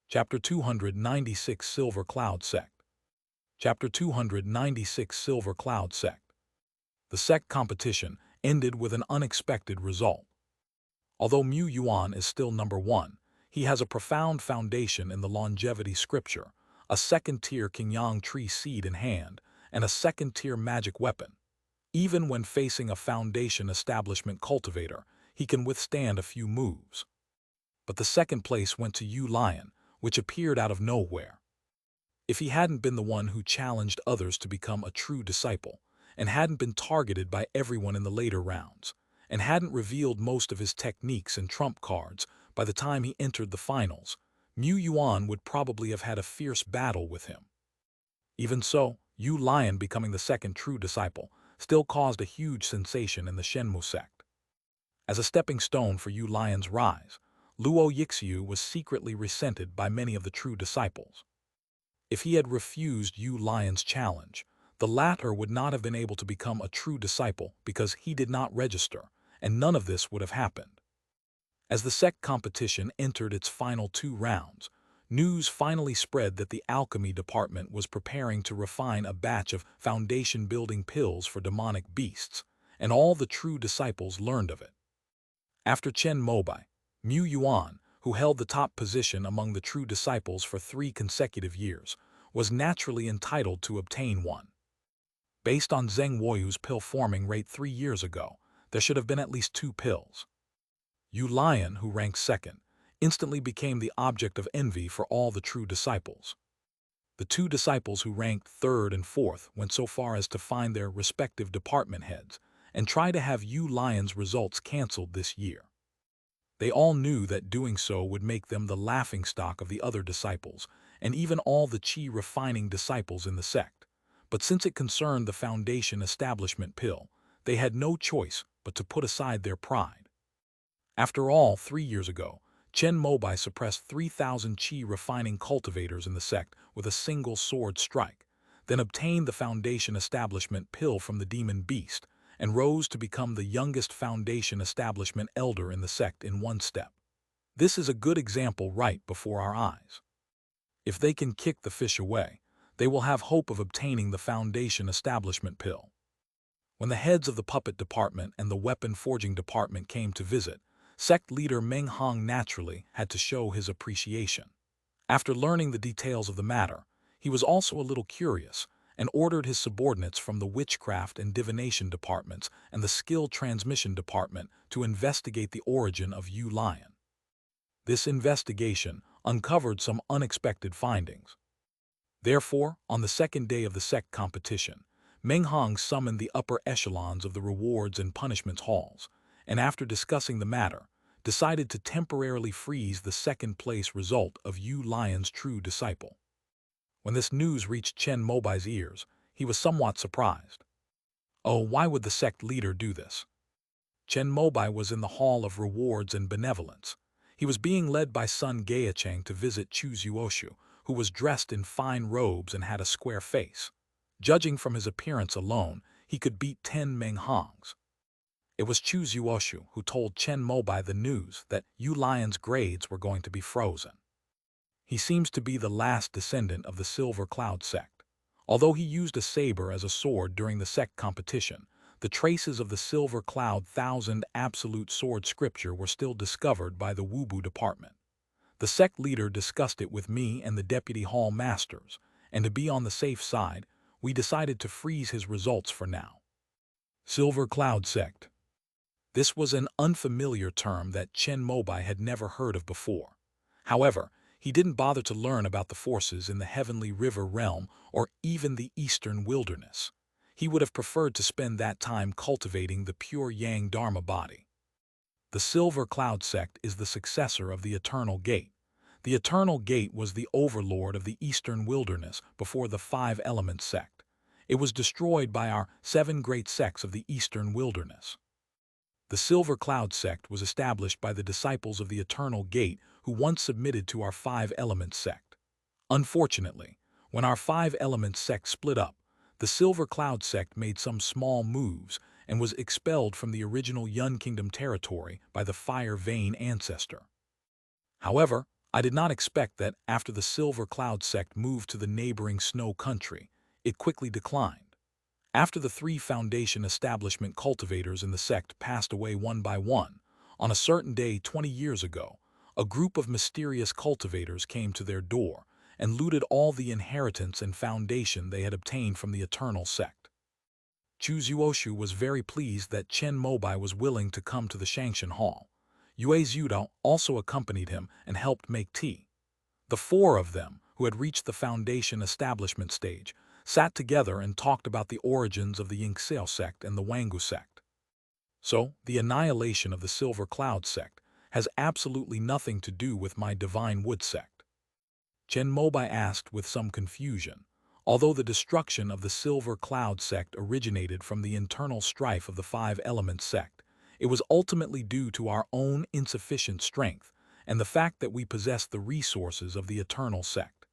Chapter 296 Silver Cloud Sect. Chapter 296 Silver Cloud Sect. The sect competition ended with an unexpected result. Although Mu Yuan is still number one, he has a profound foundation in the longevity scripture, a second-tier Qingyang tree seed in hand, and a second-tier magic weapon. Even when facing a foundation establishment cultivator, he can withstand a few moves. But the second place went to Yu Lion, which appeared out of nowhere. If he hadn't been the one who challenged others to become a true disciple, and hadn't been targeted by everyone in the later rounds, and hadn't revealed most of his techniques and trump cards by the time he entered the finals, Mu Yuan would probably have had a fierce battle with him. Even so, Yu Lion becoming the second true disciple still caused a huge sensation in the Shenmu sect. As a stepping stone for Yu Lion's rise, Luo Yixiu was secretly resented by many of the true disciples. If he had refused Yu Lion's challenge, the latter would not have been able to become a true disciple because he did not register, and none of this would have happened. As the sect competition entered its final 2 rounds, news finally spread that the alchemy department was preparing to refine a batch of foundation-building pills for demonic beasts, and all the true disciples learned of it. After Chen Mobai, Mu Yuan, who held the top position among the true disciples for 3 consecutive years, was naturally entitled to obtain one. Based on Zheng Woyu's pill-forming rate 3 years ago, there should have been at least 2 pills. Yu Lion, who ranked second, instantly became the object of envy for all the true disciples. The 2 disciples who ranked third and fourth went so far as to find their respective department heads and try to have Yu Lion's results cancelled this year. They all knew that doing so would make them the laughingstock of the other disciples and even all the qi-refining disciples in the sect. But since it concerned the foundation establishment pill, they had no choice but to put aside their pride. After all, 3 years ago, Chen Mobai suppressed 3,000 qi-refining cultivators in the sect with a single sword strike, then obtained the foundation establishment pill from the demon beast, and rose to become the youngest foundation establishment elder in the sect in 1 step. This is a good example right before our eyes. If they can kick the fish away, they will have hope of obtaining the foundation establishment pill. When the heads of the puppet department and the weapon forging department came to visit, sect leader Meng Hong naturally had to show his appreciation. After learning the details of the matter, he was also a little curious and ordered his subordinates from the witchcraft and divination departments and the skill transmission department to investigate the origin of Yu Lion. This investigation uncovered some unexpected findings. Therefore, on the second day of the sect competition, Meng Hong summoned the upper echelons of the rewards and punishments halls, and after discussing the matter, decided to temporarily freeze the second-place result of Yu Lion's true disciple. When this news reached Chen Mobai's ears, he was somewhat surprised. Oh, why would the sect leader do this? Chen Mobai was in the Hall of Rewards and Benevolence. He was being led by Sun Gaecheng to visit Chu Zuoshu, who was dressed in fine robes and had a square face. Judging from his appearance alone, he could beat 10 Meng Hongs. It was Chu Zuoshu who told Chen Mobai the news that Yu Lion's grades were going to be frozen. He seems to be the last descendant of the Silver Cloud sect. Although he used a saber as a sword during the sect competition, the traces of the Silver Cloud 1000 absolute sword scripture were still discovered by the Wubu department. The sect leader discussed it with me and the deputy hall masters, and to be on the safe side, we decided to freeze his results for now. Silver Cloud sect. This was an unfamiliar term that Chen Mobai had never heard of before. However, he didn't bother to learn about the forces in the Heavenly River realm or even the Eastern Wilderness. He would have preferred to spend that time cultivating the pure Yang Dharma body. The Silver Cloud sect is the successor of the Eternal Gate. The Eternal Gate was the overlord of the Eastern Wilderness before the 5 Elements sect. It was destroyed by our 7 great sects of the Eastern Wilderness. The Silver Cloud sect was established by the disciples of the Eternal Gate who once submitted to our 5 Elements sect. Unfortunately, When our five-element sect split up, the Silver Cloud sect made some small moves and was expelled from the original Yun Kingdom territory by the Fire Vein ancestor. However, I did not expect that after the Silver Cloud sect moved to the neighboring Snow Country, it quickly declined. After the three foundation establishment cultivators in the sect passed away one by one, on a certain day 20 years ago, a group of mysterious cultivators came to their door and looted all the inheritance and foundation they had obtained from the Eternal Sect. Chu Zuoshu was very pleased that Chen Mobai was willing to come to the Shangshan Hall. Yue Zudao also accompanied him and helped make tea. The four of them, who had reached the foundation establishment stage, sat together and talked about the origins of the Yingxiao sect and the Wangu sect. So, the annihilation of the Silver Cloud sect has absolutely nothing to do with my Divine Wood sect. Chen Mobai asked with some confusion. Although the destruction of the Silver Cloud sect originated from the internal strife of the Five-Element sect, it was ultimately due to our own insufficient strength and the fact that we possessed the resources of the Eternal sect.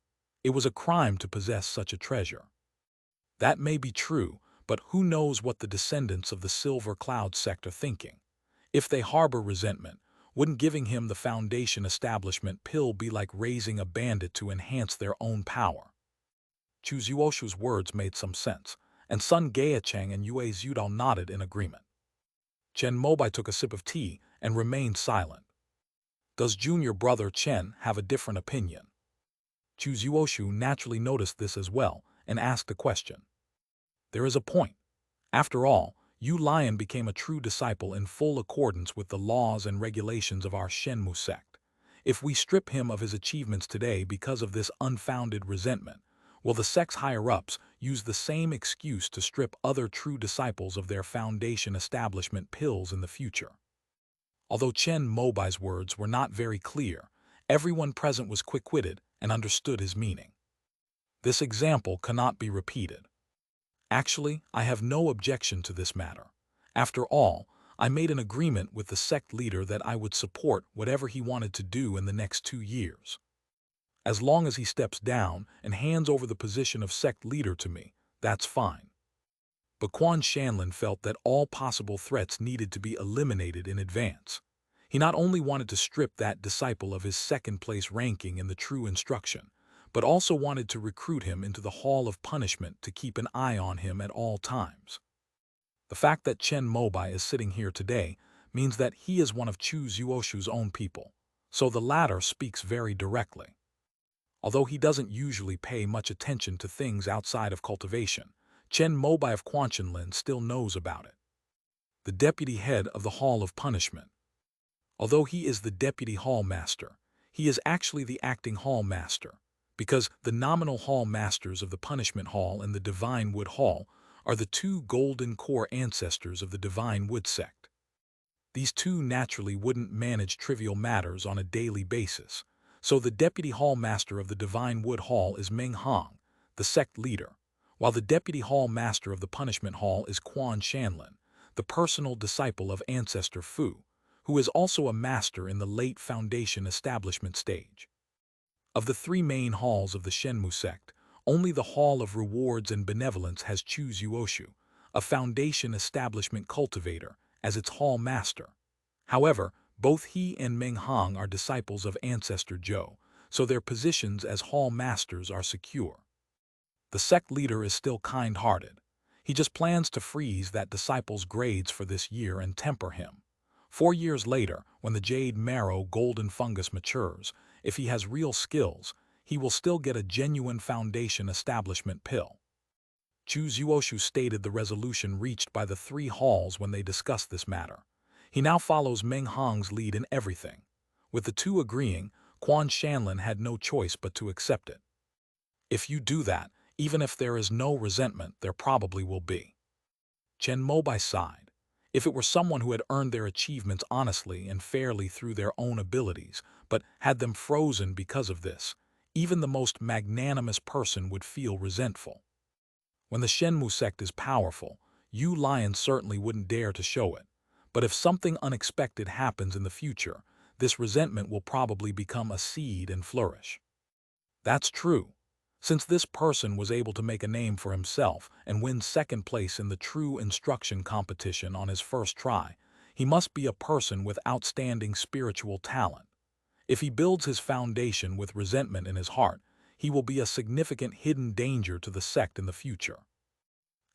It was a crime to possess such a treasure. That may be true, but who knows what the descendants of the Silver Cloud sect are thinking? If they harbor resentment, wouldn't giving him the foundation establishment pill be like raising a bandit to enhance their own power? Chu Zuoshu's words made some sense, and Sun Gaecheng and Yue Zudao nodded in agreement. Chen Mobai took a sip of tea and remained silent. Does junior brother Chen have a different opinion? Chu Zuoshu naturally noticed this as well and asked a question. There is a point. After all, Yu Lion became a true disciple in full accordance with the laws and regulations of our Shenmu sect. If we strip him of his achievements today because of this unfounded resentment, will the sect's higher-ups use the same excuse to strip other true disciples of their foundation establishment pills in the future? Although Chen Mobai's words were not very clear, everyone present was quick-witted and understood his meaning. This example cannot be repeated. Actually, I have no objection to this matter. After all, I made an agreement with the sect leader that I would support whatever he wanted to do in the next 2 years. As long as he steps down and hands over the position of sect leader to me, that's fine. But Quan Shanlin felt that all possible threats needed to be eliminated in advance. He not only wanted to strip that disciple of his second-place ranking in the true instruction, but also wanted to recruit him into the Hall of Punishment to keep an eye on him at all times. The fact that Chen Mobai is sitting here today means that he is one of Chu Zuoshu's own people, so the latter speaks very directly. Although he doesn't usually pay much attention to things outside of cultivation, Chen Mobai of Quanshanlin still knows about it. The deputy head of the Hall of Punishment. Although he is the deputy hall master, he is actually the acting hall master, because the nominal hall masters of the Punishment Hall and the Divine Wood Hall are the two golden core ancestors of the Divine Wood sect. These two naturally wouldn't manage trivial matters on a daily basis, so the deputy hall master of the Divine Wood Hall is Meng Hong, the sect leader, while the deputy hall master of the Punishment Hall is Quan Shanlin, the personal disciple of Ancestor Fu, who is also a master in the late foundation establishment stage. Of the three main halls of the Shenmu sect, only the Hall of Rewards and Benevolence has Chu Zuoshu, a foundation establishment cultivator, as its hall master. However, both he and Meng Hong are disciples of Ancestor Zhou, so their positions as hall masters are secure. The sect leader is still kind-hearted. He just plans to freeze that disciple's grades for this year and temper him. 4 years later, when the Jade Marrow Golden Fungus matures, if he has real skills, he will still get a genuine foundation establishment pill. Chu Zuoshu stated the resolution reached by the three halls when they discussed this matter. He now follows Meng Hong's lead in everything. With the two agreeing, Quan Shanlin had no choice but to accept it. If you do that, even if there is no resentment, there probably will be. Chen Mobai sighed. If it were someone who had earned their achievements honestly and fairly through their own abilities, but had them frozen because of this, even the most magnanimous person would feel resentful. When the Shenmu sect is powerful, Yu Lion certainly wouldn't dare to show it. But if something unexpected happens in the future, this resentment will probably become a seed and flourish. That's true. Since this person was able to make a name for himself and win second place in the true instruction competition on his first try, he must be a person with outstanding spiritual talent. If he builds his foundation with resentment in his heart, he will be a significant hidden danger to the sect in the future.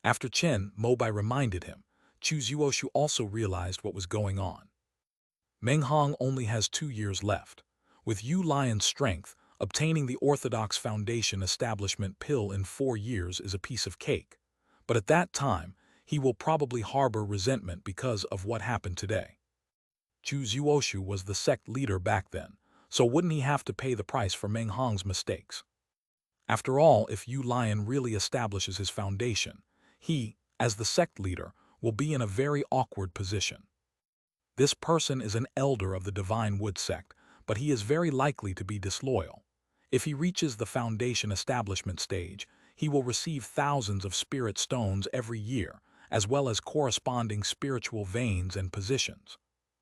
After Chen Mobai reminded him, Chu Zuoshu also realized what was going on. Meng Hong only has 2 years left. With Yu Lion's strength, obtaining the Orthodox Foundation establishment pill in 4 years is a piece of cake. But at that time, he will probably harbor resentment because of what happened today. Chu Zuoshu was the sect leader back then, so wouldn't he have to pay the price for Meng Hong's mistakes? After all, if Yu Lion really establishes his foundation, he, as the sect leader, will be in a very awkward position. This person is an elder of the Divine Wood sect, but he is very likely to be disloyal. If he reaches the foundation establishment stage, he will receive thousands of spirit stones every year, as well as corresponding spiritual veins and positions.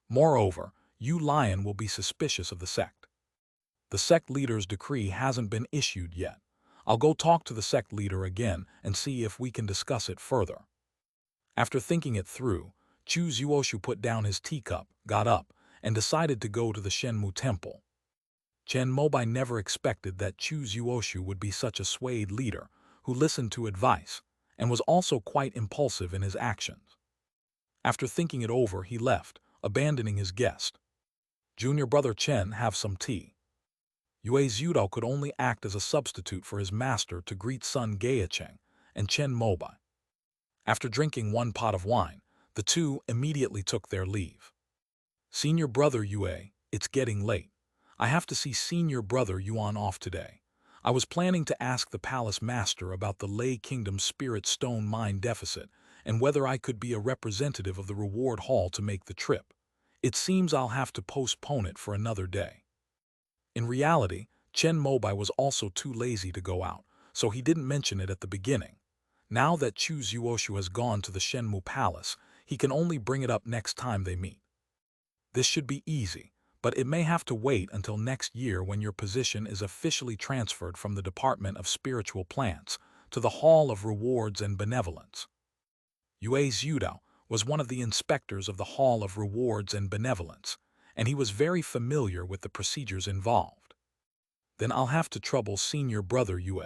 Moreover, Yu Lion will be suspicious of the sect. The sect leader's decree hasn't been issued yet. I'll go talk to the sect leader again and see if we can discuss it further. After thinking it through, Chu Zuoshu put down his teacup, got up, and decided to go to the Shenmu temple. Chen Mobai never expected that Chu Zuoshu would be such a swayed leader who listened to advice and was also quite impulsive in his actions. After thinking it over, he left, abandoning his guest. Junior brother Chen, have some tea. Yue Zudao could only act as a substitute for his master to greet son Gaecheng and Chen Mobai. After drinking 1 pot of wine, the two immediately took their leave. Senior brother Yue, it's getting late. I have to see senior brother Yuan off today. I was planning to ask the palace master about the Lei Kingdom Spirit Stone mine deficit and whether I could be a representative of the reward hall to make the trip. It seems I'll have to postpone it for another day. In reality, Chen Mobai was also too lazy to go out, so he didn't mention it at the beginning. Now that Chu Zuoshu has gone to the Shenmu Palace, he can only bring it up next time they meet. This should be easy, but it may have to wait until next year when your position is officially transferred from the Department of Spiritual Plants to the Hall of Rewards and Benevolence. Yue Zudao was one of the inspectors of the Hall of Rewards and Benevolence, and he was very familiar with the procedures involved. Then I'll have to trouble senior brother Yue.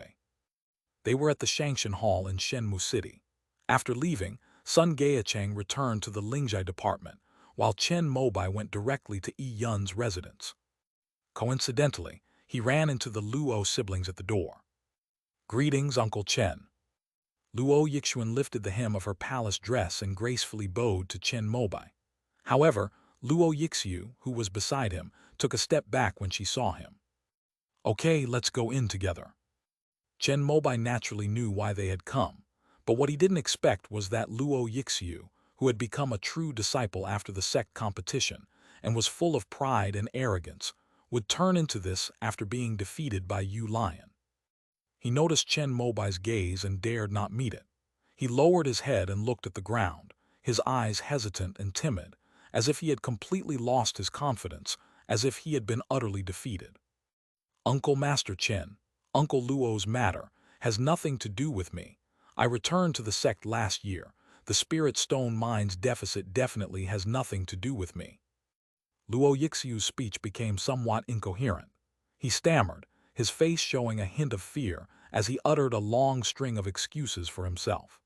They were at the Shangshan Hall in Shenmu City. After leaving, Sun Gaecheng returned to the Lingjai department, while Chen Mobai went directly to Yi Yun's residence. Coincidentally, he ran into the Luo siblings at the door. Greetings, Uncle Chen. Luo Yixuan lifted the hem of her palace dress and gracefully bowed to Chen Mobai. However, Luo Yixiu, who was beside him, took a step back when she saw him. Okay, let's go in together. Chen Mobai naturally knew why they had come, but what he didn't expect was that Luo Yixiu, who had become a true disciple after the sect competition and was full of pride and arrogance, would turn into this after being defeated by Yu Lion. He noticed Chen Mobai's gaze and dared not meet it. He lowered his head and looked at the ground, his eyes hesitant and timid, as if he had completely lost his confidence, as if he had been utterly defeated. Uncle Master Chen, Uncle Luo's matter has nothing to do with me. I returned to the sect last year. The Spirit Stone Mine's deficit definitely has nothing to do with me. Luo Yixiu's speech became somewhat incoherent. He stammered, his face showing a hint of fear as he uttered a long string of excuses for himself.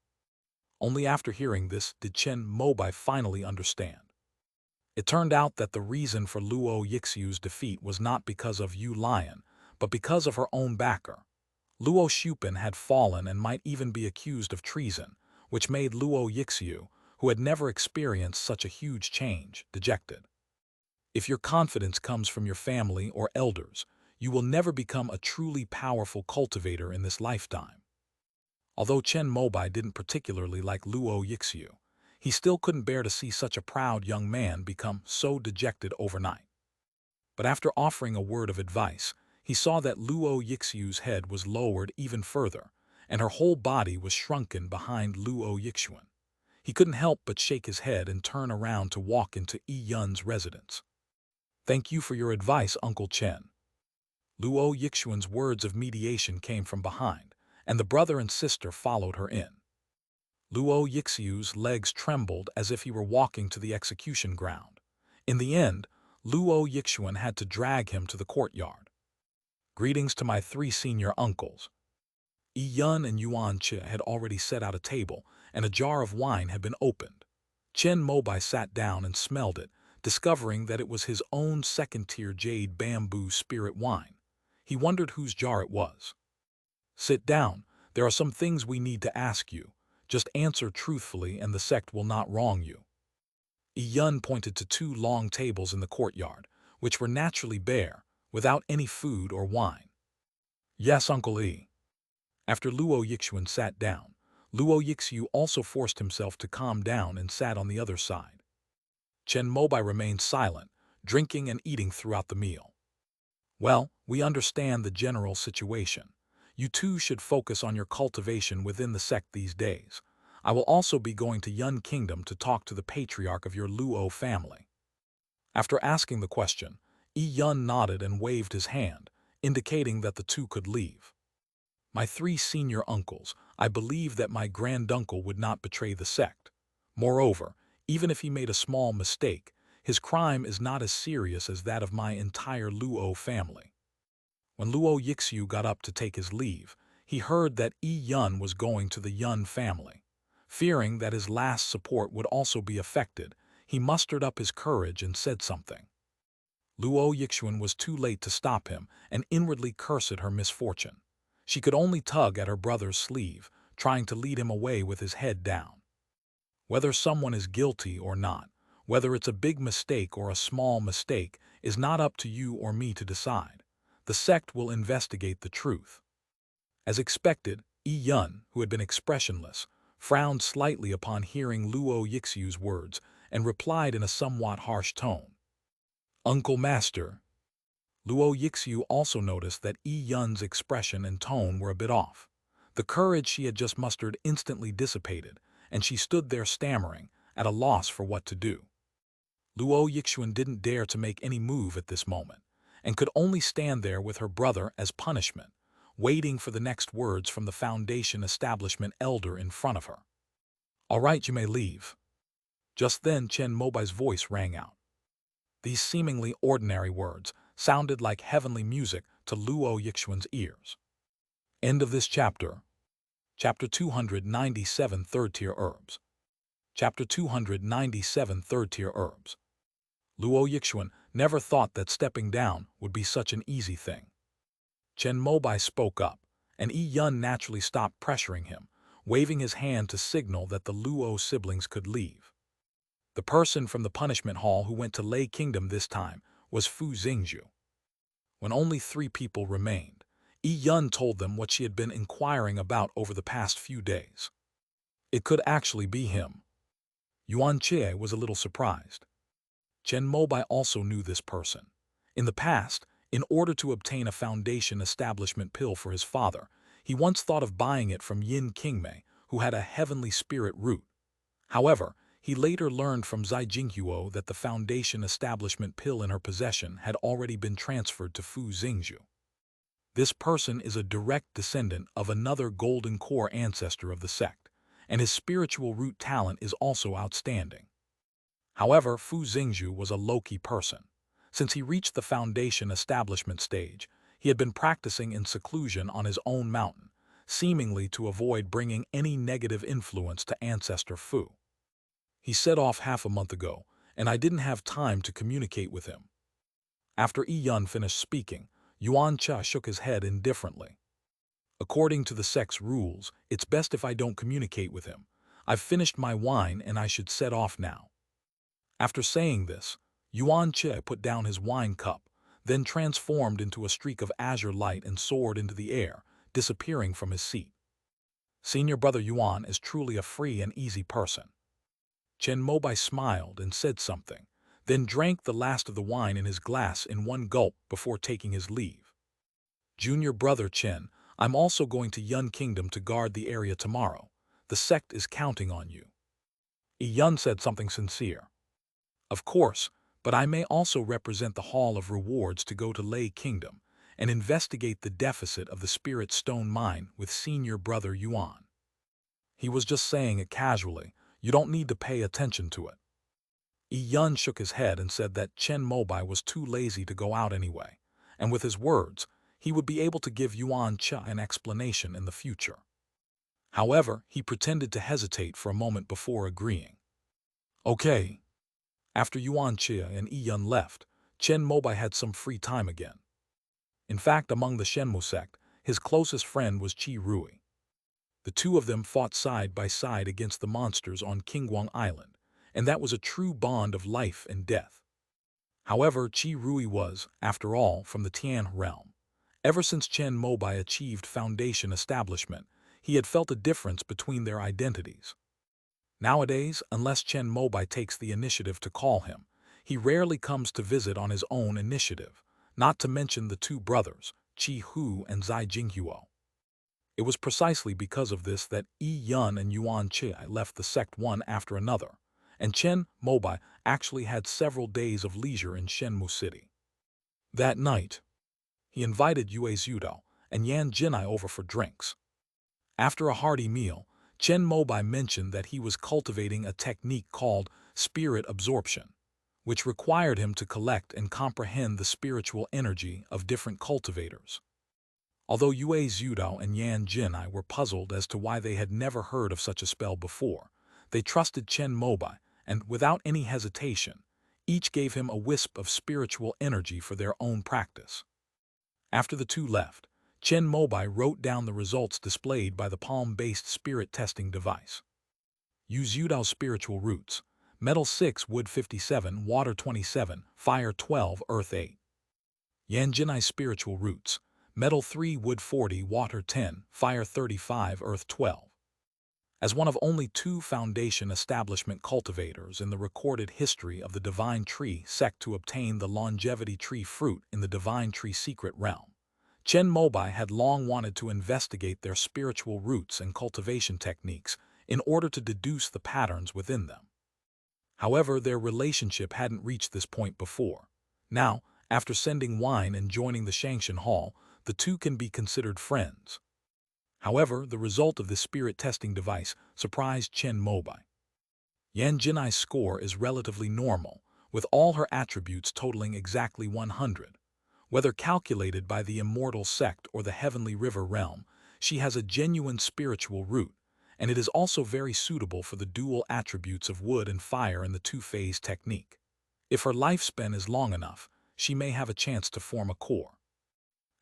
Only after hearing this did Chen Mobai finally understand. It turned out that the reason for Luo Yixiu's defeat was not because of Yu Lion, but because of her own backer. Luo Shupin had fallen and might even be accused of treason, which made Luo Yixiu, who had never experienced such a huge change, dejected. If your confidence comes from your family or elders, you will never become a truly powerful cultivator in this lifetime. Although Chen Mobai didn't particularly like Luo Yixiu, he still couldn't bear to see such a proud young man become so dejected overnight. But after offering a word of advice, he saw that Luo Yixiu's head was lowered even further, and her whole body was shrunken behind Luo Yixuan. He couldn't help but shake his head and turn around to walk into Yi Yun's residence. Thank you for your advice, Uncle Chen. Luo Yixuan's words of mediation came from behind, and the brother and sister followed her in. Luo Yixiu's legs trembled as if he were walking to the execution ground. In the end, Luo Yixuan had to drag him to the courtyard. Greetings to my 3 senior uncles. Yi Yun and Yuan Che had already set out a table, and a jar of wine had been opened. Chen Mobai sat down and smelled it, discovering that it was his own second-tier jade bamboo spirit wine. He wondered whose jar it was. Sit down. There are some things we need to ask you. Just answer truthfully and the sect will not wrong you. Yi Yun pointed to 2 long tables in the courtyard, which were naturally bare, without any food or wine. Yes, Uncle Yi. After Luo Yixuan sat down, Luo Yixiu also forced himself to calm down and sat on the other side. Chen Mobai remained silent, drinking and eating throughout the meal. Well, we understand the general situation. You too should focus on your cultivation within the sect these days. I will also be going to Yun Kingdom to talk to the patriarch of your Luo family. After asking the question, Yi Yun nodded and waved his hand, indicating that the 2 could leave. My 3 senior uncles, I believe that my granduncle would not betray the sect. Moreover, even if he made a small mistake, his crime is not as serious as that of my entire Luo family. When Luo Yixiu got up to take his leave, he heard that Yi Yun was going to the Yun family. Fearing that his last support would also be affected, he mustered up his courage and said something. Luo Yixuan was too late to stop him and inwardly cursed her misfortune. She could only tug at her brother's sleeve, trying to lead him away with his head down. Whether someone is guilty or not, whether it's a big mistake or a small mistake, is not up to you or me to decide. The sect will investigate the truth. As expected, Yi Yun, who had been expressionless, frowned slightly upon hearing Luo Yixiu's words and replied in a somewhat harsh tone. Uncle Master. Luo Yixiu also noticed that Yi Yun's expression and tone were a bit off. The courage she had just mustered instantly dissipated, and she stood there stammering, at a loss for what to do. Luo Yixuan didn't dare to make any move at this moment, and could only stand there with her brother as punishment, waiting for the next words from the Foundation establishment elder in front of her. All right, you may leave. Just then Chen Mobai's voice rang out. These seemingly ordinary words sounded like heavenly music to Luo Yixuan's ears. End of this chapter. Chapter 297 Third-Tier Herbs. Chapter 297 Third-Tier Herbs. Luo Yixuan never thought that stepping down would be such an easy thing. Chen Mobai spoke up, and Yi Yun naturally stopped pressuring him, waving his hand to signal that the Luo siblings could leave. The person from the punishment hall who went to Lei Kingdom this time was Fu Xingzhu. When only 3 people remained, Yi Yun told them what she had been inquiring about over the past few days. It could actually be him. Yuan Che was a little surprised. Chen Mobai also knew this person. In the past, in order to obtain a Foundation establishment pill for his father, he once thought of buying it from Yin Qingmei, who had a heavenly spirit root. However, he later learned from Zai Jinghuo that the Foundation establishment pill in her possession had already been transferred to Fu Xingzhu. This person is a direct descendant of another golden core ancestor of the sect, and his spiritual root talent is also outstanding. However, Fu Xingzhu was a low-key person. Since he reached the Foundation establishment stage, he had been practicing in seclusion on his own mountain, seemingly to avoid bringing any negative influence to Ancestor Fu. He set off half a month ago, and I didn't have time to communicate with him. After Yi Yun finished speaking, Yuan Cha shook his head indifferently. According to the sect's rules, it's best if I don't communicate with him. I've finished my wine and I should set off now. After saying this, Yuan Che put down his wine cup, then transformed into a streak of azure light and soared into the air, disappearing from his seat. Senior brother Yuan is truly a free and easy person. Chen Mobai smiled and said something, then drank the last of the wine in his glass in one gulp before taking his leave. Junior brother Chen, I'm also going to Yun Kingdom to guard the area tomorrow. The sect is counting on you. Yi Yun said something sincere. Of course, but I may also represent the Hall of Rewards to go to Lei Kingdom, and investigate the deficit of the spirit stone mine with senior brother Yuan. He was just saying it casually. You don't need to pay attention to it. Yun shook his head and said that Chen Mobai was too lazy to go out anyway, and with his words, he would be able to give Yuan Cha an explanation in the future. However, he pretended to hesitate for a moment before agreeing. Okay. After Yuan Cha and Yun left, Chen Mobai had some free time again. In fact, among the Shenmu sect, his closest friend was Qi Rui. The two of them fought side by side against the monsters on Qingguang Island, and that was a true bond of life and death. However, Qi Rui was, after all, from the Tian realm. Ever since Chen Mobai achieved foundation establishment, he had felt a difference between their identities. Nowadays, unless Chen Mobai takes the initiative to call him, he rarely comes to visit on his own initiative, not to mention the two brothers, Qi Hu and Zai Jinghuo. It was precisely because of this that Yun and Yuan Chai left the sect one after another, and Chen Mobai actually had several days of leisure in Shenmu City. That night, he invited Yue Zhudao and Yan Jinai over for drinks. After a hearty meal, Chen Mobai mentioned that he was cultivating a technique called spirit absorption, which required him to collect and comprehend the spiritual energy of different cultivators. Although Yue Zhudao and Yan Jinai were puzzled as to why they had never heard of such a spell before, they trusted Chen Mobai, and without any hesitation, each gave him a wisp of spiritual energy for their own practice. After the two left, Chen Mobai wrote down the results displayed by the palm-based spirit testing device. Yu Zhudao's spiritual roots: metal 6, wood 57, water 27, fire 12, earth 8. Yan Jinai's spiritual roots: metal 3, wood 40, water 10, fire 35, earth 12. As one of only two foundation establishment cultivators in the recorded history of the Divine Tree sect to obtain the longevity tree fruit in the Divine Tree secret realm, Chen Mobai had long wanted to investigate their spiritual roots and cultivation techniques in order to deduce the patterns within them. However, their relationship hadn't reached this point before. Now, after sending wine and joining the Shangshan Hall, the two can be considered friends. However, the result of this spirit testing device surprised Chen Mobai. Yan Jinai's score is relatively normal, with all her attributes totaling exactly 100. Whether calculated by the immortal sect or the heavenly river realm, she has a genuine spiritual root, and it is also very suitable for the dual attributes of wood and fire in the two-phase technique. If her lifespan is long enough, she may have a chance to form a core.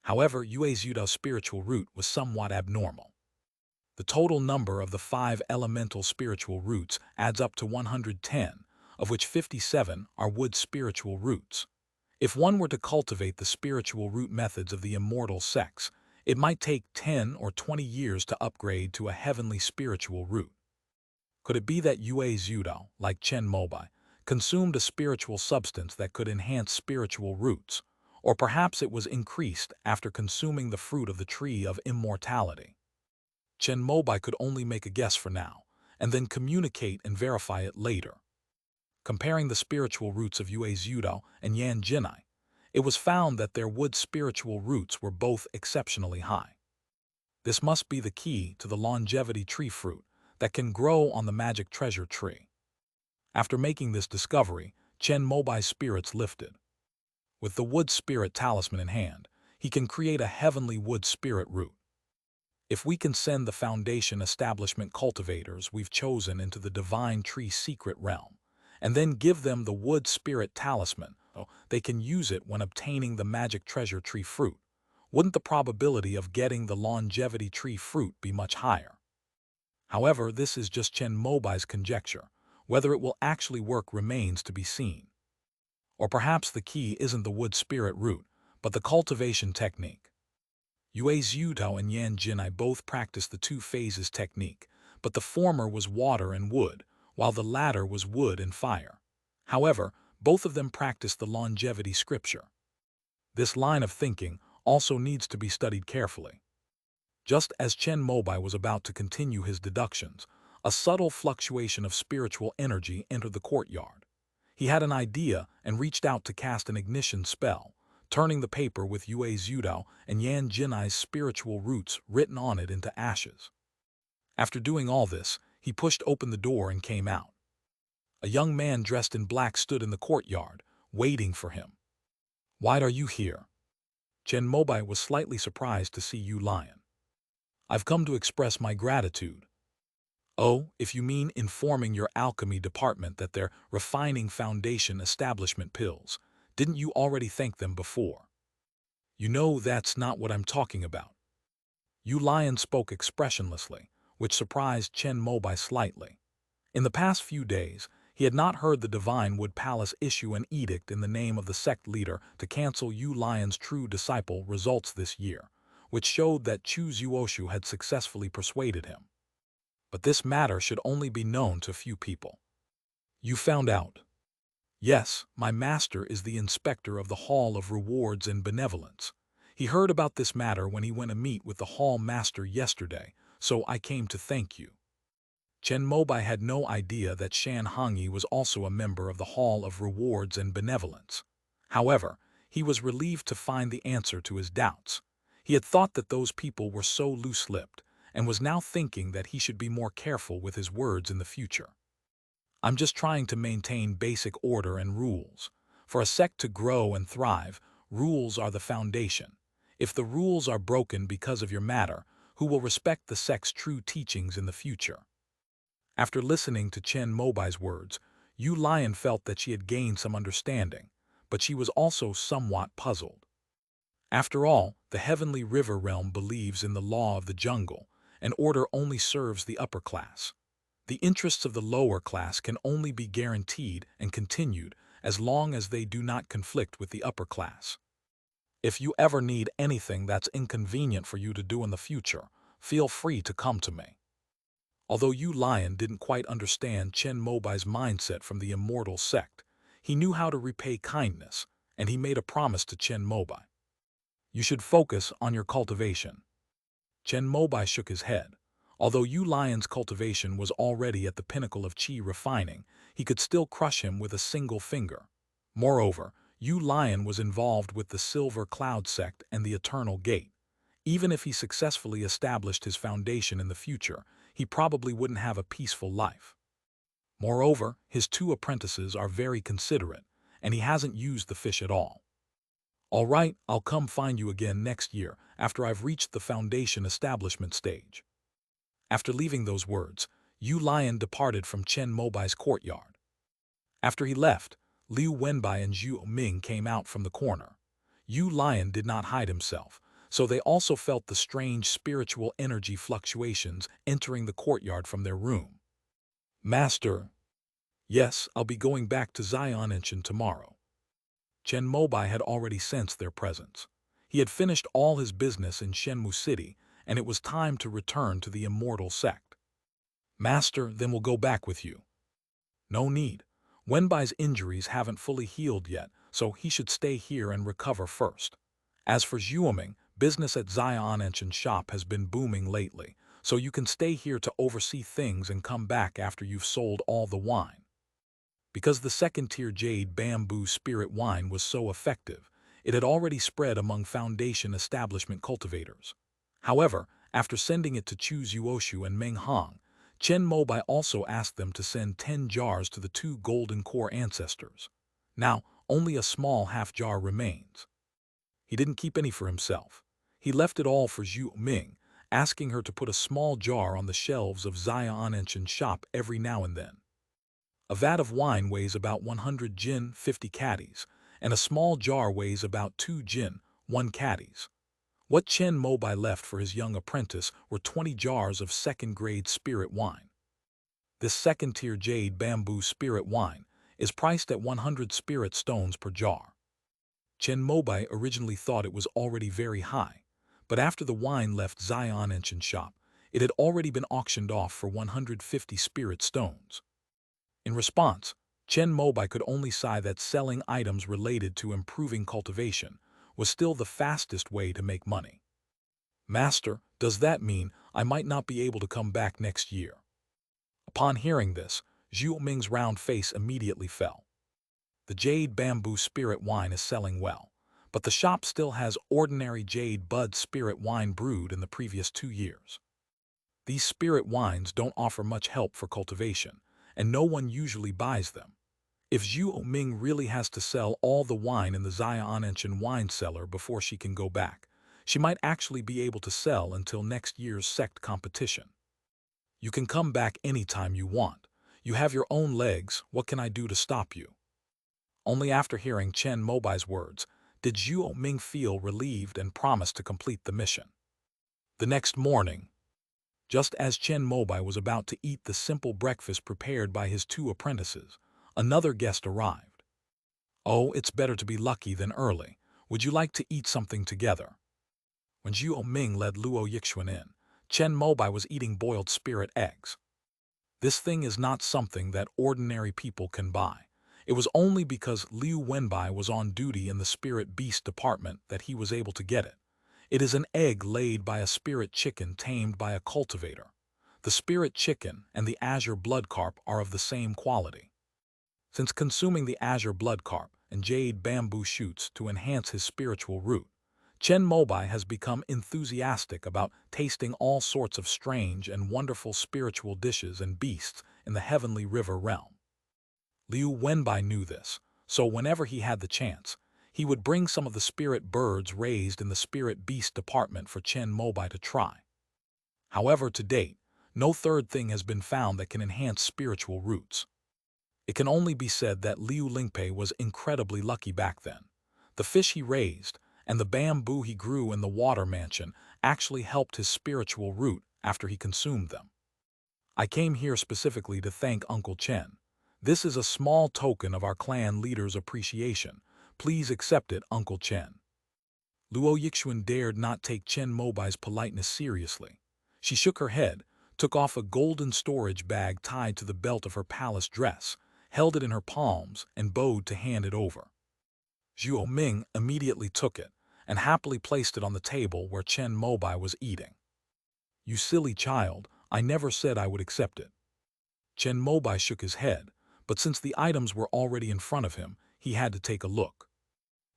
However, Yue Zhudao's spiritual root was somewhat abnormal. The total number of the 5 elemental spiritual roots adds up to 110, of which 57 are wood spiritual roots. If one were to cultivate the spiritual root methods of the immortal sects, it might take 10 or 20 years to upgrade to a heavenly spiritual root. Could it be that Yue Zhudao, like Chen Mobai, consumed a spiritual substance that could enhance spiritual roots, or perhaps it was increased after consuming the fruit of the tree of immortality? Chen Mobai could only make a guess for now, and then communicate and verify it later. Comparing the spiritual roots of Yue Zhudao and Yan Jinai, it was found that their wood spiritual roots were both exceptionally high. This must be the key to the longevity tree fruit that can grow on the magic treasure tree. After making this discovery, Chen Mobai's spirits lifted. With the wood spirit talisman in hand, he can create a heavenly wood spirit root. If we can send the foundation establishment cultivators we've chosen into the Divine Tree secret realm, and then give them the wood spirit talisman, they can use it when obtaining the magic treasure tree fruit, wouldn't the probability of getting the longevity tree fruit be much higher? However, this is just Chen Mobai's conjecture. Whether it will actually work remains to be seen. Or perhaps the key isn't the wood spirit root, but the cultivation technique. Yue Zhudao and Yan Jinai both practiced the two phases technique, but the former was water and wood, while the latter was wood and fire. However, both of them practiced the longevity scripture. This line of thinking also needs to be studied carefully. Just as Chen Mobai was about to continue his deductions, a subtle fluctuation of spiritual energy entered the courtyard. He had an idea and reached out to cast an ignition spell, turning the paper with Yue Zudao and Yan Jinai's spiritual roots written on it into ashes. After doing all this, he pushed open the door and came out. A young man dressed in black stood in the courtyard, waiting for him. "Why are you here?" Chen Mobai was slightly surprised to see Yu Lion. "I've come to express my gratitude." "Oh, if you mean informing your alchemy department that they're refining foundation establishment pills, didn't you already thank them before?" "You know that's not what I'm talking about." Yu Lion spoke expressionlessly, which surprised Chen Mobai slightly. In the past few days, he had not heard the Divine Wood Palace issue an edict in the name of the sect leader to cancel Yu Lion's true disciple results this year, which showed that Chu Zuoshu had successfully persuaded him. But this matter should only be known to few people. "You found out?" "Yes, my master is the inspector of the Hall of Rewards and Benevolence. He heard about this matter when he went to meet with the hall master yesterday, so I came to thank you." Chen Mobai had no idea that Shan Hongyi was also a member of the Hall of Rewards and Benevolence. However, he was relieved to find the answer to his doubts. He had thought that those people were so loose-lipped, and was now thinking that he should be more careful with his words in the future. "I'm just trying to maintain basic order and rules. For a sect to grow and thrive, rules are the foundation. If the rules are broken because of your matter, who will respect the sect's true teachings in the future?" After listening to Chen Mobai's words, Yu Lion felt that she had gained some understanding, but she was also somewhat puzzled. After all, the heavenly river realm believes in the law of the jungle, and order only serves the upper class. The interests of the lower class can only be guaranteed and continued as long as they do not conflict with the upper class. "If you ever need anything that's inconvenient for you to do in the future, feel free to come to me." Although Yu Lion didn't quite understand Chen Mobai's mindset from the immortal sect, he knew how to repay kindness, and he made a promise to Chen Mobai. "You should focus on your cultivation." Chen Mobai shook his head. Although Yu Lion's cultivation was already at the pinnacle of qi refining, he could still crush him with a single finger. Moreover, Yu Lion was involved with the Silver Cloud sect and the Eternal Gate. Even if he successfully established his foundation in the future, he probably wouldn't have a peaceful life. Moreover, his 2 apprentices are very considerate, and he hasn't used the fish at all. "All right, I'll come find you again next year after I've reached the foundation establishment stage." After leaving those words, Yu Lion departed from Chen Mobai's courtyard. After he left, Liu Wenbai and Zhu Ming came out from the corner. Yu Lion did not hide himself, so they also felt the strange spiritual energy fluctuations entering the courtyard from their room. "Master." "Yes, I'll be going back to Xian'anchen tomorrow." Chen Mobai had already sensed their presence. He had finished all his business in Shenmu City, and it was time to return to the immortal sect. "Master, then we'll go back with you." "No need. Wenbai's injuries haven't fully healed yet, so he should stay here and recover first. As for Zhuoming, business at Xiaonanchen's shop has been booming lately, so you can stay here to oversee things and come back after you've sold all the wine." Because the second-tier jade bamboo spirit wine was so effective, it had already spread among foundation establishment cultivators. However, after sending it to Chu Zuoshu and Meng Hong, Chen Mobai also asked them to send 10 jars to the 2 golden core ancestors. Now, only a small half jar remains. He didn't keep any for himself. He left it all for Zhu Ming, asking her to put a small jar on the shelves of Xiaonanchen's shop every now and then. A vat of wine weighs about 100 jin, 50 caddies, and a small jar weighs about 2 jin, 1 caddies. What Chen Mobai left for his young apprentice were 20 jars of second-grade spirit wine. This second-tier jade bamboo spirit wine is priced at 100 spirit stones per jar. Chen Mobai originally thought it was already very high, but after the wine left Xiaonanchen's shop, it had already been auctioned off for 150 spirit stones. In response, Chen Mobai could only sigh that selling items related to improving cultivation was still the fastest way to make money. "Master, does that mean I might not be able to come back next year?" Upon hearing this, Zhu Ming's round face immediately fell. The jade bamboo spirit wine is selling well, but the shop still has ordinary jade bud spirit wine brewed in the previous 2 years. These spirit wines don't offer much help for cultivation, and no one usually buys them. If Zhu Ming really has to sell all the wine in the Xiaonanshan wine cellar before she can go back, she might actually be able to sell until next year's sect competition. You can come back anytime you want. You have your own legs, what can I do to stop you? Only after hearing Chen Mobai's words did Zhu Ming feel relieved and promise to complete the mission. The next morning, just as Chen Mobai was about to eat the simple breakfast prepared by his 2 apprentices, another guest arrived. Oh, it's better to be lucky than early. Would you like to eat something together? When Zhu Ming led Luo Yixuan in, Chen Mobai was eating boiled spirit eggs. This thing is not something that ordinary people can buy. It was only because Liu Wenbai was on duty in the spirit beast department that he was able to get it. It is an egg laid by a spirit chicken tamed by a cultivator. The spirit chicken and the azure blood carp are of the same quality. Since consuming the azure blood carp and jade bamboo shoots to enhance his spiritual root, Chen Mobai has become enthusiastic about tasting all sorts of strange and wonderful spiritual dishes and beasts in the heavenly river realm. Liu Wenbai knew this, so whenever he had the chance, he would bring some of the spirit birds raised in the spirit beast department for Chen Mobai to try. However, to date, no third thing has been found that can enhance spiritual roots. It can only be said that Liu Lingpei was incredibly lucky back then. The fish he raised and the bamboo he grew in the water mansion actually helped his spiritual root after he consumed them. I came here specifically to thank Uncle Chen. This is a small token of our clan leader's appreciation. Please accept it, Uncle Chen. Luo Yixuan dared not take Chen Mobai's politeness seriously. She shook her head, took off a golden storage bag tied to the belt of her palace dress, held it in her palms, and bowed to hand it over. Zhu Ming immediately took it and happily placed it on the table where Chen Mobai was eating. You silly child, I never said I would accept it. Chen Mobai shook his head, but since the items were already in front of him, he had to take a look.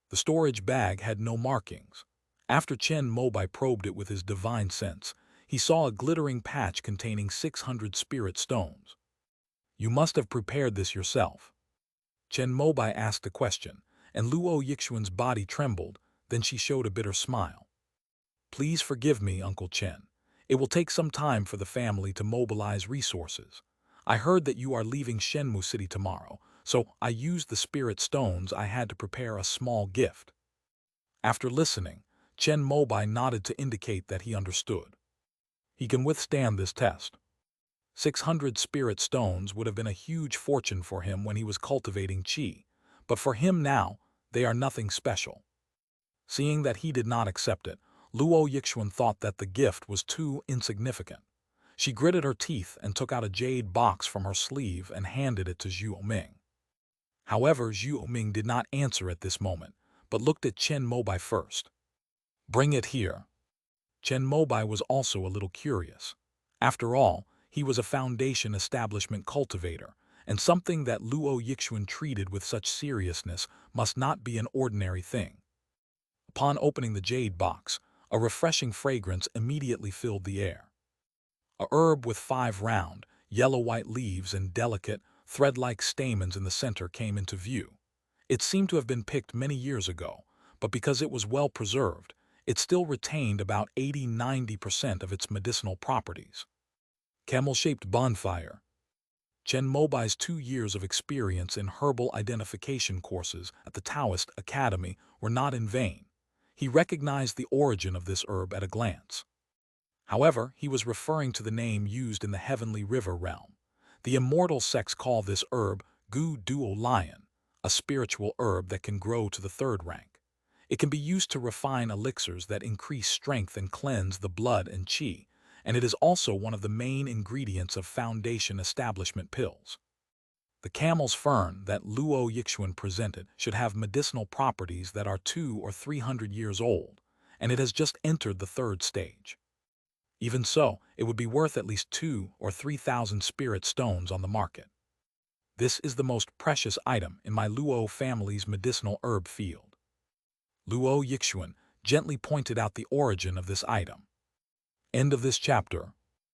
The storage bag had no markings. After Chen Mobai probed it with his divine sense, he saw a glittering patch containing 600 spirit stones. You must have prepared this yourself. Chen Mobai asked a question, and Luo Yixuan's body trembled, then she showed a bitter smile. Please forgive me, Uncle Chen. It will take some time for the family to mobilize resources. I heard that you are leaving Shenmu City tomorrow, so I used the spirit stones I had to prepare a small gift. After listening, Chen Mobai nodded to indicate that he understood. He can withstand this test. 600 spirit stones would have been a huge fortune for him when he was cultivating qi, but for him now, they are nothing special. Seeing that he did not accept it, Luo Yixuan thought that the gift was too insignificant. She gritted her teeth and took out a jade box from her sleeve and handed it to Zhu Ming. However, Zhu Ming did not answer at this moment, but looked at Chen Mobai first. Bring it here. Chen Mobai was also a little curious. After all, he was a foundation establishment cultivator, and something that Luo Yixuan treated with such seriousness must not be an ordinary thing. Upon opening the jade box, a refreshing fragrance immediately filled the air. A herb with 5 round, yellow-white leaves and delicate, thread-like stamens in the center came into view. It seemed to have been picked many years ago, but because it was well preserved, it still retained about 80–90% of its medicinal properties. Camel-shaped bonfire. Chen Mobai's 2 years of experience in herbal identification courses at the Taoist Academy were not in vain. He recognized the origin of this herb at a glance. However, he was referring to the name used in the heavenly river realm. The immortal sects call this herb Gu Duo Lion, a spiritual herb that can grow to the 3rd rank. It can be used to refine elixirs that increase strength and cleanse the blood and qi, and it is also one of the main ingredients of foundation establishment pills. The camel's fern that Luo Yixuan presented should have medicinal properties that are 200 or 300 years old, and it has just entered the 3rd stage. Even so, it would be worth at least 2,000 or 3,000 spirit stones on the market. This is the most precious item in my Luo family's medicinal herb field. Luo Yixuan gently pointed out the origin of this item. End of this chapter.